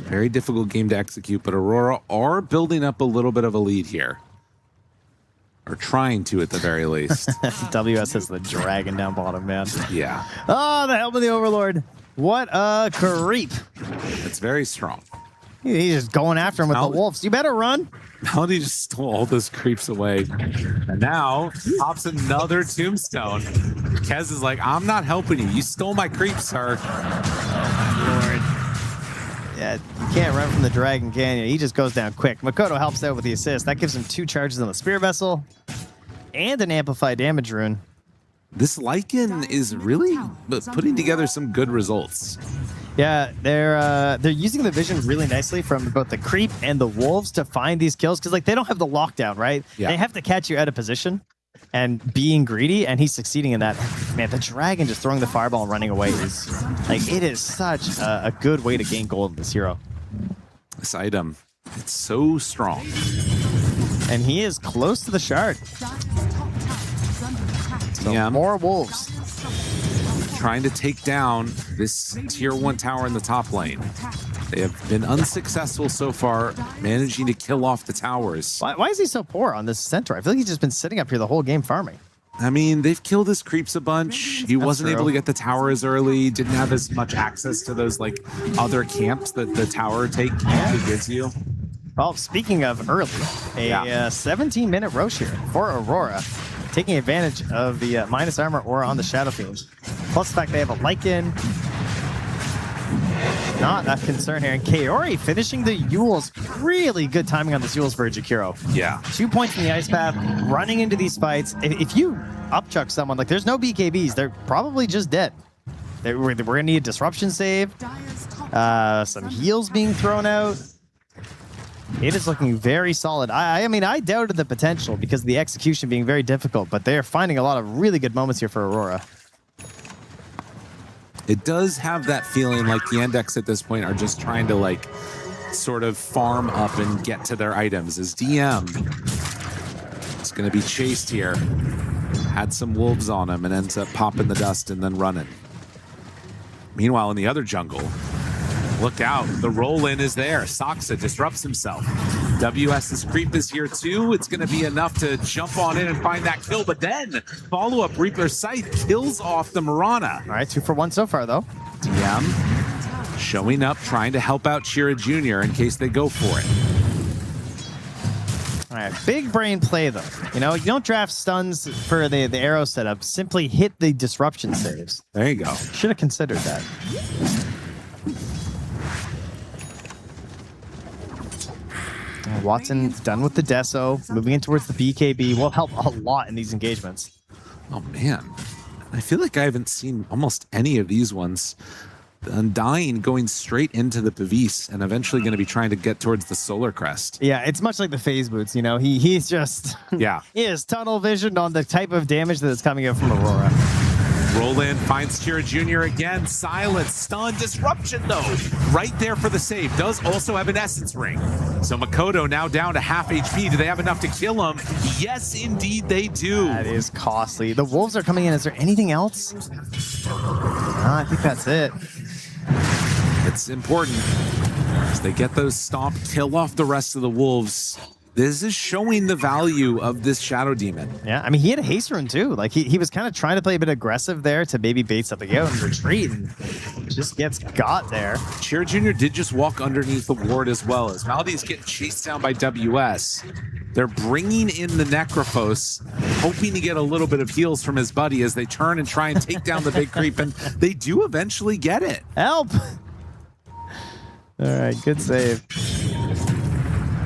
Very difficult game to execute, but Aurora are building up a little bit of a lead here. Or trying to, at the very least. WS has the dragon down bottom, man. Yeah. Oh, the help of the Overlord. What a creep. It's very strong. He's just going after him with the wolves. You better run. Melody just stole all those creeps away. And now pops another tombstone. Kez is like, I'm not helping you. You stole my creeps, sir. Lord. Yeah, you can't run from the dragon, can you? He just goes down quick. Makoto helps out with the assist. That gives him 2 charges on the Spirit Vessel and an amplified damage rune. This Lycan is really putting together some good results. Yeah, they're using the vision really nicely from both the creep and the wolves to find these kills, because like they don't have the lockdown, right? Yeah. They have to catch you out of position and being greedy, and he's succeeding in that. Man, the dragon just throwing the fireball and running away is like, it is such a good way to gain gold in this hero. This item, it's so strong. And he is close to the shard. So yeah, more wolves. Trying to take down this tier 1 tower in the top lane. They have been unsuccessful so far, managing to kill off the towers. Why is he so poor on this centaur? I feel like he's just been sitting up here the whole game farming. I mean, they've killed his creeps a bunch. He wasn't able to get the tower as early, didn't have as much access to those like other camps that the tower gives you. Well, speaking of early, a 17-minute Roche here for Aurora, taking advantage of the minus armor aura on the Shadow Fiend. Plus the fact they have a Lycan. Not a concern here. And Kaori finishing the Yules. Really good timing on this Yules for Jakiro. Yeah. 2 points in the ice path, running into these fights. If you upchuck someone, like there's no BKBs, they're probably just dead. We're going to need a disruption save. Some heals being thrown out. It is looking very solid. I mean, I doubted the potential because of the execution being very difficult, but they're finding a lot of really good moments here for Aurora. It does have that feeling like the Index at this point are just trying to like sort of farm up and get to their items. As DM is going to be chased here. Had some wolves on him and ends up popping the dust and then running. Meanwhile, in the other jungle, look out, the roll-in is there. Saksa disrupts himself. WS's creep is here too. It's going to be enough to jump on in and find that kill, but then follow-up Reaper's Sight kills off the Mirana. All right, 2 for 1 so far, though. DM showing up, trying to help out Shira Jr. in case they go for it. All right, big brain play, though. You know, you don't draft stuns for the arrow setup. Simply hit the disruption saves. There you go. Should have considered that. Watson done with the Deso, moving in towards the BKB will help a lot in these engagements. Oh man, I feel like I haven't seen almost any of these ones. The Undying going straight into the Pavis and eventually going to be trying to get towards the Solar Crest. Yeah, it's much like the phase boots, you know, he's just he is tunnel visioned on the type of damage that is coming out from Aurora. Roll in, finds Kira Jr. again. Silence, stun, disruption though. Right there for the save. Does also have an Essence Ring. So Makoto now down to half HP. Do they have enough to kill him? Yes, indeed they do. That is costly. The wolves are coming in. Is there anything else? I think that's it. It's important. As they get those stomp, kill off the rest of the wolves. This is showing the value of this Shadow Demon. Yeah, I mean, he had a haste rune too. Like he was kind of trying to play a bit aggressive there to maybe bait something out and retreat, and just gets got there. Chira Jr. did just walk underneath the ward as well, as Maldi's getting chased down by WS. They're bringing in the Necrophos, hoping to get a little bit of heals from his buddy as they turn and try and take down the big creep, and they do eventually get it. Help! All right, good save.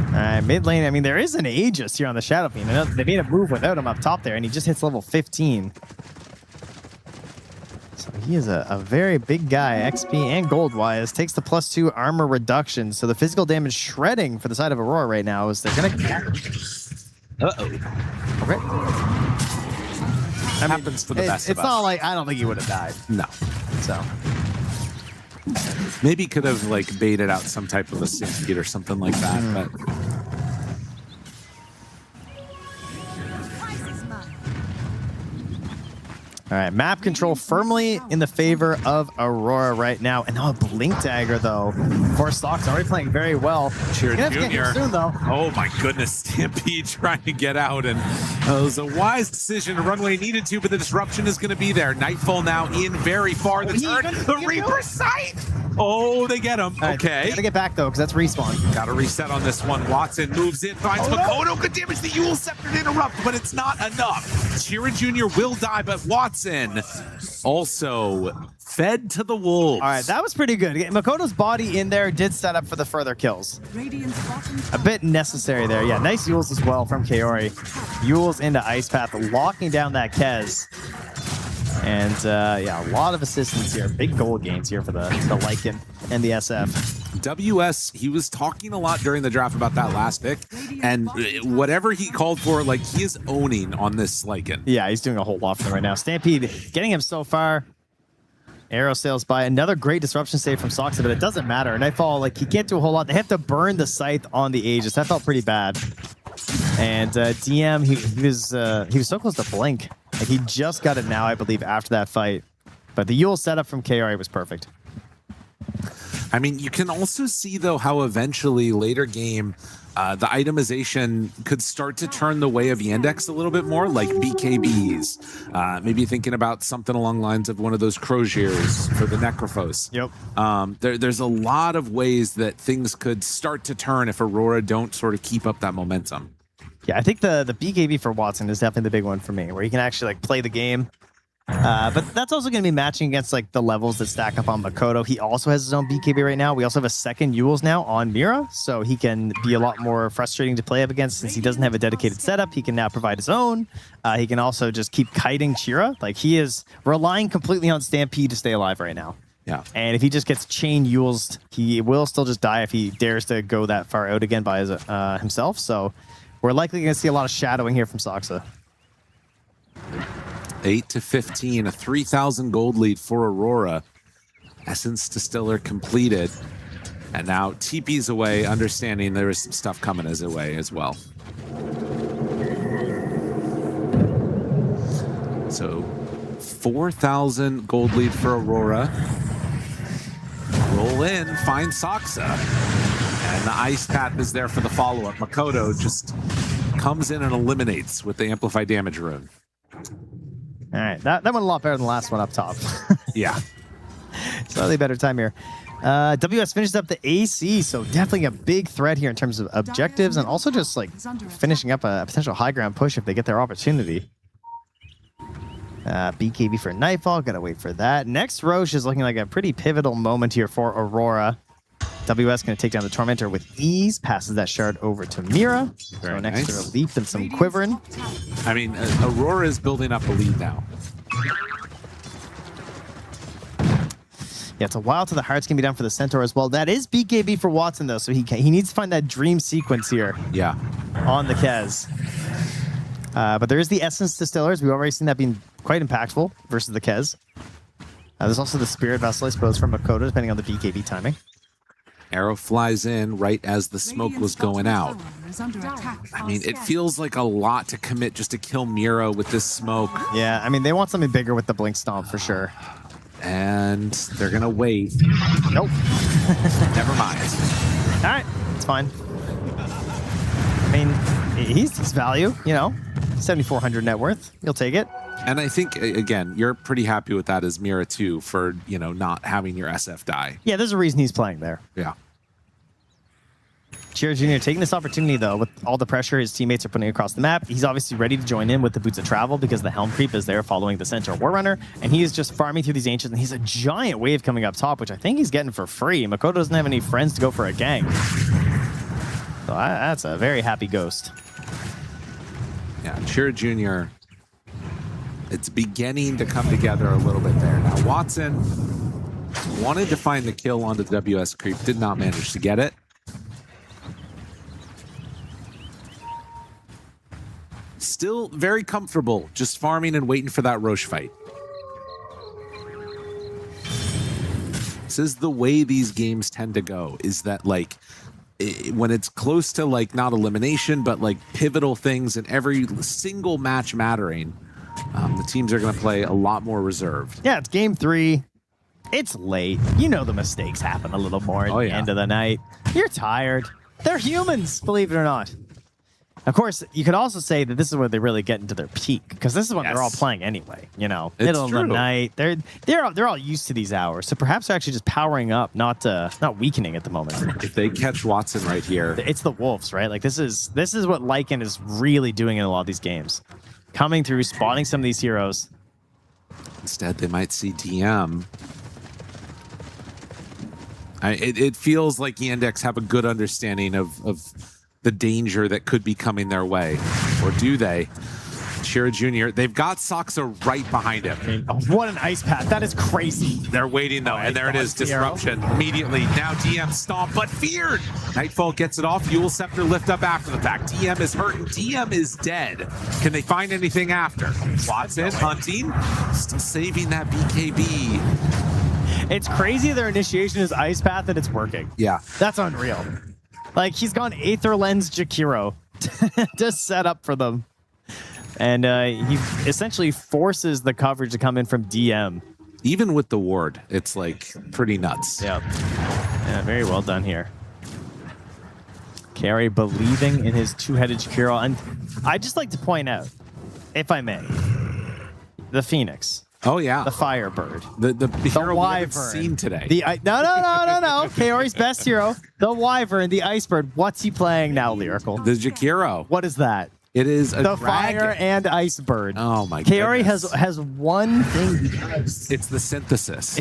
All right, mid lane. I mean, there is an Aegis here on the Shadow Fiend. They made a move without him up top there, and he just hits level 15. So he is a very big guy, XP and gold-wise. Takes the +2 armor reduction. So the physical damage shredding for the side of Aurora right now is they're going to... Uh-oh. Okay. I mean, happens to the best of It's us. not like... I don't think he would have died. No. So... Maybe could have like baited out some type of a Stampede or something like that, but all right, map control firmly in the favor of Aurora right now. And now a Blink Dagger, though. For Stock's already playing very well. Chira Jr. Soon, though. Oh my goodness, Stampede trying to get out, and it was a wise decision to run when he needed to, but the disruption is going to be there. Nightfall now in very far. The turn, the Reaper sight. Oh, they get him. Right, Okay. Gotta get back, though, because that's respawn. Got to reset on this one. Watson moves in, finds Makoto. Good damage. The Yule Scepter to interrupt, but it's not enough. Chira Jr. will die, but Watson also fed to the wolves. All right, that was pretty good. Makoto's body in there did set up for the further kills. A bit necessary there. Yeah, nice Yules as well from Kaori. Yules into Ice Path, locking down that Kez. And yeah, a lot of assistance here. Big goal gains here for the Lycan and the SF. WS, he was talking a lot during the draft about that last pick, and whatever he called for, like, he is owning on this Lycan. Yeah, he's doing a whole lot for them right now. Stampede getting him so far. Arrow sails by. Another great disruption save from Soxa, but it doesn't matter. Nightfall, like, he can't do a whole lot. They have to burn the Scythe on the Aegis. That felt pretty bad. And DM, he was so close to Blink. Like, he just got it now, I believe, after that fight. But the Yule setup from KRA was perfect. I mean, you can also see, though, how eventually later game, the itemization could start to turn the way of Yandex a little bit more, like BKBs. Maybe thinking about something along the lines of one of those Croziers for the Necrophos. Yep. There's a lot of ways that things could start to turn if Aurora don't sort of keep up that momentum. Yeah, I think the BKB for Watson is definitely the big one for me, where he can actually like play the game. But that's also going to be matching against like the levels that stack up on Makoto. He also has his own BKB right now. We also have a second Yules now on Mira, so he can be a lot more frustrating to play up against since he doesn't have a dedicated setup. He can now provide his own. He can also just keep kiting Chira. Like, he is relying completely on Stampede to stay alive right now. Yeah. And if he just gets chain Yules, he will still just die if he dares to go that far out again by his, himself. So we're likely going to see a lot of shadowing here from Soxa. 8 to 15, a 3,000 gold lead for Aurora. Essence Distiller completed. And now TP's away, understanding there is some stuff coming his way as well. So 4,000 gold lead for Aurora. Roll in, find Soxa. And the Ice Path is there for the follow-up. Makoto just comes in and eliminates with the Amplified Damage rune. All right, that went a lot better than the last one up top. Yeah. Slightly better time here. WS finishes up the AC, so definitely a big threat here in terms of objectives and also just like finishing up a potential high ground push if they get their opportunity. BKB for Nightfall, gotta wait for that. Next Roche is looking like a pretty pivotal moment here for Aurora. WS gonna take down the Tormentor with ease, passes that shard over to Mira. Very so an extra nice. leap and some quivering. I mean, Aurora is building up a lead now. Yeah, it's a while till the hearts can be done for the Centaur as well. That is BKB for Watson, though, so he needs to find that dream sequence here. Yeah. On the Kez. But there is the Essence Distillers. We've already seen that being quite impactful versus the Kez. There's also the Spirit Vessel, I suppose, from Makoto, depending on the BKB timing. Arrow flies in right as the smoke was going out. I mean, it feels like a lot to commit just to kill Mira with this smoke. Yeah, I mean, they want something bigger with the Blink Stomp for sure. And they're going to wait. Nope. Never mind. All right, it's fine. mean, he's value, 7,400 net worth. You'll take it. And I think, again, you're pretty happy with that as Mira too, for, not having your SF die. Yeah, there's a reason he's playing there. Yeah. Cheer Jr. taking this opportunity, though, with all the pressure his teammates are putting across the map. He's obviously ready to join in with the Boots of Travel because the Helm Creep is there following the Centaur Warrunner, and he is just farming through these Ancients, and he's a giant wave coming up top, which I think he's getting for free. Makoto doesn't have any friends to go for a gang. So that's a very happy Ghost. Yeah, Cheer Jr., it's beginning to come together a little bit there. Now, Watson wanted to find the kill onto the WS Creep, did not manage to get it. Still very comfortable, just farming and waiting for that Roche fight. This is the way these games tend to go, is that when it's close to not elimination, but pivotal things and every single match mattering, the teams are going to play a lot more reserved. Yeah, it's game 3. It's late. The mistakes happen a little more at the end of the night. You're tired. They're humans, believe it or not. Of course, you could also say that this is where they really get into their peak, because this is when they're all playing anyway. Middle of the night. They're all used to these hours, so perhaps they're actually just powering up, not weakening at the moment. If they catch Watson right here, it's the Wolves, right? This is what Lycan is really doing in a lot of these games, coming through, spawning some of these heroes. Instead, they might see DM. It feels like Yandex have a good understanding of the danger that could be coming their way. Or do they? Shira Jr., they've got Saksa right behind him. What an ice path. That is crazy. They're waiting, though, and there it is. Disruption immediately. Now DM stomp, but feared. Nightfall gets it off. Eul Scepter lift up after the fact. DM is hurt, and DM is dead. Can they find anything after? Watson hunting, still saving that BKB. It's crazy their initiation is ice path and it's working. Yeah. That's unreal. He's gone Aether Lens Jakiro to set up for them. And he essentially forces the coverage to come in from DM. Even with the ward, it's pretty nuts. Yeah. Yeah, very well done here. Carey believing in his two-headed Jakiro. And I'd just like to point out, if I may, the Phoenix. Oh, yeah. The Firebird. The hero we haven't Wyvern. seen today. No. Kaori's best hero. The Wyvern, the Icebird. What's he playing now, Lyrical? The Jakiro. What is that? It is a the dragon. Fire and Ice Bird. Oh my god. Kaori has one thing he does. It's the synthesis.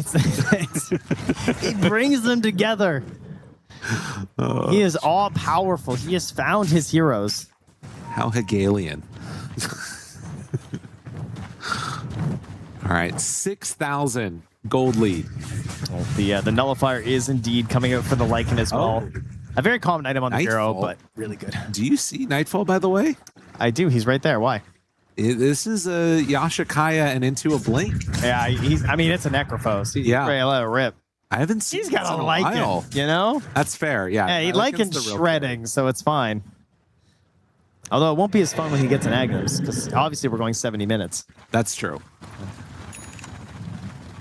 It brings them together. He is all powerful. He has found his heroes. How Hegelian. All right, 6,000 gold lead. Well, the Nullifier is indeed coming out for the Lycan as well. A very common item on the hero, but really good. Do you see Nightfall, by the way? I do. He's right there. Why? This is a Yashikaya and into a blink. Yeah, it's a Necrophos. Yeah. Ready to let it rip. I haven't seen He's got a Lycan, That's fair, yeah. Yeah, he Lycan's shredding, so it's fine. Although it won't be as fun when he gets an Agnes, because obviously we're going 70 minutes. That's true.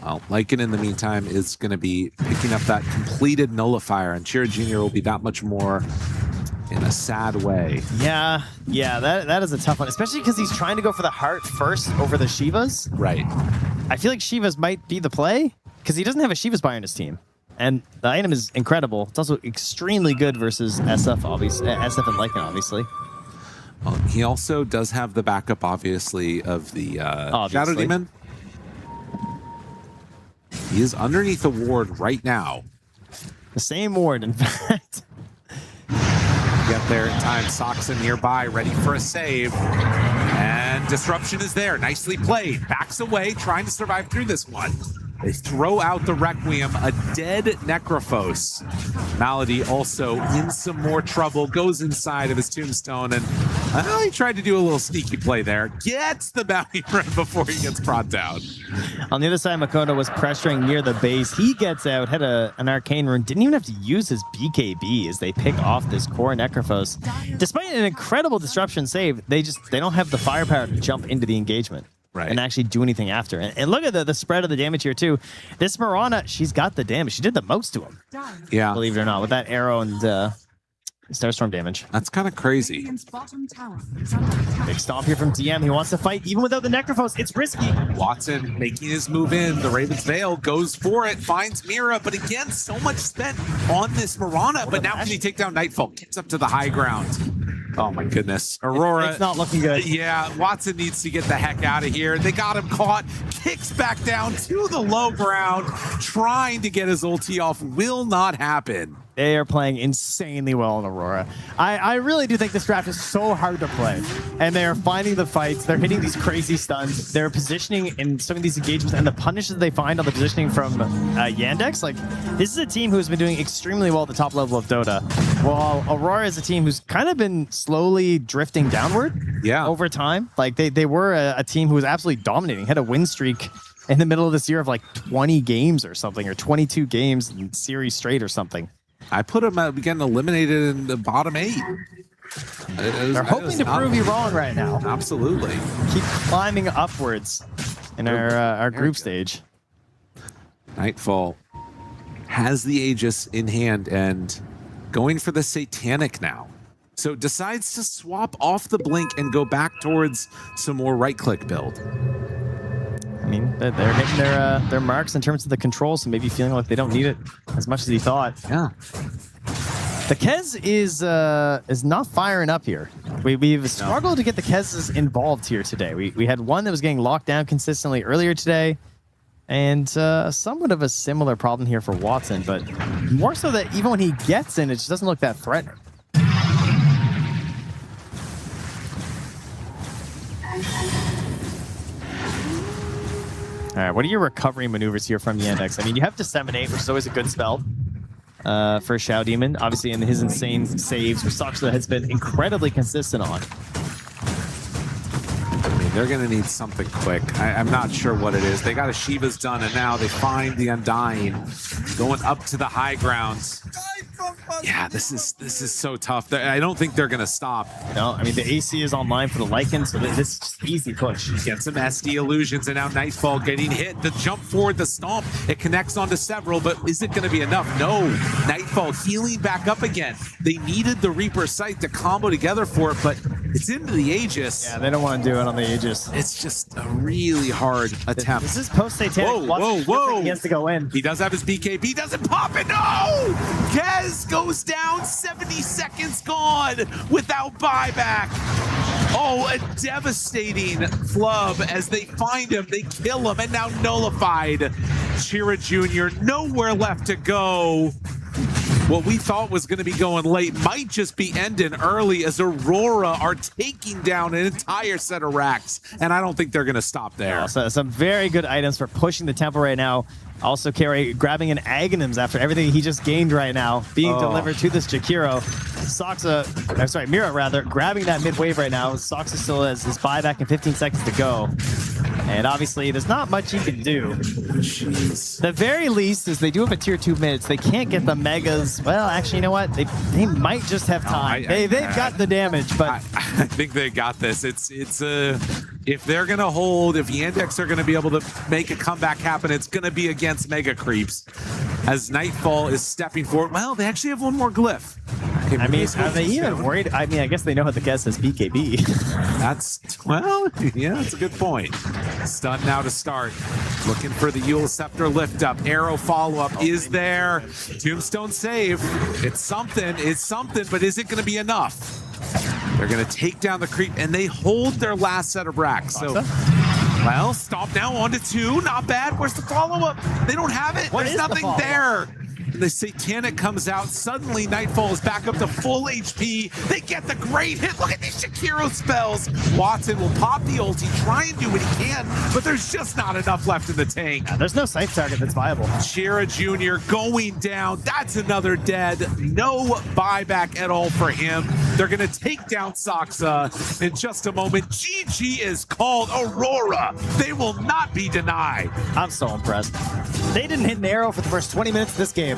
Well, Lycan in the meantime is going to be picking up that completed Nullifier, and Chira Jr. will be that much more in a sad way. Yeah, that is a tough one, especially because he's trying to go for the heart first over the Shivas. Right. I feel like Shivas might be the play, because he doesn't have a Shiva Spire in his team. And the item is incredible. It's also extremely good versus SF, obviously. SF and Lycan, obviously. Well, he also does have the backup, obviously, of the Shadow Demon. He is underneath the ward right now. The same ward, in fact. Get there in time. Soxon nearby, ready for a save. And Disruption is there. Nicely played. Backs away, trying to survive through this one. They throw out the Requiem, a dead Necrophos. Malady also in some more trouble, goes inside of his tombstone, and he tried to do a little sneaky play there. Gets the bounty run before he gets brought down. On the other side, Makoto was pressuring near the base. He gets out, had an Arcane Rune, didn't even have to use his BKB as they pick off this core Necrophos. Despite an incredible Disruption save, they don't have the firepower to jump into the engagement. Right. And actually do anything after. And look at the spread of the damage here, too. This Mirana, she's got the damage. She did the most to him. Yeah. Believe it or not, with that arrow and Starstorm damage. That's kind of crazy. Radiant's bottom tower is under attack. Big stomp here from DM. He wants to fight even without the Necrophos. It's risky. Watson making his move in. The Raven's Veil goes for it, finds Mira, but again, so much spent on this Mirana. But now can he take down Nightfall? Gets up to the high ground. Oh my goodness. Aurora. It's not looking good. Yeah, Watson needs to get the heck out of here. They got him caught. Kicks back down to the low ground. Trying to get his ulti off. Will not happen. They are playing insanely well in Aurora. I really do think this draft is so hard to play. And they're finding the fights. They're hitting these crazy stuns. They're positioning in some of these engagements. And the punishes they find on the positioning from Yandex, like, this is a team who's been doing extremely well at the top level of Dota. While Aurora is a team who's kind of been slowly drifting downward over time. Like, they were a team who was absolutely dominating. Had a win streak in the middle of this year of like 20 games or something, or 22 games in series straight or something. I put them getting eliminated in the bottom 8. They're hoping to prove you wrong right now. Absolutely. Keep climbing upwards in our group stage. Nightfall has the Aegis in hand and going for the Satanic now. So decides to swap off the Blink and go back towards some more right-click build. I mean, they're hitting their marks in terms of the control, so maybe feeling like they don't need it as much as he thought. Yeah. The Kez is not firing up here. We've struggled to get the Kez's involved here today. We had one that was getting locked down consistently earlier today, and somewhat of a similar problem here for Watson, but more so that even when he gets in, it just doesn't look that threatening. All right, what are your recovery maneuvers here from Yandex? I mean, you have Disseminate, which is always a good spell for Shao Demon. Obviously, in his insane saves, which Soxla has been incredibly consistent on. I mean, they're going to need something quick. I'm not sure what it is. They got a Shiva's done, and now they find the Undying going up to the high grounds. Yeah, this is so tough. I don't think they're going to stop. No, I mean, the AC is online for the Lycan, so this is just easy push. Get some SD illusions, and now Nightfall getting hit. The jump forward, the stomp, it connects onto several, but is it going to be enough? No. Nightfall healing back up again. They needed the Reaper Sight to combo together for it, but it's into the Aegis. Yeah, they don't want to do it on the Aegis. It's just a really hard attempt. This is post-Satanic. Whoa. He has to go in. He does have his BKB, doesn't pop it. No! Kez goes down, 70 seconds gone without buyback. Oh, a devastating flub as they find him, they kill him, and now nullified. Chira Jr., nowhere left to go. What we thought was going to be going late might just be ending early as Aurora are taking down an entire set of racks, and I don't think they're going to stop there. So some very good items for pushing the tempo right now. Also, Carey grabbing an Aghanims after everything he just gained right now, being delivered to this Jakiro. Mira rather, grabbing that mid wave right now. Soxa still has his buyback in 15 seconds to go. And obviously, there's not much he can do. Jeez. The very least is they do have a tier 2 mid, so they can't get the megas. Well, actually, you know what? They might just have time. They've got the damage, but I think they got this. If they're gonna hold, if Yandex are gonna be able to make a comeback happen, it's gonna be against Mega Creeps. As Nightfall is stepping forward. Well, they actually have one more glyph. Okay, I mean, are they even worried? I mean, I guess they know how the guess is BKB. Yeah, that's a good point. Stun now to start. Looking for the Eul Scepter lift up. Arrow follow-up is there. Tombstone save. It's something, but is it gonna be enough? They're gonna take down the creep, and they hold their last set of racks. So, well, stomp now onto 2. Not bad. Where's the follow-up? They don't have it. There's nothing there. And the Satanic comes out. Suddenly, Nightfall is back up to full HP. They get the great hit. Look at these Shakiro spells. Watson will pop the ulti, try and do what he can, but there's just not enough left in the tank. Yeah, there's no sight target that's viable. Chira Jr. going down. That's another dead. No buyback at all for him. They're going to take down Soxa in just a moment. GG is called. Aurora, they will not be denied. I'm so impressed. They didn't hit an arrow for the first 20 minutes of this game,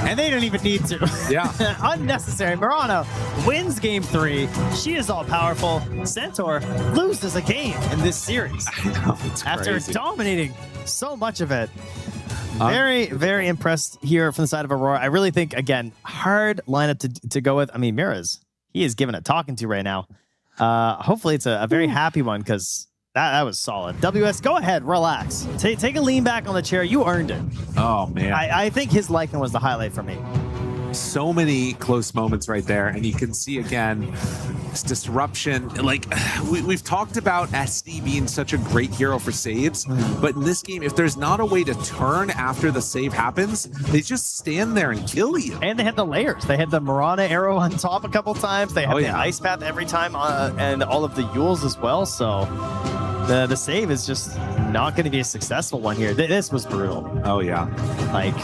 and they didn't even need to. Yeah. Unnecessary. Mirana wins game 3. She is all powerful. Centaur loses a game in this series. I know, it's after crazy. dominating so much of it. Very, very impressed here from the side of Aurora. I really think, again, hard lineup to go with. I mean, he is given a talking to right now. Hopefully it's a very happy one because that was solid. WS, go ahead, relax. Take a lean back on the chair. You earned it. Oh, man. I think his Lycan was the highlight for me. So many close moments right there, and you can see again this disruption. Like we've talked about SD being such a great hero for saves, but in this game, if there's not a way to turn after the save happens, they just stand there and kill you. And they had the layers. They had the Marana arrow on top a couple times. They had the ice path every time, and all of the Yules as well. So the save is just not going to be a successful one here. This was brutal. Oh yeah. Like,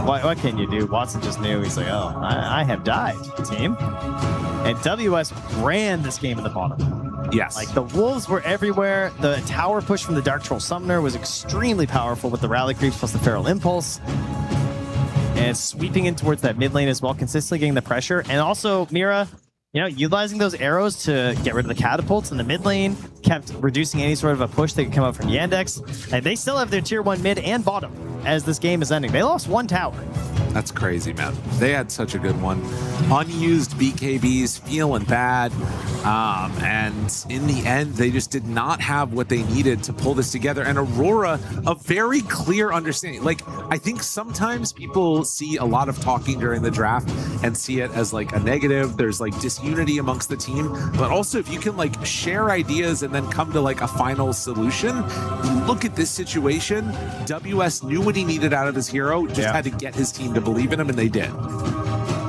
what can you do? Watson just knew. He's like, oh, I have died, team. And WS ran this game in the bottom. Yes. Like, the wolves were everywhere. The tower push from the Dark Troll Summoner was extremely powerful with the rally creeps plus the Feral Impulse. And sweeping in towards that mid lane as well, consistently getting the pressure. And also, Mira, utilizing those arrows to get rid of the catapults in the mid lane, kept reducing any sort of a push that could come out from Yandex. And they still have their tier 1 mid and bottom as this game is ending. They lost one tower. That's crazy, man. They had such a good one. Unused BKBs, feeling bad. And in the end, they just did not have what they needed to pull this together. And Aurora, a very clear understanding. Like, I think sometimes people see a lot of talking during the draft and see it as like a negative. There's like disunity amongst the team. But also, if you can like share ideas and then come to like a final solution, look at this situation. WS knew what he needed out of his hero, just had to get his team to believe in him, and they did.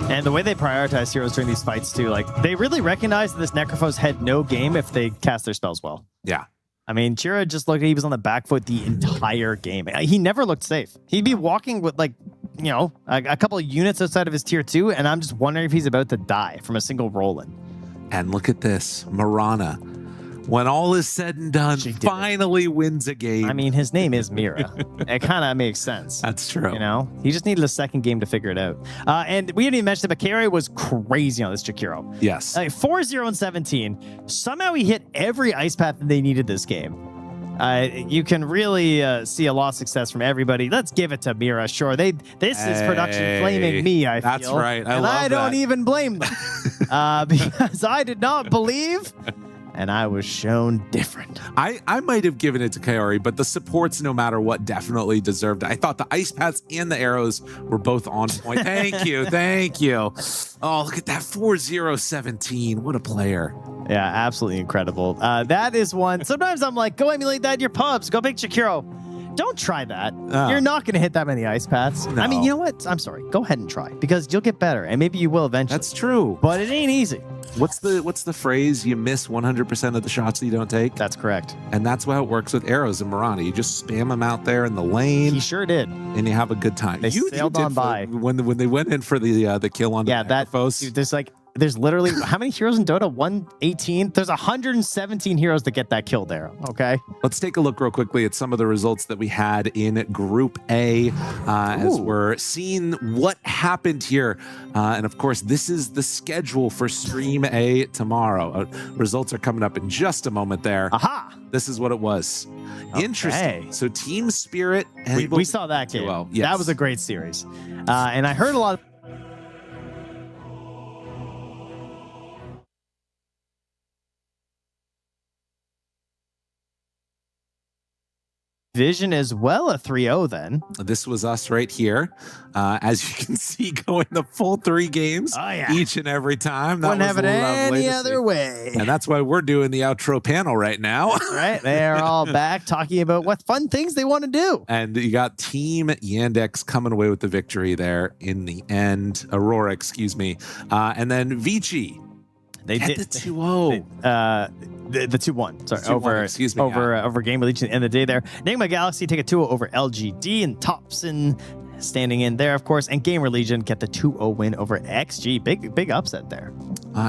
And the way they prioritize heroes during these fights too, like they really recognized that this Necrophos had no game if they cast their spells well. Yeah. I mean, Chira just looked, he was on the back foot the entire game. He never looked safe. He'd be walking with like, a couple of units outside of his tier 2, and I'm just wondering if he's about to die from a single roll-in. And look at this, Marana. When all is said and done, finally wins a game. I mean, his name is Mira. It kind of makes sense. That's true. He just needed a second game to figure it out. And we didn't even mention that Bakary was crazy on this Jakiro. Yes. 4-0 and 17. Somehow he hit every ice path that they needed this game. You can really see a lot of success from everybody. Let's give it to Mira. Sure, this is production flaming me, I feel. That's right. I don't even blame them because I did not believe. And I was shown different. I might have given it to Kaori, but the supports, no matter what, definitely deserved it. I thought the ice paths and the arrows were both on point. Thank you. Thank you. Oh, look at that 4-0-17. What a player. Yeah, absolutely incredible. That is one. Sometimes I'm like, go emulate that in your pubs. Go pick Shakiro. Don't try that. You're not going to hit that many ice paths. No. I mean, you know what? I'm sorry. Go ahead and try because you'll get better, and maybe you will eventually. That's true. But it ain't easy. What's the phrase? You miss 100% of the shots that you don't take? That's correct. And that's how it works with arrows in Marana. You just spam them out there in the lane. He sure did. And you have a good time. They sailed on by. When they went in for the kill on the Necrophos. Dude, there's literally how many heroes in Dota? 118. There's 117 heroes to get that kill there. Okay. Let's take a look real quickly at some of the results that we had in Group A as we're seeing what happened here. And of course, this is the schedule for Stream A tomorrow. Results are coming up in just a moment there. Aha! This is what it was. Okay. Interesting. So Team Spirit. We saw that game. Well, yes. That was a great series. And I heard a lot of Vision as well, a 3-0 then. This was us right here. As you can see, going the full 3 games each and every time. That Wouldn't have it lovely any to other see. way. And that's why we're doing the outro panel right now. Right? They're all back talking about what fun things they want to do. And you got Team Yandex coming away with the victory there in the end. Aurora, excuse me. And then Vici. They did the 2-0. The 2-1. Sorry, 2-1, over excuse me, over Game Legion at the end of the day there. Enigma Galaxy take a 2-0 over LGD, and Thompson standing in there, of course. And Gamer Legion get the 2-0 win over XG. Big upset there.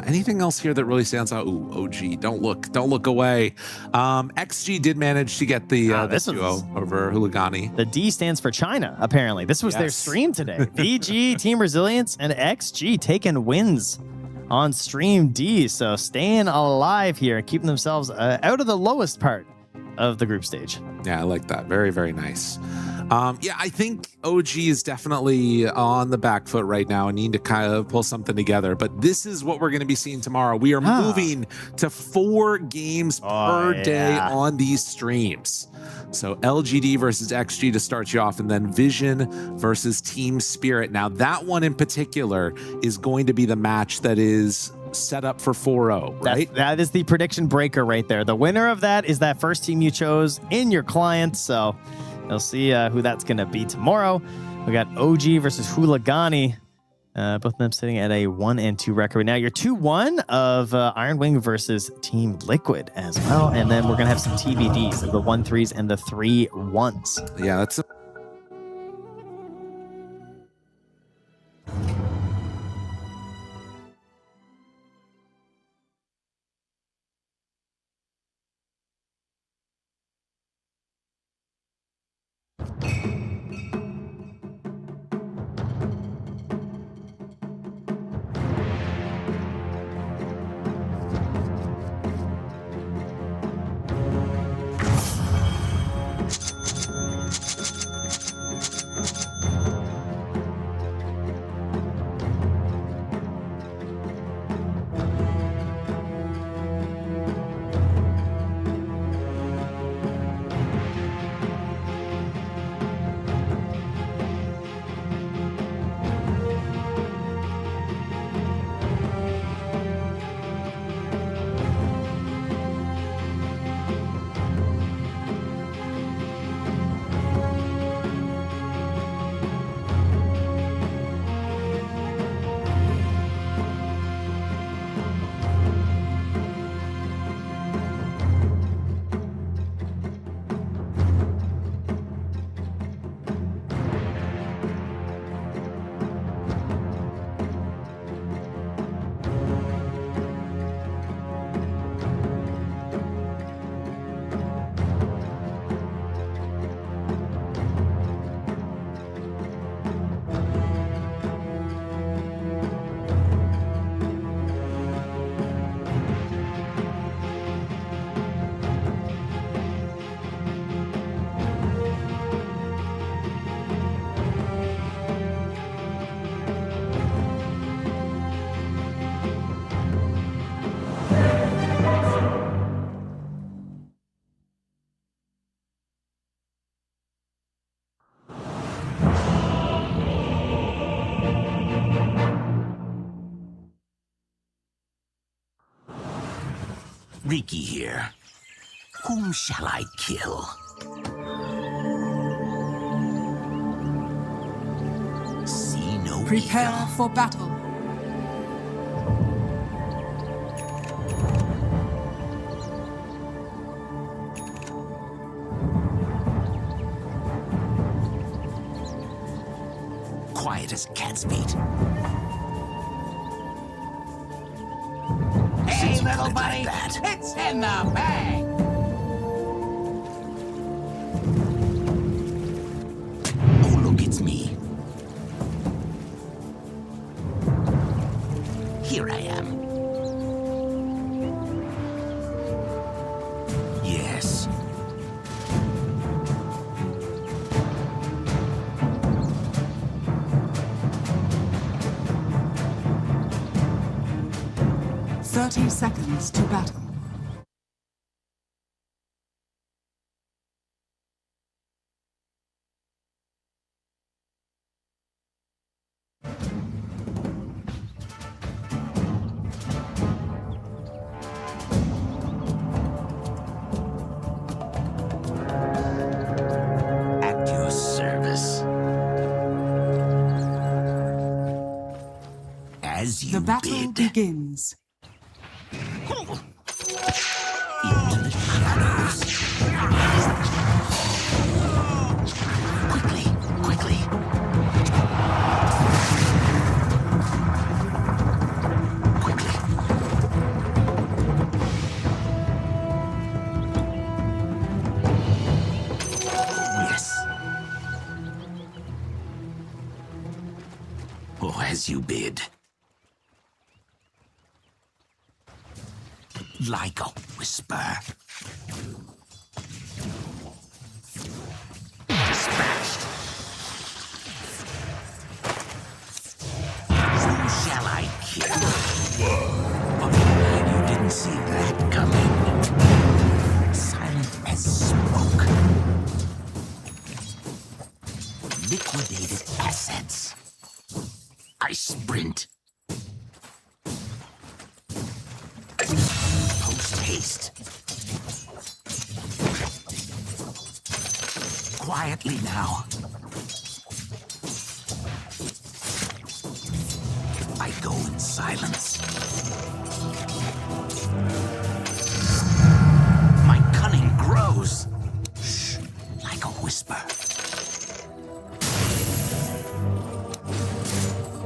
Anything else here that really stands out? Ooh, OG, don't look away. XG did manage to get the 2-0 over Huligani. The D stands for China, apparently. This was their stream today. VG, Team Resilience, and XG taking wins on Stream D. So staying alive here and keeping themselves out of the lowest part of the group stage. Yeah, I like that. Very, very nice. Yeah, I think OG is definitely on the back foot right now and need to kind of pull something together. But this is what we're going to be seeing tomorrow. We are moving to 4 games per day on these streams. So LGD versus XG to start you off, and then Vision versus Team Spirit. Now, that one in particular is going to be the match that is set up for 4-0, right? That is the prediction breaker right there. The winner of that is that first team you chose in your client. So you'll see who that's going to be tomorrow. We got OG versus Huligani. Both of them sitting at a 1-2 record. Now you're 2-1 of Iron Wing versus Team Liquid as well. And then we're going to have some TBDs of the 1-3s and the 3-1s. Yeah, that's Riki here. Whom shall I kill? See no Prepare for battle. Quiet as cat's feet. Hey, little buddy, it's in the bag. Oh, look, it's me. Here I am. Yes. Seconds to battle. At your service. As you The battle begins. Into the shadows. Quickly, quickly. Quickly. Yes. Oh, as you bid. Like a whisper. Dispatched. Liquidated assets. I sprint. Post haste. Quietly now. I go in silence. My cunning grows. Shh, like a whisper.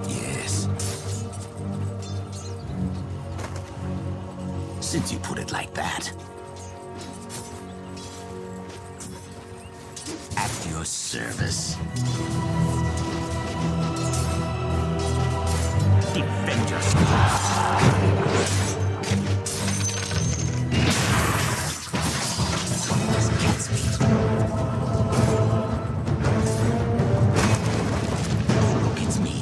Yes. Since you put it like that. At your service. Defend yourself. Gets me. Oh, look, it's me.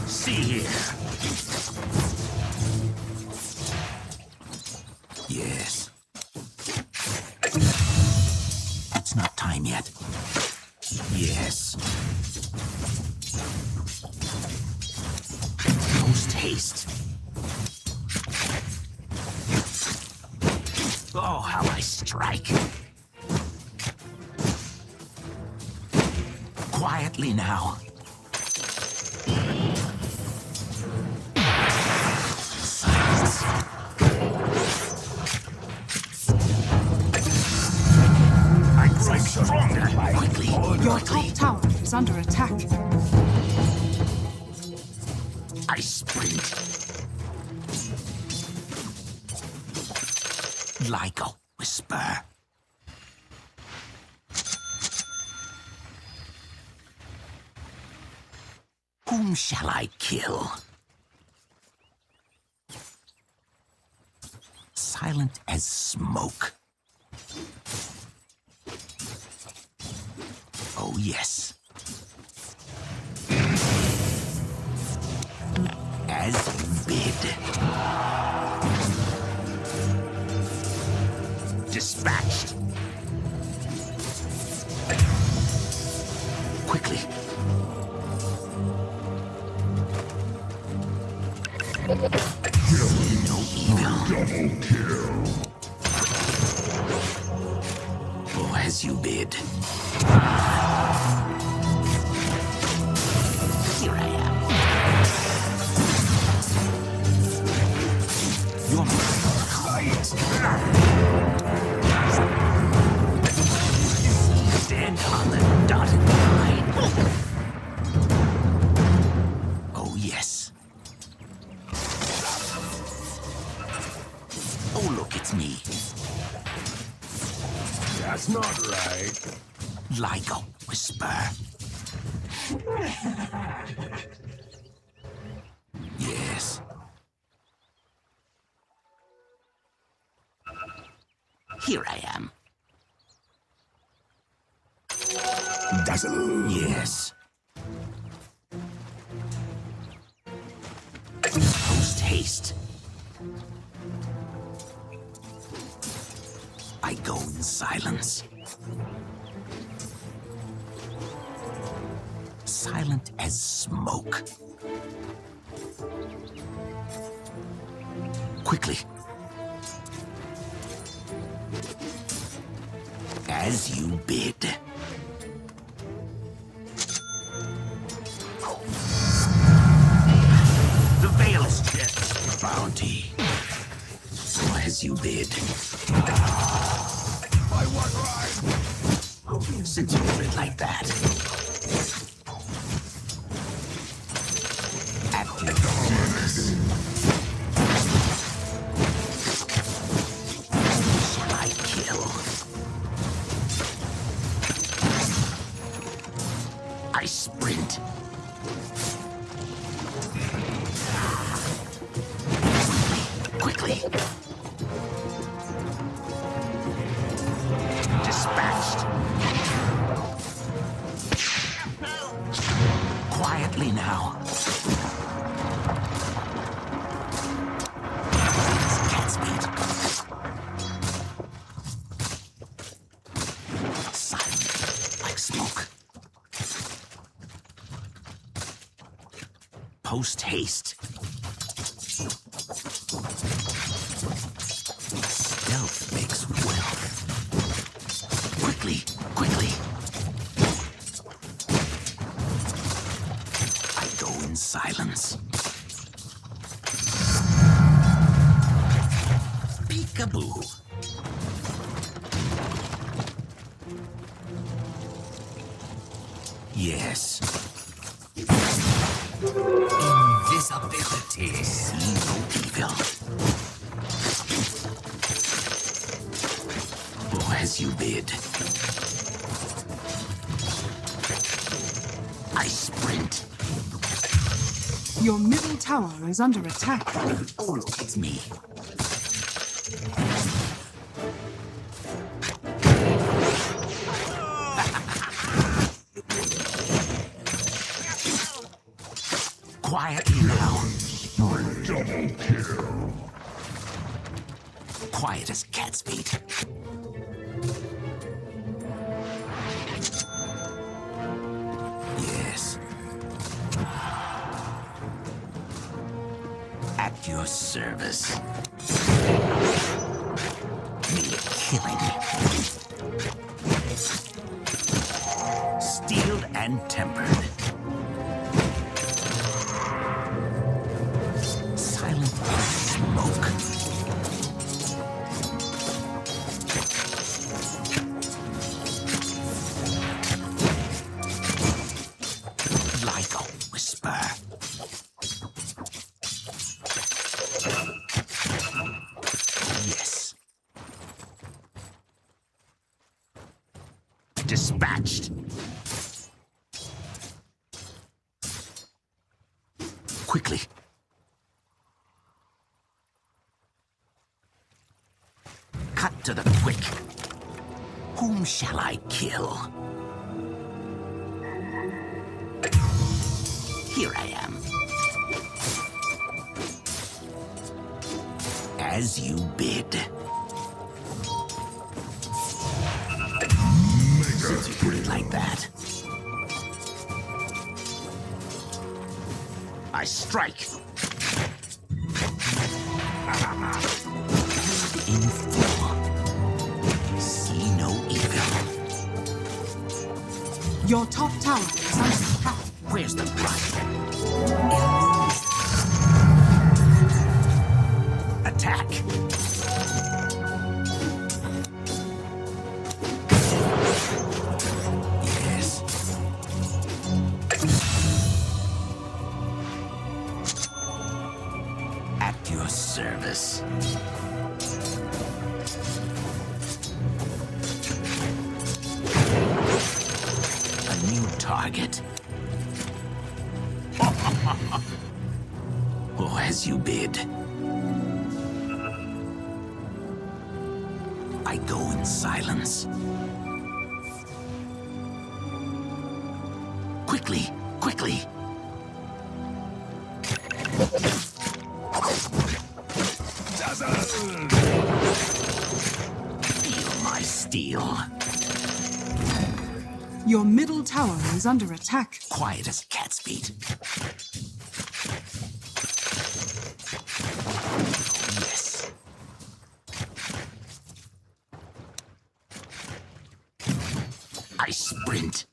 See here. Yes. It's not time yet. Yes. Post haste. Oh, how I strike. Quietly now. Silence. I grow stronger. Quickly. Your top tower is under attack. I sprint. Like a whisper. Whom shall I kill? Silent as smoke. Oh, yes. As you bid. Dispatched. Quickly. No evil. Double kill. Oh, as you bid. Here I am. You're my height. Stand on the dotted line. Oh, yes. Oh, look, it's me. That's not right. Like a whisper. Yes. Here I am. Dazzle. Yes. Post haste. I go in silence. Silent as smoke. Quickly. As you bid. The veil is just bounty. So as you bid. By what right? Since you put it like that. At your service. Shall I kill? I sprint. Quickly. Dispatched. Quietly now. Cat's meat. post haste. Stealth makes wealth. Quickly, quickly. I go in silence. Peekaboo. Yes. Invisibility. See no evil. Or as you bid. I sprint. Your middle tower is under attack. Oh, look, it's me. Quietly now. Double kill. Quiet as cat's feet. Yes. At your service. Me killing. Steeled and tempered. Silent as smoke. Like a whisper. Yes. Dispatched. Quickly. Cut to the quick. Whom shall I kill? Here I am. As you bid. Since you put it like that. I strike. In full. See no evil. Your top tower is under attack. Where's the brush? Attack. Yes. At your service. A new target. Or as you bid. I go in silence. Quickly, quickly. Feel my steel. Your middle tower is under attack. Quiet as cat's feet. Yes. I sprint.